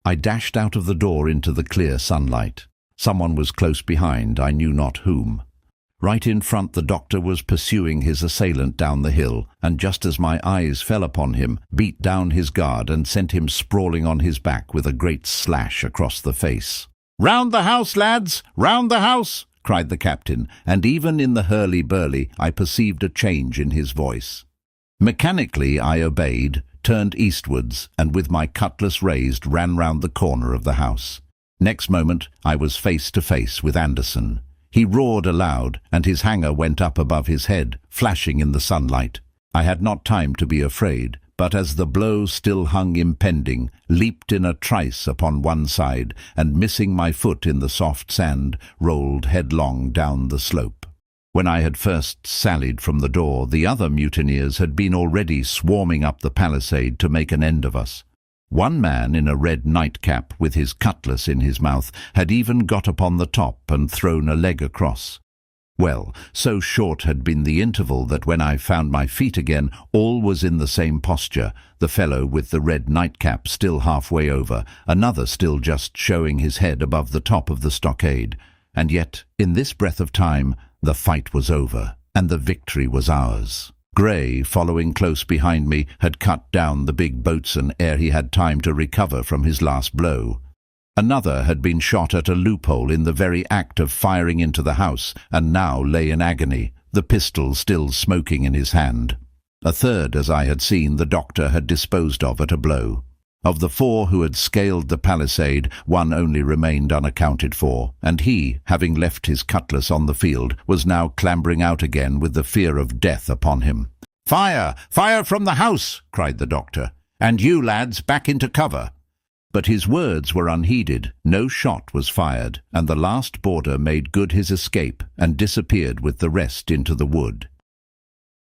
I dashed out of the door into the clear sunlight. Someone was close behind, I knew not whom. Right in front the doctor was pursuing his assailant down the hill, and just as my eyes fell upon him, beat down his guard and sent him sprawling on his back with a great slash across the face. "Round the house, lads! Round the house!" cried the captain, and even in the hurly-burly I perceived a change in his voice. Mechanically I obeyed, turned eastwards, and with my cutlass raised ran round the corner of the house. Next moment I was face to face with Anderson. He roared aloud, and his hanger went up above his head, flashing in the sunlight. I had not time to be afraid, but as the blow still hung impending, leaped in a trice upon one side, and missing my foot in the soft sand, rolled headlong down the slope. When I had first sallied from the door, the other mutineers had been already swarming up the palisade to make an end of us. One man in a red nightcap with his cutlass in his mouth had even got upon the top and thrown a leg across. Well, so short had been the interval that when I found my feet again, all was in the same posture, the fellow with the red nightcap still halfway over, another still just showing his head above the top of the stockade. And yet, in this breath of time, the fight was over, and the victory was ours. Gray, following close behind me, had cut down the big boatswain ere he had time to recover from his last blow. Another had been shot at a loophole in the very act of firing into the house, and now lay in agony, the pistol still smoking in his hand. A third, as I had seen, the doctor had disposed of at a blow. Of the 4 who had scaled the palisade, one only remained unaccounted for, and he, having left his cutlass on the field, was now clambering out again with the fear of death upon him. "Fire! Fire from the house!" cried the doctor. "And you, lads, back into cover!" But his words were unheeded. No shot was fired, and the last boarder made good his escape and disappeared with the rest into the wood.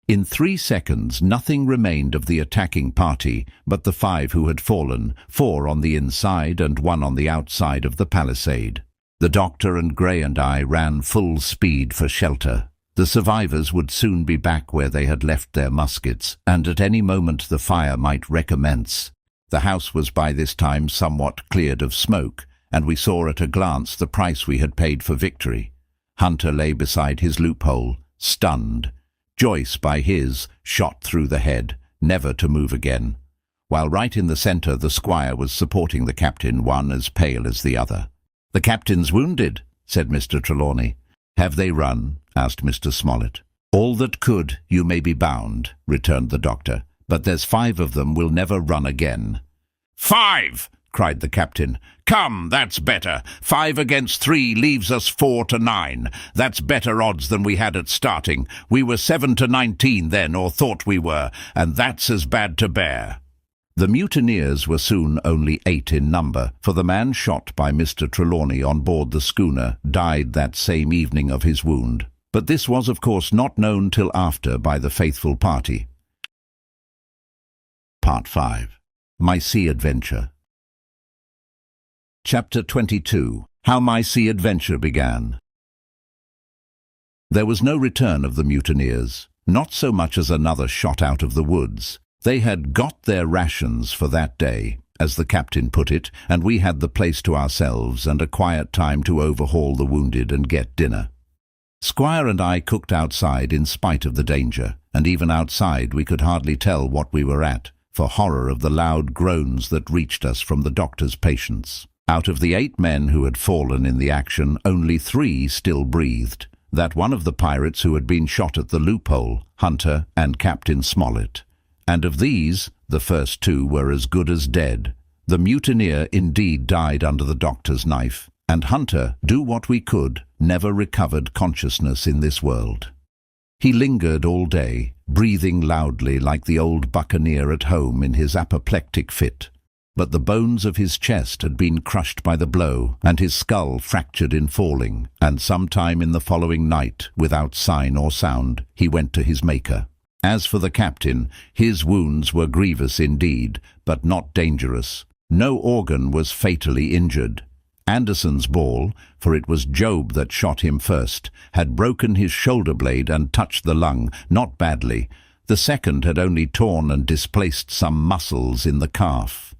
In 3 seconds nothing remained of the attacking party but the 5 who had fallen, 4 on the inside and 1 on the outside of the palisade. The doctor and Gray and I ran full speed for shelter. The survivors would soon be back where they had left their muskets, and at any moment the fire might recommence. The house was by this time somewhat cleared of smoke, and we saw at a glance the price we had paid for victory. Hunter lay beside his loophole, stunned. Joyce by his, shot through the head, never to move again, while right in the centre the squire was supporting the captain, one as pale as the other. "The captain's wounded," said Mr. Trelawney. "Have they run?" asked Mr. Smollett. "All that could, you may be bound," returned the doctor. "But there's 5 of them will never run again." "5!" cried the captain. "Come, that's better. 5 against 3 leaves us 4 to 9. That's better odds than we had at starting. We were 7 to 19 then, or thought we were, and that's as bad to bear." The mutineers were soon only 8 in number, for the man shot by Mr. Trelawney on board the schooner died that same evening of his wound. But this was, of course, not known till after by the faithful party. Part 5. My Sea Adventure. Chapter 22. How My Sea Adventure Began. There was no return of the mutineers, not so much as another shot out of the woods. They had got their rations for that day, as the captain put it, and we had the place to ourselves and a quiet time to overhaul the wounded and get dinner. Squire and I cooked outside in spite of the danger, and even outside we could hardly tell what we were at, for horror of the loud groans that reached us from the doctor's patients. Out of the 8 men who had fallen in the action, only 3 still breathed. That one of the pirates who had been shot at the loophole, Hunter and Captain Smollett. And of these, the first 2 were as good as dead. The mutineer indeed died under the doctor's knife, and Hunter, do what we could, never recovered consciousness in this world. He lingered all day, breathing loudly like the old buccaneer at home in his apoplectic fit. But the bones of his chest had been crushed by the blow, and his skull fractured in falling, and sometime in the following night, without sign or sound, he went to his Maker. As for the captain, his wounds were grievous indeed, but not dangerous. No organ was fatally injured. Anderson's ball, for it was Job that shot him first, had broken his shoulder blade and touched the lung, not badly. The second had only torn and displaced some muscles in the calf.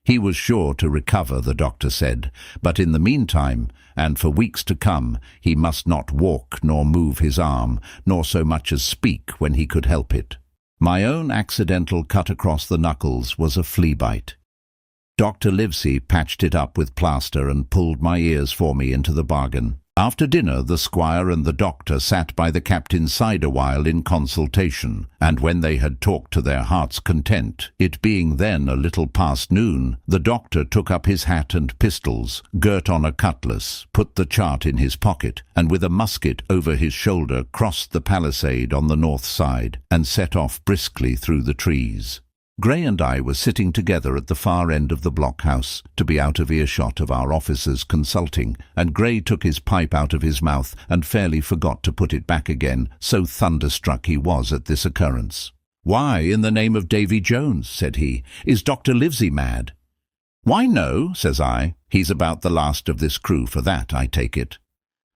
He was sure to recover, the doctor said, but in the meantime, and for weeks to come, he must not walk nor move his arm, nor so much as speak when he could help it. My own accidental cut across the knuckles was a flea bite. Dr. Livesey patched it up with plaster and pulled my ears for me into the bargain. After dinner, the squire and the doctor sat by the captain's side a while in consultation, and when they had talked to their heart's content, it being then a little past noon, the doctor took up his hat and pistols, girt on a cutlass, put the chart in his pocket, and with a musket over his shoulder crossed the palisade on the north side, and set off briskly through the trees. Gray and I were sitting together at the far end of the blockhouse, to be out of earshot of our officers consulting, and Gray took his pipe out of his mouth and fairly forgot to put it back again, so thunderstruck he was at this occurrence. "Why, in the name of Davy Jones," said he, "is Dr. Livesey mad?" "Why, no," says I. "He's about the last of this crew for that, I take it."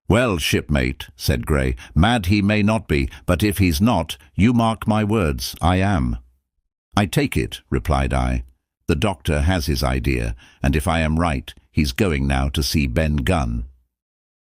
"Well, shipmate," said Grey, "mad he may not be, but if he's not, you mark my words, I am." "I take it," replied I. "The doctor has his idea, and if I am right, he's going now to see Ben Gunn."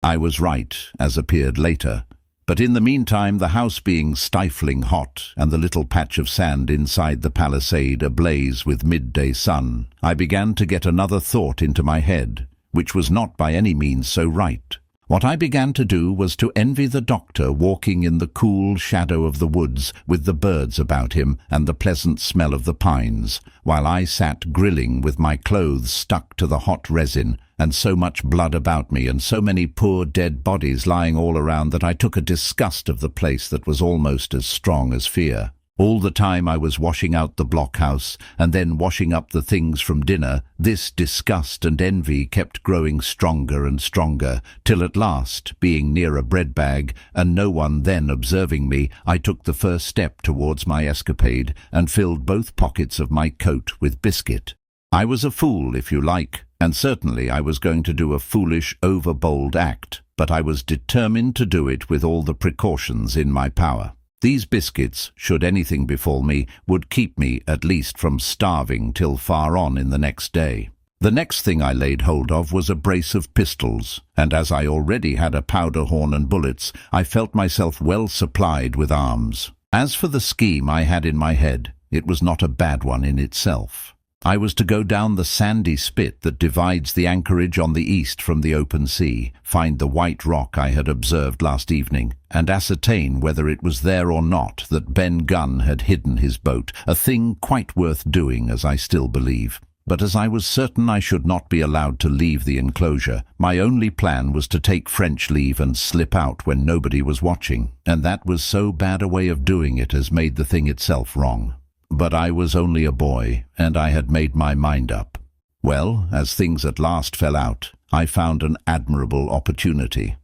I was right, as appeared later. But in the meantime, the house being stifling hot, and the little patch of sand inside the palisade ablaze with midday sun, I began to get another thought into my head, which was not by any means so right. What I began to do was to envy the doctor walking in the cool shadow of the woods with the birds about him and the pleasant smell of the pines, while I sat grilling with my clothes stuck to the hot resin, and so much blood about me and so many poor dead bodies lying all around that I took a disgust of the place that was almost as strong as fear. All the time I was washing out the blockhouse and then washing up the things from dinner, this disgust and envy kept growing stronger and stronger, till at last, being near a bread bag, and no one then observing me, I took the first step towards my escapade and filled both pockets of my coat with biscuit. I was a fool, if you like, and certainly I was going to do a foolish, overbold act, but I was determined to do it with all the precautions in my power. These biscuits, should anything befall me, would keep me at least from starving till far on in the next day. The next thing I laid hold of was a brace of pistols, and as I already had a powder horn and bullets, I felt myself well supplied with arms. As for the scheme I had in my head, it was not a bad one in itself. I was to go down the sandy spit that divides the anchorage on the east from the open sea, find the white rock I had observed last evening, and ascertain whether it was there or not that Ben Gunn had hidden his boat, a thing quite worth doing, as I still believe. But as I was certain I should not be allowed to leave the enclosure, my only plan was to take French leave and slip out when nobody was watching, and that was so bad a way of doing it as made the thing itself wrong. But I was only a boy, and I had made my mind up. Well, as things at last fell out, I found an admirable opportunity.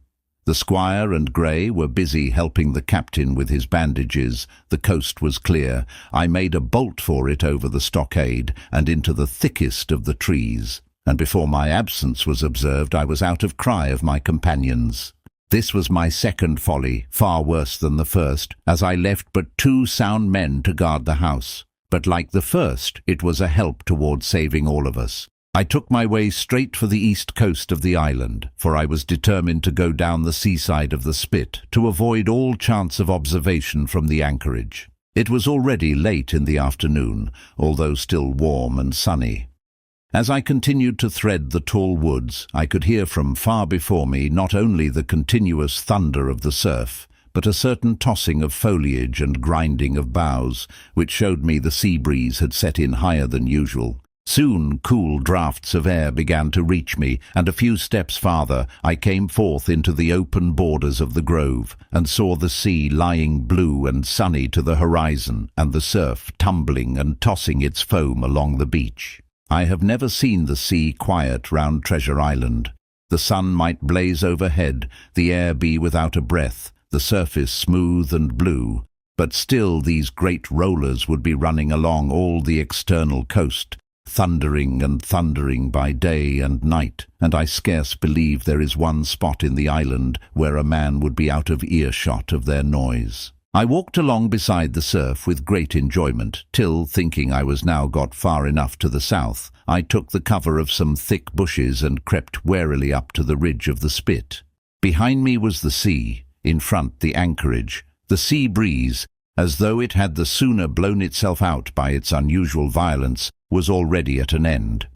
The squire and Grey were busy helping the captain with his bandages. The coast was clear. I made a bolt for it over the stockade and into the thickest of the trees, and before my absence was observed I was out of cry of my companions. This was my second folly, far worse than the first, as I left but 2 sound men to guard the house. But like the first, it was a help toward saving all of us. I took my way straight for the east coast of the island, for I was determined to go down the seaside of the spit, to avoid all chance of observation from the anchorage. It was already late in the afternoon, although still warm and sunny. As I continued to thread the tall woods, I could hear from far before me not only the continuous thunder of the surf, but a certain tossing of foliage and grinding of boughs, which showed me the sea breeze had set in higher than usual. Soon cool draughts of air began to reach me, and a few steps farther I came forth into the open borders of the grove, and saw the sea lying blue and sunny to the horizon, and the surf tumbling and tossing its foam along the beach. I have never seen the sea quiet round Treasure Island. The sun might blaze overhead, the air be without a breath, the surface smooth and blue, but still these great rollers would be running along all the external coast, thundering and thundering by day and night, and I scarce believe there is one spot in the island where a man would be out of earshot of their noise. I walked along beside the surf with great enjoyment, till, thinking I was now got far enough to the south, I took the cover of some thick bushes and crept warily up to the ridge of the spit. Behind me was the sea, in front the anchorage. The sea breeze, as though it had the sooner blown itself out by its unusual violence, was already at an end.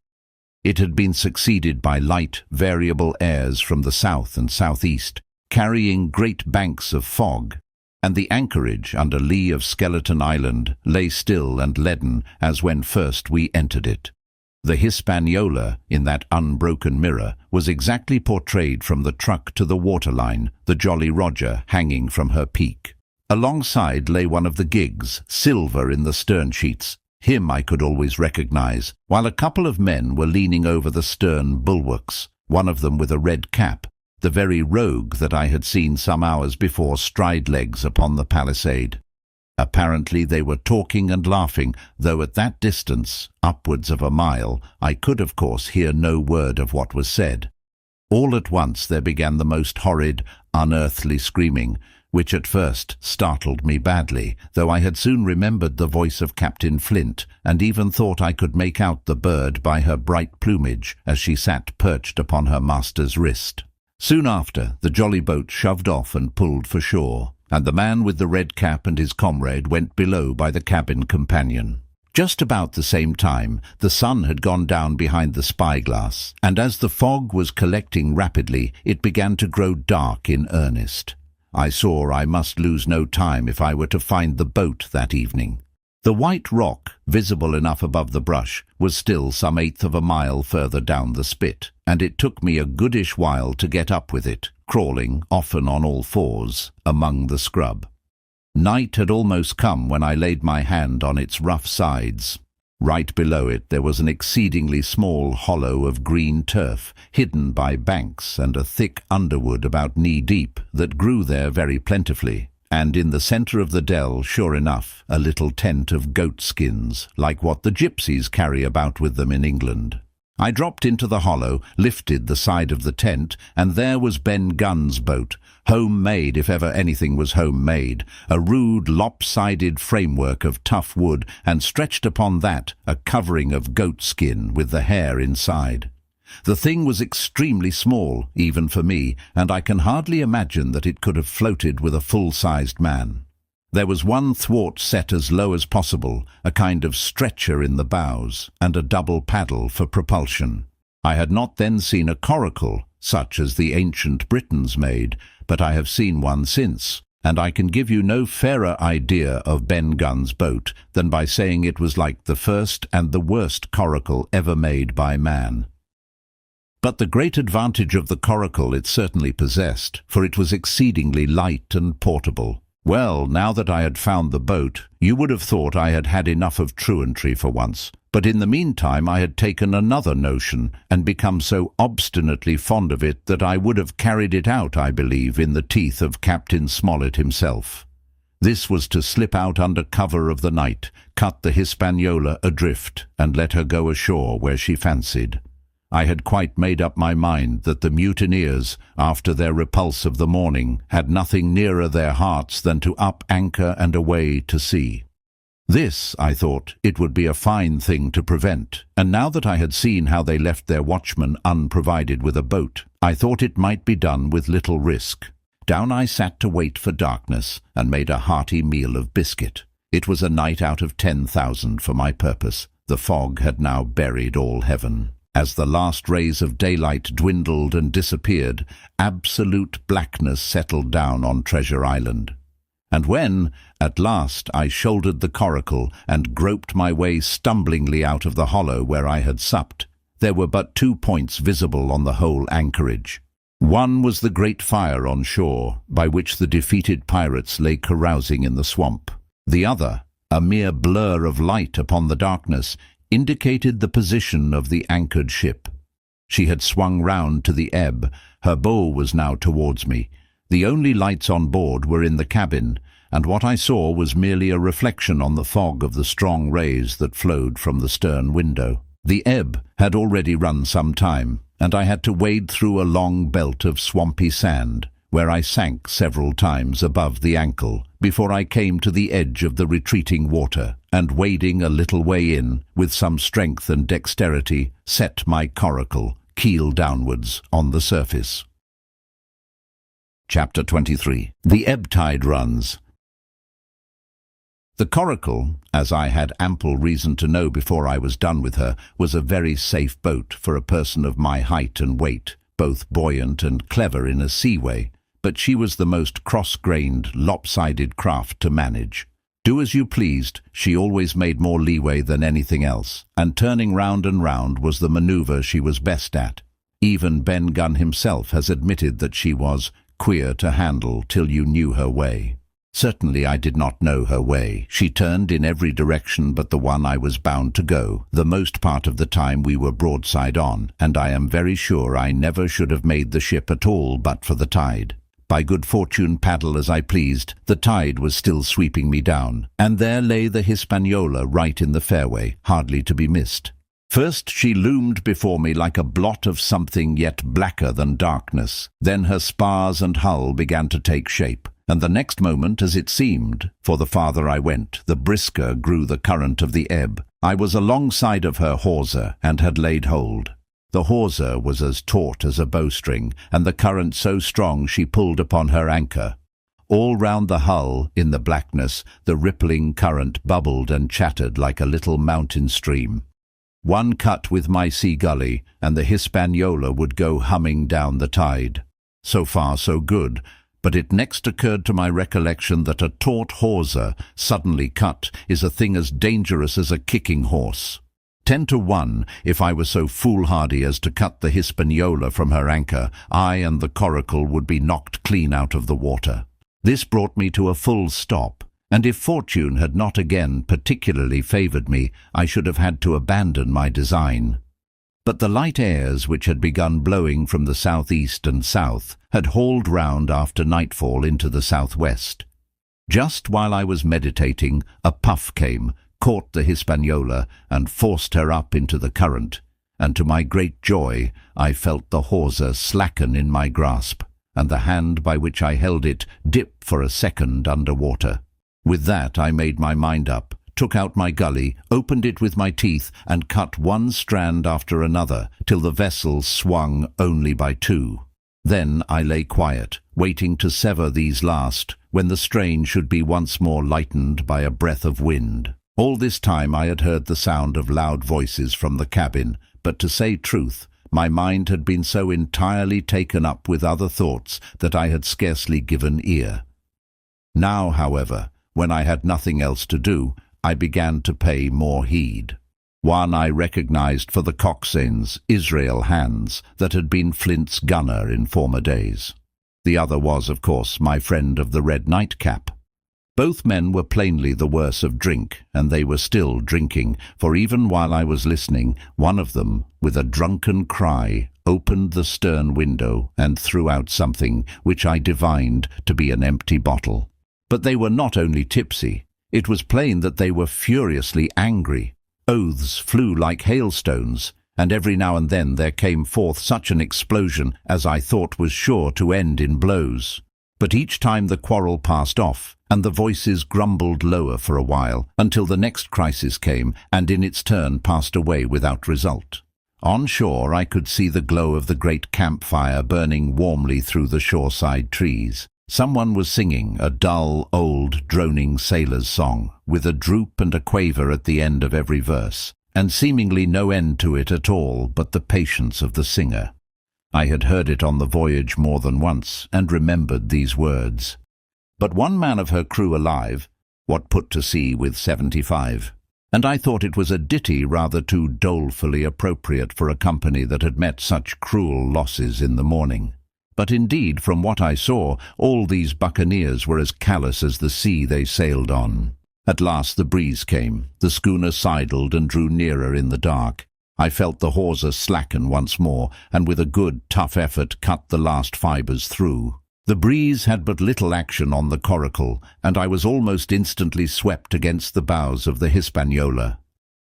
It had been succeeded by light, variable airs from the south and southeast, carrying great banks of fog, and the anchorage under lee of Skeleton Island lay still and leaden as when first we entered it. The Hispaniola, in that unbroken mirror, was exactly portrayed from the truck to the waterline, the Jolly Roger hanging from her peak. Alongside lay one of the gigs, silver in the stern sheets. Him I could always recognize, while a couple of men were leaning over the stern bulwarks, one of them with a red cap, the very rogue that I had seen some hours before stride legs upon the palisade. Apparently they were talking and laughing, though at that distance, upwards of a mile, I could of course hear no word of what was said. All at once there began the most horrid, unearthly screaming, which at first startled me badly, though I had soon remembered the voice of Captain Flint, and even thought I could make out the bird by her bright plumage as she sat perched upon her master's wrist. Soon after, the jolly boat shoved off and pulled for shore, and the man with the red cap and his comrade went below by the cabin companion. Just about the same time, the sun had gone down behind the spyglass, and as the fog was collecting rapidly, it began to grow dark in earnest. I saw I must lose no time if I were to find the boat that evening. The white rock, visible enough above the brush, was still some eighth of a mile further down the spit, and it took me a goodish while to get up with it, crawling, often on all fours, among the scrub. Night had almost come when I laid my hand on its rough sides. Right below it there was an exceedingly small hollow of green turf, hidden by banks and a thick underwood about knee-deep that grew there very plentifully, and in the centre of the dell, sure enough, a little tent of goat skins, like what the gypsies carry about with them in England. I dropped into the hollow, lifted the side of the tent, and there was Ben Gunn's boat, home-made if ever anything was home-made, a rude, lopsided framework of tough wood, and stretched upon that a covering of goat skin with the hair inside. The thing was extremely small, even for me, and I can hardly imagine that it could have floated with a full-sized man. There was one thwart set as low as possible, a kind of stretcher in the bows, and a double paddle for propulsion. I had not then seen a coracle, such as the ancient Britons made, but I have seen one since, and I can give you no fairer idea of Ben Gunn's boat than by saying it was like the first and the worst coracle ever made by man. But the great advantage of the coracle it certainly possessed, for it was exceedingly light and portable. Well, now that I had found the boat, you would have thought I had had enough of truantry for once, but in the meantime I had taken another notion, and become so obstinately fond of it that I would have carried it out, I believe, in the teeth of Captain Smollett himself. This was to slip out under cover of the night, cut the Hispaniola adrift, and let her go ashore where she fancied. I had quite made up my mind that the mutineers, after their repulse of the morning, had nothing nearer their hearts than to up anchor and away to sea. This, I thought, it would be a fine thing to prevent, and now that I had seen how they left their watchman unprovided with a boat, I thought it might be done with little risk. Down I sat to wait for darkness, and made a hearty meal of biscuit. It was a night out of 10,000 for my purpose. The fog had now buried all heaven. As the last rays of daylight dwindled and disappeared, absolute blackness settled down on Treasure Island. And when, at last, I shouldered the coracle and groped my way stumblingly out of the hollow where I had supped, there were but 2 points visible on the whole anchorage. One was the great fire on shore, by which the defeated pirates lay carousing in the swamp. The other, a mere blur of light upon the darkness, indicated the position of the anchored ship. She had swung round to the ebb. Her bow was now towards me. The only lights on board were in the cabin, and what I saw was merely a reflection on the fog of the strong rays that flowed from the stern window. The ebb had already run some time, and I had to wade through a long belt of swampy sand, where I sank several times above the ankle, before I came to the edge of the retreating water, and wading a little way in, with some strength and dexterity, set my coracle, keel downwards, on the surface. Chapter 23. The Ebb-Tide Runs. The Coracle, as I had ample reason to know before I was done with her, was a very safe boat for a person of my height and weight, both buoyant and clever in a seaway, but she was the most cross-grained, lopsided craft to manage. Do as you pleased, she always made more leeway than anything else, and turning round and round was the manoeuvre she was best at. Even Ben Gunn himself has admitted that she was queer to handle till you knew her way. Certainly I did not know her way. She turned in every direction but the one I was bound to go. The most part of the time we were broadside on, and I am very sure I never should have made the ship at all but for the tide. By good fortune, paddle as I pleased, the tide was still sweeping me down, and there lay the Hispaniola right in the fairway, hardly to be missed. First she loomed before me like a blot of something yet blacker than darkness. Then her spars and hull began to take shape, and the next moment, as it seemed, for the farther I went, the brisker grew the current of the ebb. I was alongside of her hawser, and had laid hold. The hawser was as taut as a bowstring, and the current so strong she pulled upon her anchor. All round the hull, in the blackness, the rippling current bubbled and chattered like a little mountain stream. One cut with my sea gully, and the Hispaniola would go humming down the tide. So far so good, but it next occurred to my recollection that a taut hawser, suddenly cut, is a thing as dangerous as a kicking horse. 10 to 1, if I were so foolhardy as to cut the Hispaniola from her anchor, I and the Coracle would be knocked clean out of the water. This brought me to a full stop, and if fortune had not again particularly favoured me, I should have had to abandon my design. But the light airs which had begun blowing from the southeast and south had hauled round after nightfall into the southwest. Just while I was meditating, a puff came, caught the Hispaniola, and forced her up into the current, and to my great joy I felt the hawser slacken in my grasp, and the hand by which I held it dip for a second under water. With that I made my mind up, took out my gully, opened it with my teeth, and cut one strand after another, till the vessel swung only by 2. Then I lay quiet, waiting to sever these last, when the strain should be once more lightened by a breath of wind. All this time I had heard the sound of loud voices from the cabin, but to say truth, my mind had been so entirely taken up with other thoughts that I had scarcely given ear. Now, however, when I had nothing else to do, I began to pay more heed. One I recognized for the coxswain's Israel hands that had been Flint's gunner in former days. The other was, of course, my friend of the red nightcap. Both men were plainly the worse of drink, and they were still drinking, for even while I was listening, one of them, with a drunken cry, opened the stern window and threw out something which I divined to be an empty bottle. But they were not only tipsy. It was plain that they were furiously angry. Oaths flew like hailstones, and every now and then there came forth such an explosion as I thought was sure to end in blows. But each time the quarrel passed off, and the voices grumbled lower for a while, until the next crisis came, and in its turn passed away without result. On shore I could see the glow of the great campfire burning warmly through the shoreside trees. Someone was singing a dull, old, droning sailor's song, with a droop and a quaver at the end of every verse, and seemingly no end to it at all but the patience of the singer. I had heard it on the voyage more than once, and remembered these words. But one man of her crew alive, what put to sea with 75? And I thought it was a ditty rather too dolefully appropriate for a company that had met such cruel losses in the morning. But indeed, from what I saw, all these buccaneers were as callous as the sea they sailed on. At last the breeze came, the schooner sidled and drew nearer in the dark. I felt the hawser slacken once more, and with a good, tough effort cut the last fibres through. The breeze had but little action on the Coracle, and I was almost instantly swept against the bows of the Hispaniola.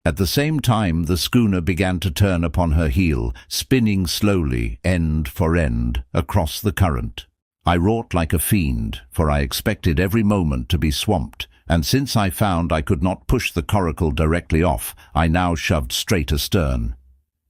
At the same time the schooner began to turn upon her heel, spinning slowly, end for end, across the current. I wrought like a fiend, for I expected every moment to be swamped, and since I found I could not push the Coracle directly off, I now shoved straight astern.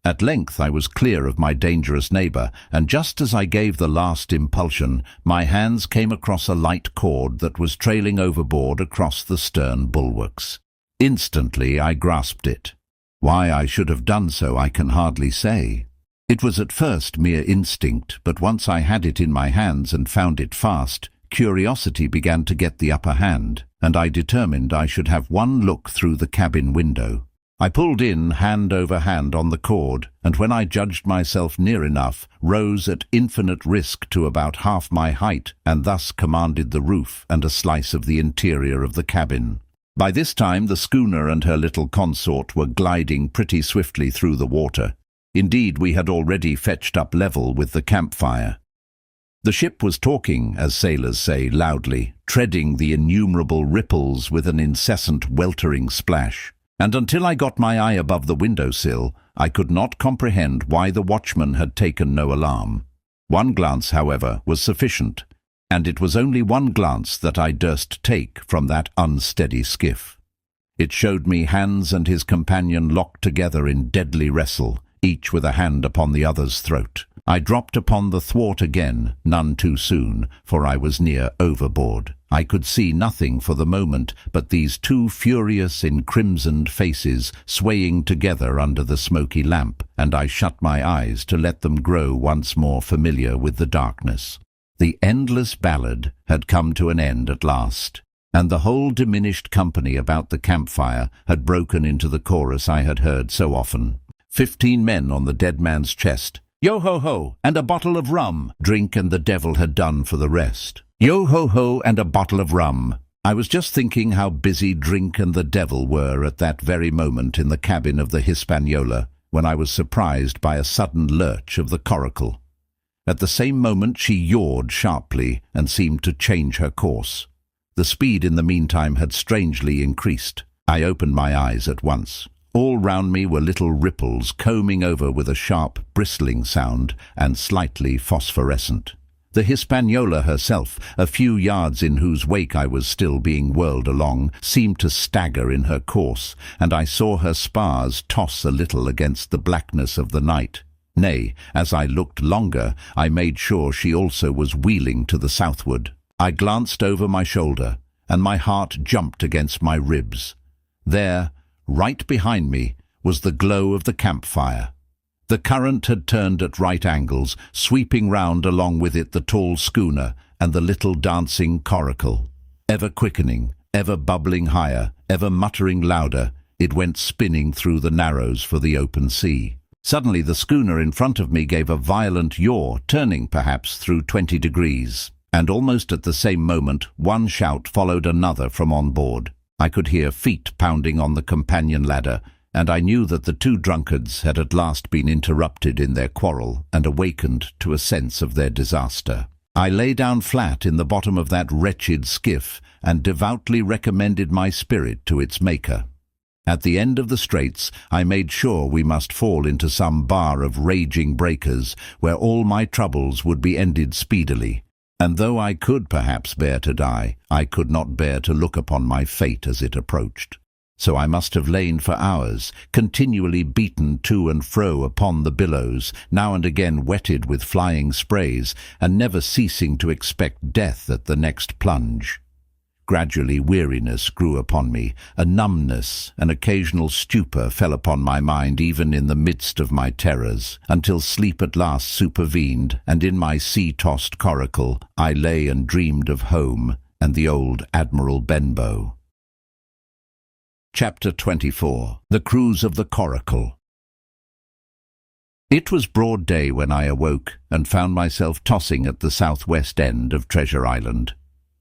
At length I was clear of my dangerous neighbour, and just as I gave the last impulsion, my hands came across a light cord that was trailing overboard across the stern bulwarks. Instantly I grasped it. Why I should have done so I can hardly say. It was at first mere instinct, but once I had it in my hands and found it fast, curiosity began to get the upper hand, and I determined I should have one look through the cabin window. I pulled in hand over hand on the cord, and when I judged myself near enough, rose at infinite risk to about half my height, and thus commanded the roof and a slice of the interior of the cabin. By this time the schooner and her little consort were gliding pretty swiftly through the water. Indeed, we had already fetched up level with the campfire. The ship was talking, as sailors say, loudly, treading the innumerable ripples with an incessant weltering splash. And until I got my eye above the window-sill, I could not comprehend why the watchman had taken no alarm. One glance, however, was sufficient, and it was only one glance that I durst take from that unsteady skiff. It showed me Hans and his companion locked together in deadly wrestle, each with a hand upon the other's throat. I dropped upon the thwart again, none too soon, for I was near overboard. I could see nothing for the moment but these two furious, encrimsoned faces swaying together under the smoky lamp, and I shut my eyes to let them grow once more familiar with the darkness. The endless ballad had come to an end at last, and the whole diminished company about the campfire had broken into the chorus I had heard so often. 15 men on the dead man's chest. Yo-ho-ho, and a bottle of rum. Drink and the devil had done for the rest. Yo-ho-ho, and a bottle of rum. I was just thinking how busy drink and the devil were at that very moment in the cabin of the Hispaniola, when I was surprised by a sudden lurch of the Coracle. At the same moment she yawed sharply and seemed to change her course. The speed in the meantime had strangely increased. I opened my eyes at once. All round me were little ripples combing over with a sharp, bristling sound and slightly phosphorescent. The Hispaniola herself, a few yards in whose wake I was still being whirled along, seemed to stagger in her course, and I saw her spars toss a little against the blackness of the night. Nay, as I looked longer, I made sure she also was wheeling to the southward. I glanced over my shoulder, and my heart jumped against my ribs. There, right behind me, was the glow of the campfire. The current had turned at right angles, sweeping round along with it the tall schooner and the little dancing Coracle. Ever quickening, ever bubbling higher, ever muttering louder, it went spinning through the narrows for the open sea. Suddenly the schooner in front of me gave a violent yaw, turning perhaps through 20 degrees. And almost at the same moment one shout followed another from on board. I could hear feet pounding on the companion ladder, and I knew that the two drunkards had at last been interrupted in their quarrel and awakened to a sense of their disaster. I lay down flat in the bottom of that wretched skiff and devoutly recommended my spirit to its maker. At the end of the straits I made sure we must fall into some bar of raging breakers where all my troubles would be ended speedily. And though I could perhaps bear to die, I could not bear to look upon my fate as it approached. So I must have lain for hours, continually beaten to and fro upon the billows, now and again wetted with flying sprays, and never ceasing to expect death at the next plunge. Gradually weariness grew upon me, a numbness, an occasional stupor fell upon my mind even in the midst of my terrors, until sleep at last supervened, and in my sea-tossed coracle I lay and dreamed of home and the old Admiral Benbow. Chapter 24. The Cruise of the Coracle. It was broad day when I awoke and found myself tossing at the southwest end of Treasure Island.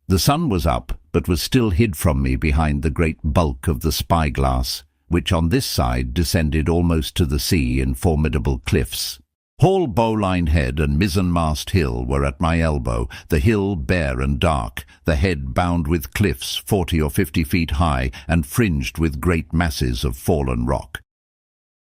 The sun was up, but was still hid from me behind the great bulk of the spyglass, which on this side descended almost to the sea in formidable cliffs. Hall Bowline Head and Mizzenmast Hill were at my elbow, the hill bare and dark, the head bound with cliffs 40 or 50 feet high and fringed with great masses of fallen rock.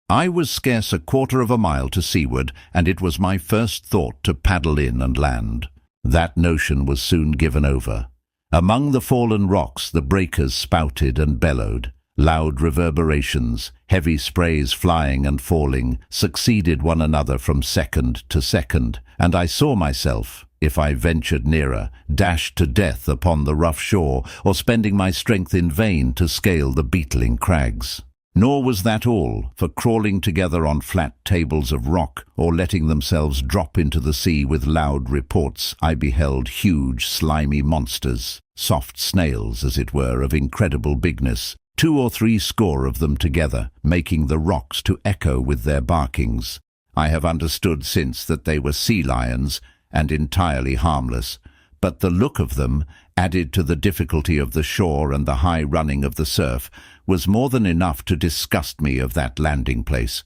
I was scarce a quarter of a mile to seaward, and it was my first thought to paddle in and land. That notion was soon given over. Among the fallen rocks the breakers spouted and bellowed. Loud reverberations, heavy sprays flying and falling, succeeded one another from second to second, and I saw myself, if I ventured nearer, dashed to death upon the rough shore, or spending my strength in vain to scale the beetling crags. Nor was that all, for crawling together on flat tables of rock, or letting themselves drop into the sea with loud reports, I beheld huge, slimy monsters, soft snails, as it were, of incredible bigness, 2 or 3 score of them together, making the rocks to echo with their barkings. I have understood since that they were sea lions, and entirely harmless, but the look of them, added to the difficulty of the shore and the high running of the surf, was more than enough to disgust me of that landing-place.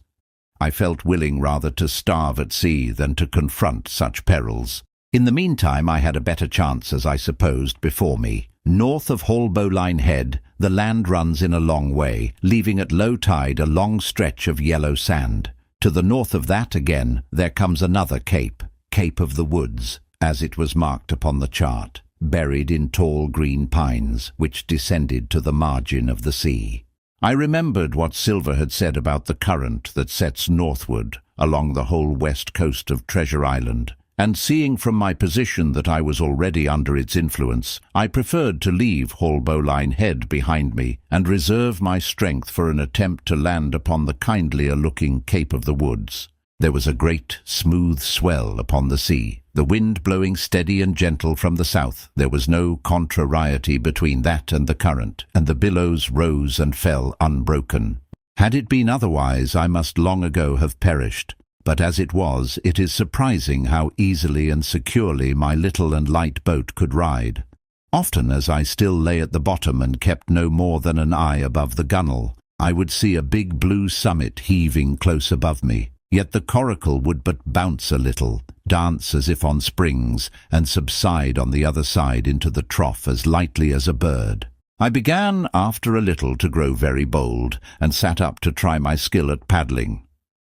I felt willing rather to starve at sea than to confront such perils. In the meantime I had a better chance, as I supposed, before me. North of Haulbowline Head, the land runs in a long way, leaving at low tide a long stretch of yellow sand. To the north of that again there comes another cape, Cape of the Woods, as it was marked upon the chart, buried in tall green pines, which descended to the margin of the sea. I remembered what Silver had said about the current that sets northward along the whole west coast of Treasure Island, and seeing from my position that I was already under its influence, I preferred to leave Haulbowline Head behind me and reserve my strength for an attempt to land upon the kindlier-looking Cape of the Woods. There was a great, smooth swell upon the sea, the wind blowing steady and gentle from the south. There was no contrariety between that and the current, and the billows rose and fell unbroken. Had it been otherwise, I must long ago have perished. But as it was, it is surprising how easily and securely my little and light boat could ride. Often, as I still lay at the bottom and kept no more than an eye above the gunwale, I would see a big blue summit heaving close above me. Yet the Coracle would but bounce a little, dance as if on springs, and subside on the other side into the trough as lightly as a bird. I began, after a little, to grow very bold, and sat up to try my skill at paddling.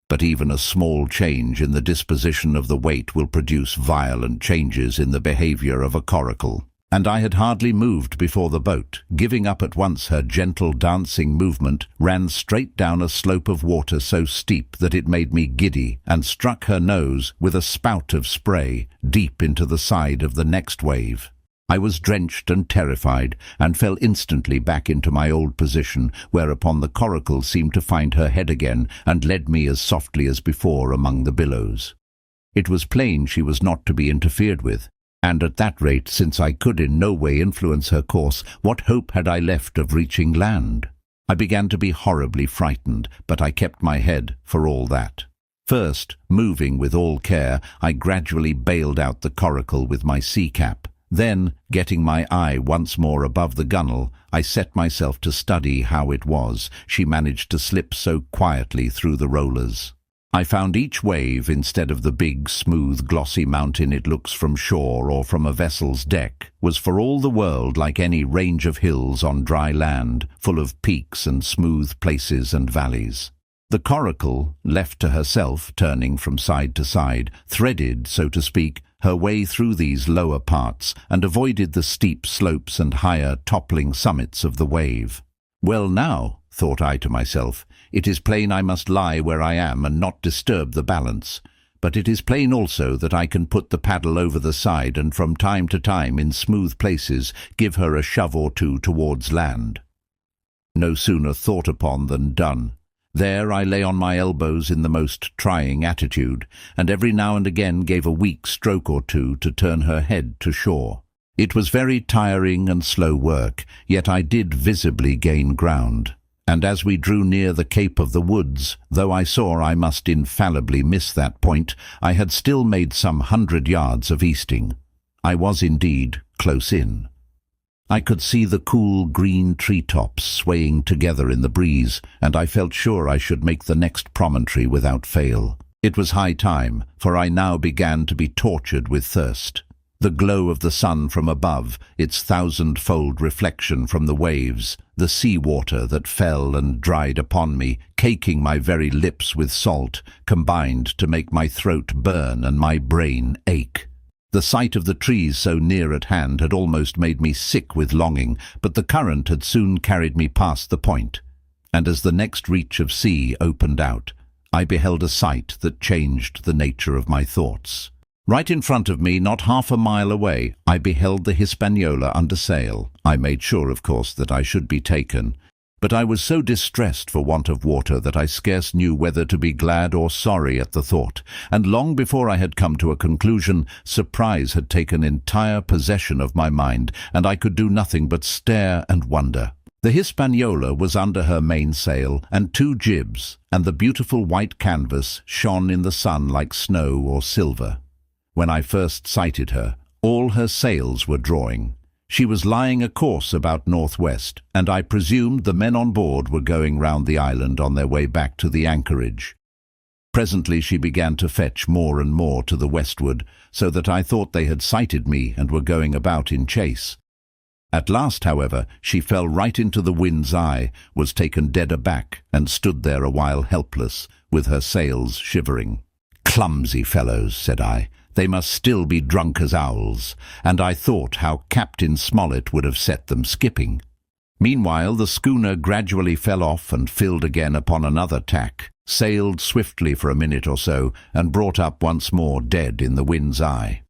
But even a small change in the disposition of the weight will produce violent changes in the behavior of a coracle, and I had hardly moved before the boat, giving up at once her gentle dancing movement, ran straight down a slope of water so steep that it made me giddy, and struck her nose with a spout of spray deep into the side of the next wave. I was drenched and terrified, and fell instantly back into my old position, whereupon the coracle seemed to find her head again, and led me as softly as before among the billows. It was plain she was not to be interfered with, and at that rate, since I could in no way influence her course, what hope had I left of reaching land? I began to be horribly frightened, but I kept my head for all that. First, moving with all care, I gradually bailed out the coracle with my sea-cap. Then, getting my eye once more above the gunwale, I set myself to study how it was she managed to slip so quietly through the rollers. I found each wave, instead of the big, smooth, glossy mountain it looks from shore or from a vessel's deck, was for all the world like any range of hills on dry land, full of peaks and smooth places and valleys. The coracle, left to herself, turning from side to side, threaded, so to speak, her way through these lower parts, and avoided the steep slopes and higher, toppling summits of the wave. Well now, thought I to myself, it is plain I must lie where I am and not disturb the balance. But it is plain also that I can put the paddle over the side and from time to time, in smooth places, give her a shove or two towards land. No sooner thought upon than done. There I lay on my elbows in the most trying attitude, and every now and again gave a weak stroke or two to turn her head to shore. It was very tiring and slow work, yet I did visibly gain ground, and as we drew near the Cape of the Woods, though I saw I must infallibly miss that point, I had still made some 100 yards of easting. I was indeed close in. I could see the cool green treetops swaying together in the breeze, and I felt sure I should make the next promontory without fail. It was high time, for I now began to be tortured with thirst. The glow of the sun from above, its thousand-fold reflection from the waves, the sea-water that fell and dried upon me, caking my very lips with salt, combined to make my throat burn and my brain ache. The sight of the trees so near at hand had almost made me sick with longing, but the current had soon carried me past the point, and as the next reach of sea opened out, I beheld a sight that changed the nature of my thoughts. Right in front of me, not half a mile away, I beheld the Hispaniola under sail. I made sure, of course, that I should be taken, but I was so distressed for want of water that I scarce knew whether to be glad or sorry at the thought, and long before I had come to a conclusion, surprise had taken entire possession of my mind, and I could do nothing but stare and wonder. The Hispaniola was under her mainsail and 2 jibs, and the beautiful white canvas shone in the sun like snow or silver. When I first sighted her, all her sails were drawing. She was lying a course about northwest, and I presumed the men on board were going round the island on their way back to the anchorage. Presently she began to fetch more and more to the westward, so that I thought they had sighted me and were going about in chase. At last, however, she fell right into the wind's eye, was taken dead aback, and stood there a while helpless, with her sails shivering. "Clumsy fellows," said I. "They must still be drunk as owls," and I thought how Captain Smollett would have set them skipping. Meanwhile the schooner gradually fell off and filled again upon another tack, sailed swiftly for a minute or so, and brought up once more dead in the wind's eye.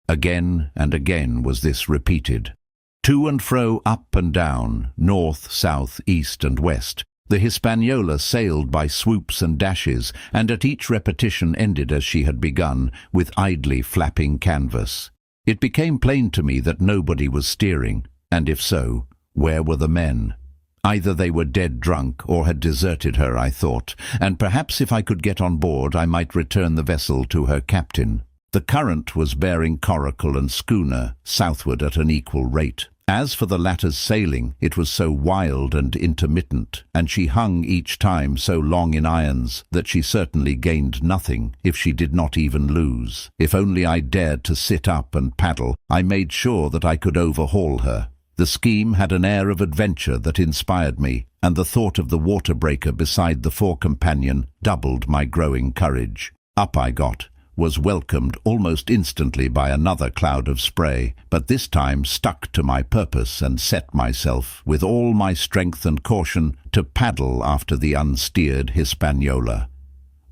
Again and again was this repeated. To and fro, up and down, north, south, east and west, the Hispaniola sailed by swoops and dashes, and at each repetition ended as she had begun, with idly flapping canvas. It became plain to me that nobody was steering, and if so, where were the men? Either they were dead drunk or had deserted her, I thought, and perhaps if I could get on board I might return the vessel to her captain. The current was bearing Coracle and schooner southward at an equal rate. As for the latter's sailing, it was so wild and intermittent, and she hung each time so long in irons, that she certainly gained nothing, if she did not even lose. If only I dared to sit up and paddle, I made sure that I could overhaul her. The scheme had an air of adventure that inspired me, and the thought of the water-breaker beside the fore-companion doubled my growing courage. Up I got, was welcomed almost instantly by another cloud of spray, but this time stuck to my purpose and set myself, with all my strength and caution, to paddle after the unsteered Hispaniola.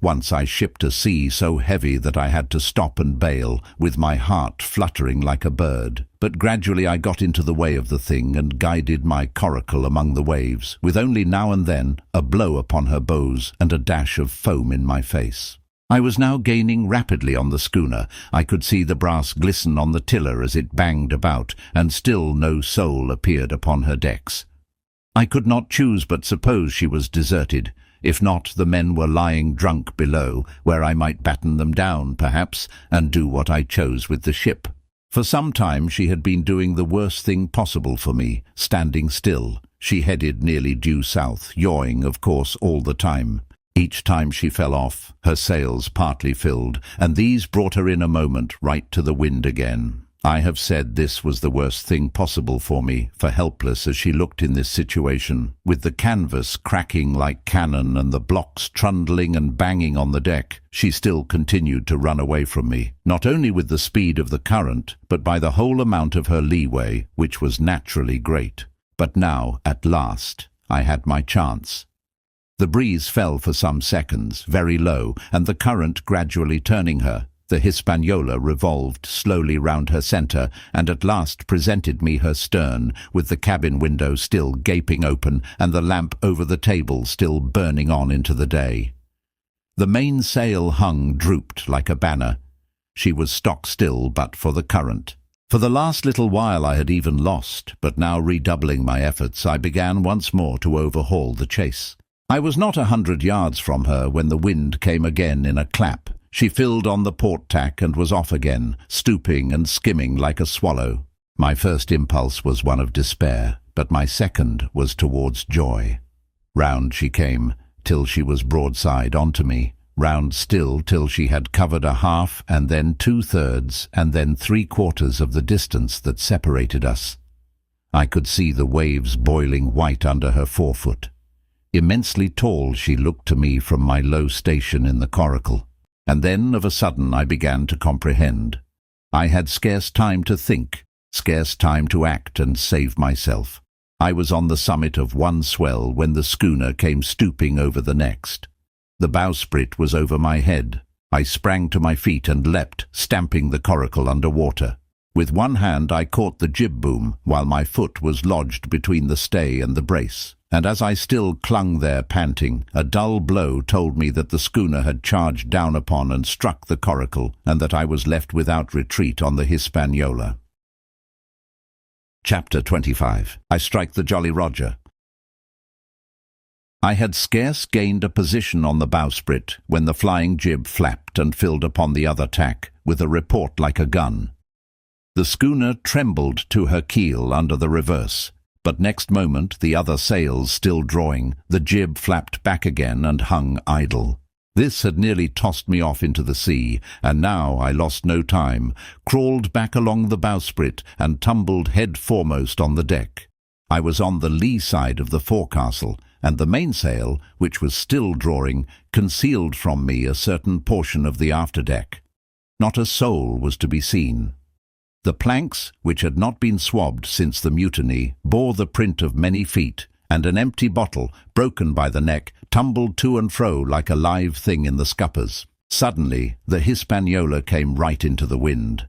Once I shipped a sea so heavy that I had to stop and bail, with my heart fluttering like a bird. But gradually I got into the way of the thing and guided my Coracle among the waves, with only now and then a blow upon her bows and a dash of foam in my face. I was now gaining rapidly on the schooner. I could see the brass glisten on the tiller as it banged about, and still no soul appeared upon her decks. I could not choose but suppose she was deserted. If not, the men were lying drunk below, where I might batten them down, perhaps, and do what I chose with the ship. For some time she had been doing the worst thing possible for me, standing still. She headed nearly due south, yawing, of course, all the time. Each time she fell off, her sails partly filled, and these brought her in a moment right to the wind again. I have said this was the worst thing possible for me, for helpless as she looked in this situation, with the canvas cracking like cannon and the blocks trundling and banging on the deck, she still continued to run away from me, not only with the speed of the current, but by the whole amount of her leeway, which was naturally great. But now, at last, I had my chance. The breeze fell for some seconds, very low, and the current gradually turning her. The Hispaniola revolved slowly round her centre, and at last presented me her stern, with the cabin window still gaping open, and the lamp over the table still burning on into the day. The mainsail hung drooped like a banner. She was stock still but for the current. For the last little while I had even lost, but now redoubling my efforts, I began once more to overhaul the chase. I was not 100 yards from her when the wind came again in a clap. She filled on the port tack and was off again, stooping and skimming like a swallow. My first impulse was one of despair, but my second was towards joy. Round she came, till she was broadside onto me, round still till she had covered a half and then 2/3 and then 3/4 of the distance that separated us. I could see the waves boiling white under her forefoot. Immensely tall she looked to me from my low station in the Coracle. And then, of a sudden, I began to comprehend. I had scarce time to think, scarce time to act and save myself. I was on the summit of one swell when the schooner came stooping over the next. The bowsprit was over my head. I sprang to my feet and leapt, stamping the Coracle under water. With one hand I caught the jib-boom, while my foot was lodged between the stay and the brace. And as I still clung there panting, a dull blow told me that the schooner had charged down upon and struck the Coracle, and that I was left without retreat on the Hispaniola. Chapter 25. I Strike the Jolly Roger. I had scarce gained a position on the bowsprit when the flying jib flapped and filled upon the other tack, with a report like a gun. The schooner trembled to her keel under the reverse. But next moment, the other sails still drawing, the jib flapped back again and hung idle. This had nearly tossed me off into the sea, and now I lost no time, crawled back along the bowsprit and tumbled head foremost on the deck. I was on the lee side of the forecastle, and the mainsail, which was still drawing, concealed from me a certain portion of the afterdeck. Not a soul was to be seen. The planks, which had not been swabbed since the mutiny, bore the print of many feet, and an empty bottle, broken by the neck, tumbled to and fro like a live thing in the scuppers. Suddenly, the Hispaniola came right into the wind.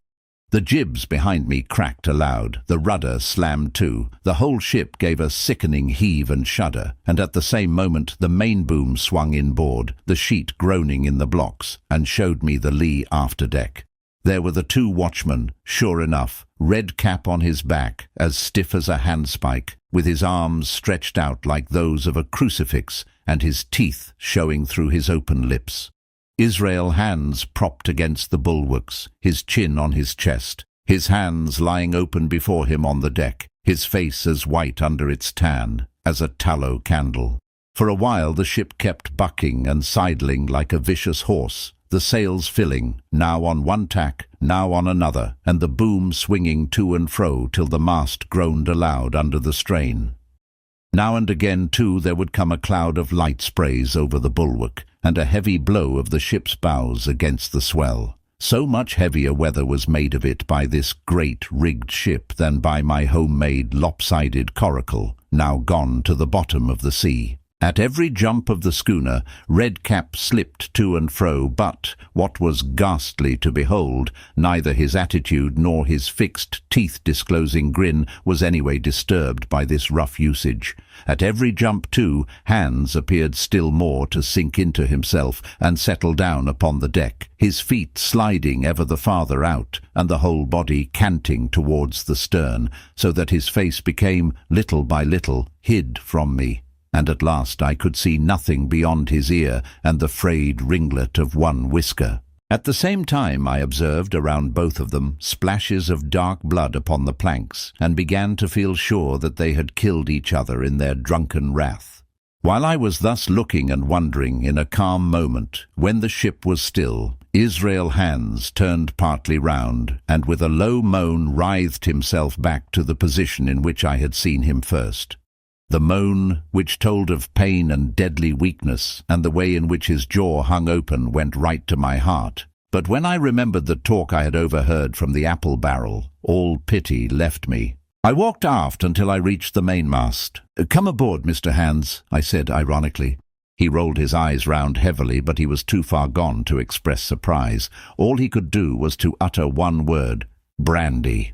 The jibs behind me cracked aloud, the rudder slammed to, the whole ship gave a sickening heave and shudder, and at the same moment the main boom swung inboard, the sheet groaning in the blocks, and showed me the lee afterdeck. There were the two watchmen, sure enough, red cap on his back, as stiff as a handspike, with his arms stretched out like those of a crucifix, and his teeth showing through his open lips. Israel hands propped against the bulwarks, his chin on his chest, his hands lying open before him on the deck, his face as white under its tan as a tallow candle. For a while the ship kept bucking and sidling like a vicious horse, the sails filling, now on one tack, now on another, and the boom swinging to and fro till the mast groaned aloud under the strain. Now and again, too, there would come a cloud of light sprays over the bulwark, and a heavy blow of the ship's bows against the swell. So much heavier weather was made of it by this great rigged ship than by my homemade lopsided Coracle, now gone to the bottom of the sea. At every jump of the schooner, Redcap slipped to and fro, but, what was ghastly to behold, neither his attitude nor his fixed, teeth-disclosing grin was anyway disturbed by this rough usage. At every jump, too, Hans appeared still more to sink into himself and settle down upon the deck, his feet sliding ever the farther out, and the whole body canting towards the stern, so that his face became, little by little, hid from me. And at last I could see nothing beyond his ear and the frayed ringlet of one whisker. At the same time I observed around both of them splashes of dark blood upon the planks, and began to feel sure that they had killed each other in their drunken wrath. While I was thus looking and wondering in a calm moment, when the ship was still, Israel Hands turned partly round, and with a low moan writhed himself back to the position in which I had seen him first. The moan, which told of pain and deadly weakness, and the way in which his jaw hung open, went right to my heart. But when I remembered the talk I had overheard from the apple barrel, all pity left me. I walked aft until I reached the mainmast. "Come aboard, Mr. Hands," I said ironically. He rolled his eyes round heavily, but he was too far gone to express surprise. All he could do was to utter one word: brandy.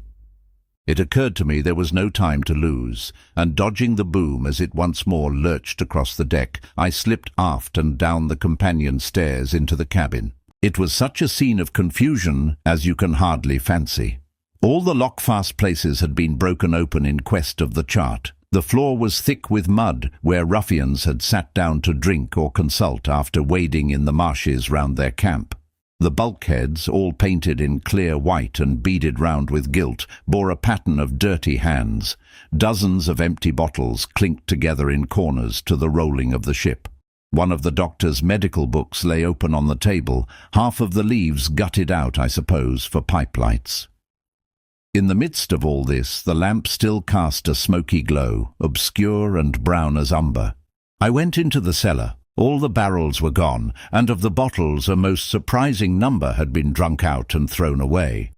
It occurred to me there was no time to lose, and dodging the boom as it once more lurched across the deck, I slipped aft and down the companion stairs into the cabin. It was such a scene of confusion as you can hardly fancy. All the lockfast places had been broken open in quest of the chart. The floor was thick with mud, where ruffians had sat down to drink or consult after wading in the marshes round their camp. The bulkheads, all painted in clear white and beaded round with gilt, bore a pattern of dirty hands. Dozens of empty bottles clinked together in corners to the rolling of the ship. One of the doctor's medical books lay open on the table, half of the leaves gutted out, I suppose, for pipe lights. In the midst of all this, the lamp still cast a smoky glow, obscure and brown as umber. I went into the cellar. All the barrels were gone, and of the bottles a most surprising number had been drunk out and thrown away.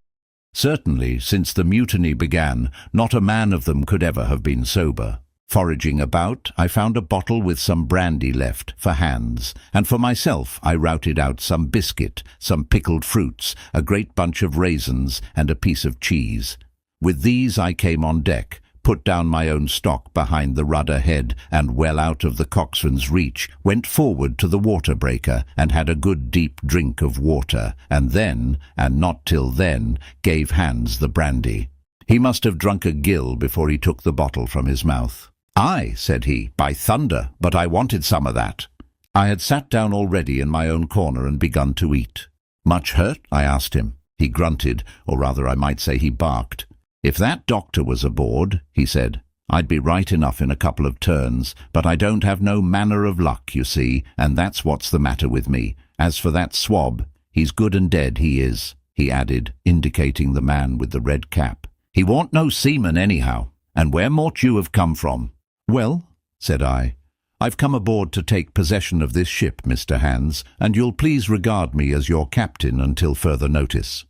Certainly, since the mutiny began, not a man of them could ever have been sober. Foraging about, I found a bottle with some brandy left, for Hans, and for myself I routed out some biscuit, some pickled fruits, a great bunch of raisins, and a piece of cheese. With these I came on deck, put down my own stock behind the rudder head, and well out of the coxswain's reach, went forward to the water-breaker, and had a good deep drink of water, and then, and not till then, gave Hans the brandy. He must have drunk a gill before he took the bottle from his mouth. "Aye," said he, "by thunder, but I wanted some of that." I had sat down already in my own corner and begun to eat. "Much hurt?" I asked him. He grunted, or rather I might say he barked. "If that doctor was aboard," he said, "I'd be right enough in a couple of turns, but I don't have no manner of luck, you see, and that's what's the matter with me. As for that swab, he's good and dead, he is," he added, indicating the man with the red cap. "He warn't no seaman anyhow. And where mought you have come from?" "Well," said I, "I've come aboard to take possession of this ship, Mr. Hands, and you'll please regard me as your captain until further notice."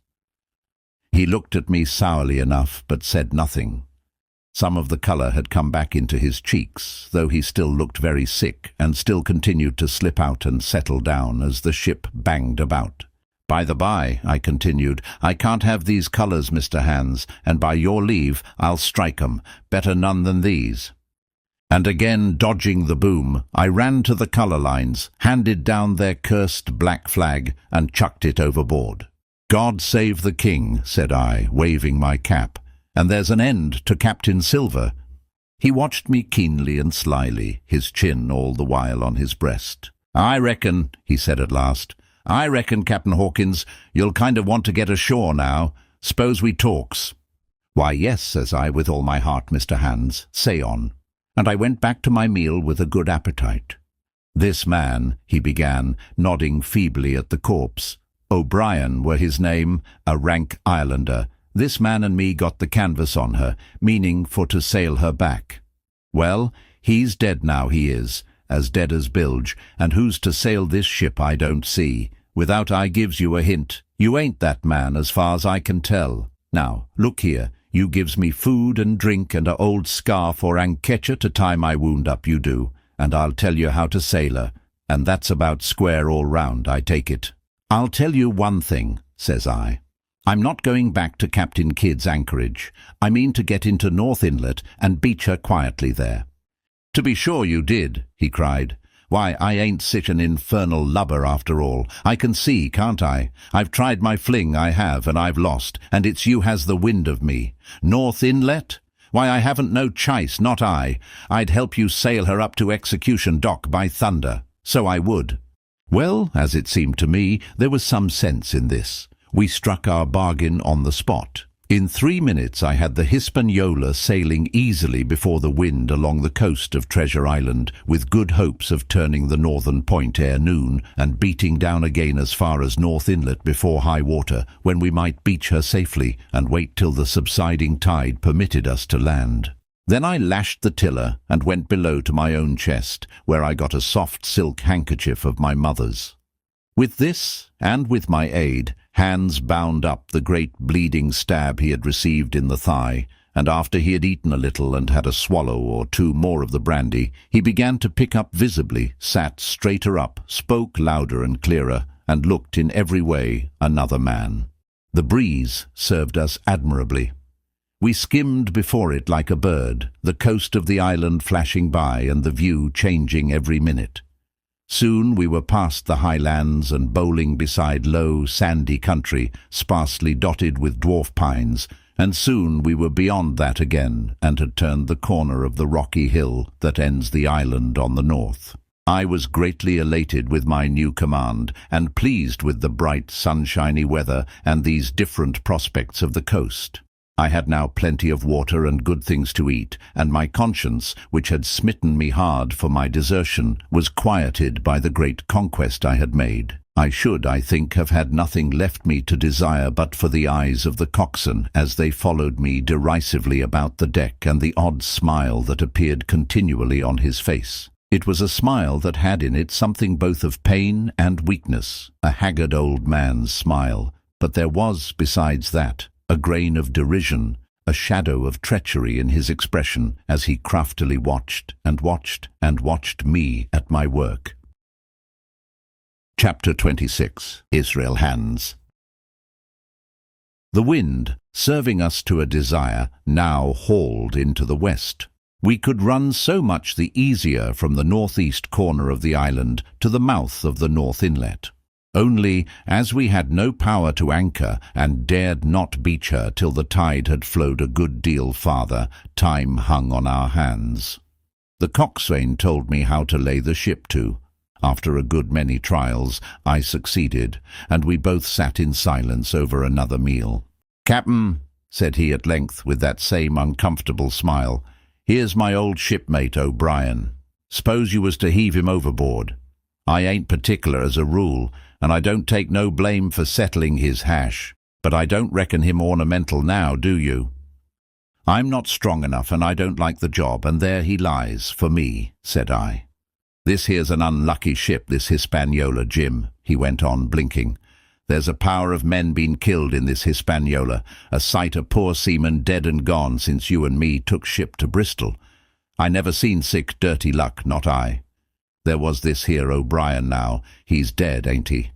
He looked at me sourly enough, but said nothing. Some of the colour had come back into his cheeks, though he still looked very sick, and still continued to slip out and settle down as the ship banged about. "By the by," I continued, "I can't have these colours, Mr. Hands, and by your leave I'll strike 'em. Better none than these." And again dodging the boom, I ran to the colour lines, handed down their cursed black flag, and chucked it overboard. "God save the King," said I, waving my cap, "and there's an end to Captain Silver." He watched me keenly and slyly, his chin all the while on his breast. "I reckon," he said at last, "I reckon, Captain Hawkins, you'll kind of want to get ashore now. S'pose we talks?" "Why, yes," says I, "with all my heart, Mr. Hands. Say on." And I went back to my meal with a good appetite. "This man," he began, nodding feebly at the corpse, "O'Brien were his name, a rank islander. This man and me got the canvas on her, meaning for to sail her back. Well, he's dead now, he is, as dead as bilge, and who's to sail this ship I don't see. Without I gives you a hint, you ain't that man as far as I can tell. Now, look here, you gives me food and drink and a old scarf or anketcher to tie my wound up, you do, and I'll tell you how to sail her, and that's about square all round, I take it." "I'll tell you one thing," says I. "I'm not going back to Captain Kidd's anchorage. I mean to get into North Inlet and beach her quietly there." "To be sure you did," he cried. "Why, I ain't such an infernal lubber after all. I can see, can't I? I've tried my fling, I have, and I've lost, and it's you has the wind of me. North Inlet? Why, I haven't no chise, not I. I'd help you sail her up to Execution Dock, by thunder. So I would." Well, as it seemed to me, there was some sense in this. We struck our bargain on the spot. In 3 minutes I had the Hispaniola sailing easily before the wind along the coast of Treasure Island, with good hopes of turning the northern point ere noon, and beating down again as far as North Inlet before high water, when we might beach her safely, and wait till the subsiding tide permitted us to land. Then I lashed the tiller, and went below to my own chest, where I got a soft silk handkerchief of my mother's. With this, and with my aid, Hands bound up the great bleeding stab he had received in the thigh, and after he had eaten a little and had a swallow or two more of the brandy, he began to pick up visibly, sat straighter up, spoke louder and clearer, and looked in every way another man. The breeze served us admirably. We skimmed before it like a bird, the coast of the island flashing by and the view changing every minute. Soon we were past the highlands and bowling beside low, sandy country, sparsely dotted with dwarf pines, and soon we were beyond that again and had turned the corner of the rocky hill that ends the island on the north. I was greatly elated with my new command and pleased with the bright, sunshiny weather and these different prospects of the coast. I had now plenty of water and good things to eat, and my conscience, which had smitten me hard for my desertion, was quieted by the great conquest I had made. I should, I think, have had nothing left me to desire but for the eyes of the coxswain as they followed me derisively about the deck, and the odd smile that appeared continually on his face. It was a smile that had in it something both of pain and weakness, a haggard old man's smile, but there was, besides that, a grain of derision, a shadow of treachery in his expression as he craftily watched and watched and watched me at my work. Chapter 26. Israel Hands. The wind, serving us to a desire, now hauled into the west. We could run so much the easier from the northeast corner of the island to the mouth of the North Inlet. Only, as we had no power to anchor and dared not beach her till the tide had flowed a good deal farther, time hung on our hands. The coxswain told me how to lay the ship to. After a good many trials, I succeeded, and we both sat in silence over another meal. "Cap'n," said he at length with that same uncomfortable smile, "here's my old shipmate O'Brien. S'pose you was to heave him overboard. I ain't particular as a rule, and I don't take no blame for settling his hash, but I don't reckon him ornamental now, do you? I'm not strong enough, and I don't like the job, and there he lies, for me, said I. This here's an unlucky ship, this Hispaniola, Jim, he went on, blinking. There's a power of men been killed in this Hispaniola, a sight of poor seamen dead and gone since you and me took ship to Bristol. I never seen sick dirty luck, not I. There was this here O'Brien now, he's dead, ain't he?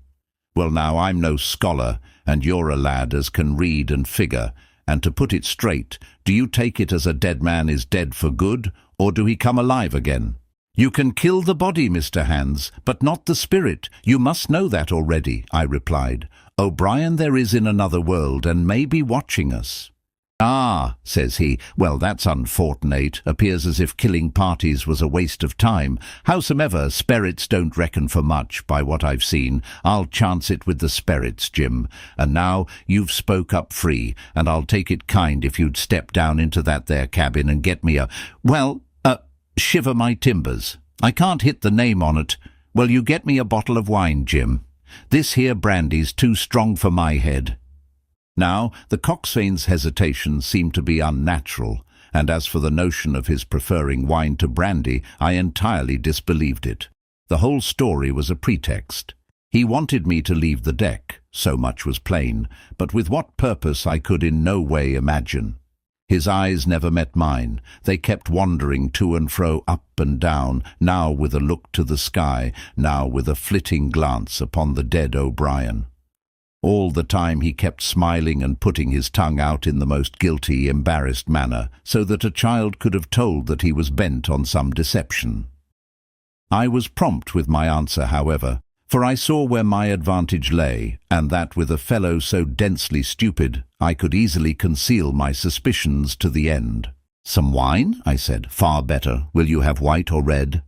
Well now, I'm no scholar, and you're a lad as can read and figure, and to put it straight, do you take it as a dead man is dead for good, or do he come alive again? You can kill the body, Mr. Hands, but not the spirit. You must know that already, I replied. O'Brien there is in another world, and may be watching us. Ah, says he, well, that's unfortunate. Appears as if killing parties was a waste of time. Howsomever, sperits don't reckon for much, by what I've seen. I'll chance it with the sperits, Jim. And now you've spoke up free, and I'll take it kind if you'd step down into that there cabin and get me shiver my timbers. I can't hit the name on it. Well, you get me a bottle of wine, Jim. This here brandy's too strong for my head. Now, the coxswain's hesitation seemed to be unnatural, and as for the notion of his preferring wine to brandy, I entirely disbelieved it. The whole story was a pretext. He wanted me to leave the deck, so much was plain, but with what purpose I could in no way imagine. His eyes never met mine. They kept wandering to and fro, up and down, now with a look to the sky, now with a flitting glance upon the dead O'Brien. All the time he kept smiling and putting his tongue out in the most guilty, embarrassed manner, so that a child could have told that he was bent on some deception. I was prompt with my answer, however, for I saw where my advantage lay, and that with a fellow so densely stupid, I could easily conceal my suspicions to the end. Some wine? I said. Far better. Will you have white or red?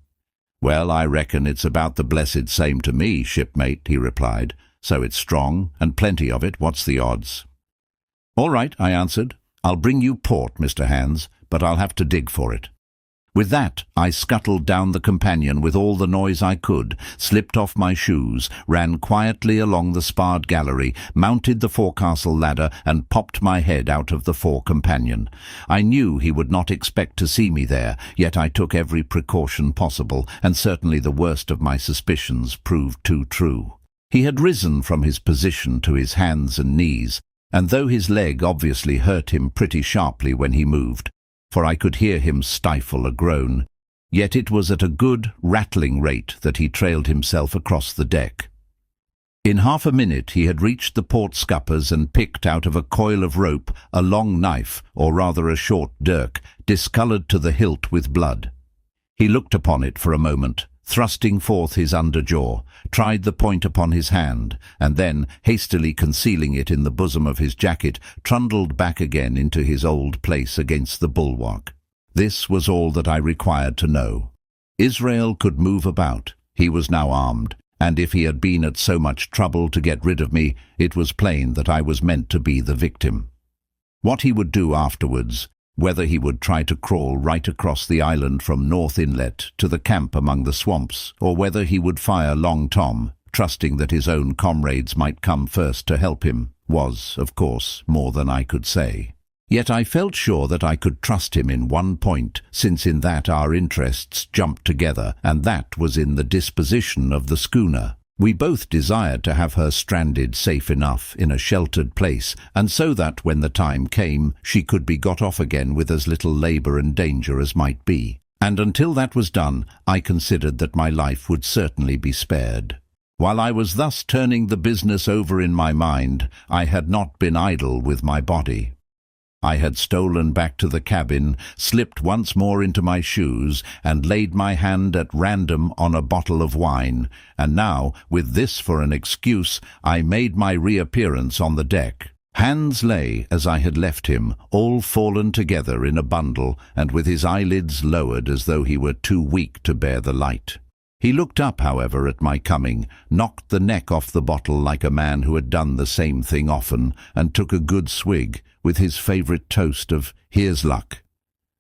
Well, I reckon it's about the blessed same to me, shipmate, he replied. So it's strong, and plenty of it. What's the odds? All right, I answered. I'll bring you port, Mr. Hands, but I'll have to dig for it. With that, I scuttled down the companion with all the noise I could, slipped off my shoes, ran quietly along the sparred gallery, mounted the forecastle ladder, and popped my head out of the fore companion. I knew he would not expect to see me there, yet I took every precaution possible, and certainly the worst of my suspicions proved too true. He had risen from his position to his hands and knees, and though his leg obviously hurt him pretty sharply when he moved, for I could hear him stifle a groan, yet it was at a good, rattling rate that he trailed himself across the deck. In half a minute he had reached the port scuppers and picked out of a coil of rope a long knife, or rather a short dirk, discoloured to the hilt with blood. He looked upon it for a moment, thrusting forth his underjaw, tried the point upon his hand, and then, hastily concealing it in the bosom of his jacket, trundled back again into his old place against the bulwark. This was all that I required to know. Israel could move about. He was now armed, and if he had been at so much trouble to get rid of me, it was plain that I was meant to be the victim. What he would do afterwards, whether he would try to crawl right across the island from North Inlet to the camp among the swamps, or whether he would fire Long Tom, trusting that his own comrades might come first to help him, was, of course, more than I could say. Yet I felt sure that I could trust him in one point, since in that our interests jumped together, and that was in the disposition of the schooner. We both desired to have her stranded safe enough in a sheltered place, and so that when the time came she could be got off again with as little labour and danger as might be. And until that was done, I considered that my life would certainly be spared. While I was thus turning the business over in my mind, I had not been idle with my body. I had stolen back to the cabin, slipped once more into my shoes, and laid my hand at random on a bottle of wine, and now, with this for an excuse, I made my reappearance on the deck. Hands lay, as I had left him, all fallen together in a bundle, and with his eyelids lowered as though he were too weak to bear the light. He looked up, however, at my coming, knocked the neck off the bottle like a man who had done the same thing often, and took a good swig, with his favourite toast of "Here's luck."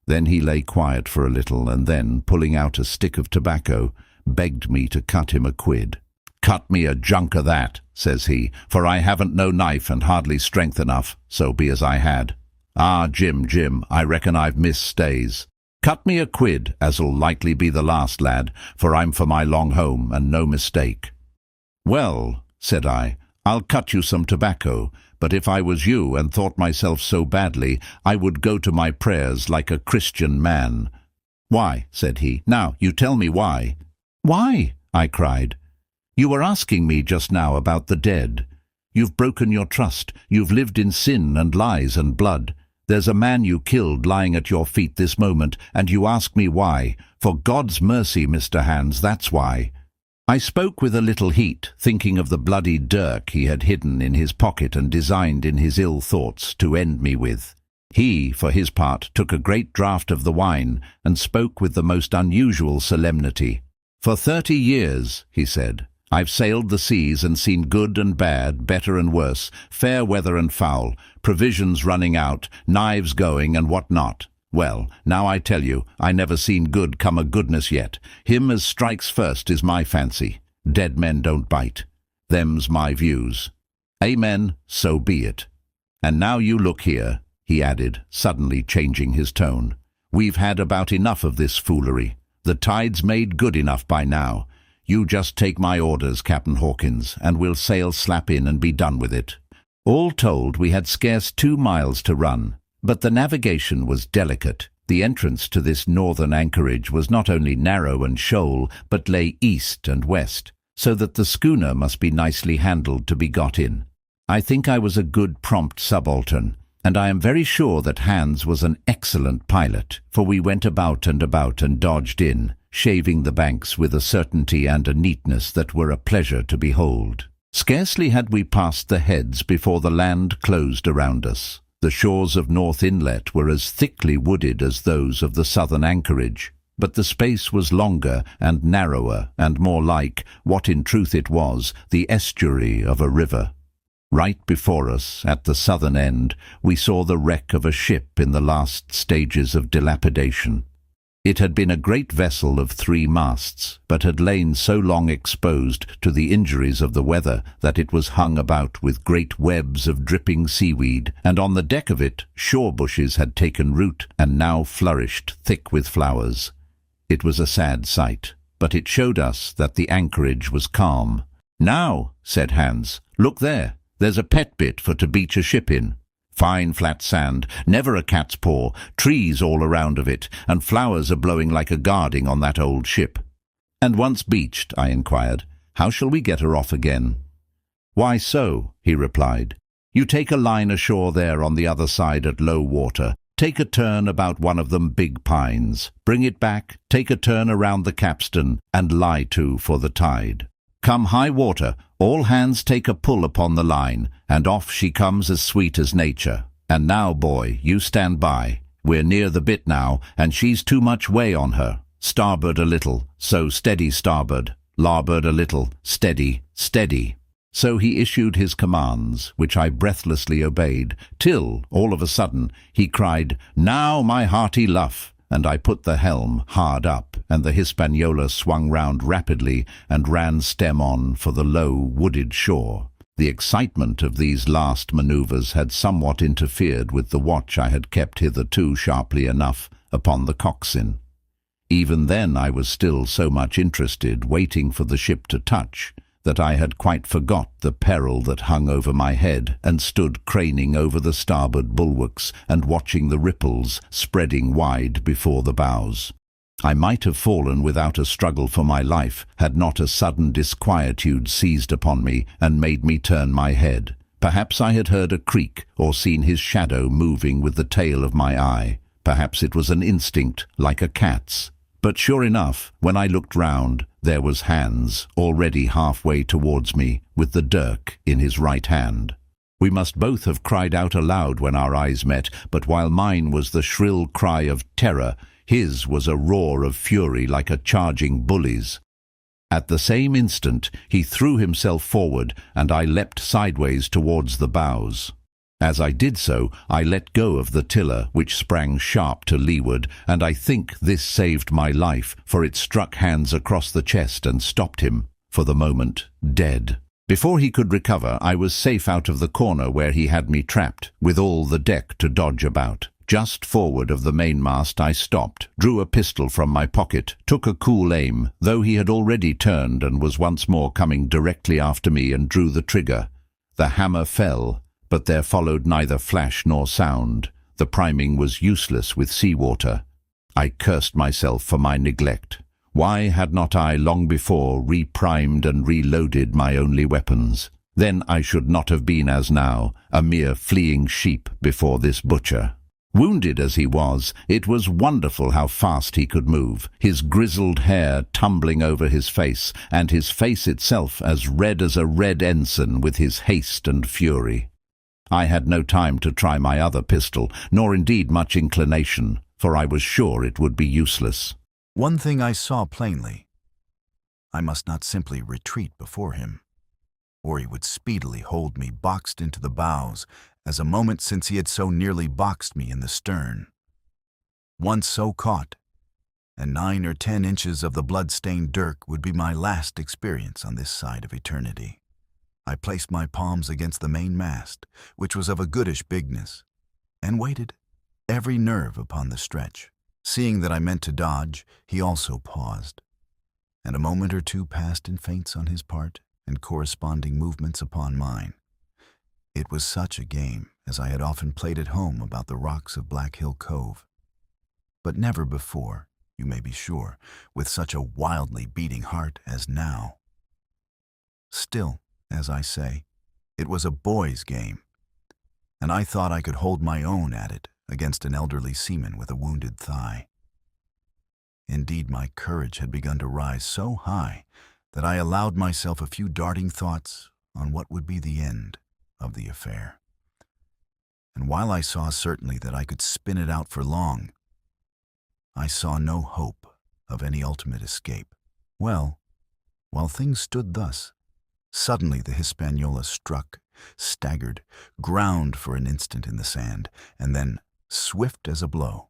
Then he lay quiet for a little, and then, pulling out a stick of tobacco, begged me to cut him a quid. "Cut me a junk o' that," says he, "for I haven't no knife and hardly strength enough, so be as I had. Ah, Jim, I reckon I've missed stays. Cut me a quid, as'll likely be the last, lad, for I'm for my long home, and no mistake." "Well," said I, "I'll cut you some tobacco, but if I was you and thought myself so badly, I would go to my prayers like a Christian man." "Why?" said he. "Now, you tell me why." "Why?" I cried. "You were asking me just now about the dead. You've broken your trust. You've lived in sin and lies and blood. There's a man you killed lying at your feet this moment, and you ask me why. For God's mercy, Mr. Hands, that's why." I spoke with a little heat, thinking of the bloody dirk he had hidden in his pocket and designed in his ill thoughts to end me with. He, for his part, took a great draught of the wine and spoke with the most unusual solemnity. "For 30 years, he said, "I've sailed the seas and seen good and bad, better and worse, fair weather and foul, provisions running out, knives going and what not. Well, now I tell you, I never seen good come o' goodness yet. Him as strikes first is my fancy. Dead men don't bite. Them's my views. Amen, so be it. And now you look here," he added, suddenly changing his tone. "We've had about enough of this foolery. The tide's made good enough by now. You just take my orders, Captain Hawkins, and we'll sail slap in and be done with it." All told, we had scarce 2 miles to run. But the navigation was delicate. The entrance to this northern anchorage was not only narrow and shoal, but lay east and west, so that the schooner must be nicely handled to be got in. I think I was a good prompt subaltern, and I am very sure that Hans was an excellent pilot, for we went about and dodged in, shaving the banks with a certainty and a neatness that were a pleasure to behold. Scarcely had we passed the heads before the land closed around us. The shores of North Inlet were as thickly wooded as those of the southern anchorage, but the space was longer and narrower and more like, what in truth it was, the estuary of a river. Right before us, at the southern end, we saw the wreck of a ship in the last stages of dilapidation. It had been a great vessel of 3 masts, but had lain so long exposed to the injuries of the weather that it was hung about with great webs of dripping seaweed, and on the deck of it shore bushes had taken root and now flourished thick with flowers. It was a sad sight, but it showed us that the anchorage was calm. "Now," said Hans, "look there. There's a pet bit for to beach a ship in. Fine flat sand, never a cat's paw, trees all around of it, and flowers are blowing like a guarding on that old ship." "And once beached," I inquired, "how shall we get her off again?" "Why so," he replied. "You take a line ashore there on the other side at low water, take a turn about one of them big pines, bring it back, take a turn around the capstan, and lie to for the tide. Come high water, all hands take a pull upon the line, and off she comes as sweet as nature. And now, boy, you stand by. We're near the bit now, and she's too much way on her. Starboard a little, so steady starboard. Larboard a little, steady, steady." So he issued his commands, which I breathlessly obeyed, till, all of a sudden, he cried, "Now, my hearty luff!" and I put the helm hard up, and the Hispaniola swung round rapidly and ran stem on for the low, wooded shore. The excitement of these last manoeuvres had somewhat interfered with the watch I had kept hitherto sharply enough upon the coxswain. Even then I was still so much interested, waiting for the ship to touch, that I had quite forgot the peril that hung over my head, and stood craning over the starboard bulwarks and watching the ripples spreading wide before the bows. I might have fallen without a struggle for my life, had not a sudden disquietude seized upon me and made me turn my head. Perhaps I had heard a creak or seen his shadow moving with the tail of my eye. Perhaps it was an instinct, like a cat's. But sure enough, when I looked round, there was Hans, already halfway towards me, with the dirk in his right hand. We must both have cried out aloud when our eyes met, but while mine was the shrill cry of terror, his was a roar of fury like a charging bully's. At the same instant he threw himself forward, and I leapt sideways towards the bows. As I did so, I let go of the tiller, which sprang sharp to leeward, and I think this saved my life, for it struck Hans across the chest and stopped him. for the moment, dead. Before he could recover, I was safe out of the corner where he had me trapped, with all the deck to dodge about. Just forward of the mainmast I stopped, drew a pistol from my pocket, took a cool aim, though he had already turned and was once more coming directly after me, and drew the trigger. The hammer fell, but there followed neither flash nor sound. The priming was useless with seawater. I cursed myself for my neglect. Why had not I long before reprimed and reloaded my only weapons? Then I should not have been as now, a mere fleeing sheep before this butcher. Wounded as he was, it was wonderful how fast he could move, his grizzled hair tumbling over his face, and his face itself as red as a red ensign with his haste and fury. I had no time to try my other pistol, nor indeed much inclination, for I was sure it would be useless. One thing I saw plainly. I must not simply retreat before him, or he would speedily hold me boxed into the bows, as a moment since he had so nearly boxed me in the stern. Once so caught, and 9 or 10 inches of the blood-stained dirk would be my last experience on this side of eternity. I placed my palms against the main mast, which was of a goodish bigness, and waited, every nerve upon the stretch. Seeing that I meant to dodge, he also paused, and a moment or two passed in feints on his part and corresponding movements upon mine. It was such a game as I had often played at home about the rocks of Black Hill Cove, but never before, you may be sure, with such a wildly beating heart as now. Still, as I say, it was a boy's game, and I thought I could hold my own at it against an elderly seaman with a wounded thigh. Indeed, my courage had begun to rise so high that I allowed myself a few darting thoughts on what would be the end of the affair. And while I saw certainly that I could spin it out for long, I saw no hope of any ultimate escape. Well, while things stood thus, suddenly the Hispaniola struck, staggered, ground for an instant in the sand, and then, swift as a blow,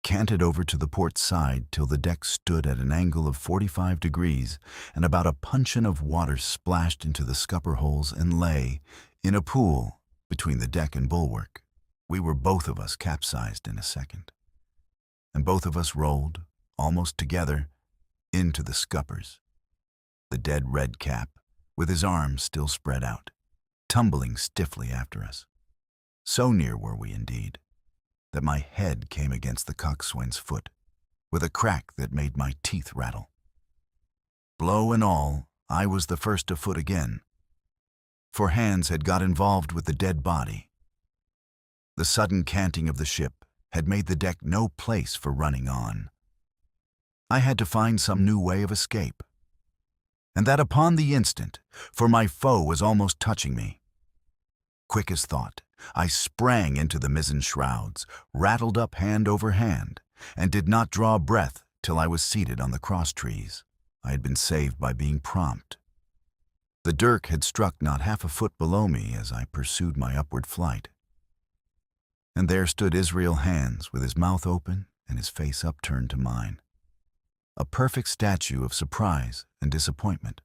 canted over to the port side till the deck stood at an angle of 45 degrees, and about a puncheon of water splashed into the scupper holes and lay, in a pool, between the deck and bulwark. We were both of us capsized in a second, and both of us rolled, almost together, into the scuppers, the dead red cap, with his arms still spread out, tumbling stiffly after us. So near were we, indeed, that my head came against the coxswain's foot, with a crack that made my teeth rattle. Blow and all, I was the first afoot again, for hands had got involved with the dead body. The sudden canting of the ship had made the deck no place for running on. I had to find some new way of escape, and that upon the instant, for my foe was almost touching me. Quick as thought, I sprang into the mizzen shrouds, rattled up hand over hand, and did not draw breath till I was seated on the cross-trees. I had been saved by being prompt. The dirk had struck not half a foot below me as I pursued my upward flight. And there stood Israel Hands with his mouth open and his face upturned to mine, a perfect statue of surprise and disappointment.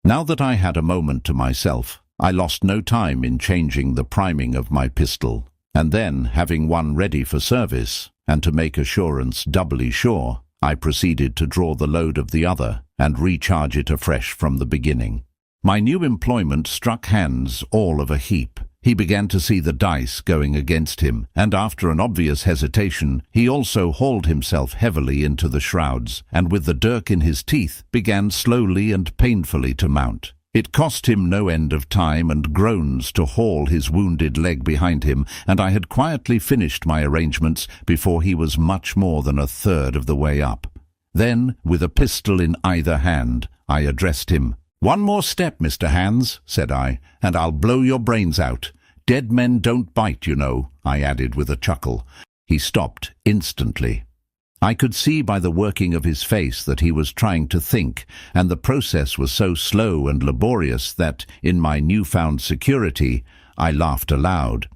Now that I had a moment to myself, I lost no time in changing the priming of my pistol, and then, having one ready for service, and to make assurance doubly sure, I proceeded to draw the load of the other and recharge it afresh from the beginning. My new employment struck Hands all of a heap. He began to see the dice going against him, and after an obvious hesitation, he also hauled himself heavily into the shrouds, and with the dirk in his teeth, began slowly and painfully to mount. It cost him no end of time and groans to haul his wounded leg behind him, and I had quietly finished my arrangements before he was much more than a third of the way up. Then, with a pistol in either hand, I addressed him. "One more step, Mr. Hands," said I, "and I'll blow your brains out. Dead men don't bite, you know," I added with a chuckle. He stopped instantly. I could see by the working of his face that he was trying to think, and the process was so slow and laborious that, in my newfound security, I laughed aloud.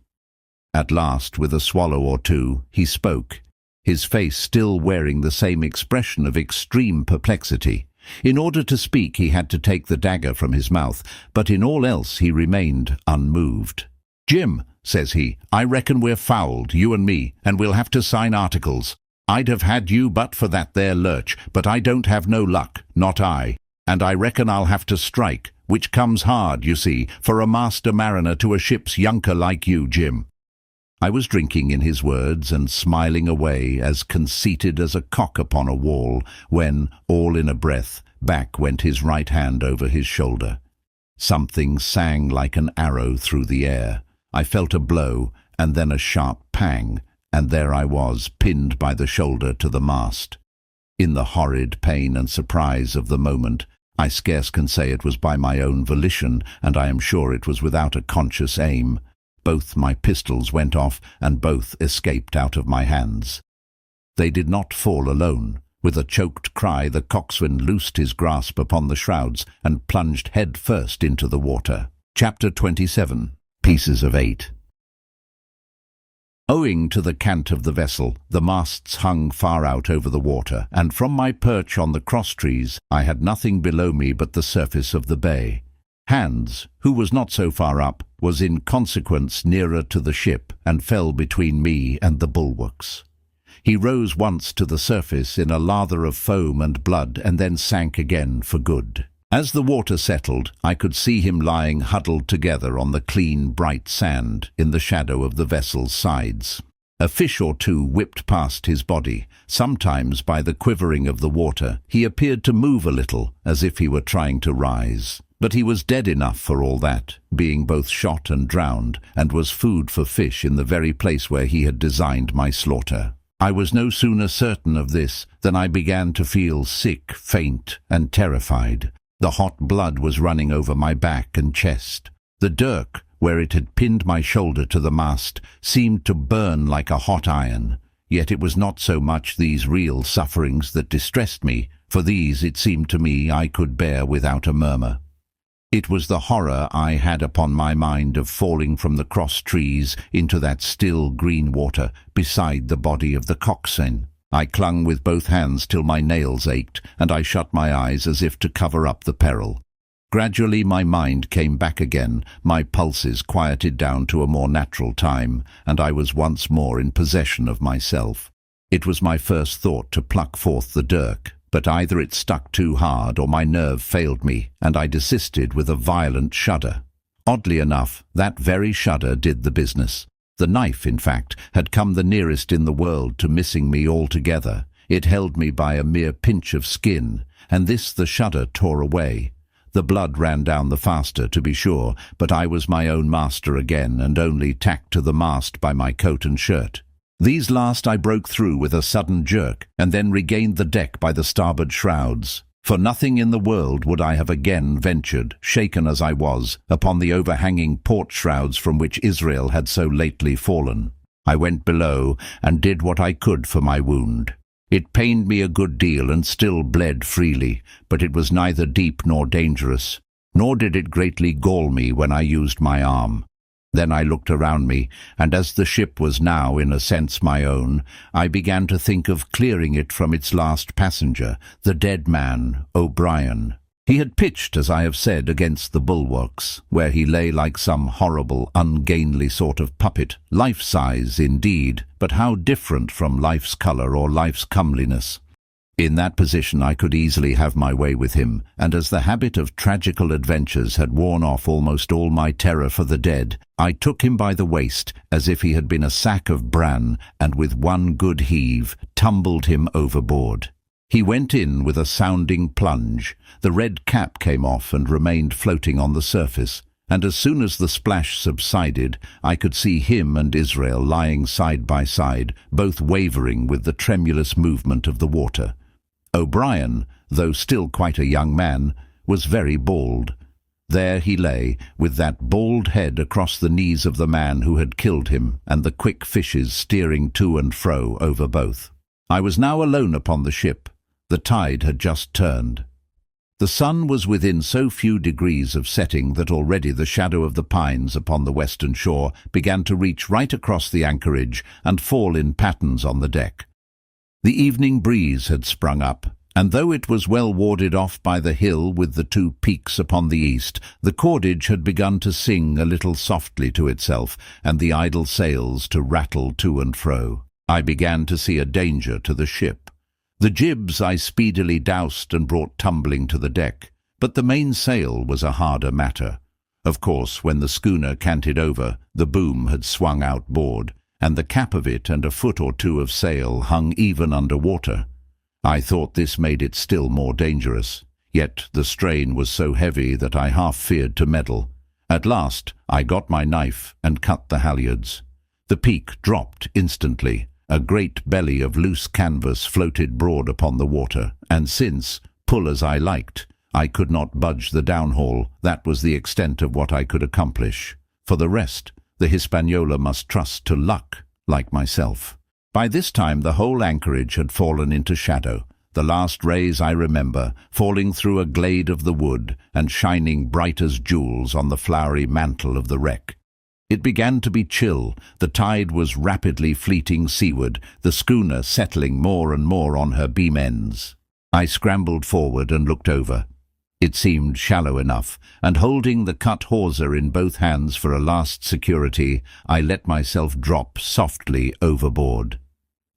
At last, with a swallow or two, he spoke, his face still wearing the same expression of extreme perplexity. In order to speak, he had to take the dagger from his mouth, but in all else he remained unmoved. "Jim," says he, "I reckon we're fouled, you and me, and we'll have to sign articles. I'd have had you but for that there lurch, but I don't have no luck, not I. And I reckon I'll have to strike, which comes hard, you see, for a master mariner to a ship's younker like you, Jim." I was drinking in his words and smiling away, as conceited as a cock upon a wall, when, all in a breath, back went his right hand over his shoulder. Something sang like an arrow through the air. I felt a blow, and then a sharp pang, and there I was, pinned by the shoulder to the mast. In the horrid pain and surprise of the moment, I scarce can say it was by my own volition, and I am sure it was without a conscious aim. Both my pistols went off, and both escaped out of my hands. They did not fall alone. With a choked cry, the coxswain loosed his grasp upon the shrouds and plunged head first into the water. Chapter 27. Pieces of 8. Owing to the cant of the vessel, the masts hung far out over the water, and from my perch on the cross-trees I had nothing below me but the surface of the bay. Hans, who was not so far up, was in consequence nearer to the ship, and fell between me and the bulwarks. He rose once to the surface in a lather of foam and blood, and then sank again for good. As the water settled, I could see him lying huddled together on the clean, bright sand in the shadow of the vessel's sides. A fish or two whipped past his body. Sometimes, by the quivering of the water, he appeared to move a little, as if he were trying to rise. But he was dead enough for all that, being both shot and drowned, and was food for fish in the very place where he had designed my slaughter. I was no sooner certain of this than I began to feel sick, faint, and terrified. The hot blood was running over my back and chest. The dirk, where it had pinned my shoulder to the mast, seemed to burn like a hot iron. Yet it was not so much these real sufferings that distressed me, for these, it seemed to me, I could bear without a murmur. It was the horror I had upon my mind of falling from the cross-trees into that still green water beside the body of the coxswain. I clung with both hands till my nails ached, and I shut my eyes as if to cover up the peril. Gradually my mind came back again, my pulses quieted down to a more natural time, and I was once more in possession of myself. It was my first thought to pluck forth the dirk, but either it stuck too hard or my nerve failed me, and I desisted with a violent shudder. Oddly enough, that very shudder did the business. The knife, in fact, had come the nearest in the world to missing me altogether. It held me by a mere pinch of skin, and this the shudder tore away. The blood ran down the faster, to be sure, but I was my own master again, and only tacked to the mast by my coat and shirt. These last I broke through with a sudden jerk, and then regained the deck by the starboard shrouds. For nothing in the world would I have again ventured, shaken as I was, upon the overhanging port shrouds from which Israel had so lately fallen. I went below, and did what I could for my wound. It pained me a good deal, and still bled freely, but it was neither deep nor dangerous, nor did it greatly gall me when I used my arm. Then I looked around me, and as the ship was now in a sense my own, I began to think of clearing it from its last passenger, the dead man, O'Brien. He had pitched, as I have said, against the bulwarks, where he lay like some horrible, ungainly sort of puppet, life-size indeed, but how different from life's colour or life's comeliness. In that position I could easily have my way with him, and as the habit of tragical adventures had worn off almost all my terror for the dead, I took him by the waist as if he had been a sack of bran, and with one good heave tumbled him overboard. He went in with a sounding plunge. The red cap came off and remained floating on the surface, and as soon as the splash subsided, I could see him and Israel lying side by side, both wavering with the tremulous movement of the water. O'Brien, though still quite a young man, was very bald. There he lay, with that bald head across the knees of the man who had killed him, and the quick fishes steering to and fro over both. I was now alone upon the ship. The tide had just turned. The sun was within so few degrees of setting that already the shadow of the pines upon the western shore began to reach right across the anchorage and fall in patterns on the deck. The evening breeze had sprung up, and though it was well warded off by the hill with the two peaks upon the east, the cordage had begun to sing a little softly to itself, and the idle sails to rattle to and fro. I began to see a danger to the ship. The jibs I speedily doused and brought tumbling to the deck, but the mainsail was a harder matter. Of course, when the schooner canted over, the boom had swung outboard, and the captivate and a foot or two of sail hung even under water. I thought this made it still more dangerous, yet the strain was so heavy that I half feared to meddle. At last I got my knife and cut the halyards. The peak dropped instantly. A great belly of loose canvas floated broad upon the water, and since, pull as I liked, I could not budge the downhaul, that was the extent of what I could accomplish. For the rest, the Hispaniola must trust to luck, like myself. By this time the whole anchorage had fallen into shadow, the last rays, I remember, falling through a glade of the wood and shining bright as jewels on the flowery mantle of the wreck. It began to be chill, the tide was rapidly fleeting seaward, the schooner settling more and more on her beam ends. I scrambled forward and looked over. It seemed shallow enough, and holding the cut hawser in both hands for a last security, I let myself drop softly overboard.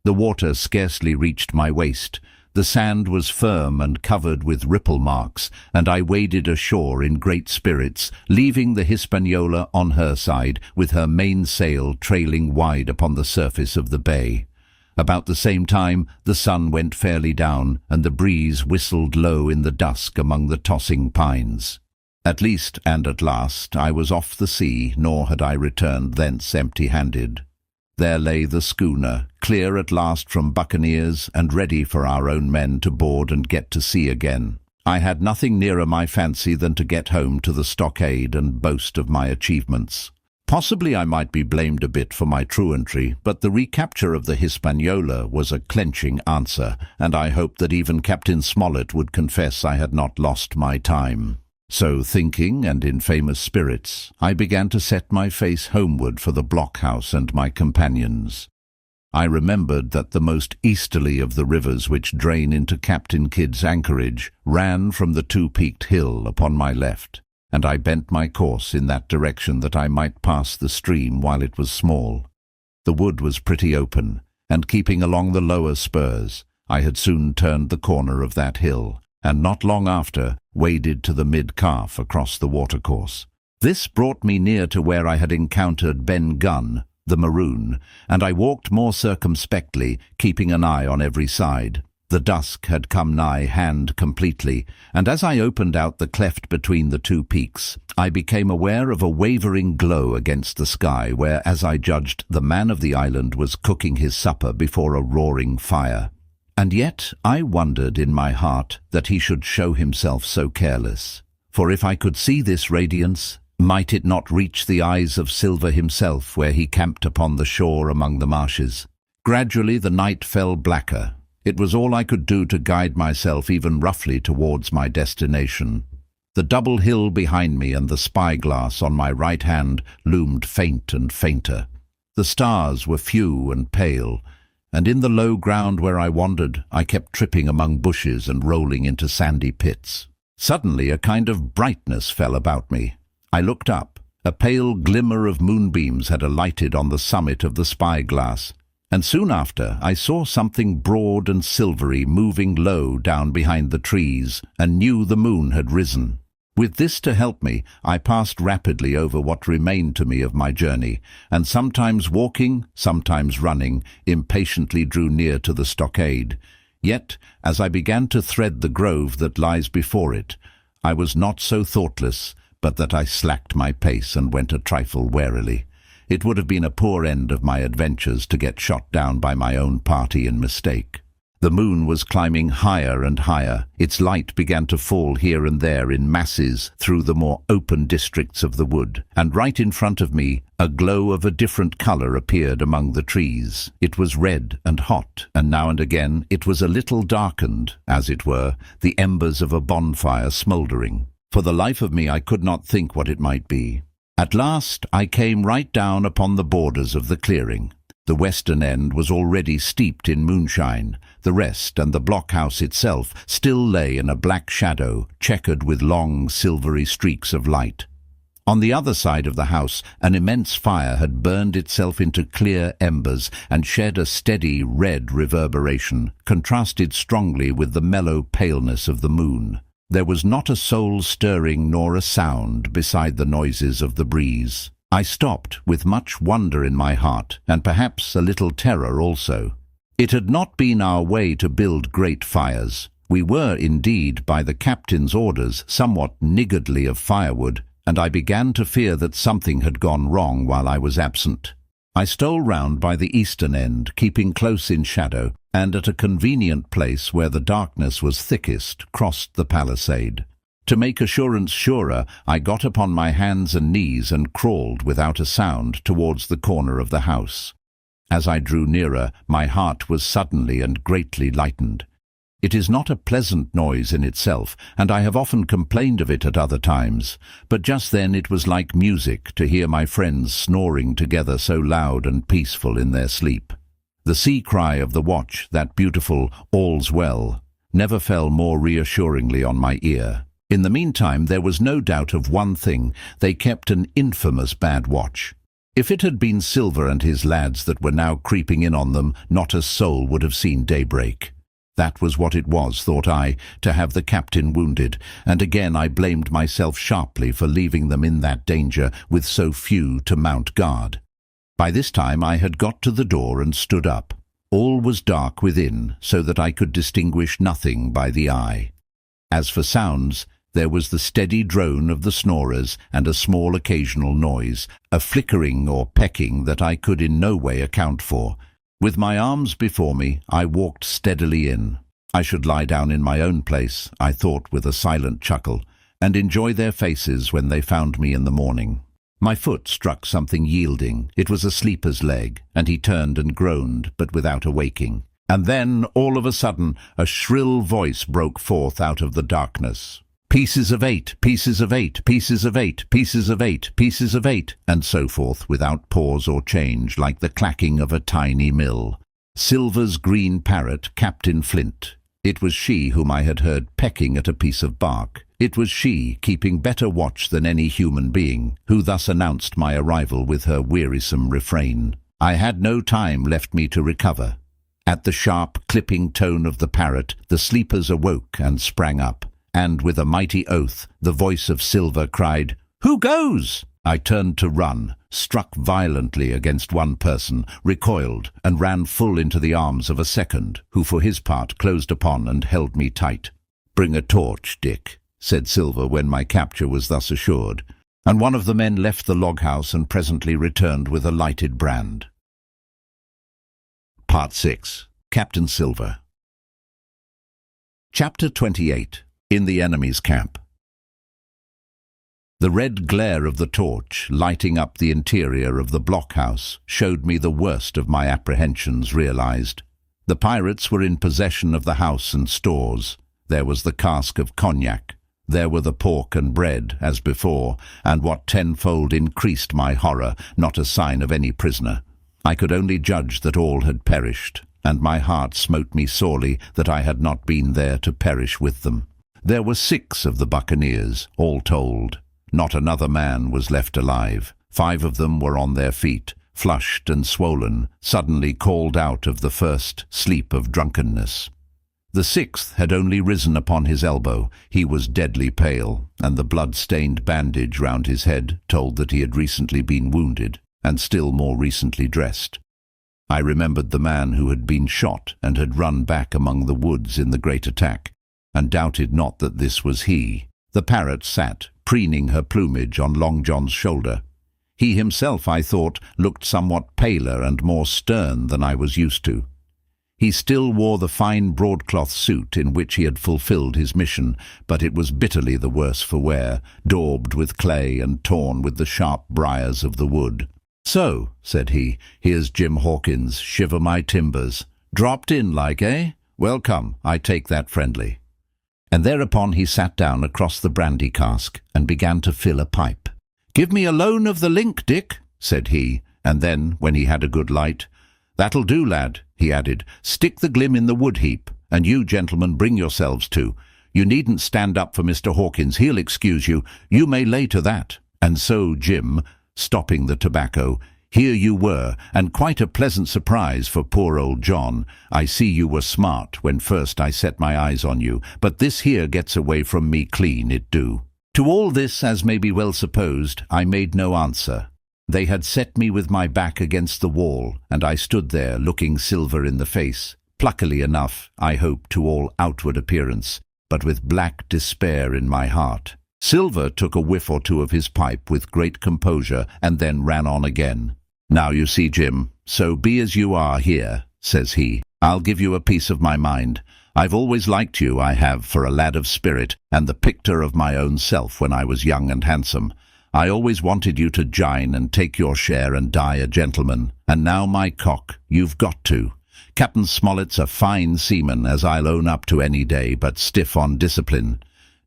The water scarcely reached my waist. The sand was firm and covered with ripple marks, and I waded ashore in great spirits, leaving the Hispaniola on her side, with her mainsail trailing wide upon the surface of the bay. About the same time, the sun went fairly down, and the breeze whistled low in the dusk among the tossing pines. At least, and at last, I was off the sea, nor had I returned thence empty-handed. There lay the schooner, clear at last from buccaneers, and ready for our own men to board and get to sea again. I had nothing nearer my fancy than to get home to the Stockade and boast of my achievements. Possibly I might be blamed a bit for my truantry, but the recapture of the Hispaniola was a clenching answer, and I hoped that even Captain Smollett would confess I had not lost my time. So, thinking and in famous spirits, I began to set my face homeward for the blockhouse and my companions. I remembered that the most easterly of the rivers which drain into Captain Kidd's anchorage ran from the two-peaked hill upon my left, and I bent my course in that direction that I might pass the stream while it was small. The wood was pretty open, and keeping along the lower spurs, I had soon turned the corner of that hill, and not long after waded to the mid-calf across the watercourse. This brought me near to where I had encountered Ben Gunn, the maroon, and I walked more circumspectly, keeping an eye on every side. The dusk had come nigh hand completely, and as I opened out the cleft between the two peaks, I became aware of a wavering glow against the sky where, as I judged, the man of the island was cooking his supper before a roaring fire. And yet I wondered in my heart that he should show himself so careless. For if I could see this radiance, might it not reach the eyes of Silver himself where he camped upon the shore among the marshes? Gradually the night fell blacker. It was all I could do to guide myself even roughly towards my destination. The double hill behind me and the spyglass on my right hand loomed faint and fainter. The stars were few and pale, and in the low ground where I wandered, I kept tripping among bushes and rolling into sandy pits. Suddenly a kind of brightness fell about me. I looked up. A pale glimmer of moonbeams had alighted on the summit of the spyglass, and soon after I saw something broad and silvery moving low down behind the trees, and knew the moon had risen. With this to help me, I passed rapidly over what remained to me of my journey, and sometimes walking, sometimes running, impatiently drew near to the stockade. Yet, as I began to thread the grove that lies before it, I was not so thoughtless, but that I slacked my pace and went a trifle warily. It would have been a poor end of my adventures to get shot down by my own party in mistake. The moon was climbing higher and higher. Its light began to fall here and there in masses through the more open districts of the wood, and right in front of me a glow of a different color appeared among the trees. It was red and hot, and now and again it was a little darkened, as it were, the embers of a bonfire smouldering. For the life of me I could not think what it might be. At last I came right down upon the borders of the clearing. The western end was already steeped in moonshine. The rest and the blockhouse itself still lay in a black shadow, checkered with long, silvery streaks of light. On the other side of the house, an immense fire had burned itself into clear embers and shed a steady red reverberation, contrasted strongly with the mellow paleness of the moon. There was not a soul stirring nor a sound beside the noises of the breeze. I stopped with much wonder in my heart, and perhaps a little terror also. It had not been our way to build great fires. We were, indeed, by the captain's orders, somewhat niggardly of firewood, and I began to fear that something had gone wrong while I was absent. I stole round by the eastern end, keeping close in shadow, and at a convenient place where the darkness was thickest, crossed the palisade. To make assurance surer, I got upon my hands and knees and crawled without a sound towards the corner of the house. As I drew nearer, my heart was suddenly and greatly lightened. It is not a pleasant noise in itself, and I have often complained of it at other times, but just then it was like music to hear my friends snoring together so loud and peaceful in their sleep. The sea cry of the watch, that beautiful "all's well," never fell more reassuringly on my ear. In the meantime there was no doubt of one thing: they kept an infamous bad watch. If it had been Silver and his lads that were now creeping in on them, not a soul would have seen daybreak. That was what it was, thought I, to have the captain wounded, and again I blamed myself sharply for leaving them in that danger with so few to mount guard. By this time I had got to the door and stood up. All was dark within, so that I could distinguish nothing by the eye. As for sounds, there was the steady drone of the snorers and a small occasional noise, a flickering or pecking that I could in no way account for. With my arms before me, I walked steadily in. I should lie down in my own place, I thought with a silent chuckle, and enjoy their faces when they found me in the morning. My foot struck something yielding. It was a sleeper's leg, and he turned and groaned, but without awaking. And then, all of a sudden, a shrill voice broke forth out of the darkness. "Pieces of 8, pieces of 8, pieces of 8, pieces of 8, pieces of 8, and so forth, without pause or change, like the clacking of a tiny mill. Silver's green parrot, Captain Flint. It was she whom I had heard pecking at a piece of bark. It was she, keeping better watch than any human being, who thus announced my arrival with her wearisome refrain. I had no time left me to recover. At the sharp, clipping tone of the parrot, the sleepers awoke and sprang up. And with a mighty oath, the voice of Silver cried, "Who goes?" I turned to run, struck violently against one person, recoiled, and ran full into the arms of a second, who for his part closed upon and held me tight. "Bring a torch, Dick," said Silver when my capture was thus assured, and one of the men left the log-house and presently returned with a lighted brand. Part 6. Captain Silver. Chapter 28. In the enemy's camp. The red glare of the torch, lighting up the interior of the blockhouse, showed me the worst of my apprehensions realized. The pirates were in possession of the house and stores. There was the cask of cognac. There were the pork and bread, as before, and what tenfold increased my horror, not a sign of any prisoner. I could only judge that all had perished, and my heart smote me sorely that I had not been there to perish with them. There were 6 of the buccaneers, all told. Not another man was left alive. 5 of them were on their feet, flushed and swollen, suddenly called out of the first sleep of drunkenness. The 6th had only risen upon his elbow. He was deadly pale, and the blood-stained bandage round his head told that he had recently been wounded, and still more recently dressed. I remembered the man who had been shot and had run back among the woods in the great attack, and doubted not that this was he. The parrot sat, preening her plumage on Long John's shoulder. He himself, I thought, looked somewhat paler and more stern than I was used to. He still wore the fine broadcloth suit in which he had fulfilled his mission, but it was bitterly the worse for wear, daubed with clay and torn with the sharp briars of the wood. "So," said he, "here's Jim Hawkins, shiver my timbers. Dropped in like, eh? Well, come, I take that friendly." And thereupon he sat down across the brandy cask and began to fill a pipe. "Give me a loan of the link, Dick," said he, and then, when he had a good light, "That'll do, lad," he added. "Stick the glim in the wood heap, and you, gentlemen, bring yourselves to. You needn't stand up for Mr. Hawkins, he'll excuse you. You may lay to that. And so, Jim," stopping the tobacco, "here you were, and quite a pleasant surprise for poor old John. I see you were smart when first I set my eyes on you, but this here gets away from me clean, it do." To all this, as may be well supposed, I made no answer. They had set me with my back against the wall, and I stood there looking Silver in the face, pluckily enough, I hope, to all outward appearance, but with black despair in my heart. Silver took a whiff or two of his pipe with great composure, and then ran on again. "Now you see, Jim, so be as you are here," says he. "I'll give you a piece of my mind. I've always liked you, I have, for a lad of spirit, and the picture of my own self when I was young and handsome. I always wanted you to jine and take your share and die a gentleman, and now, my cock, you've got to. Captain Smollett's a fine seaman, as I'll own up to any day, but stiff on discipline.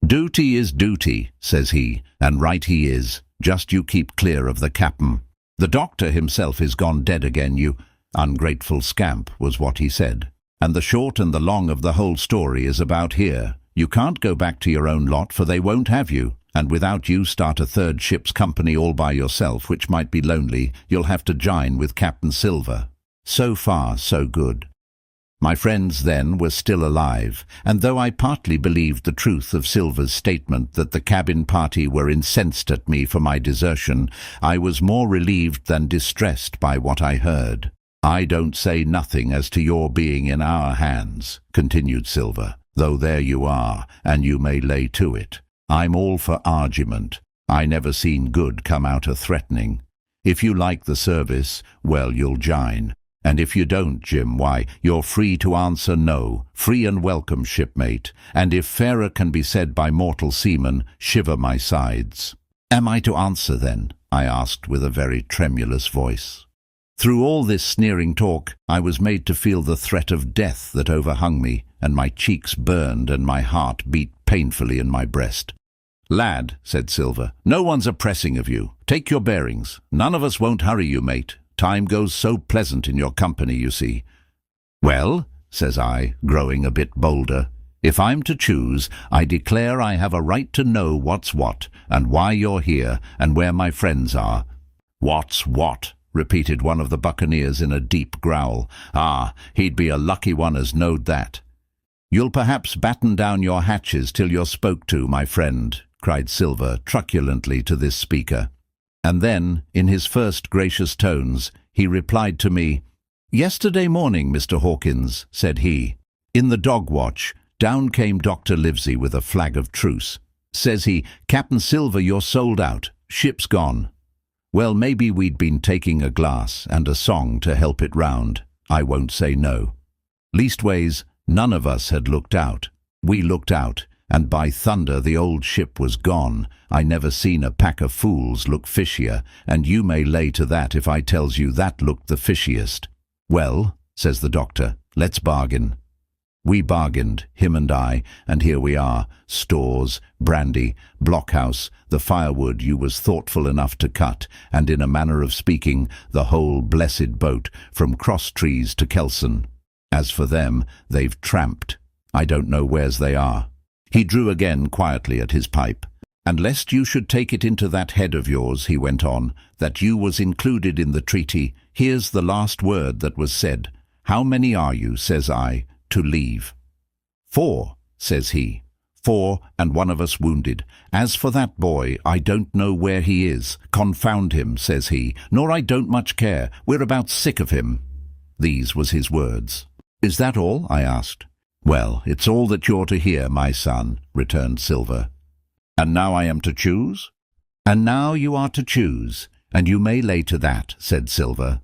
Duty is duty," says he, "and right he is. Just you keep clear of the cap'n. The doctor himself is gone dead again, you ungrateful scamp," was what he said. "And the short and the long of the whole story is about here. You can't go back to your own lot, for they won't have you. And without you start a third ship's company all by yourself, which might be lonely, you'll have to jine with Captain Silver." So far, so good. My friends then were still alive, and though I partly believed the truth of Silver's statement that the cabin party were incensed at me for my desertion, I was more relieved than distressed by what I heard. "I don't say nothing as to your being in our hands," continued Silver, "though there you are, and you may lay to it. I'm all for argument. I never seen good come out of threatening. If you like the service, well, you'll jine. And if you don't, Jim, why, you're free to answer no, free and welcome, shipmate, and if fairer can be said by mortal seaman, shiver my sides." "Am I to answer, then?" I asked with a very tremulous voice. Through all this sneering talk, I was made to feel the threat of death that overhung me, and my cheeks burned and my heart beat painfully in my breast. "Lad," said Silver, "no one's a-pressing of you. Take your bearings. None of us won't hurry you, mate. Time goes so pleasant in your company, you see." "Well," says I, growing a bit bolder, "if I'm to choose, I declare I have a right to know what's what, and why you're here, and where my friends are." "What's what?" repeated one of the buccaneers in a deep growl. "Ah, he'd be a lucky one as knowed that." "You'll perhaps batten down your hatches till you're spoke to, my friend," cried Silver truculently to this speaker. And then, in his first gracious tones, he replied to me. "Yesterday morning, Mr. Hawkins," said he, "in the dog-watch, down came Dr. Livesey with a flag of truce. Says he, 'Captain Silver, you're sold out. Ship's gone.' Well, maybe we'd been taking a glass and a song to help it round. I won't say no. Leastways, none of us had looked out. We looked out, and by thunder the old ship was gone. I never seen a pack of fools look fishier, and you may lay to that if I tells you that looked the fishiest. 'Well,' says the doctor, 'let's bargain.' We bargained, him and I, and here we are. Stores, brandy, blockhouse, the firewood you was thoughtful enough to cut, and in a manner of speaking, the whole blessed boat, from Crosstrees to Kelson. As for them, they've tramped. I don't know wheres they are." He drew again quietly at his pipe. "And lest you should take it into that head of yours," he went on, "that you was included in the treaty, here's the last word that was said. 'How many are you,' says I, 'to leave?' 4, says he. 4, and one of us wounded. As for that boy, I don't know where he is. Confound him," says he, "nor I don't much care. We're about sick of him." These was his words. "Is that all?" I asked. "Well, it's all that you're to hear, my son," returned Silver. "And now I am to choose?" "And now you are to choose, and you may lay to that," said Silver.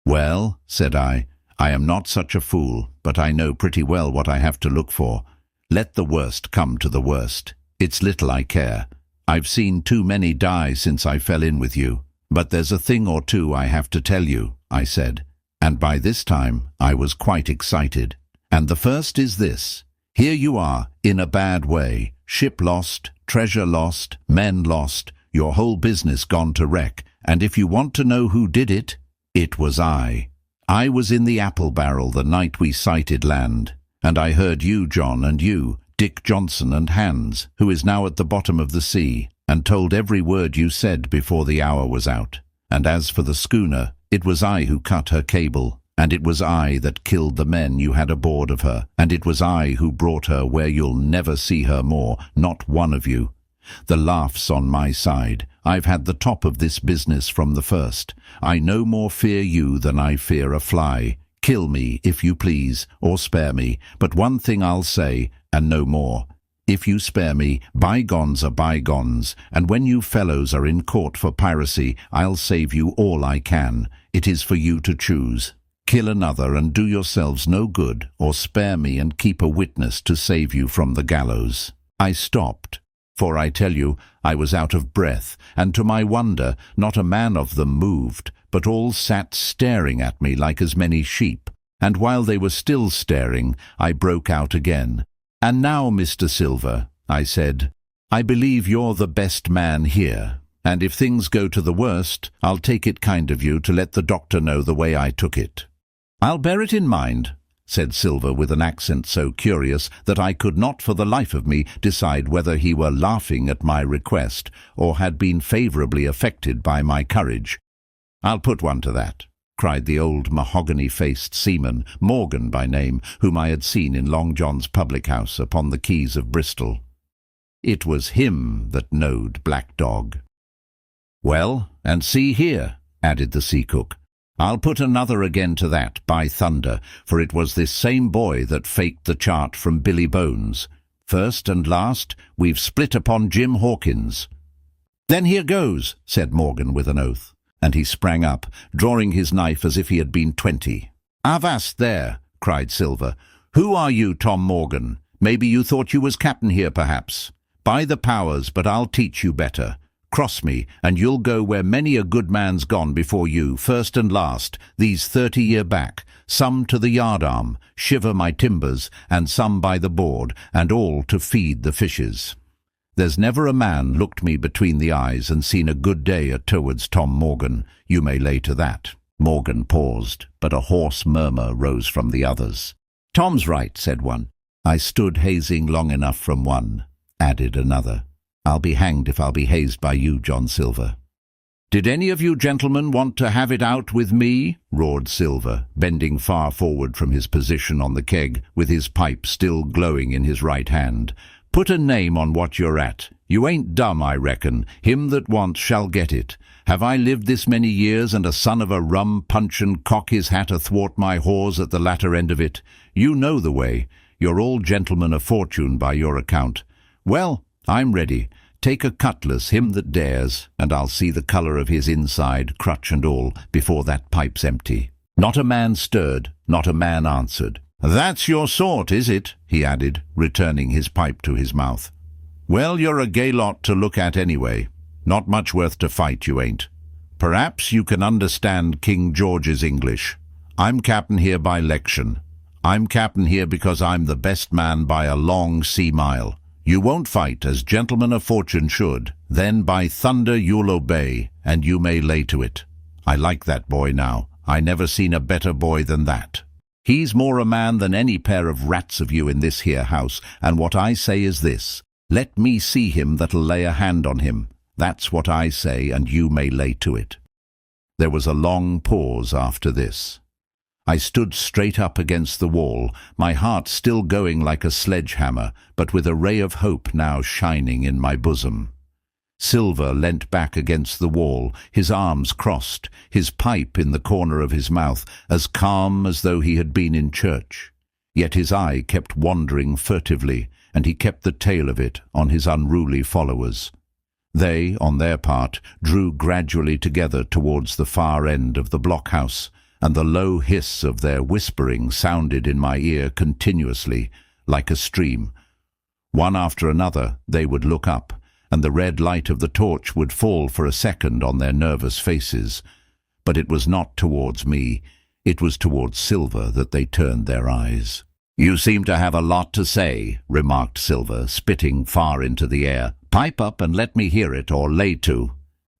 "Well," said I am not such a fool, but I know pretty well what I have to look for. Let the worst come to the worst. It's little I care. I've seen too many die since I fell in with you. But there's a thing or two I have to tell you," I said, and by this time I was quite excited. "And the first is this. Here you are, in a bad way. Ship lost, treasure lost, men lost, your whole business gone to wreck, and if you want to know who did it, it was I. I was in the apple barrel the night we sighted land, and I heard you, John, and you, Dick Johnson, and Hans, who is now at the bottom of the sea, and told every word you said before the hour was out. And as for the schooner, it was I who cut her cable, and it was I that killed the men you had aboard of her, and it was I who brought her where you'll never see her more, not one of you. The laugh's on my side. I've had the top of this business from the first. I no more fear you than I fear a fly. Kill me, if you please, or spare me, but one thing I'll say, and no more. If you spare me, bygones are bygones, and when you fellows are in court for piracy, I'll save you all I can. It is for you to choose. Kill another and do yourselves no good, or spare me and keep a witness to save you from the gallows." I stopped, for I tell you, I was out of breath, and to my wonder, not a man of them moved, but all sat staring at me like as many sheep. And while they were still staring, I broke out again. "And now, Mr. Silver," I said, "I believe you're the best man here, and if things go to the worst, I'll take it kind of you to let the doctor know the way I took it." "I'll bear it in mind," said Silver with an accent so curious that I could not for the life of me decide whether he were laughing at my request or had been favourably affected by my courage. "I'll put one to that," cried the old mahogany-faced seaman, Morgan by name, whom I had seen in Long John's public-house upon the quays of Bristol. It was him that knowed Black Dog. "Well, and see here," added the sea-cook, "I'll put another again to that, by thunder, for it was this same boy that faked the chart from Billy Bones. First and last, we've split upon Jim Hawkins." "Then here goes," said Morgan with an oath, and he sprang up, drawing his knife as if he had been 20. "Avast there," cried Silver. "Who are you, Tom Morgan? Maybe you thought you was captain here, perhaps. By the powers, but I'll teach you better. Cross me, and you'll go where many a good man's gone before you, first and last, these 30 year back, some to the yardarm, shiver my timbers, and some by the board, and all to feed the fishes. There's never a man looked me between the eyes and seen a good day towards Tom Morgan, you may lay to that." Morgan paused, but a hoarse murmur rose from the others. "Tom's right," said one. "I stood hazing long enough from one," added another. "I'll be hanged if I'll be hazed by you, John Silver." "Did any of you gentlemen want to have it out with me?" roared Silver, bending far forward from his position on the keg, with his pipe still glowing in his right hand. "Put a name on what you're at. You ain't dumb, I reckon. Him that wants shall get it. Have I lived this many years, and a son of a rum puncheon cock his hat athwart my whores at the latter end of it? You know the way. You're all gentlemen of fortune by your account. Well, I'm ready. Take a cutlass, him that dares, and I'll see the colour of his inside, crutch and all, before that pipe's empty." Not a man stirred, not a man answered. "That's your sort, is it?" he added, returning his pipe to his mouth. "Well, you're a gay lot to look at anyway. Not much worth to fight, you ain't. Perhaps you can understand King George's English. I'm captain here by 'lection. I'm captain here because I'm the best man by a long sea mile. You won't fight as gentlemen of fortune should. Then by thunder you'll obey, and you may lay to it. I like that boy now. I never seen a better boy than that. He's more a man than any pair of rats of you in this here house, and what I say is this. Let me see him that'll lay a hand on him. That's what I say, and you may lay to it." There was a long pause after this. I stood straight up against the wall, my heart still going like a sledgehammer, but with a ray of hope now shining in my bosom. Silver leant back against the wall, his arms crossed, his pipe in the corner of his mouth, as calm as though he had been in church. Yet his eye kept wandering furtively, and he kept the tail of it on his unruly followers. They, on their part, drew gradually together towards the far end of the blockhouse, and the low hiss of their whispering sounded in my ear continuously, like a stream. One after another they would look up, and the red light of the torch would fall for a second on their nervous faces. But it was not towards me, it was towards Silver that they turned their eyes. "You seem to have a lot to say," remarked Silver, spitting far into the air. "Pipe up and let me hear it, or lay to."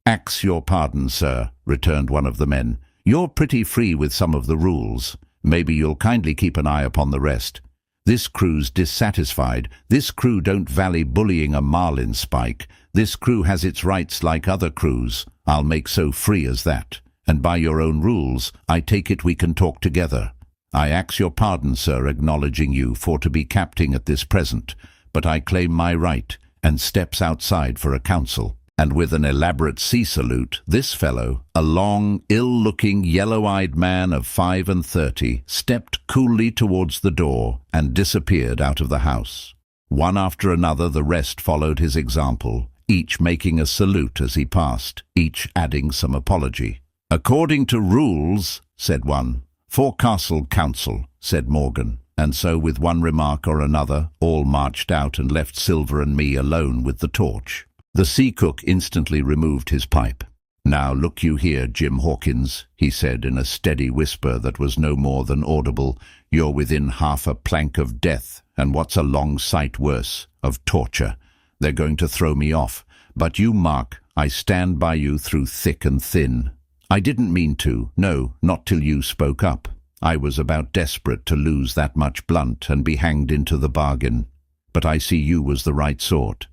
"Ax your pardon, sir," returned one of the men. You're pretty free with some of the rules. Maybe you'll kindly keep an eye upon the rest. This crew's dissatisfied. This crew don't value bullying a marlin spike. This crew has its rights like other crews. I'll make so free as that. And by your own rules, I take it we can talk together. I ask your pardon, sir, acknowledging you for to be captain at this present, but I claim my right, and steps outside for a council. And with an elaborate sea salute, this fellow, a long, ill-looking, yellow-eyed man of 35, stepped coolly towards the door and disappeared out of the house. One after another the rest followed his example, each making a salute as he passed, each adding some apology. "According to rules," said one. "Forecastle council," said Morgan. And so with one remark or another, all marched out and left Silver and me alone with the torch. The sea cook instantly removed his pipe. "Now look you here, Jim Hawkins," he said in a steady whisper that was no more than audible. "You're within half a plank of death, and what's a long sight worse, of torture. They're going to throw me off, but you mark, I stand by you through thick and thin. I didn't mean to, no, not till you spoke up. I was about desperate to lose that much blunt and be hanged into the bargain. But I see you was the right sort.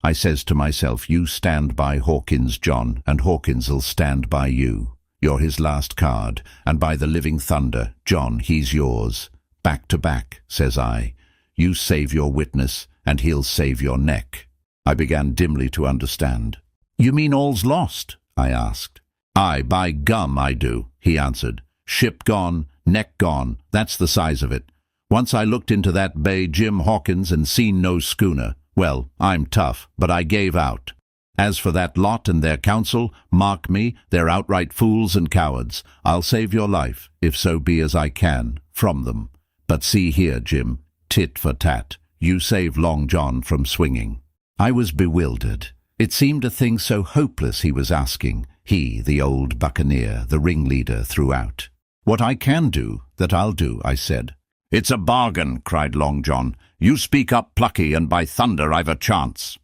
I says to myself, you stand by Hawkins, John, and Hawkins'll stand by you. You're his last card, and by the living thunder, John, he's yours. Back to back, says I. You save your witness, and he'll save your neck." I began dimly to understand. "You mean all's lost?" I asked. "Aye, by gum, I do," he answered. "Ship gone, neck gone, that's the size of it. Once I looked into that bay, Jim Hawkins, and seen no schooner. Well, I'm tough, but I gave out. As for that lot and their counsel, mark me, they're outright fools and cowards. I'll save your life, if so be as I can, from them. But see here, Jim, tit for tat, you save Long John from swinging." I was bewildered. It seemed a thing so hopeless he was asking, he, the old buccaneer, the ringleader throughout. "What I can do, that I'll do," I said. "It's a bargain," cried Long John. "You speak up plucky, and by thunder I've a chance."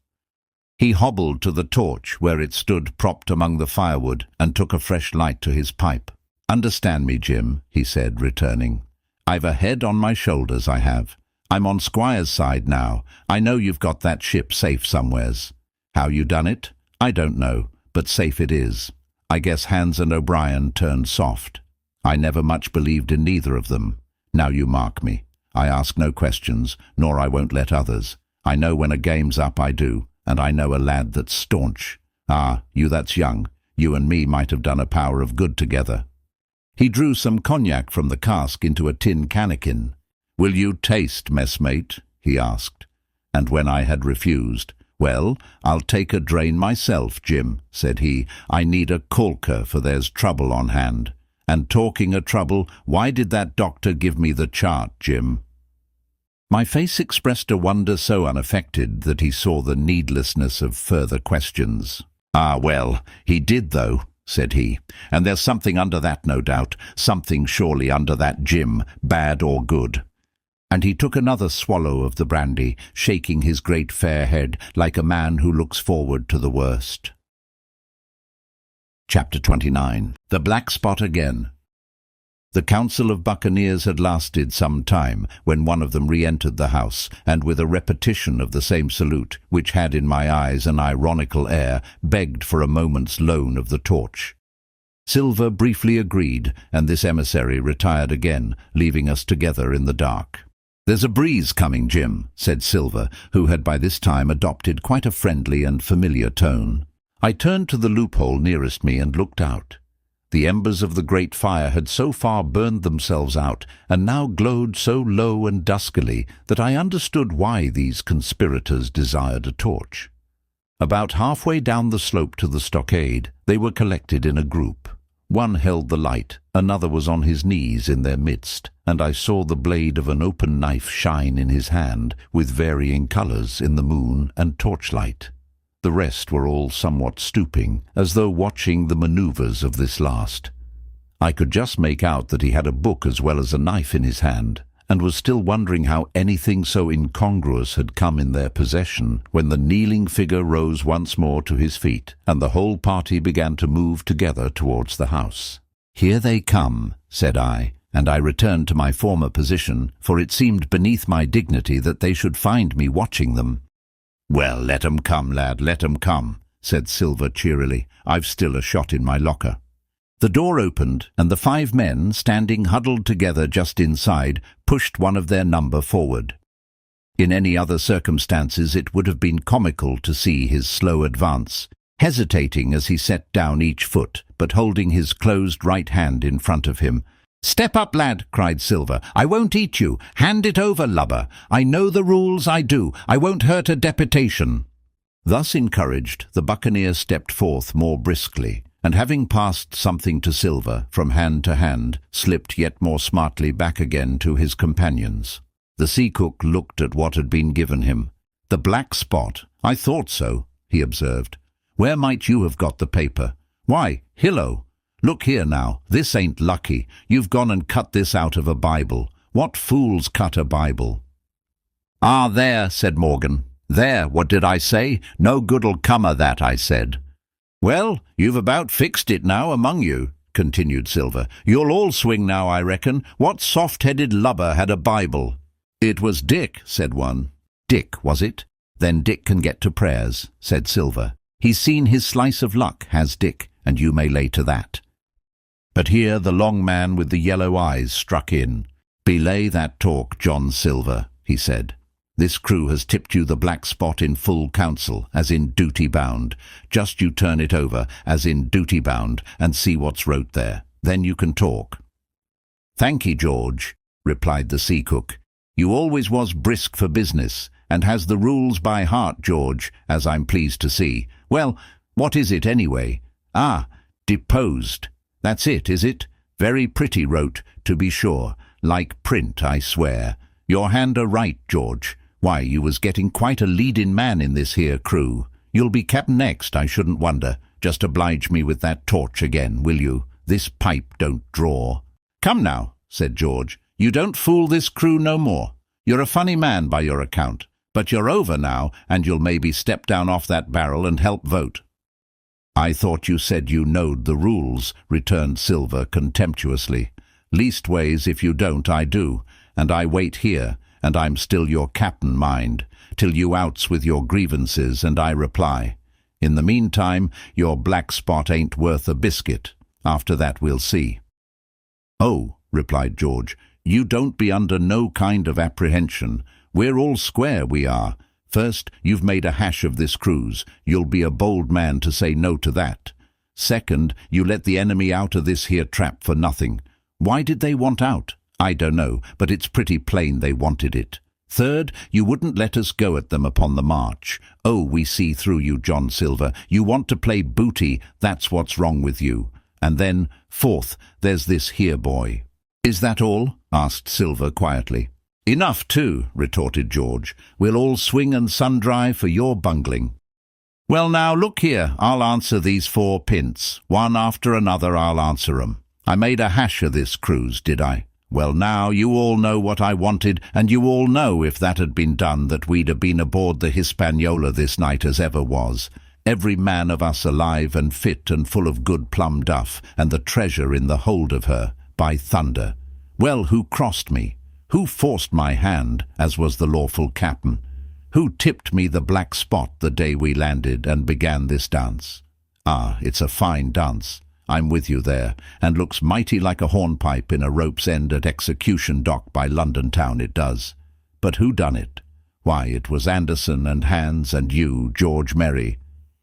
He hobbled to the torch where it stood propped among the firewood and took a fresh light to his pipe. "Understand me, Jim," he said, returning. "I've a head on my shoulders, I have. I'm on Squire's side now. I know you've got that ship safe somewheres. How you done it, I don't know, but safe it is. I guess Hans and O'Brien turned soft. I never much believed in neither of them. Now you mark me. I ask no questions, nor I won't let others. I know when a game's up, I do, and I know a lad that's staunch. Ah, you that's young, you and me might have done a power of good together." He drew some cognac from the cask into a tin cannikin. "Will you taste, messmate?" he asked. And when I had refused, "Well, I'll take a drain myself, Jim," said he. "I need a caulker, for there's trouble on hand. And talking of trouble, why did that doctor give me the chart, Jim?" My face expressed a wonder so unaffected that he saw the needlessness of further questions. "Ah, well, he did, though," said he. "And there's something under that, no doubt. Something surely under that, Jim, bad or good." And he took another swallow of the brandy, shaking his great fair head like a man who looks forward to the worst. Chapter 29. The Black Spot Again. The council of buccaneers had lasted some time when one of them re-entered the house, and with a repetition of the same salute, which had in my eyes an ironical air, begged for a moment's loan of the torch. Silver briefly agreed, and this emissary retired again, leaving us together in the dark. "There's a breeze coming, Jim," said Silver, who had by this time adopted quite a friendly and familiar tone. I turned to the loophole nearest me and looked out. The embers of the great fire had so far burned themselves out, and now glowed so low and duskily, that I understood why these conspirators desired a torch. About halfway down the slope to the stockade, they were collected in a group. One held the light, another was on his knees in their midst, and I saw the blade of an open knife shine in his hand, with varying colours in the moon and torchlight. The rest were all somewhat stooping, as though watching the manoeuvres of this last. I could just make out that he had a book as well as a knife in his hand, and was still wondering how anything so incongruous had come in their possession, when the kneeling figure rose once more to his feet, and the whole party began to move together towards the house. "Here they come," said I, and I returned to my former position, for it seemed beneath my dignity that they should find me watching them. "Well, let 'em come, lad, let 'em come," said Silver cheerily. "I've still a shot in my locker." The door opened, and the 5 men, standing huddled together just inside, pushed one of their number forward. In any other circumstances it would have been comical to see his slow advance, hesitating as he set down each foot, but holding his closed right hand in front of him. "Step up, lad," cried Silver. "I won't eat you. Hand it over, lubber. I know the rules, I do. I won't hurt a deputation." Thus encouraged, the buccaneer stepped forth more briskly, and having passed something to Silver from hand to hand, slipped yet more smartly back again to his companions. The sea cook looked at what had been given him. "The black spot? I thought so," he observed. "Where might you have got the paper?" "Why, Hillo! Look here now, this ain't lucky. You've gone and cut this out of a Bible. What fools cut a Bible?" "Ah, there," said Morgan. "There, what did I say? No good'll come o' that, I said." "Well, you've about fixed it now among you," continued Silver. "You'll all swing now, I reckon. What soft-headed lubber had a Bible?" "It was Dick," said one. "Dick, was it? Then Dick can get to prayers," said Silver. "He's seen his slice of luck, has Dick, and you may lay to that." But here the long man with the yellow eyes struck in. "Belay that talk, John Silver," he said. "This crew has tipped you the black spot in full council, as in duty bound. Just you turn it over, as in duty bound, and see what's wrote there. Then you can talk." "Thank'ee, George," replied the sea cook. "You always was brisk for business, and has the rules by heart, George, as I'm pleased to see. Well, what is it anyway? Ah, deposed. That's it, is it? Very pretty wrote, to be sure. Like print, I swear. Your hand are right, George. Why, you was getting quite a leading man in this here crew. You'll be captain next, I shouldn't wonder. Just oblige me with that torch again, will you? This pipe don't draw." "Come now," said George. "You don't fool this crew no more. You're a funny man by your account. But you're over now, and you'll maybe step down off that barrel and help vote." "I thought you said you knowed the rules," returned Silver contemptuously. "Leastways, if you don't, I do, and I wait here, and I'm still your captain, mind, till you outs with your grievances and I reply. In the meantime, your black spot ain't worth a biscuit. After that we'll see." "Oh," replied George, "you don't be under no kind of apprehension. We're all square, we are. First, you've made a hash of this cruise. You'll be a bold man to say no to that. Second, you let the enemy out of this here trap for nothing. Why did they want out? I don't know, but it's pretty plain they wanted it. Third, you wouldn't let us go at them upon the march. Oh, we see through you, John Silver. You want to play booty, that's what's wrong with you. And then, fourth, there's this here boy." "Is that all?" asked Silver quietly. "Enough too," retorted George. "We'll all swing and sun-dry for your bungling." "Well now, look here, I'll answer these 4 pints. One after another I'll answer 'em. I made a hash of this cruise, did I? Well now, you all know what I wanted, and you all know if that had been done that we'd have been aboard the Hispaniola this night as ever was. Every man of us alive and fit and full of good plum duff, and the treasure in the hold of her, by thunder. Well, who crossed me? Who forced my hand, as was the lawful captain? Who tipped me the black spot the day we landed and began this dance? Ah, it's a fine dance. I'm with you there, and looks mighty like a hornpipe in a rope's end at Execution Dock by London town, it does. But who done it? Why, it was Anderson and Hans and you, George Merry.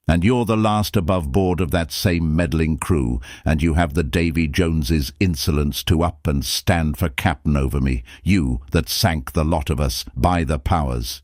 And you're the last above board of that same meddling crew, and you have the Davy Jones's insolence to up and stand for captain over me, you that sank the lot of us, by the powers.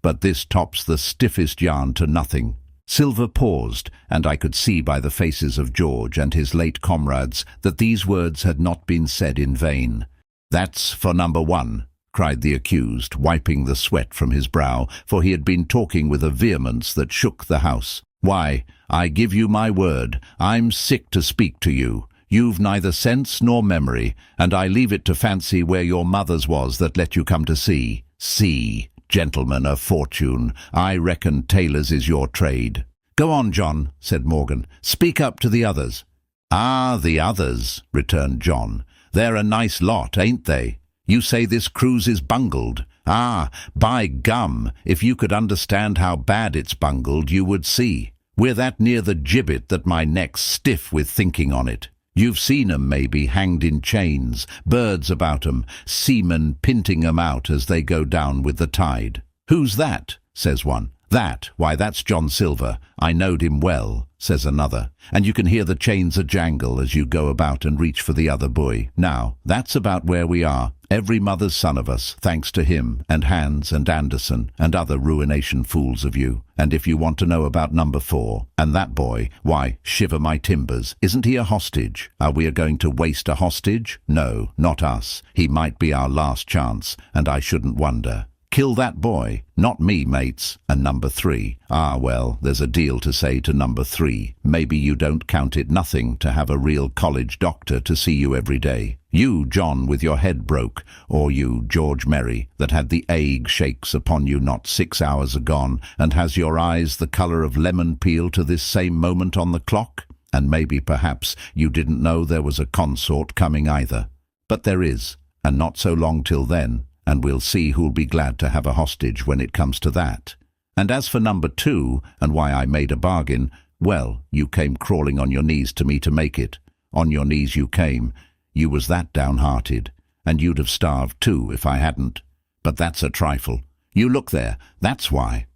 But this tops the stiffest yarn to nothing." Silver paused, and I could see by the faces of George and his late comrades that these words had not been said in vain. "That's for number 1, cried the accused, wiping the sweat from his brow, for he had been talking with a vehemence that shook the house. "Why, I give you my word, I'm sick to speak to you. You've neither sense nor memory, and I leave it to fancy where your mother's was that let you come to sea. Sea, gentlemen of fortune, I reckon tailors is your trade." "Go on, John," said Morgan. "Speak up to the others." "Ah, the others," returned John. "They're a nice lot, ain't they? You say this cruise is bungled. Ah, by gum, if you could understand how bad it's bungled, you would see. We're that near the gibbet that my neck's stiff with thinking on it. You've seen 'em, maybe, hanged in chains, birds about 'em, seamen pinting 'em out as they go down with the tide. 'Who's that?' says one. 'That? Why, that's John Silver. I knowed him well,' says another. And you can hear the chains a-jangle as you go about and reach for the other buoy. Now, that's about where we are. Every mother's son of us, thanks to him, and Hans and Anderson, and other ruination fools of you. And if you want to know about number 4, and that boy, why, shiver my timbers, isn't he a hostage? Are we going to waste a hostage? No, not us. He might be our last chance, and I shouldn't wonder. Kill that boy, not me, mates. And number 3, well, there's a deal to say to number 3. Maybe you don't count it nothing to have a real college doctor to see you every day. You, John, with your head broke, or you, George Merry, that had the ague shakes upon you not 6 hours agone, and has your eyes the colour of lemon peel to this same moment on the clock. And maybe, perhaps, you didn't know there was a consort coming either. But there is, and not so long till then. And we'll see who'll be glad to have a hostage when it comes to that. And as for number 2, and why I made a bargain, well, you came crawling on your knees to me to make it. On your knees you came. You was that downhearted, and you'd have starved too if I hadn't. But that's a trifle. You look there, that's why.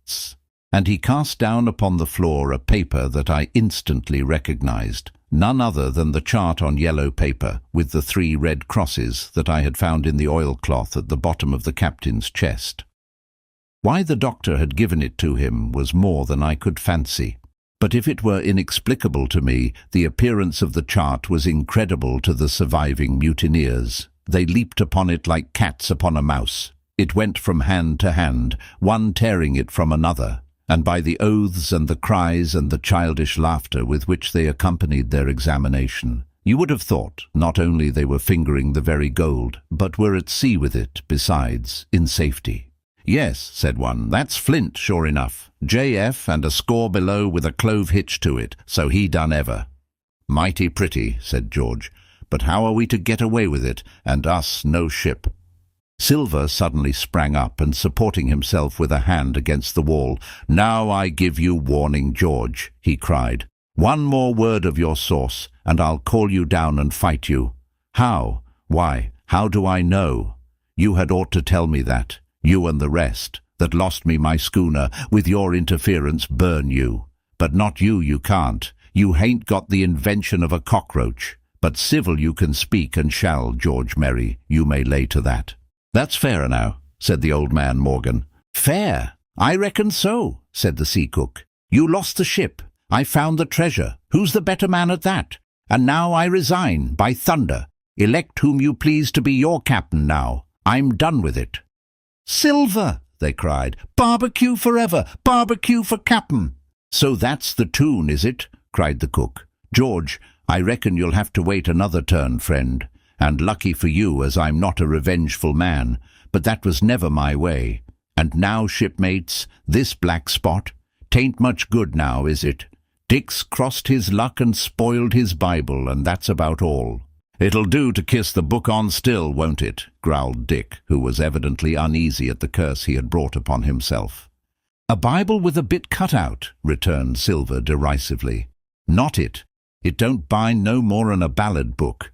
And he cast down upon the floor a paper that I instantly recognized. None other than the chart on yellow paper, with the 3 red crosses that I had found in the oilcloth at the bottom of the captain's chest. Why the doctor had given it to him was more than I could fancy. But if it were inexplicable to me, the appearance of the chart was incredible to the surviving mutineers. They leaped upon it like cats upon a mouse. It went from hand to hand, one tearing it from another. And by the oaths and the cries and the childish laughter with which they accompanied their examination, you would have thought not only they were fingering the very gold, but were at sea with it, besides, in safety. "Yes," said one, "that's Flint, sure enough. JF and a score below with a clove hitch to it, so he done ever." "Mighty pretty," said George, "but how are we to get away with it, and us no ship?" Silver suddenly sprang up and, supporting himself with a hand against the wall, "Now I give you warning, George," he cried. "One more word of your sauce, and I'll call you down and fight you." "How? Why, how do I know? You had ought to tell me that, you and the rest, that lost me my schooner, with your interference burn you. But not you, you can't. You hain't got the invention of a cockroach. But civil you can speak and shall, George Merry, you may lay to that." "That's fair now," said the old man Morgan. "Fair? I reckon so," said the sea cook. "You lost the ship. I found the treasure. Who's the better man at that? And now I resign, by thunder. Elect whom you please to be your captain now. I'm done with it." "Silver!" they cried. "Barbecue forever! Barbecue for captain!" "So that's the tune, is it?" cried the cook. "George, I reckon you'll have to wait another turn, friend. And lucky for you, as I'm not a revengeful man, but that was never my way. And now, shipmates, this black spot, 'tain't much good now, is it? Dick's crossed his luck and spoiled his Bible, and that's about all." "It'll do to kiss the book on still, won't it?" growled Dick, who was evidently uneasy at the curse he had brought upon himself. "A Bible with a bit cut out," returned Silver derisively. "Not it. It don't bind no more'n a ballad book."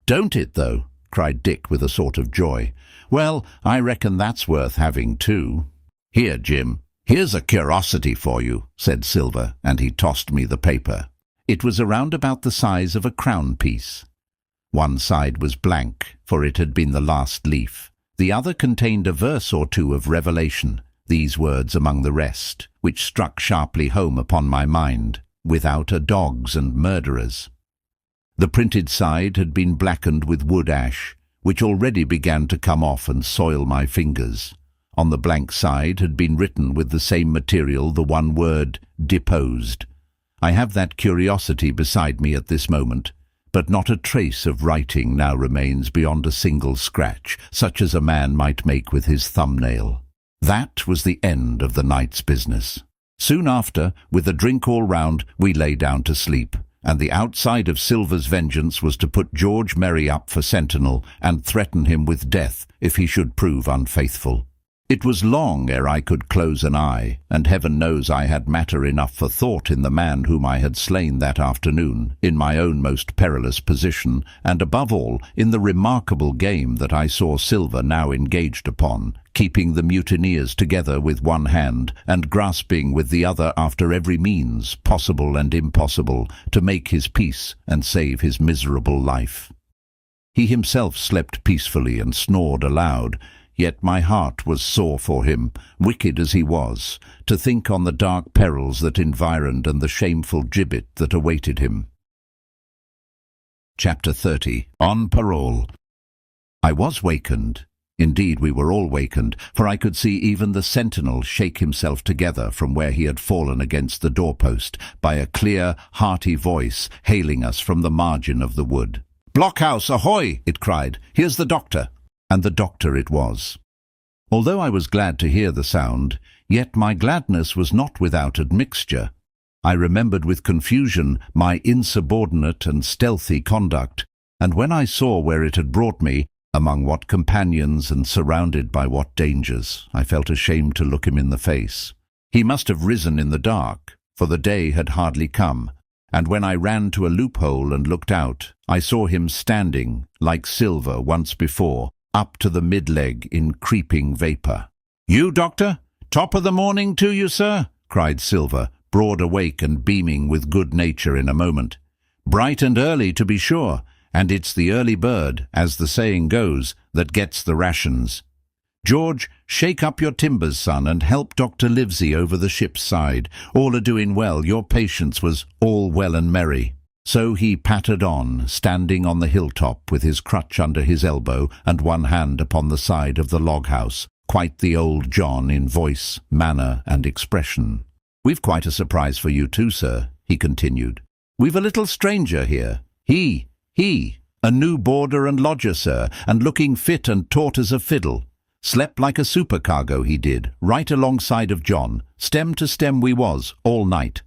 "Don't it, though?" cried Dick with a sort of joy. "Well, I reckon that's worth having too." "Here, Jim, here's a curiosity for you," said Silver, and he tossed me the paper. It was around about the size of a crown piece. One side was blank, for it had been the last leaf. The other contained a verse or two of Revelation, these words among the rest, which struck sharply home upon my mind, "Without a dogs and murderers." The printed side had been blackened with wood ash, which already began to come off and soil my fingers. On the blank side had been written with the same material the one word, "deposed." I have that curiosity beside me at this moment, but not a trace of writing now remains beyond a single scratch, such as a man might make with his thumbnail. That was the end of the night's business. Soon after, with a drink all round, we lay down to sleep. and the outside of Silver's vengeance was to put George Merry up for sentinel and threaten him with death if he should prove unfaithful. It was long ere I could close an eye, and heaven knows I had matter enough for thought in the man whom I had slain that afternoon, in my own most perilous position, and above all in the remarkable game that I saw Silver now engaged upon, keeping the mutineers together with one hand, and grasping with the other after every means, possible and impossible, to make his peace and save his miserable life. He himself slept peacefully and snored aloud, yet my heart was sore for him, wicked as he was, to think on the dark perils that environed and the shameful gibbet that awaited him. Chapter 30. On Parole. I was wakened. Indeed, we were all wakened, for I could see even the sentinel shake himself together from where he had fallen against the doorpost, by a clear, hearty voice hailing us from the margin of the wood. "Blockhouse, ahoy!" it cried. "Here's the doctor." And the doctor it was. Although I was glad to hear the sound, yet my gladness was not without admixture. I remembered with confusion my insubordinate and stealthy conduct, and when I saw where it had brought me, among what companions and surrounded by what dangers, I felt ashamed to look him in the face. He must have risen in the dark, for the day had hardly come, and when I ran to a loophole and looked out, I saw him standing, like Silver once before, up to the mid-leg in creeping vapour. "You, doctor? Top of the morning to you, sir," cried Silver, broad awake and beaming with good nature in a moment. "Bright and early, to be sure, and it's the early bird, as the saying goes, that gets the rations. George, shake up your timbers, son, and help Dr. Livesey over the ship's side. All are doing well. Your patience was all well and merry." So he pattered on, standing on the hilltop with his crutch under his elbow and one hand upon the side of the log-house, quite the old John in voice, manner, and expression. "We've quite a surprise for you too, sir," he continued. "We've a little stranger here. He, a new boarder and lodger, sir, and looking fit and taut as a fiddle. Slept like a supercargo, he did, right alongside of John. Stem to stem we was, all night."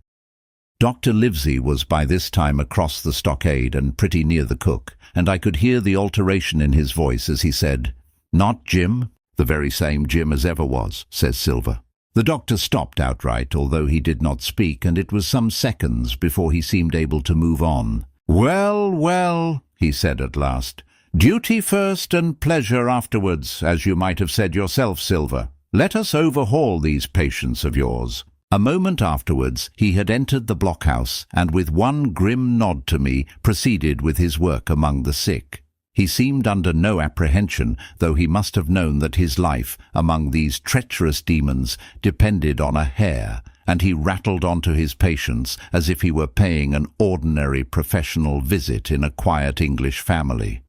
Dr. Livesey was by this time across the stockade and pretty near the cook, and I could hear the alteration in his voice as he said, "Not Jim?" "The very same Jim as ever was," says Silver. The doctor stopped outright, although he did not speak, and it was some seconds before he seemed able to move on. "Well, well," he said at last. "Duty first and pleasure afterwards, as you might have said yourself, Silver. Let us overhaul these patients of yours." A moment afterwards he had entered the blockhouse, and with one grim nod to me proceeded with his work among the sick. He seemed under no apprehension, though he must have known that his life among these treacherous demons depended on a hair, and he rattled on to his patients as if he were paying an ordinary professional visit in a quiet English family.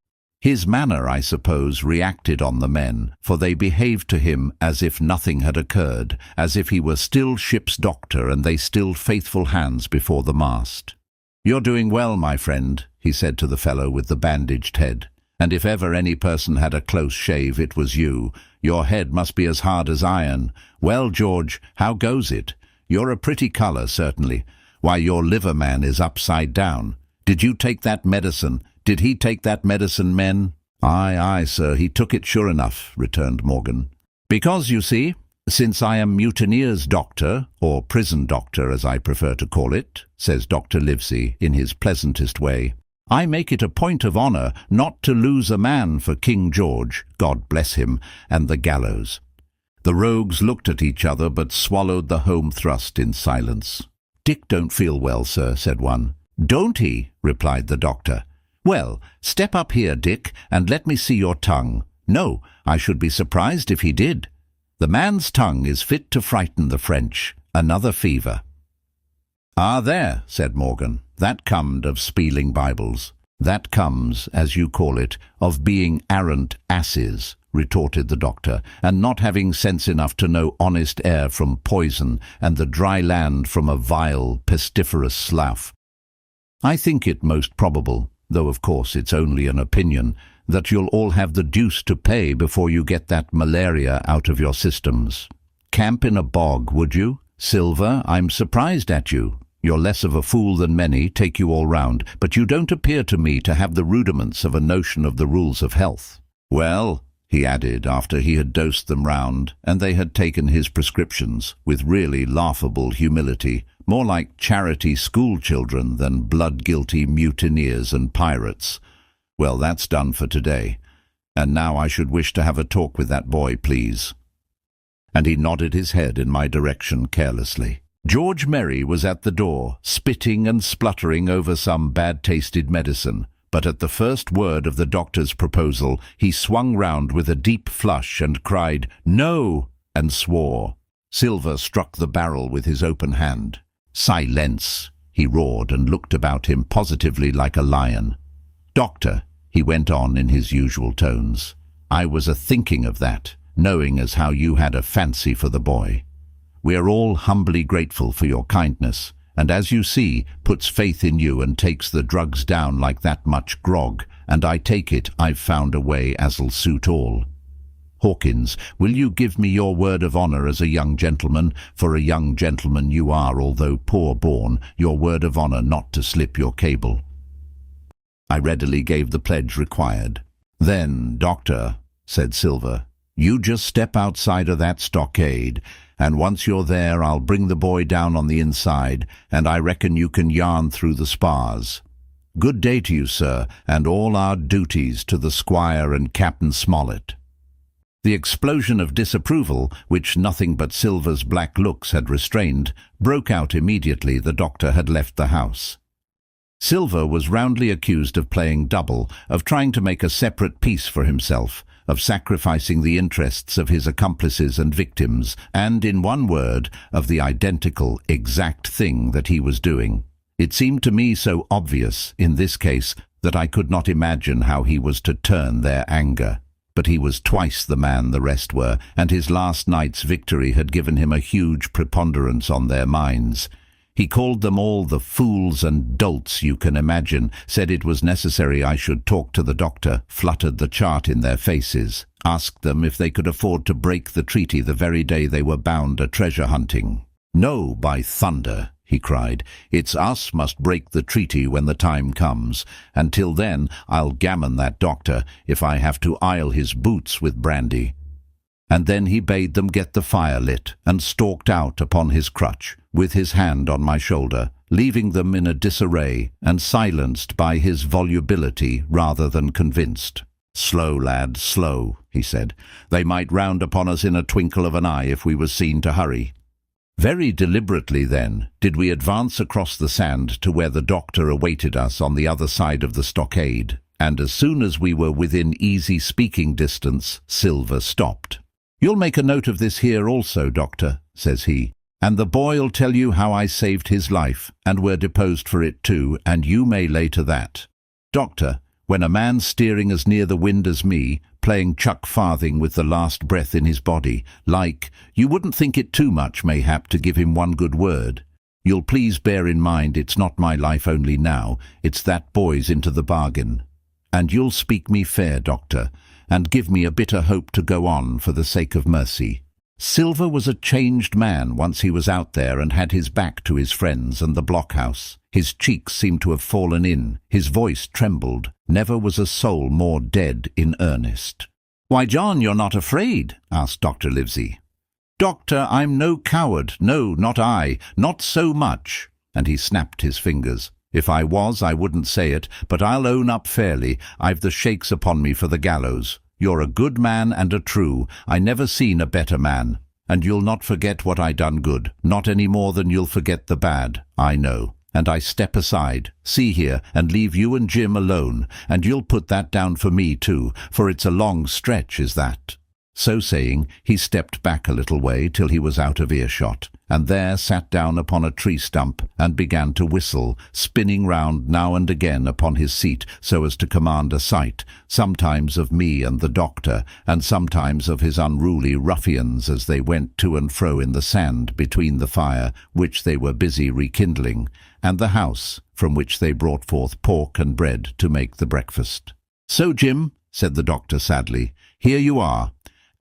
His manner, I suppose, reacted on the men, for they behaved to him as if nothing had occurred, as if he were still ship's doctor and they still faithful hands before the mast. "You're doing well, my friend," he said to the fellow with the bandaged head, "and if ever any person had a close shave, it was you. Your head must be as hard as iron. Well, George, how goes it? You're a pretty colour, certainly. Why, your liver man is upside down. Did you take that medicine? Did he take that medicine, men?" Aye, sir, he took it sure enough," returned Morgan. "Because, you see, since I am mutineer's doctor, or prison doctor as I prefer to call it," says Dr. Livesey in his pleasantest way, "I make it a point of honour not to lose a man for King George, God bless him, and the gallows." The rogues looked at each other but swallowed the home thrust in silence. "Dick don't feel well, sir," said one. "Don't he?" replied the doctor. "Well, step up here, Dick, and let me see your tongue. No, I should be surprised if he did. The man's tongue is fit to frighten the French. Another fever." "Ah, there," said Morgan, "that comed of spieling Bibles." "That comes, as you call it, of being arrant asses," retorted the doctor, "and not having sense enough to know honest air from poison and the dry land from a vile, pestiferous slough. I think it most probable, though of course it's only an opinion, that you'll all have the deuce to pay before you get that malaria out of your systems. Camp in a bog, would you? Silver, I'm surprised at you. You're less of a fool than many, take you all round, but you don't appear to me to have the rudiments of a notion of the rules of health. Well, he added, after he had dosed them round, and they had taken his prescriptions, with really laughable humility, more like charity school children than blood-guilty mutineers and pirates. Well, that's done for today. And now I should wish to have a talk with that boy, please. And he nodded his head in my direction carelessly. George Merry was at the door, spitting and spluttering over some bad-tasted medicine, but at the first word of the doctor's proposal he swung round with a deep flush and cried, "No!" and swore. Silver struck the barrel with his open hand. "Silence!" he roared and looked about him positively like a lion. "Doctor," he went on in his usual tones, "I was a-thinking of that, knowing as how you had a fancy for the boy. We are all humbly grateful for your kindness, and as you see, puts faith in you and takes the drugs down like that much grog, and I take it I've found a way as'll suit all. Hawkins, will you give me your word of honour as a young gentleman, for a young gentleman you are, although poor-born, your word of honour not to slip your cable?" I readily gave the pledge required. "Then, Doctor," said Silver, "you just step outside of that stockade, and once you're there I'll bring the boy down on the inside, and I reckon you can yarn through the spars. Good day to you, sir, and all our duties to the Squire and Captain Smollett." The explosion of disapproval, which nothing but Silver's black looks had restrained, broke out immediately the doctor had left the house. Silver was roundly accused of playing double, of trying to make a separate peace for himself, of sacrificing the interests of his accomplices and victims, and, in one word, of the identical, exact thing that he was doing. It seemed to me so obvious, in this case, that I could not imagine how he was to turn their anger. But he was twice the man the rest were, and his last night's victory had given him a huge preponderance on their minds. He called them all the fools and dolts you can imagine, said it was necessary I should talk to the doctor, fluttered the chart in their faces, asked them if they could afford to break the treaty the very day they were bound a treasure hunting. "No, by thunder!" he cried. "It's us must break the treaty when the time comes. Until then I'll gammon that doctor, if I have to ile his boots with brandy." And then he bade them get the fire lit, and stalked out upon his crutch, with his hand on my shoulder, leaving them in a disarray, and silenced by his volubility rather than convinced. "Slow, lad, slow," he said. "They might round upon us in a twinkle of an eye if we was seen to hurry." Very deliberately, then, did we advance across the sand to where the doctor awaited us on the other side of the stockade, and as soon as we were within easy speaking distance, Silver stopped. "You'll make a note of this here also, Doctor," says he, "and the boy'll tell you how I saved his life, and were deposed for it too, and you may lay to that. Doctor, when a man's steering as near the wind as me, playing chuck-farthing with the last breath in his body, like, you wouldn't think it too much, mayhap, to give him one good word. You'll please bear in mind it's not my life only now, it's that boy's into the bargain. And you'll speak me fair, Doctor, and give me a bitter hope to go on for the sake of mercy." Silver was a changed man once he was out there and had his back to his friends and the blockhouse. His cheeks seemed to have fallen in, his voice trembled. Never was a soul more dead in earnest. "Why, John, you're not afraid?" asked Dr. Livesey. "Doctor, I'm no coward, no, not I, not so much." And he snapped his fingers. "If I was, I wouldn't say it, but I'll own up fairly, I've the shakes upon me for the gallows. You're a good man and a true, I never seen a better man. And you'll not forget what I done good, not any more than you'll forget the bad, I know. And I step aside, see here, and leave you and Jim alone, and you'll put that down for me too, for it's a long stretch, is that." So saying, he stepped back a little way till he was out of earshot, and there sat down upon a tree stump and began to whistle, spinning round now and again upon his seat so as to command a sight, sometimes of me and the doctor, and sometimes of his unruly ruffians as they went to and fro in the sand between the fire, which they were busy rekindling, and the house, from which they brought forth pork and bread to make the breakfast. "So, Jim," said the doctor sadly, "here you are.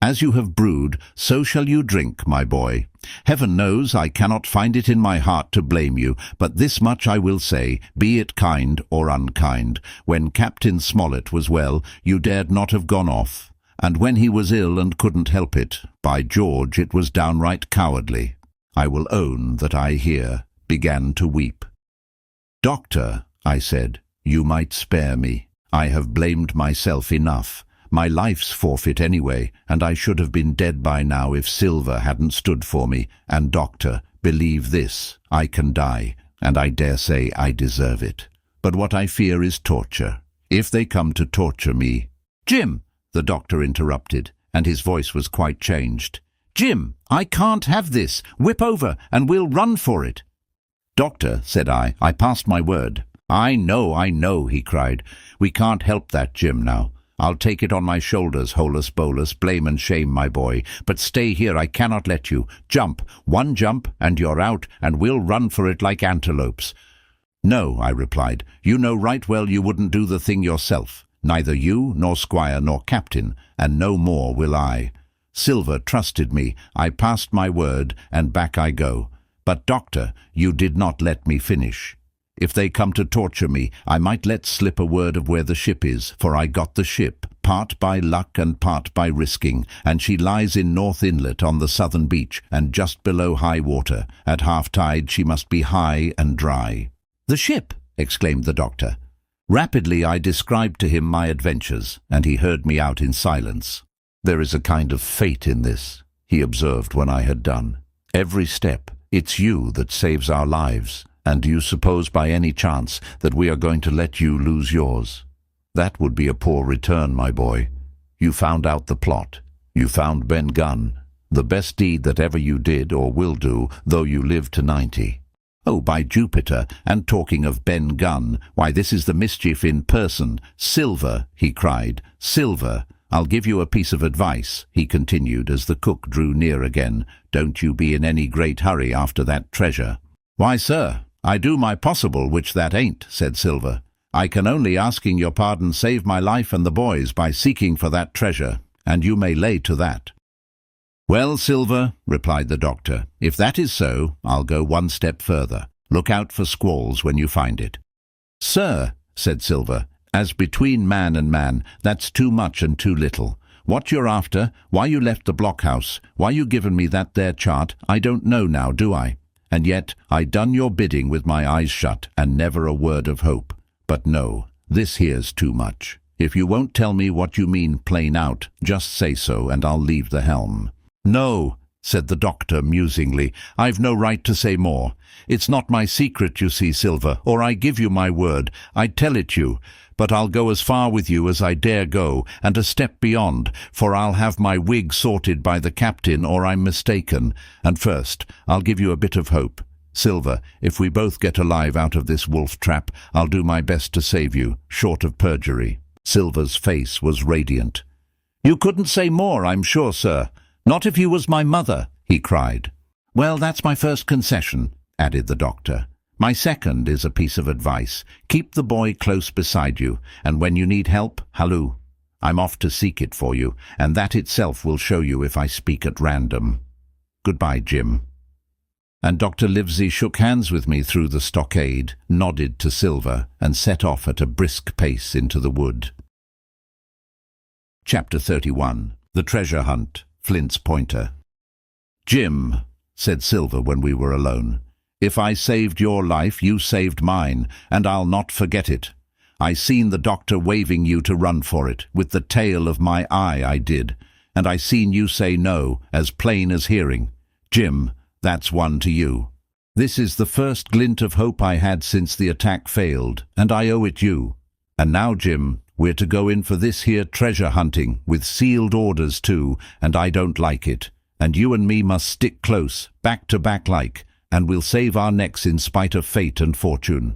As you have brewed, so shall you drink, my boy. Heaven knows I cannot find it in my heart to blame you, but this much I will say, be it kind or unkind. When Captain Smollett was well, you dared not have gone off, and when he was ill and couldn't help it, by George, it was downright cowardly. I will own that I here began to weep. Doctor, I said, you might spare me. I have blamed myself enough. My life's forfeit anyway, and I should have been dead by now if Silver hadn't stood for me. And doctor, believe this, I can die, and I dare say I deserve it. But what I fear is torture. If they come to torture me— Jim, the doctor interrupted, and his voice was quite changed. Jim, I can't have this. Whip over, and we'll run for it. Doctor, said I passed my word. I know, he cried. We can't help that, Jim, now. I'll take it on my shoulders, holus bolus, blame and shame, my boy. But stay here, I cannot let you. Jump, one jump, and you're out, and we'll run for it like antelopes. No, I replied, you know right well you wouldn't do the thing yourself. Neither you, nor Squire, nor Captain, and no more will I. Silver trusted me, I passed my word, and back I go. But, doctor, you did not let me finish. If they come to torture me, I might let slip a word of where the ship is, for I got the ship, part by luck and part by risking, and she lies in North Inlet on the southern beach, and just below high water. At half-tide she must be high and dry. The ship! Exclaimed the doctor. Rapidly I described to him my adventures, and he heard me out in silence. There is a kind of fate in this, he observed when I had done. Every step, it's you that saves our lives. And do you suppose by any chance that we are going to let you lose yours? That would be a poor return, my boy. You found out the plot. You found Ben Gunn. The best deed that ever you did or will do, though you live to 90. Oh, by Jupiter, and talking of Ben Gunn, why, this is the mischief in person. Silver, he cried. Silver, I'll give you a piece of advice, he continued as the cook drew near again. Don't you be in any great hurry after that treasure. Why, sir, I do my possible, which that ain't, said Silver. I can only, asking your pardon, save my life and the boys by seeking for that treasure, and you may lay to that. Well, Silver, replied the doctor, if that is so, I'll go one step further. Look out for squalls when you find it. Sir, said Silver, as between man and man, that's too much and too little. What you're after, why you left the blockhouse, why you given me that there chart, I don't know now, do I? And yet I done your bidding with my eyes shut, and never a word of hope. But no, this here's too much. If you won't tell me what you mean plain out, just say so, and I'll leave the helm. No, said the doctor musingly, I've no right to say more. It's not my secret, you see, Silver, or I give you my word, I'd tell it you. But I'll go as far with you as I dare go, and a step beyond, for I'll have my wig sorted by the captain, or I'm mistaken. And first, I'll give you a bit of hope. Silver, if we both get alive out of this wolf trap, I'll do my best to save you, short of perjury. Silver's face was radiant. You couldn't say more, I'm sure, sir. Not if you was my mother, he cried. Well, that's my first concession, added the doctor. My second is a piece of advice. Keep the boy close beside you, and when you need help, halloo. I'm off to seek it for you, and that itself will show you if I speak at random. Goodbye, Jim. And Dr. Livesey shook hands with me through the stockade, nodded to Silver, and set off at a brisk pace into the wood. Chapter 31. The Treasure Hunt, Flint's Pointer. Jim, said Silver when we were alone, if I saved your life, you saved mine, and I'll not forget it. I seen the doctor waving you to run for it, with the tail of my eye I did, and I seen you say no, as plain as hearing. Jim, that's one to you. This is the first glint of hope I had since the attack failed, and I owe it you. And now, Jim, we're to go in for this here treasure hunting, with sealed orders too, and I don't like it. And you and me must stick close, back to back like, and we'll save our necks in spite of fate and fortune.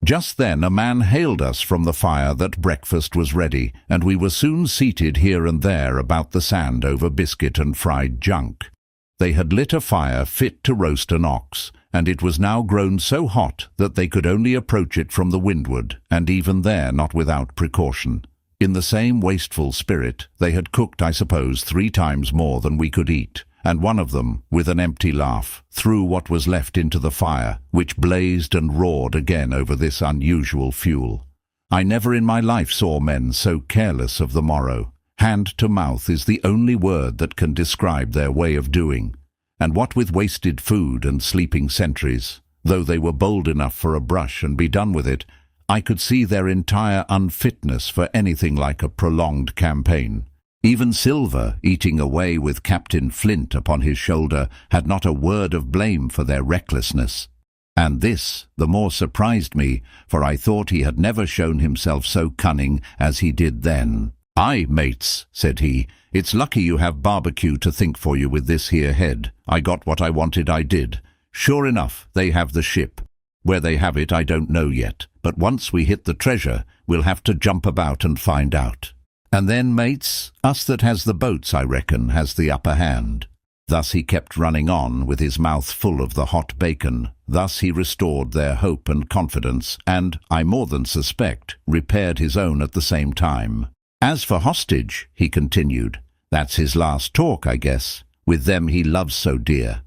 Just then a man hailed us from the fire that breakfast was ready, and we were soon seated here and there about the sand over biscuit and fried junk. They had lit a fire fit to roast an ox, and it was now grown so hot that they could only approach it from the windward, and even there not without precaution. In the same wasteful spirit, they had cooked, I suppose, 3 times more than we could eat, and one of them, with an empty laugh, threw what was left into the fire, which blazed and roared again over this unusual fuel. I never in my life saw men so careless of the morrow. Hand to mouth is the only word that can describe their way of doing, and what with wasted food and sleeping sentries, though they were bold enough for a brush and be done with it, I could see their entire unfitness for anything like a prolonged campaign. Even Silver, eating away with Captain Flint upon his shoulder, had not a word of blame for their recklessness. And this the more surprised me, for I thought he had never shown himself so cunning as he did then. "Aye, mates," said he, "it's lucky you have barbecue to think for you with this here head. I got what I wanted, I did. Sure enough, they have the ship. Where they have it I don't know yet, but once we hit the treasure, we'll have to jump about and find out. And then, mates, us that has the boats, I reckon, has the upper hand." Thus he kept running on, with his mouth full of the hot bacon. Thus he restored their hope and confidence, and, I more than suspect, repaired his own at the same time. "As for hostage," he continued, "that's his last talk, I guess, with them he loves so dear.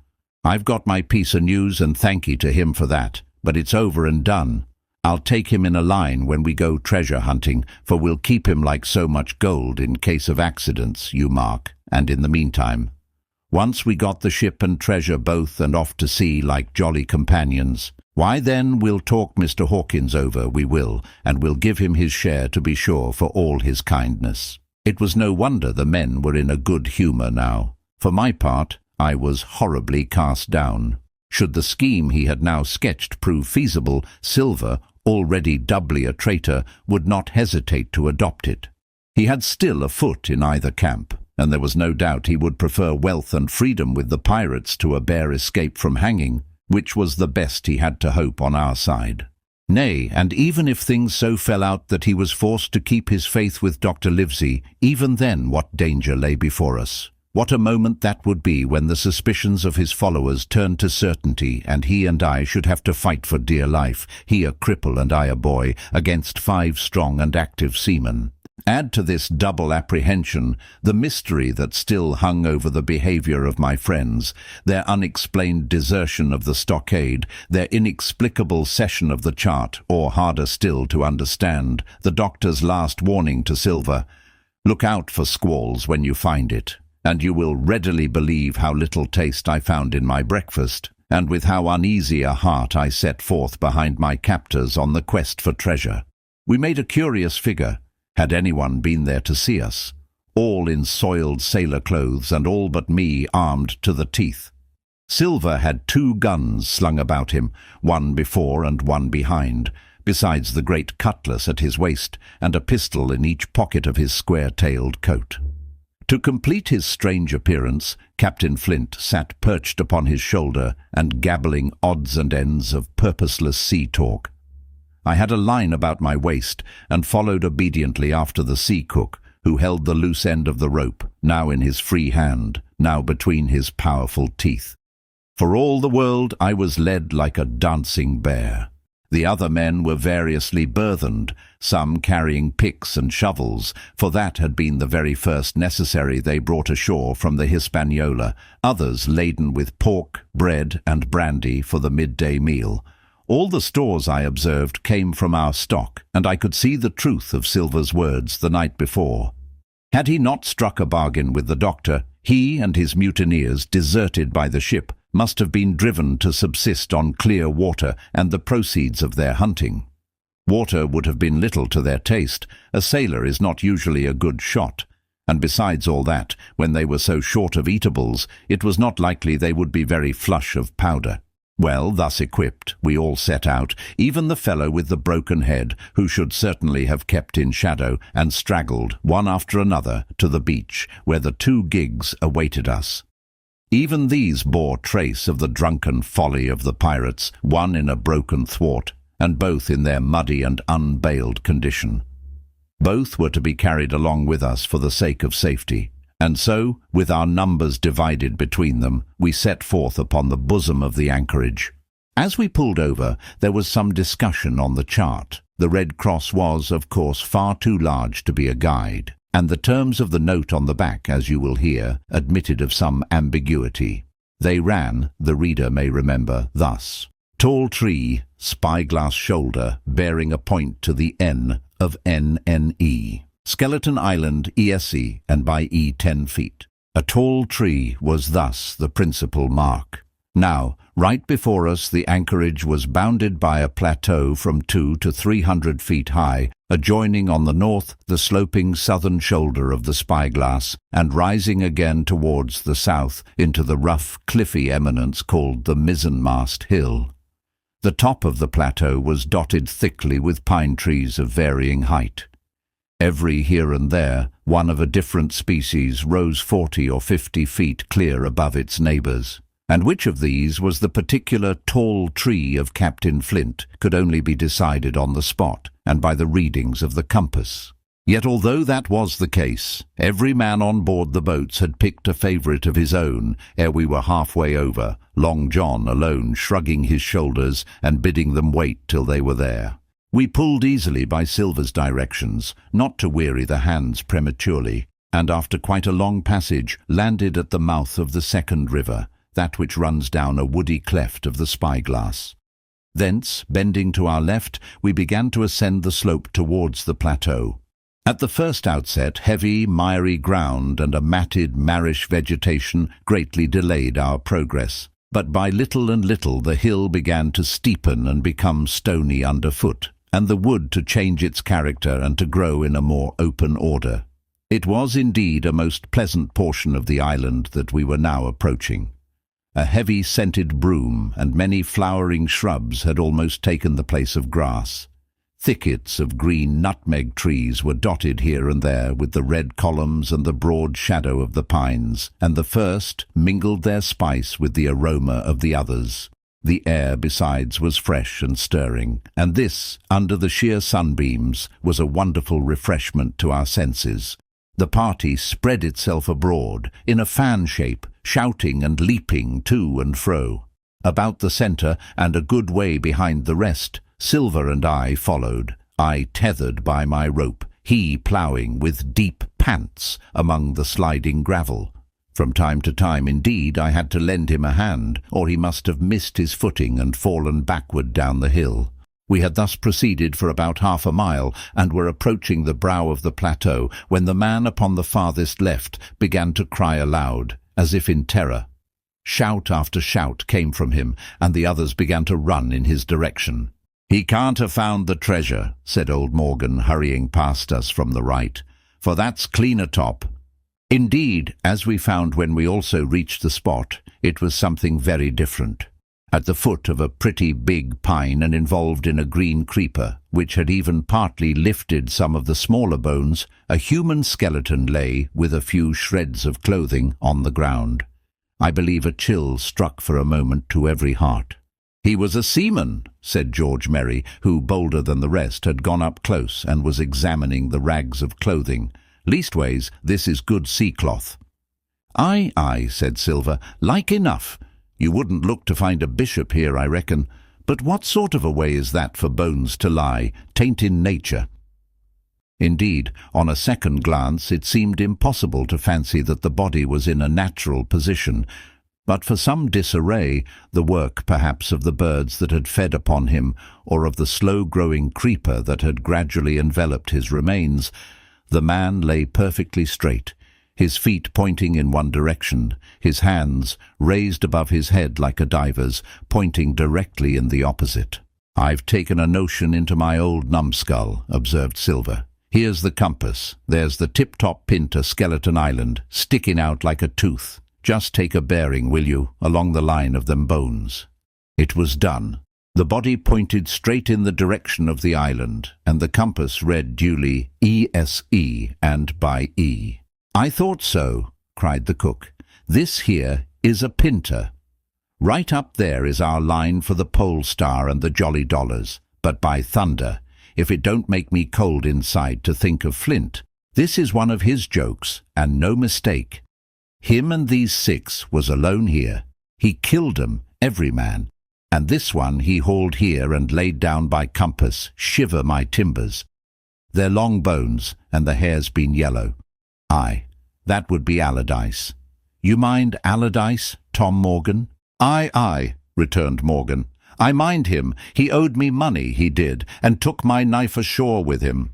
I've got my piece of news, and thank ye to him for that, but it's over and done. I'll take him in a line when we go treasure hunting, for we'll keep him like so much gold in case of accidents, you mark, and in the meantime. Once we got the ship and treasure both and off to sea like jolly companions, why then we'll talk Mr. Hawkins over, we will, and we'll give him his share to be sure for all his kindness." It was no wonder the men were in a good humour now. For my part, I was horribly cast down. Should the scheme he had now sketched prove feasible, Silver, already doubly a traitor, would not hesitate to adopt it. He had still a foot in either camp, and there was no doubt he would prefer wealth and freedom with the pirates to a bare escape from hanging, which was the best he had to hope on our side. Nay, and even if things so fell out that he was forced to keep his faith with Dr. Livesey, even then what danger lay before us? What a moment that would be when the suspicions of his followers turned to certainty, and he and I should have to fight for dear life, he a cripple and I a boy, against 5 strong and active seamen. Add to this double apprehension the mystery that still hung over the behaviour of my friends, their unexplained desertion of the Stockade, their inexplicable cession of the chart, or harder still to understand, the doctor's last warning to Silver, "Look out for squalls when you find it," and you will readily believe how little taste I found in my breakfast, and with how uneasy a heart I set forth behind my captors on the quest for treasure. We made a curious figure, had anyone been there to see us, all in soiled sailor clothes and all but me armed to the teeth. Silver had 2 guns slung about him, one before and one behind, besides the great cutlass at his waist and a pistol in each pocket of his square-tailed coat. To complete his strange appearance, Captain Flint sat perched upon his shoulder and gabbling odds and ends of purposeless sea talk. I had a line about my waist and followed obediently after the sea cook, who held the loose end of the rope, now in his free hand, now between his powerful teeth. For all the world I was led like a dancing bear. The other men were variously burthened, some carrying picks and shovels, for that had been the very first necessary they brought ashore from the Hispaniola, others laden with pork, bread, and brandy for the midday meal. All the stores, I observed, came from our stock, and I could see the truth of Silver's words the night before. Had he not struck a bargain with the doctor, he and his mutineers, deserted by the ship, must have been driven to subsist on clear water and the proceeds of their hunting. Water would have been little to their taste. A sailor is not usually a good shot, and besides all that, when they were so short of eatables, it was not likely they would be very flush of powder. Well, thus equipped, we all set out, even the fellow with the broken head, who should certainly have kept in shadow, and straggled, one after another, to the beach, where the 2 gigs awaited us. Even these bore trace of the drunken folly of the pirates, one in a broken thwart, and both in their muddy and unbailed condition. Both were to be carried along with us for the sake of safety, and so, with our numbers divided between them, we set forth upon the bosom of the anchorage. As we pulled over, there was some discussion on the chart. The red cross was, of course, far too large to be a guide, and the terms of the note on the back, as you will hear, admitted of some ambiguity. They ran, the reader may remember, thus: tall tree, spyglass shoulder, bearing a point to the N of NNE. Skeleton Island, ESE, and by E 10 feet. A tall tree was thus the principal mark. Now, right before us the anchorage was bounded by a plateau from 200 to 300 feet high, adjoining on the north the sloping southern shoulder of the spyglass, and rising again towards the south into the rough, cliffy eminence called the mizzenmast hill. The top of the plateau was dotted thickly with pine trees of varying height. Every here and there, one of a different species, rose 40 or 50 feet clear above its neighbours. And which of these was the particular tall tree of Captain Flint could only be decided on the spot and by the readings of the compass. Yet although that was the case, every man on board the boats had picked a favourite of his own ere we were halfway over, Long John alone shrugging his shoulders and bidding them wait till they were there. We pulled easily by Silver's directions, not to weary the hands prematurely, and after quite a long passage landed at the mouth of the second river, that which runs down a woody cleft of the spyglass. Thence, bending to our left, we began to ascend the slope towards the plateau. At the first outset, heavy, miry ground and a matted, marish vegetation greatly delayed our progress, but by little and little the hill began to steepen and become stony underfoot, and the wood to change its character and to grow in a more open order. It was indeed a most pleasant portion of the island that we were now approaching. A heavy scented broom and many flowering shrubs had almost taken the place of grass. Thickets of green nutmeg trees were dotted here and there with the red columns and the broad shadow of the pines, and the first mingled their spice with the aroma of the others. The air, besides, was fresh and stirring, and this, under the sheer sunbeams, was a wonderful refreshment to our senses. The party spread itself abroad, in a fan shape, shouting and leaping to and fro. About the centre, and a good way behind the rest, Silver and I followed, I tethered by my rope, he ploughing with deep pants among the sliding gravel. From time to time, indeed, I had to lend him a hand, or he must have missed his footing and fallen backward down the hill. We had thus proceeded for about half a mile, and were approaching the brow of the plateau, when the man upon the farthest left began to cry aloud, as if in terror. Shout after shout came from him, and the others began to run in his direction. "He can't have found the treasure," said old Morgan, hurrying past us from the right, "for that's clean atop." Indeed, as we found when we also reached the spot, it was something very different. At the foot of a pretty big pine and involved in a green creeper, which had even partly lifted some of the smaller bones, a human skeleton lay, with a few shreds of clothing, on the ground. I believe a chill struck for a moment to every heart. "He was a seaman," said George Merry, who, bolder than the rest, had gone up close and was examining the rags of clothing. "Leastways, this is good sea-cloth." "Aye, aye," said Silver, "like enough. You wouldn't look to find a bishop here, I reckon. But what sort of a way is that for bones to lie? 'Tain't in nature." Indeed, on a second glance it seemed impossible to fancy that the body was in a natural position, but for some disarray, the work perhaps of the birds that had fed upon him, or of the slow-growing creeper that had gradually enveloped his remains, the man lay perfectly straight, his feet pointing in one direction, his hands, raised above his head like a diver's, pointing directly in the opposite. "I've taken a notion into my old numbskull," observed Silver. "Here's the compass. There's the tip-top pin to Skeleton Island, sticking out like a tooth. Just take a bearing, will you, along the line of them bones." It was done. The body pointed straight in the direction of the island, and the compass read duly ESE and by E. "I thought so," cried the cook. "This here is a pinter. Right up there is our line for the Pole Star and the Jolly Dollars. But by thunder, if it don't make me cold inside to think of Flint, this is one of his jokes, and no mistake. Him and these 6 was alone here. He killed 'em, every man. And this one he hauled here and laid down by compass, shiver my timbers. They're long bones, and the hair's been yellow. Aye, that would be Allardyce. You mind Allardyce, Tom Morgan? Aye, aye, returned Morgan. I mind him. He owed me money, he did, and took my knife ashore with him.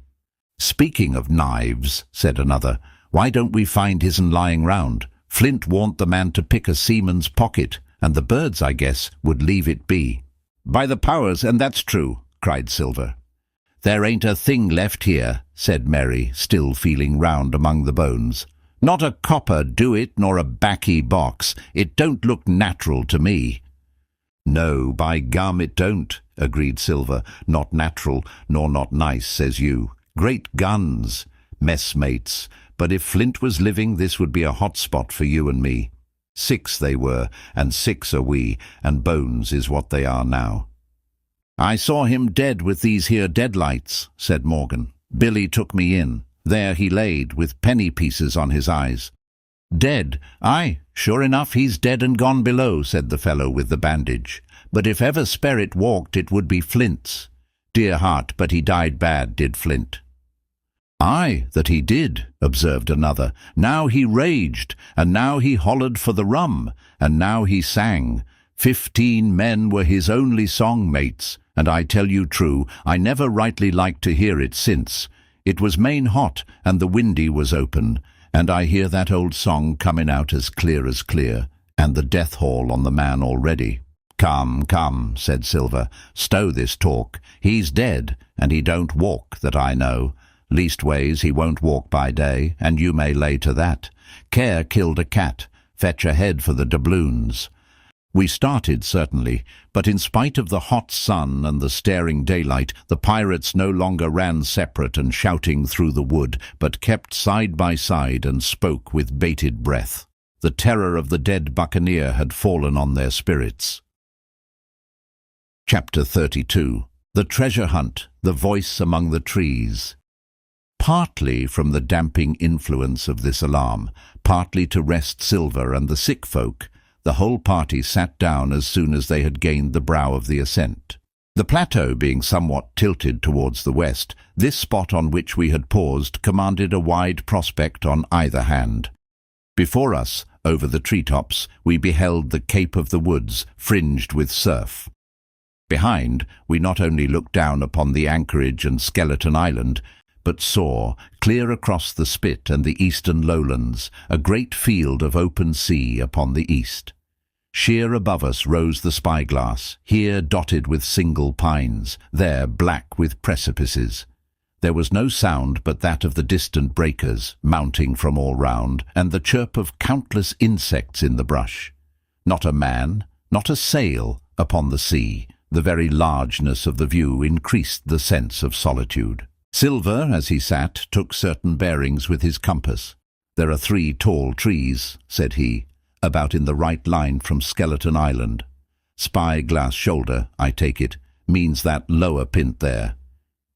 Speaking of knives, said another, why don't we find his'n lying round? Flint warned the man to pick a seaman's pocket, and the birds, I guess, would leave it be. By the powers, and that's true, cried Silver. There ain't a thing left here, said Mary, still feeling round among the bones. Not a copper do it, nor a baccy box. It don't look natural to me. No, by gum it don't, agreed Silver. Not natural, nor not nice, says you. Great guns, messmates. But if Flint was living, this would be a hot spot for you and me. 6 they were, and 6 are we, and bones is what they are now. I saw him dead with these here deadlights, said Morgan. Billy took me in. There he laid, with penny pieces on his eyes. Dead? Aye, sure enough he's dead and gone below, said the fellow with the bandage. But if ever spirit walked, it would be Flint's. Dear heart, but he died bad, did Flint. Aye, that he did, observed another. Now he raged, and now he hollered for the rum, and now he sang. 15 men were his only song mates, and I tell you true, I never rightly liked to hear it since. It was main hot, and the windy was open, and I hear that old song coming out as clear, and the death hall on the man already. Come, come, said Silver, stow this talk. He's dead, and he don't walk, that I know. Leastways, he won't walk by day, and you may lay to that. Care killed a cat. Fetch a head for the doubloons. We started, certainly, but in spite of the hot sun and the staring daylight, the pirates no longer ran separate and shouting through the wood, but kept side by side and spoke with bated breath. The terror of the dead buccaneer had fallen on their spirits. Chapter 32. The Treasure Hunt, the Voice Among the Trees. Partly from the damping influence of this alarm, partly to rest Silver and the sick folk, the whole party sat down as soon as they had gained the brow of the ascent. The plateau being somewhat tilted towards the west, this spot on which we had paused commanded a wide prospect on either hand. Before us, over the treetops, we beheld the Cape of the Woods, fringed with surf. Behind, we not only looked down upon the anchorage and Skeleton Island, but saw, clear across the spit and the eastern lowlands, a great field of open sea upon the east. Sheer above us rose the spyglass, here dotted with single pines, there black with precipices. There was no sound but that of the distant breakers, mounting from all round, and the chirp of countless insects in the brush. Not a man, not a sail, upon the sea. The very largeness of the view increased the sense of solitude. Silver, as he sat, took certain bearings with his compass. There are 3 tall trees, said he, about in the right line from Skeleton Island. Spy-glass shoulder, I take it, means that lower pint there.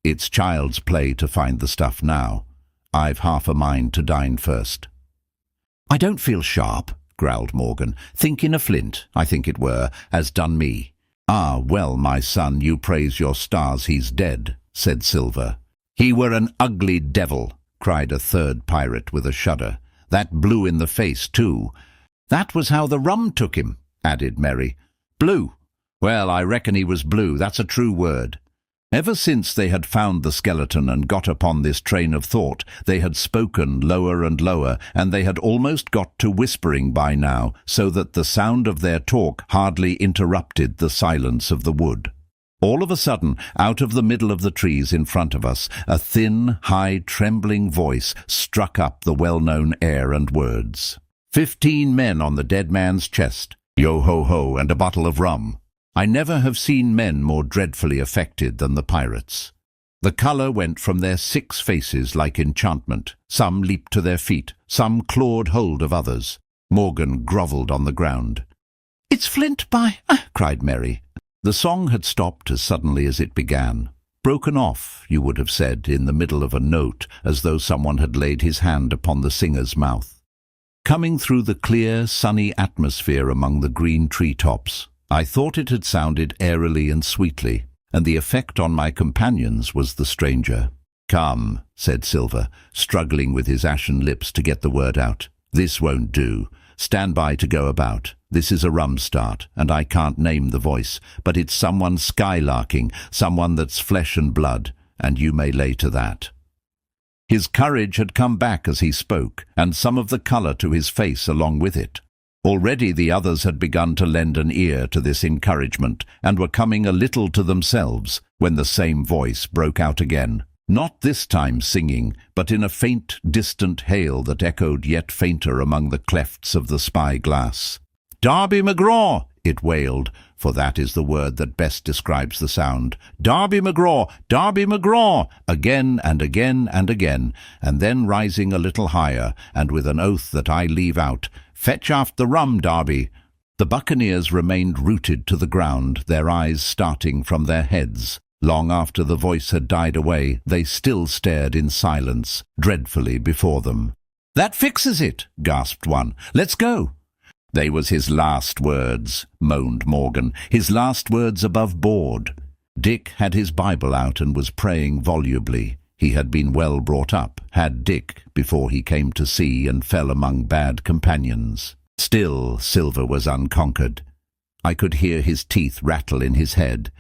It's child's play to find the stuff now. I've half a mind to dine first. I don't feel sharp, growled Morgan. Thinking of Flint, I think it were, has done me. Ah, well, my son, you praise your stars he's dead, said Silver. He were an ugly devil, cried a third pirate with a shudder. That blue in the face, too. That was how the rum took him, added Mary. Blue? Well, I reckon he was blue, that's a true word. Ever since they had found the skeleton and got upon this train of thought, they had spoken lower and lower, and they had almost got to whispering by now, so that the sound of their talk hardly interrupted the silence of the wood. All of a sudden, out of the middle of the trees in front of us, a thin, high, trembling voice struck up the well-known air and words. 15 men on the dead man's chest, yo-ho-ho, and a bottle of rum. I never have seen men more dreadfully affected than the pirates. The colour went from their 6 faces like enchantment. Some leaped to their feet, some clawed hold of others. Morgan grovelled on the ground. "It's Flint by—" cried Mary. The song had stopped as suddenly as it began. Broken off, you would have said, in the middle of a note, as though someone had laid his hand upon the singer's mouth. Coming through the clear, sunny atmosphere among the green tree-tops, I thought it had sounded airily and sweetly, and the effect on my companions was the stranger. "Come," said Silver, struggling with his ashen lips to get the word out. "This won't do. Stand by to go about. This is a rum start, and I can't name the voice, but it's someone skylarking, someone that's flesh and blood, and you may lay to that." His courage had come back as he spoke, and some of the colour to his face along with it. Already the others had begun to lend an ear to this encouragement, and were coming a little to themselves, when the same voice broke out again. Not this time singing, but in a faint, distant hail that echoed yet fainter among the clefts of the spy-glass. "Darby McGraw!" it wailed, for that is the word that best describes the sound. "Darby McGraw! Darby McGraw!" again and again and again, and then rising a little higher, and with an oath that I leave out, "Fetch aft the rum, Darby!" The buccaneers remained rooted to the ground, their eyes starting from their heads. Long after the voice had died away, they still stared in silence, dreadfully before them. "That fixes it," gasped one. "Let's go." "They was his last words," moaned Morgan, "his last words above board." Dick had his Bible out and was praying volubly. He had been well brought up, had Dick, before he came to sea and fell among bad companions. Still, Silver was unconquered. I could hear his teeth rattle in his head,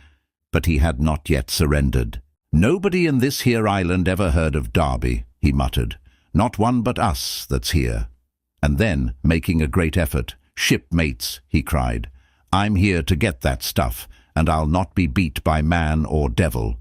but he had not yet surrendered. "Nobody in this here island ever heard of Darby," he muttered. "Not one but us that's here." And then, making a great effort, "Shipmates," he cried, "I'm here to get that stuff, and I'll not be beat by man or devil.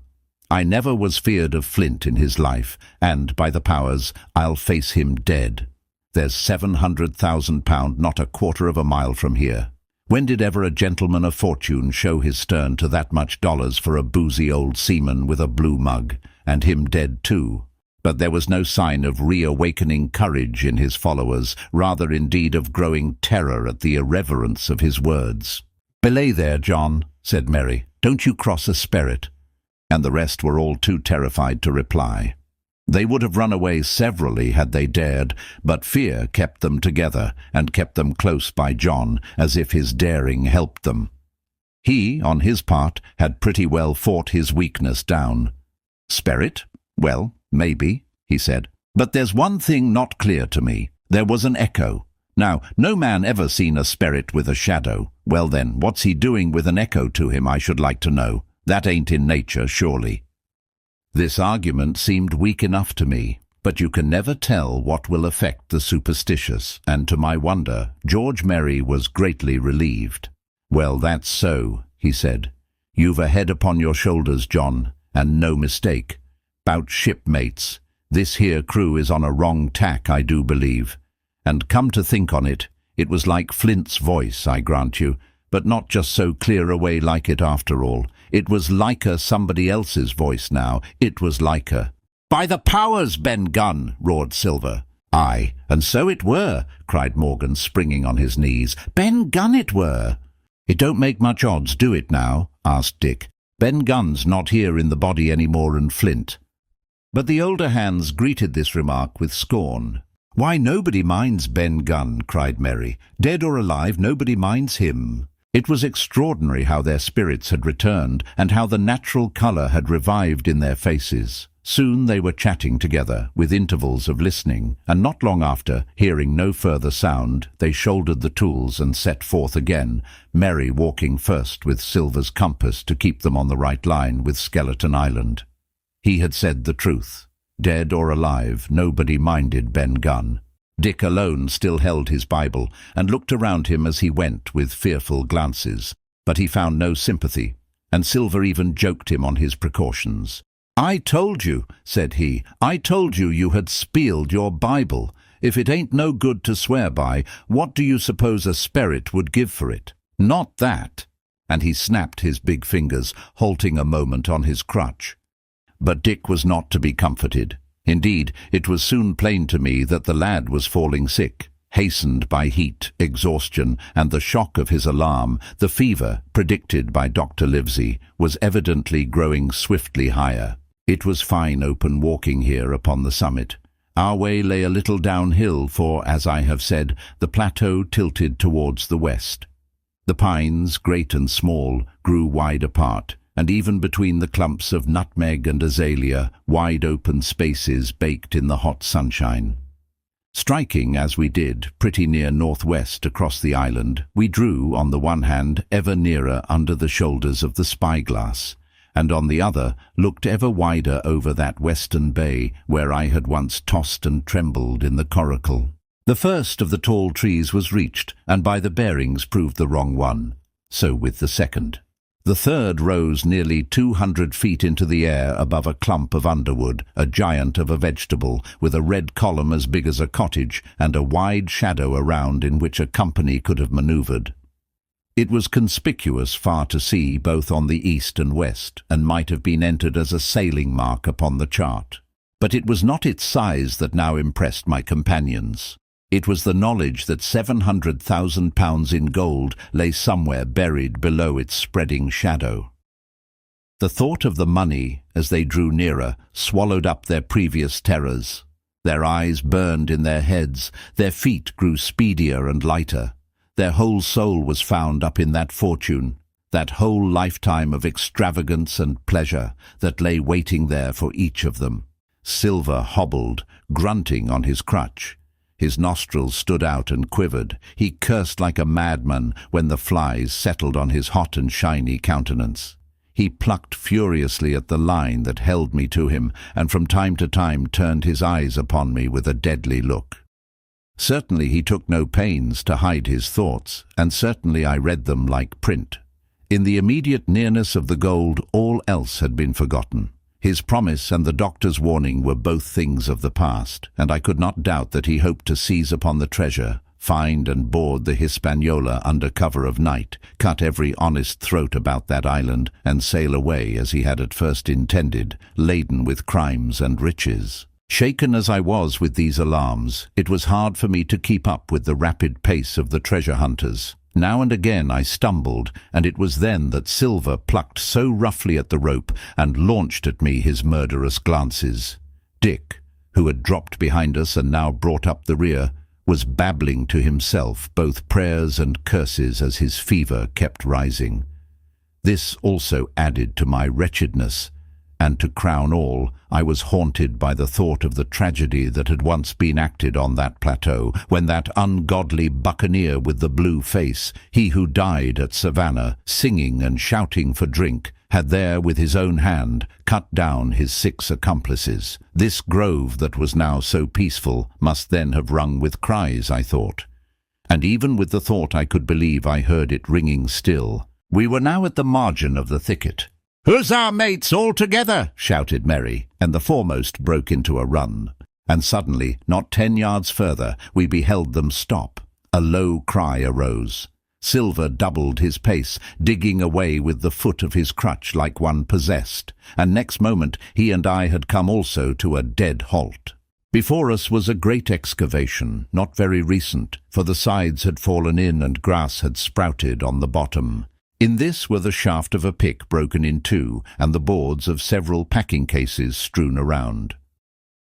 I never was feared of Flint in his life, and, by the powers, I'll face him dead. There's £700,000 not a quarter of a mile from here. When did ever a gentleman of fortune show his stern to that much dollars for a boozy old seaman with a blue mug, and him dead too?" But there was no sign of reawakening courage in his followers, rather indeed of growing terror at the irreverence of his words. "Belay there, John," said Mary. "Don't you cross a spirit." And the rest were all too terrified to reply. They would have run away severally had they dared, but fear kept them together, and kept them close by John, as if his daring helped them. He, on his part, had pretty well fought his weakness down. "Spirit? Well, maybe," he said. "But there's one thing not clear to me. There was an echo. Now, no man ever seen a spirit with a shadow. Well then, what's he doing with an echo to him, I should like to know? That ain't in nature, surely." This argument seemed weak enough to me, but you can never tell what will affect the superstitious, and to my wonder, George Merry was greatly relieved. "Well, that's so," he said. "You've a head upon your shoulders, John, and no mistake. 'Bout shipmates, this here crew is on a wrong tack, I do believe. And come to think on it, it was like Flint's voice, I grant you, but not just so clear away like it after all. It was liker somebody else's voice now. It was liker." "By the powers, Ben Gunn!" roared Silver. "Aye, and so it were," cried Morgan, springing on his knees. "Ben Gunn it were." "It don't make much odds, do it now?" asked Dick. "Ben Gunn's not here in the body any more'n Flint." But the older hands greeted this remark with scorn. "Why, nobody minds Ben Gunn," cried Merry. "Dead or alive, nobody minds him." It was extraordinary how their spirits had returned, and how the natural colour had revived in their faces. Soon they were chatting together, with intervals of listening, and not long after, hearing no further sound, they shouldered the tools and set forth again, Merry walking first with Silver's compass to keep them on the right line with Skeleton Island. He had said the truth. Dead or alive, nobody minded Ben Gunn. Dick alone still held his Bible, and looked around him as he went with fearful glances, but he found no sympathy, and Silver even joked him on his precautions. "I told you," said he, "I told you you had spieled your Bible. If it ain't no good to swear by, what do you suppose a spirit would give for it? Not that." And he snapped his big fingers, halting a moment on his crutch. But Dick was not to be comforted. Indeed, it was soon plain to me that the lad was falling sick, hastened by heat, exhaustion, and the shock of his alarm. The fever, predicted by Dr. Livesey, was evidently growing swiftly higher. It was fine open walking here upon the summit. Our way lay a little downhill, for, as I have said, the plateau tilted towards the west. The pines, great and small, grew wide apart, and even between the clumps of nutmeg and azalea, wide open spaces baked in the hot sunshine. Striking, as we did, pretty near northwest across the island, we drew, on the one hand, ever nearer under the shoulders of the spyglass, and on the other looked ever wider over that western bay where I had once tossed and trembled in the Coracle. The first of the tall trees was reached, and by the bearings proved the wrong one. So with the second. The third rose nearly 200 feet into the air above a clump of underwood, a giant of a vegetable, with a red column as big as a cottage and a wide shadow around in which a company could have manoeuvred. It was conspicuous far to sea, both on the east and west, and might have been entered as a sailing mark upon the chart. But it was not its size that now impressed my companions. It was the knowledge that 700,000 pounds in gold lay somewhere buried below its spreading shadow. The thought of the money, as they drew nearer, swallowed up their previous terrors. Their eyes burned in their heads, their feet grew speedier and lighter. Their whole soul was found up in that fortune, that whole lifetime of extravagance and pleasure that lay waiting there for each of them. Silver hobbled, grunting on his crutch. His nostrils stood out and quivered. He cursed like a madman when the flies settled on his hot and shiny countenance. He plucked furiously at the line that held me to him, and from time to time turned his eyes upon me with a deadly look. Certainly he took no pains to hide his thoughts, and certainly I read them like print. In the immediate nearness of the gold, all else had been forgotten. His promise and the doctor's warning were both things of the past, and I could not doubt that he hoped to seize upon the treasure, find and board the Hispaniola under cover of night, cut every honest throat about that island, and sail away as he had at first intended, laden with crimes and riches. Shaken as I was with these alarms, it was hard for me to keep up with the rapid pace of the treasure hunters. Now and again I stumbled, and it was then that Silver plucked so roughly at the rope and launched at me his murderous glances. Dick, who had dropped behind us and now brought up the rear, was babbling to himself both prayers and curses as his fever kept rising. This also added to my wretchedness, and to crown all, I was haunted by the thought of the tragedy that had once been acted on that plateau, when that ungodly buccaneer with the blue face, he who died at Savannah, singing and shouting for drink, had there with his own hand cut down his 6 accomplices. This grove that was now so peaceful must then have rung with cries, I thought. And even with the thought I could believe I heard it ringing still. We were now at the margin of the thicket. "Huzzah, mates, all together!" shouted Merry, and the foremost broke into a run. And suddenly, not 10 yards further, we beheld them stop. A low cry arose. Silver doubled his pace, digging away with the foot of his crutch like one possessed, and next moment he and I had come also to a dead halt. Before us was a great excavation, not very recent, for the sides had fallen in and grass had sprouted on the bottom. In this were the shaft of a pick broken in 2, and the boards of several packing cases strewn around.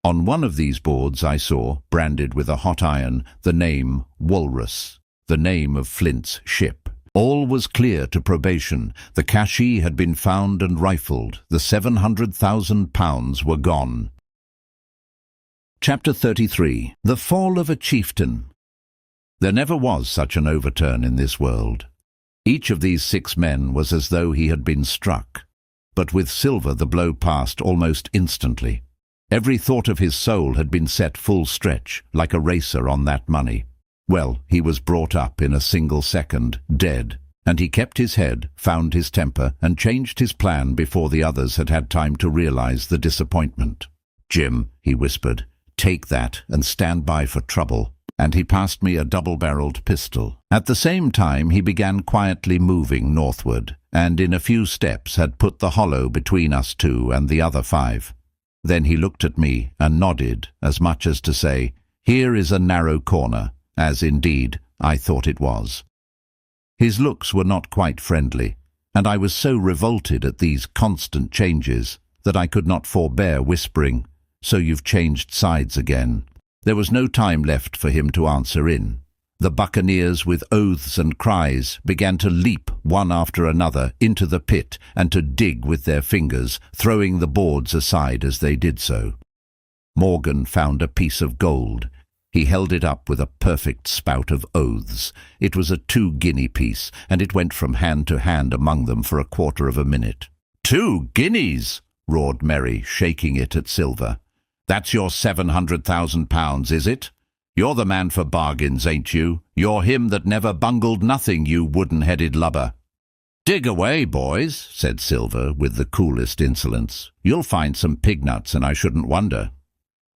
On one of these boards I saw, branded with a hot iron, the name Walrus, the name of Flint's ship. All was clear to probation. The cachis had been found and rifled. The 700,000 pounds were gone. Chapter 33. The Fall of a Chieftain. There never was such an overturn in this world. Each of these 6 men was as though he had been struck, but with Silver the blow passed almost instantly. Every thought of his soul had been set full stretch, like a racer on that money. Well, he was brought up in a single second, dead, and he kept his head, found his temper, and changed his plan before the others had had time to realize the disappointment. "Jim," he whispered, "take that and stand by for trouble." And he passed me a double-barreled pistol. At the same time he began quietly moving northward, and in a few steps had put the hollow between us 2 and the other 5. Then he looked at me and nodded, as much as to say, "Here is a narrow corner," as indeed I thought it was. His looks were not quite friendly, and I was so revolted at these constant changes that I could not forbear whispering, "So you've changed sides again." There was no time left for him to answer in. The buccaneers, with oaths and cries, began to leap one after another into the pit and to dig with their fingers, throwing the boards aside as they did so. Morgan found a piece of gold. He held it up with a perfect spout of oaths. It was a 2-guinea piece, and it went from hand to hand among them for a quarter of a minute. 2 guineas! Roared Merry, shaking it at Silver. That's your £700,000, is it? You're the man for bargains, ain't you? You're him that never bungled nothing, you wooden-headed lubber. Dig away, boys, said Silver with the coolest insolence. You'll find some pig-nuts, and I shouldn't wonder.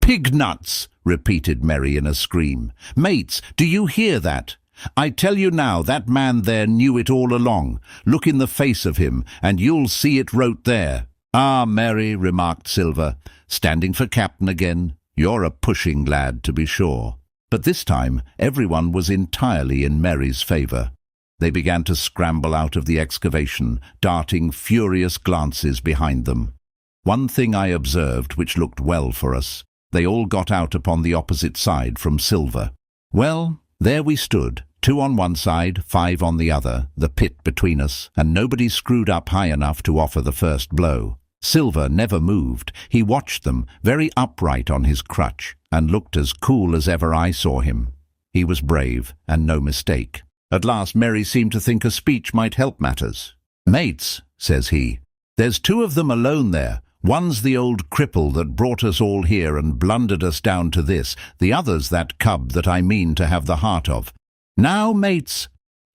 Pig-nuts, repeated Merry in a scream. Mates, do you hear that? I tell you now, that man there knew it all along. Look in the face of him, and you'll see it wrote there. Ah, Merry, remarked Silver, standing for captain again. You're a pushing lad, to be sure. But this time everyone was entirely in Merry's favour. They began to scramble out of the excavation, darting furious glances behind them. One thing I observed which looked well for us. They all got out upon the opposite side from Silver. Well, there we stood, 2 on one side, 5 on the other, the pit between us, and nobody screwed up high enough to offer the first blow. Silver never moved. He watched them, very upright on his crutch, and looked as cool as ever I saw him. He was brave, and no mistake. At last Merry seemed to think a speech might help matters. Mates, says he, there's 2 of them alone there. One's the old cripple that brought us all here and blundered us down to this. The other's that cub that I mean to have the heart of. Now, mates!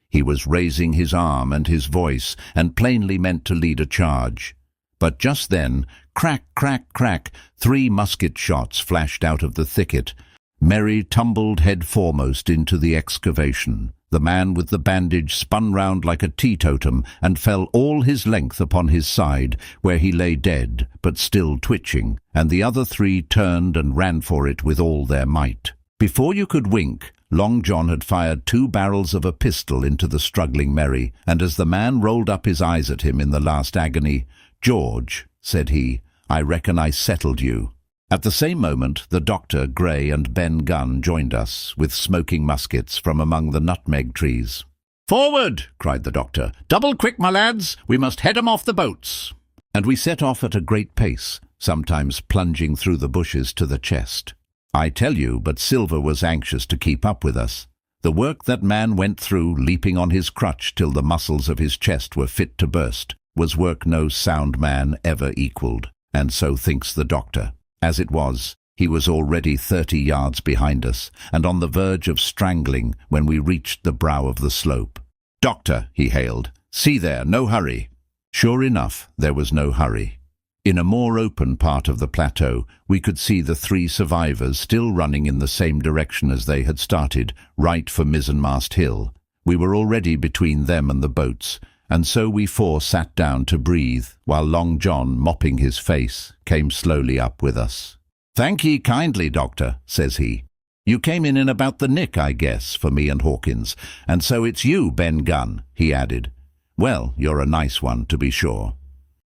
He was raising his arm and his voice, and plainly meant to lead a charge. But just then, crack, crack, crack, 3 musket shots flashed out of the thicket. Merry tumbled head foremost into the excavation. The man with the bandage spun round like a teetotum and fell all his length upon his side, where he lay dead, but still twitching, and the other 3 turned and ran for it with all their might. Before you could wink, Long John had fired 2 barrels of a pistol into the struggling Merry, and as the man rolled up his eyes at him in the last agony, "George," said he, "I reckon I settled you." At the same moment, the doctor, Gray, and Ben Gunn joined us, with smoking muskets from among the nutmeg trees. "Forward!" cried the doctor. "Double quick, my lads! We must head 'em off the boats!" And we set off at a great pace, sometimes plunging through the bushes to the chest. I tell you, but Silver was anxious to keep up with us. The work that man went through, leaping on his crutch till the muscles of his chest were fit to burst, was work no sound man ever equalled, and so thinks the doctor. As it was, he was already 30 yards behind us, and on the verge of strangling when we reached the brow of the slope. "Doctor," he hailed, "see there, no hurry." Sure enough, there was no hurry. In a more open part of the plateau, we could see the 3 survivors still running in the same direction as they had started, right for Mizzenmast Hill. We were already between them and the boats, and so we 4 sat down to breathe, while Long John, mopping his face, came slowly up with us. "Thank ye kindly, Doctor," says he. "You came in about the nick, I guess, for me and Hawkins, and so it's you, Ben Gunn," he added. "Well, you're a nice one, to be sure."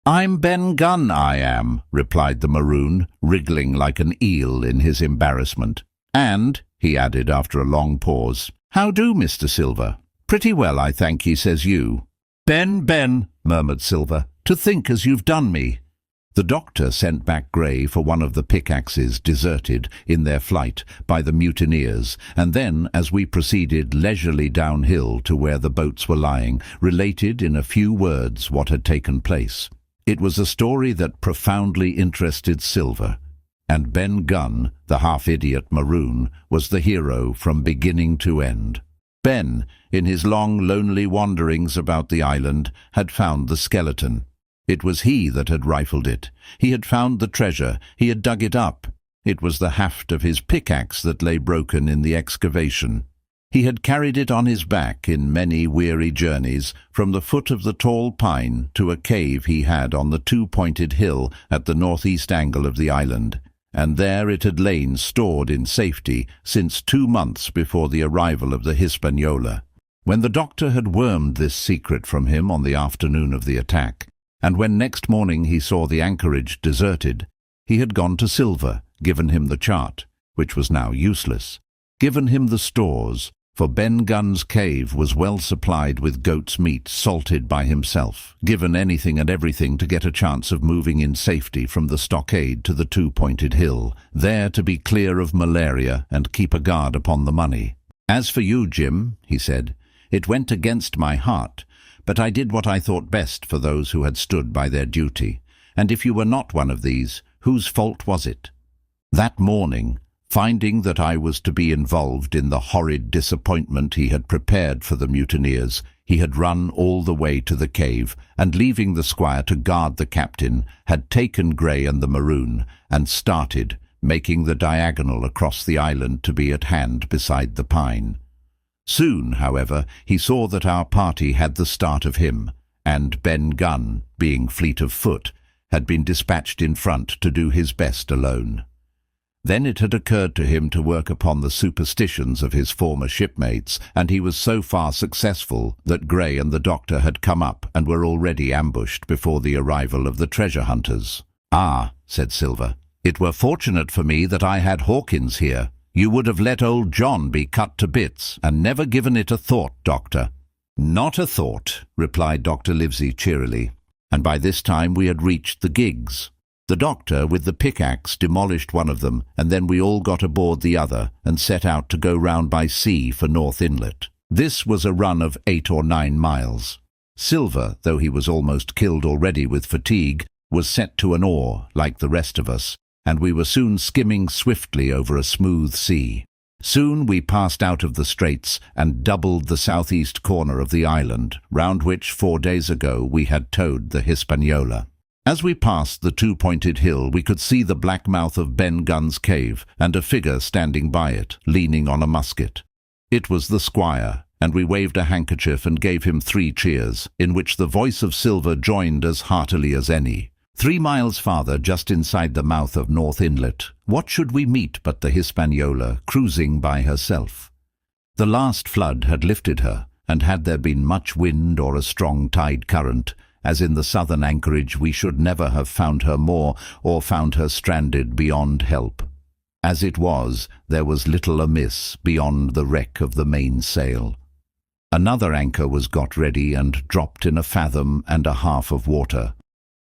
"I'm Ben Gunn, I am," replied the Maroon, wriggling like an eel in his embarrassment. "And," he added after a long pause, "how do, Mr. Silver?" "Pretty well, I thank ye," says you. Ben, murmured Silver, "to think as you've done me." The doctor sent back Gray for one of the pickaxes deserted in their flight by the mutineers, and then, as we proceeded leisurely downhill to where the boats were lying, related in a few words what had taken place. It was a story that profoundly interested Silver, and Ben Gunn, the half-idiot Maroon, was the hero from beginning to end. Ben, in his long, lonely wanderings about the island, had found the skeleton. It was he that had rifled it. He had found the treasure. He had dug it up. It was the haft of his pickaxe that lay broken in the excavation. He had carried it on his back in many weary journeys from the foot of the tall pine to a cave he had on the 2-pointed hill at the northeast angle of the island, and there it had lain stored in safety since 2 months before the arrival of the Hispaniola. When the doctor had wormed this secret from him on the afternoon of the attack, and when next morning he saw the anchorage deserted, he had gone to Silver, given him the chart, which was now useless, given him the stores, for Ben Gunn's cave was well supplied with goat's meat salted by himself, given anything and everything to get a chance of moving in safety from the stockade to the two-pointed hill, there to be clear of malaria and keep a guard upon the money. "As for you, Jim," he said, "it went against my heart, but I did what I thought best for those who had stood by their duty. And if you were not one of these, whose fault was it?" That morning, finding that I was to be involved in the horrid disappointment he had prepared for the mutineers, he had run all the way to the cave, and leaving the squire to guard the captain, had taken Grey and the Maroon, and started, making the diagonal across the island to be at hand beside the pine. Soon, however, he saw that our party had the start of him, and Ben Gunn, being fleet of foot, had been dispatched in front to do his best alone. Then it had occurred to him to work upon the superstitions of his former shipmates, and he was so far successful that Grey and the doctor had come up and were already ambushed before the arrival of the treasure hunters. "Ah," said Silver, "it were fortunate for me that I had Hawkins here. You would have let old John be cut to bits, and never given it a thought, Doctor." "Not a thought," replied Dr. Livesey cheerily, and by this time we had reached the gigs. The doctor, with the pickaxe, demolished one of them, and then we all got aboard the other and set out to go round by sea for North Inlet. This was a run of 8 or 9 miles. Silver, though he was almost killed already with fatigue, was set to an oar, like the rest of us, and we were soon skimming swiftly over a smooth sea. Soon we passed out of the straits and doubled the southeast corner of the island, round which 4 days ago we had towed the Hispaniola. As we passed the two-pointed hill, we could see the black mouth of Ben Gunn's cave, and a figure standing by it, leaning on a musket. It was the squire, and we waved a handkerchief and gave him 3 cheers, in which the voice of Silver joined as heartily as any. 3 miles farther, just inside the mouth of North Inlet, what should we meet but the Hispaniola, cruising by herself? The last flood had lifted her, and had there been much wind or a strong tide current, as in the southern anchorage, we should never have found her more, or found her stranded beyond help. As it was, there was little amiss beyond the wreck of the mainsail. Another anchor was got ready and dropped in 1.5 fathoms of water.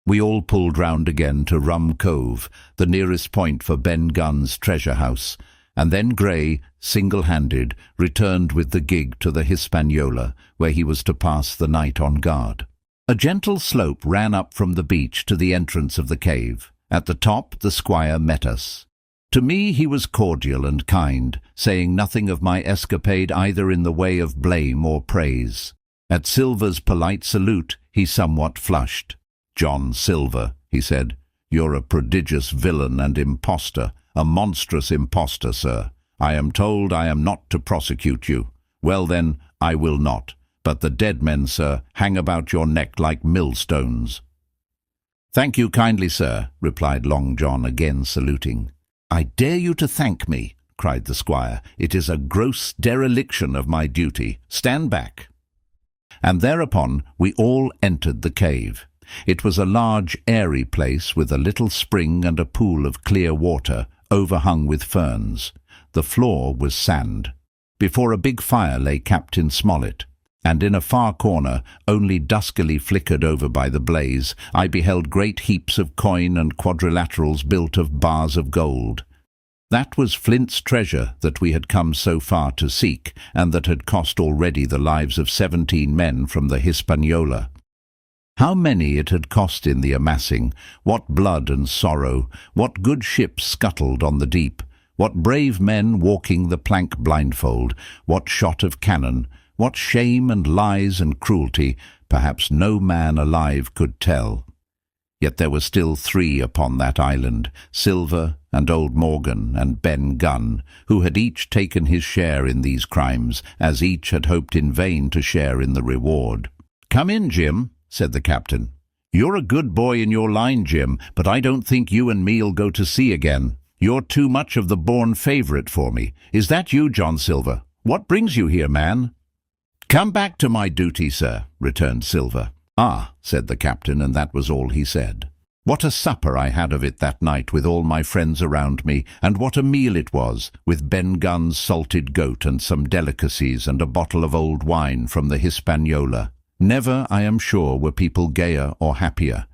We all pulled round again to Rum Cove, the nearest point for Ben Gunn's treasure house, and then Grey, single-handed, returned with the gig to the Hispaniola, where he was to pass the night on guard. A gentle slope ran up from the beach to the entrance of the cave. At the top the squire met us. To me he was cordial and kind, saying nothing of my escapade either in the way of blame or praise. At Silver's polite salute he somewhat flushed. "John Silver," he said, "you're a prodigious villain and impostor, a monstrous impostor, sir. I am told I am not to prosecute you. Well then, I will not. But the dead men, sir, hang about your neck like millstones." "Thank you kindly, sir," replied Long John, again saluting. "I dare you to thank me," cried the squire. "It is a gross dereliction of my duty. Stand back." And thereupon we all entered the cave. It was a large, airy place with a little spring and a pool of clear water, overhung with ferns. The floor was sand. Before a big fire lay Captain Smollett, and in a far corner, only duskily flickered over by the blaze, I beheld great heaps of coin and quadrilaterals built of bars of gold. That was Flint's treasure that we had come so far to seek, and that had cost already the lives of 17 men from the Hispaniola. How many it had cost in the amassing, what blood and sorrow, what good ships scuttled on the deep, what brave men walking the plank blindfold, what shot of cannon, what shame and lies and cruelty, perhaps no man alive could tell. Yet there were still 3 upon that island, Silver and old Morgan and Ben Gunn, who had each taken his share in these crimes, as each had hoped in vain to share in the reward. "Come in, Jim," said the captain. "You're a good boy in your line, Jim, but I don't think you and me'll go to sea again. You're too much of the born favourite for me. Is that you, John Silver? What brings you here, man?" "Come back to my duty, sir," returned Silver. "Ah," said the captain, and that was all he said. What a supper I had of it that night with all my friends around me, and what a meal it was, with Ben Gunn's salted goat and some delicacies and a bottle of old wine from the Hispaniola. Never, I am sure, were people gayer or happier.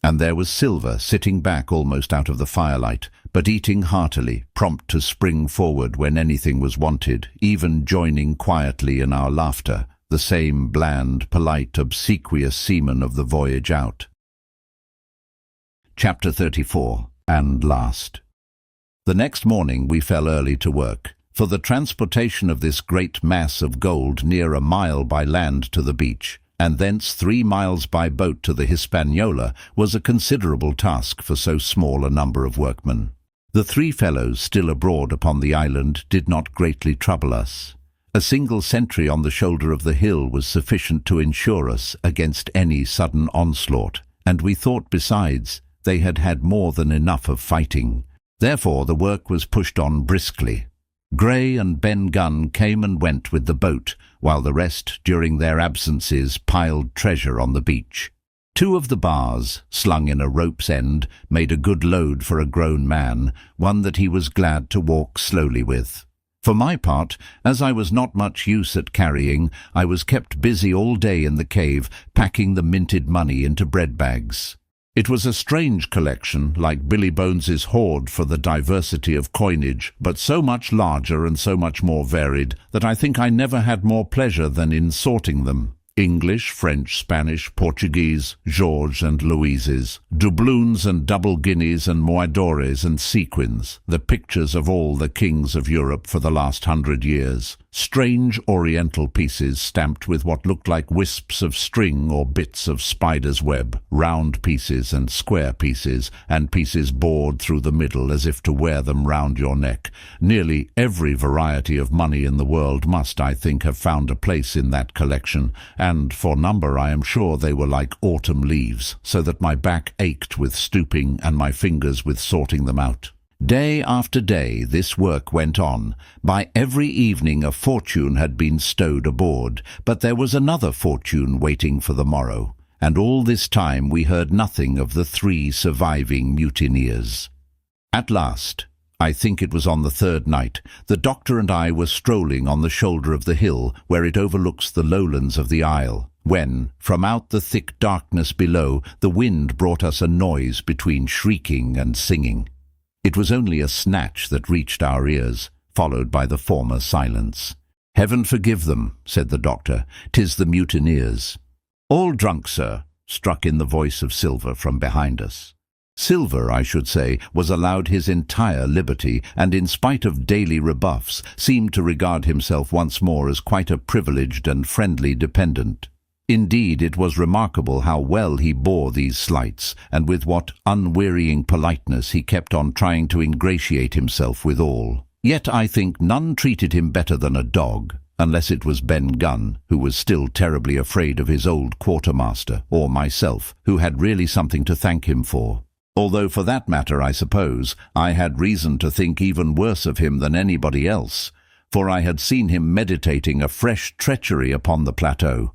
And there was Silver sitting back almost out of the firelight, but eating heartily, prompt to spring forward when anything was wanted, even joining quietly in our laughter, the same bland, polite, obsequious seaman of the voyage out. Chapter 34, and last. The next morning we fell early to work, for the transportation of this great mass of gold near a mile by land to the beach, and thence 3 miles by boat to the Hispaniola, was a considerable task for so small a number of workmen. The 3 fellows still abroad upon the island did not greatly trouble us. A single sentry on the shoulder of the hill was sufficient to ensure us against any sudden onslaught, and we thought besides they had had more than enough of fighting. Therefore the work was pushed on briskly. Gray and Ben Gunn came and went with the boat, while the rest, during their absences, piled treasure on the beach. 2 of the bars, slung in a rope's end, made a good load for a grown man, one that he was glad to walk slowly with. For my part, as I was not much use at carrying, I was kept busy all day in the cave, packing the minted money into bread bags. It was a strange collection, like Billy Bones's hoard for the diversity of coinage, but so much larger and so much more varied that I think I never had more pleasure than in sorting them. English, French, Spanish, Portuguese, Georges and Louises, doubloons and double guineas and moidores and sequins, the pictures of all the kings of Europe for the last 100 years. Strange oriental pieces stamped with what looked like wisps of string or bits of spider's web, round pieces and square pieces, and pieces bored through the middle as if to wear them round your neck. Nearly every variety of money in the world must, I think, have found a place in that collection, and for number I am sure they were like autumn leaves, so that my back ached with stooping and my fingers with sorting them out. Day after day this work went on. By every evening a fortune had been stowed aboard, but there was another fortune waiting for the morrow, and all this time we heard nothing of the 3 surviving mutineers. At last, I think it was on the 3rd night, the doctor and I were strolling on the shoulder of the hill where it overlooks the lowlands of the isle, when, from out the thick darkness below, the wind brought us a noise between shrieking and singing. It was only a snatch that reached our ears, followed by the former silence. "Heaven forgive them," said the doctor. "'Tis the mutineers." "All drunk, sir," struck in the voice of Silver from behind us. Silver, I should say, was allowed his entire liberty, and in spite of daily rebuffs, seemed to regard himself once more as quite a privileged and friendly dependent. Indeed, it was remarkable how well he bore these slights, and with what unwearying politeness he kept on trying to ingratiate himself with all. Yet I think none treated him better than a dog, unless it was Ben Gunn, who was still terribly afraid of his old quartermaster, or myself, who had really something to thank him for. Although for that matter, I suppose, I had reason to think even worse of him than anybody else, for I had seen him meditating a fresh treachery upon the plateau.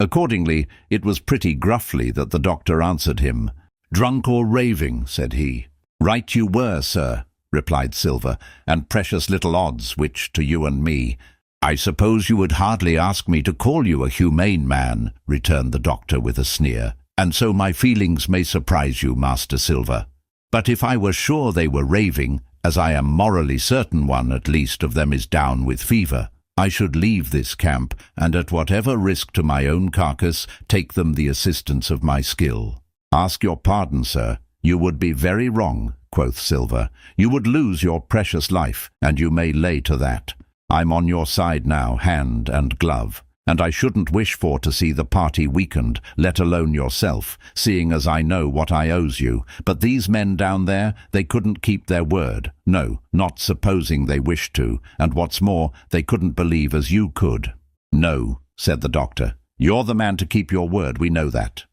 Accordingly, it was pretty gruffly that the doctor answered him. "Drunk or raving?" said he. "Right you were, sir," replied Silver, "and precious little odds, which to you and me." "I suppose you would hardly ask me to call you a humane man," returned the doctor with a sneer, "and so my feelings may surprise you, Master Silver. But if I were sure they were raving, as I am morally certain one at least of them is down with fever, I should leave this camp, and at whatever risk to my own carcass, take them the assistance of my skill." "Ask your pardon, sir. You would be very wrong," quoth Silver. "You would lose your precious life, and you may lay to that. I'm on your side now, hand and glove, and I shouldn't wish for to see the party weakened, let alone yourself, seeing as I know what I owes you. But these men down there, they couldn't keep their word. No, not supposing they wished to, and what's more, they couldn't believe as you could." "No," said the doctor. "You're the man to keep your word, we know that."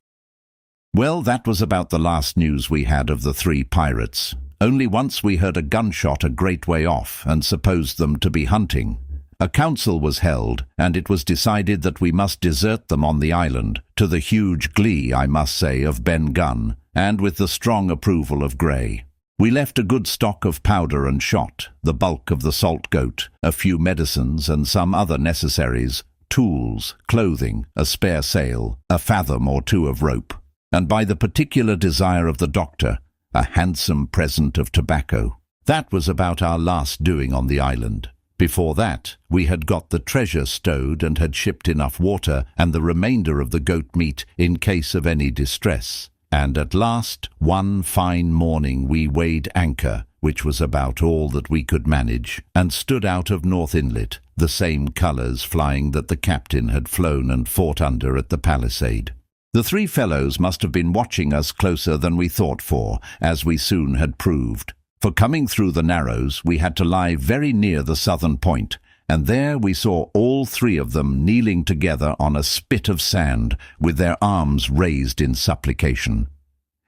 Well, that was about the last news we had of the 3 pirates. Only once we heard a gunshot a great way off, and supposed them to be hunting. A council was held, and it was decided that we must desert them on the island, to the huge glee, I must say, of Ben Gunn, and with the strong approval of Gray. We left a good stock of powder and shot, the bulk of the salt goat, a few medicines and some other necessaries, tools, clothing, a spare sail, a fathom or two of rope, and by the particular desire of the doctor, a handsome present of tobacco. That was about our last doing on the island. Before that, we had got the treasure stowed and had shipped enough water and the remainder of the goat meat in case of any distress. And at last, one fine morning, we weighed anchor, which was about all that we could manage, and stood out of North Inlet, the same colours flying that the captain had flown and fought under at the palisade. The three fellows must have been watching us closer than we thought for, as we soon had proved. For coming through the Narrows, we had to lie very near the southern point, and there we saw all three of them kneeling together on a spit of sand, with their arms raised in supplication.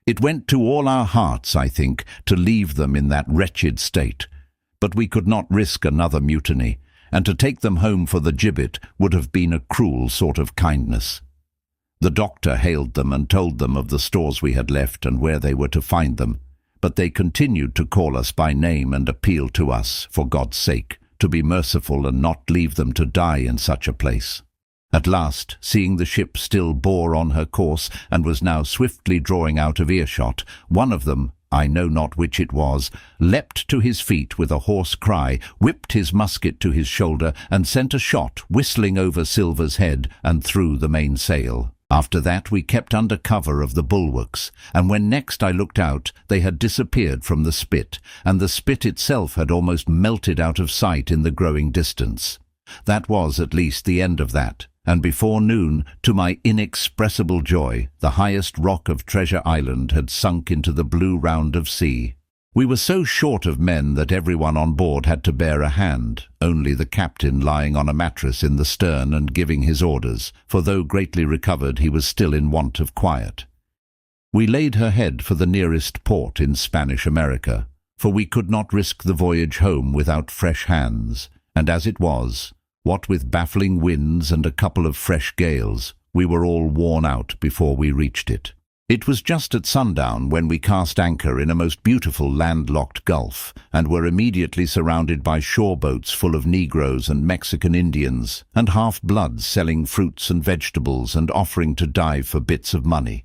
It went to all our hearts, I think, to leave them in that wretched state, but we could not risk another mutiny, and to take them home for the gibbet would have been a cruel sort of kindness. The doctor hailed them and told them of the stores we had left and where they were to find them, but they continued to call us by name and appeal to us, for God's sake, to be merciful and not leave them to die in such a place. At last, seeing the ship still bore on her course and was now swiftly drawing out of earshot, one of them, I know not which it was, leapt to his feet with a hoarse cry, whipped his musket to his shoulder, and sent a shot whistling over Silver's head and through the mainsail. After that we kept under cover of the bulwarks, and when next I looked out they had disappeared from the spit, and the spit itself had almost melted out of sight in the growing distance. That was at least the end of that, and before noon, to my inexpressible joy, the highest rock of Treasure Island had sunk into the blue round of sea. We were so short of men that everyone on board had to bear a hand, only the captain lying on a mattress in the stern and giving his orders, for though greatly recovered he was still in want of quiet. We laid her head for the nearest port in Spanish America, for we could not risk the voyage home without fresh hands, and as it was, what with baffling winds and a couple of fresh gales, we were all worn out before we reached it. It was just at sundown when we cast anchor in a most beautiful landlocked gulf, and were immediately surrounded by shore boats full of Negroes and Mexican Indians, and half-bloods selling fruits and vegetables and offering to dive for bits of money.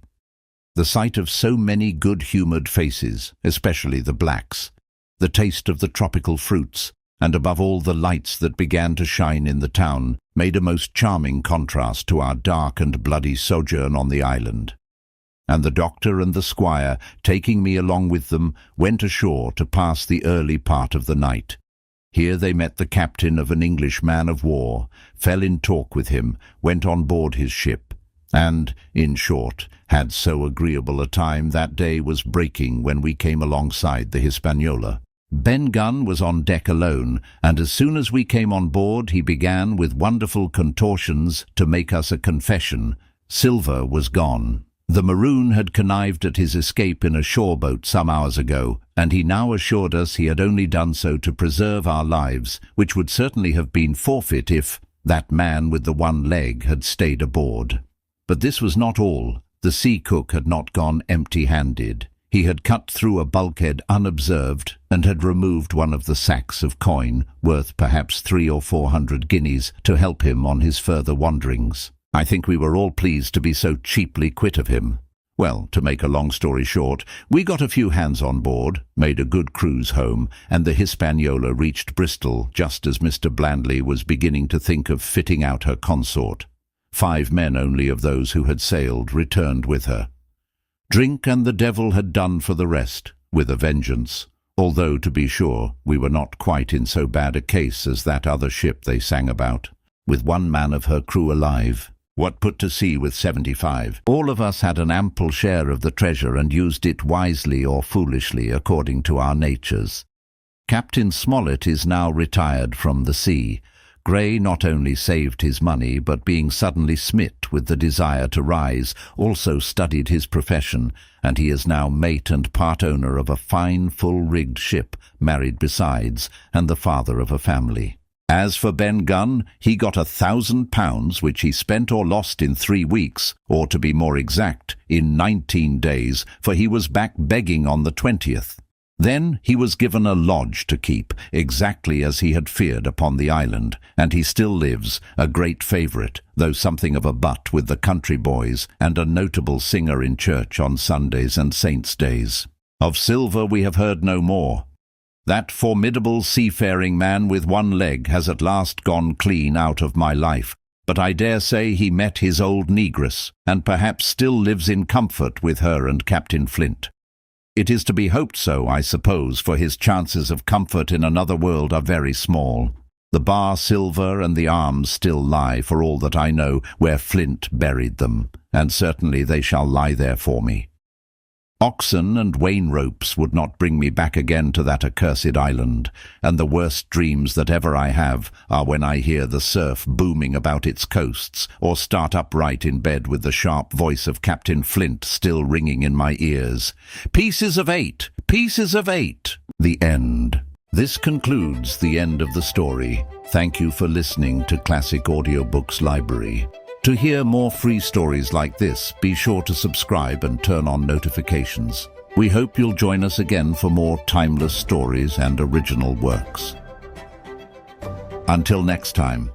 The sight of so many good-humoured faces, especially the blacks, the taste of the tropical fruits, and above all the lights that began to shine in the town, made a most charming contrast to our dark and bloody sojourn on the island. And the doctor and the squire, taking me along with them, went ashore to pass the early part of the night. Here they met the captain of an English man-of-war, fell in talk with him, went on board his ship, and, in short, had so agreeable a time that day was breaking when we came alongside the Hispaniola. Ben Gunn was on deck alone, and as soon as we came on board he began with wonderful contortions to make us a confession. Silver was gone. The Maroon had connived at his escape in a shore boat some hours ago, and he now assured us he had only done so to preserve our lives, which would certainly have been forfeit if that man with the one leg had stayed aboard. But this was not all. The sea cook had not gone empty-handed. He had cut through a bulkhead unobserved and had removed one of the sacks of coin, worth perhaps 300 or 400 guineas, to help him on his further wanderings. I think we were all pleased to be so cheaply quit of him. Well, to make a long story short, we got a few hands on board, made a good cruise home, and the Hispaniola reached Bristol just as Mr. Blandley was beginning to think of fitting out her consort. 5 men only of those who had sailed returned with her. Drink and the devil had done for the rest, with a vengeance, although, to be sure, we were not quite in so bad a case as that other ship they sang about, with 1 man of her crew alive. What put to sea with 75? All of us had an ample share of the treasure and used it wisely or foolishly according to our natures. Captain Smollett is now retired from the sea. Gray not only saved his money, but being suddenly smit with the desire to rise, also studied his profession, and he is now mate and part owner of a fine full-rigged ship, married besides, and the father of a family. As for Ben Gunn, he got £1,000, which he spent or lost in 3 weeks, or to be more exact, in 19 days, for he was back begging on the 20th. Then he was given a lodge to keep, exactly as he had feared upon the island, and he still lives, a great favourite, though something of a butt with the country boys, and a notable singer in church on Sundays and saints' days. Of Silver we have heard no more. That formidable seafaring man with one leg has at last gone clean out of my life, but I dare say he met his old negress, and perhaps still lives in comfort with her and Captain Flint. It is to be hoped so, I suppose, for his chances of comfort in another world are very small. The bar silver and the arms still lie, for all that I know, where Flint buried them, and certainly they shall lie there for me. Oxen and wain ropes would not bring me back again to that accursed island, and the worst dreams that ever I have are when I hear the surf booming about its coasts, or start upright in bed with the sharp voice of Captain Flint still ringing in my ears. Pieces of 8! Pieces of 8! The end. This concludes the end of the story. Thank you for listening to Classic Audiobooks Library. To hear more free stories like this, be sure to subscribe and turn on notifications. We hope you'll join us again for more timeless stories and original works. Until next time.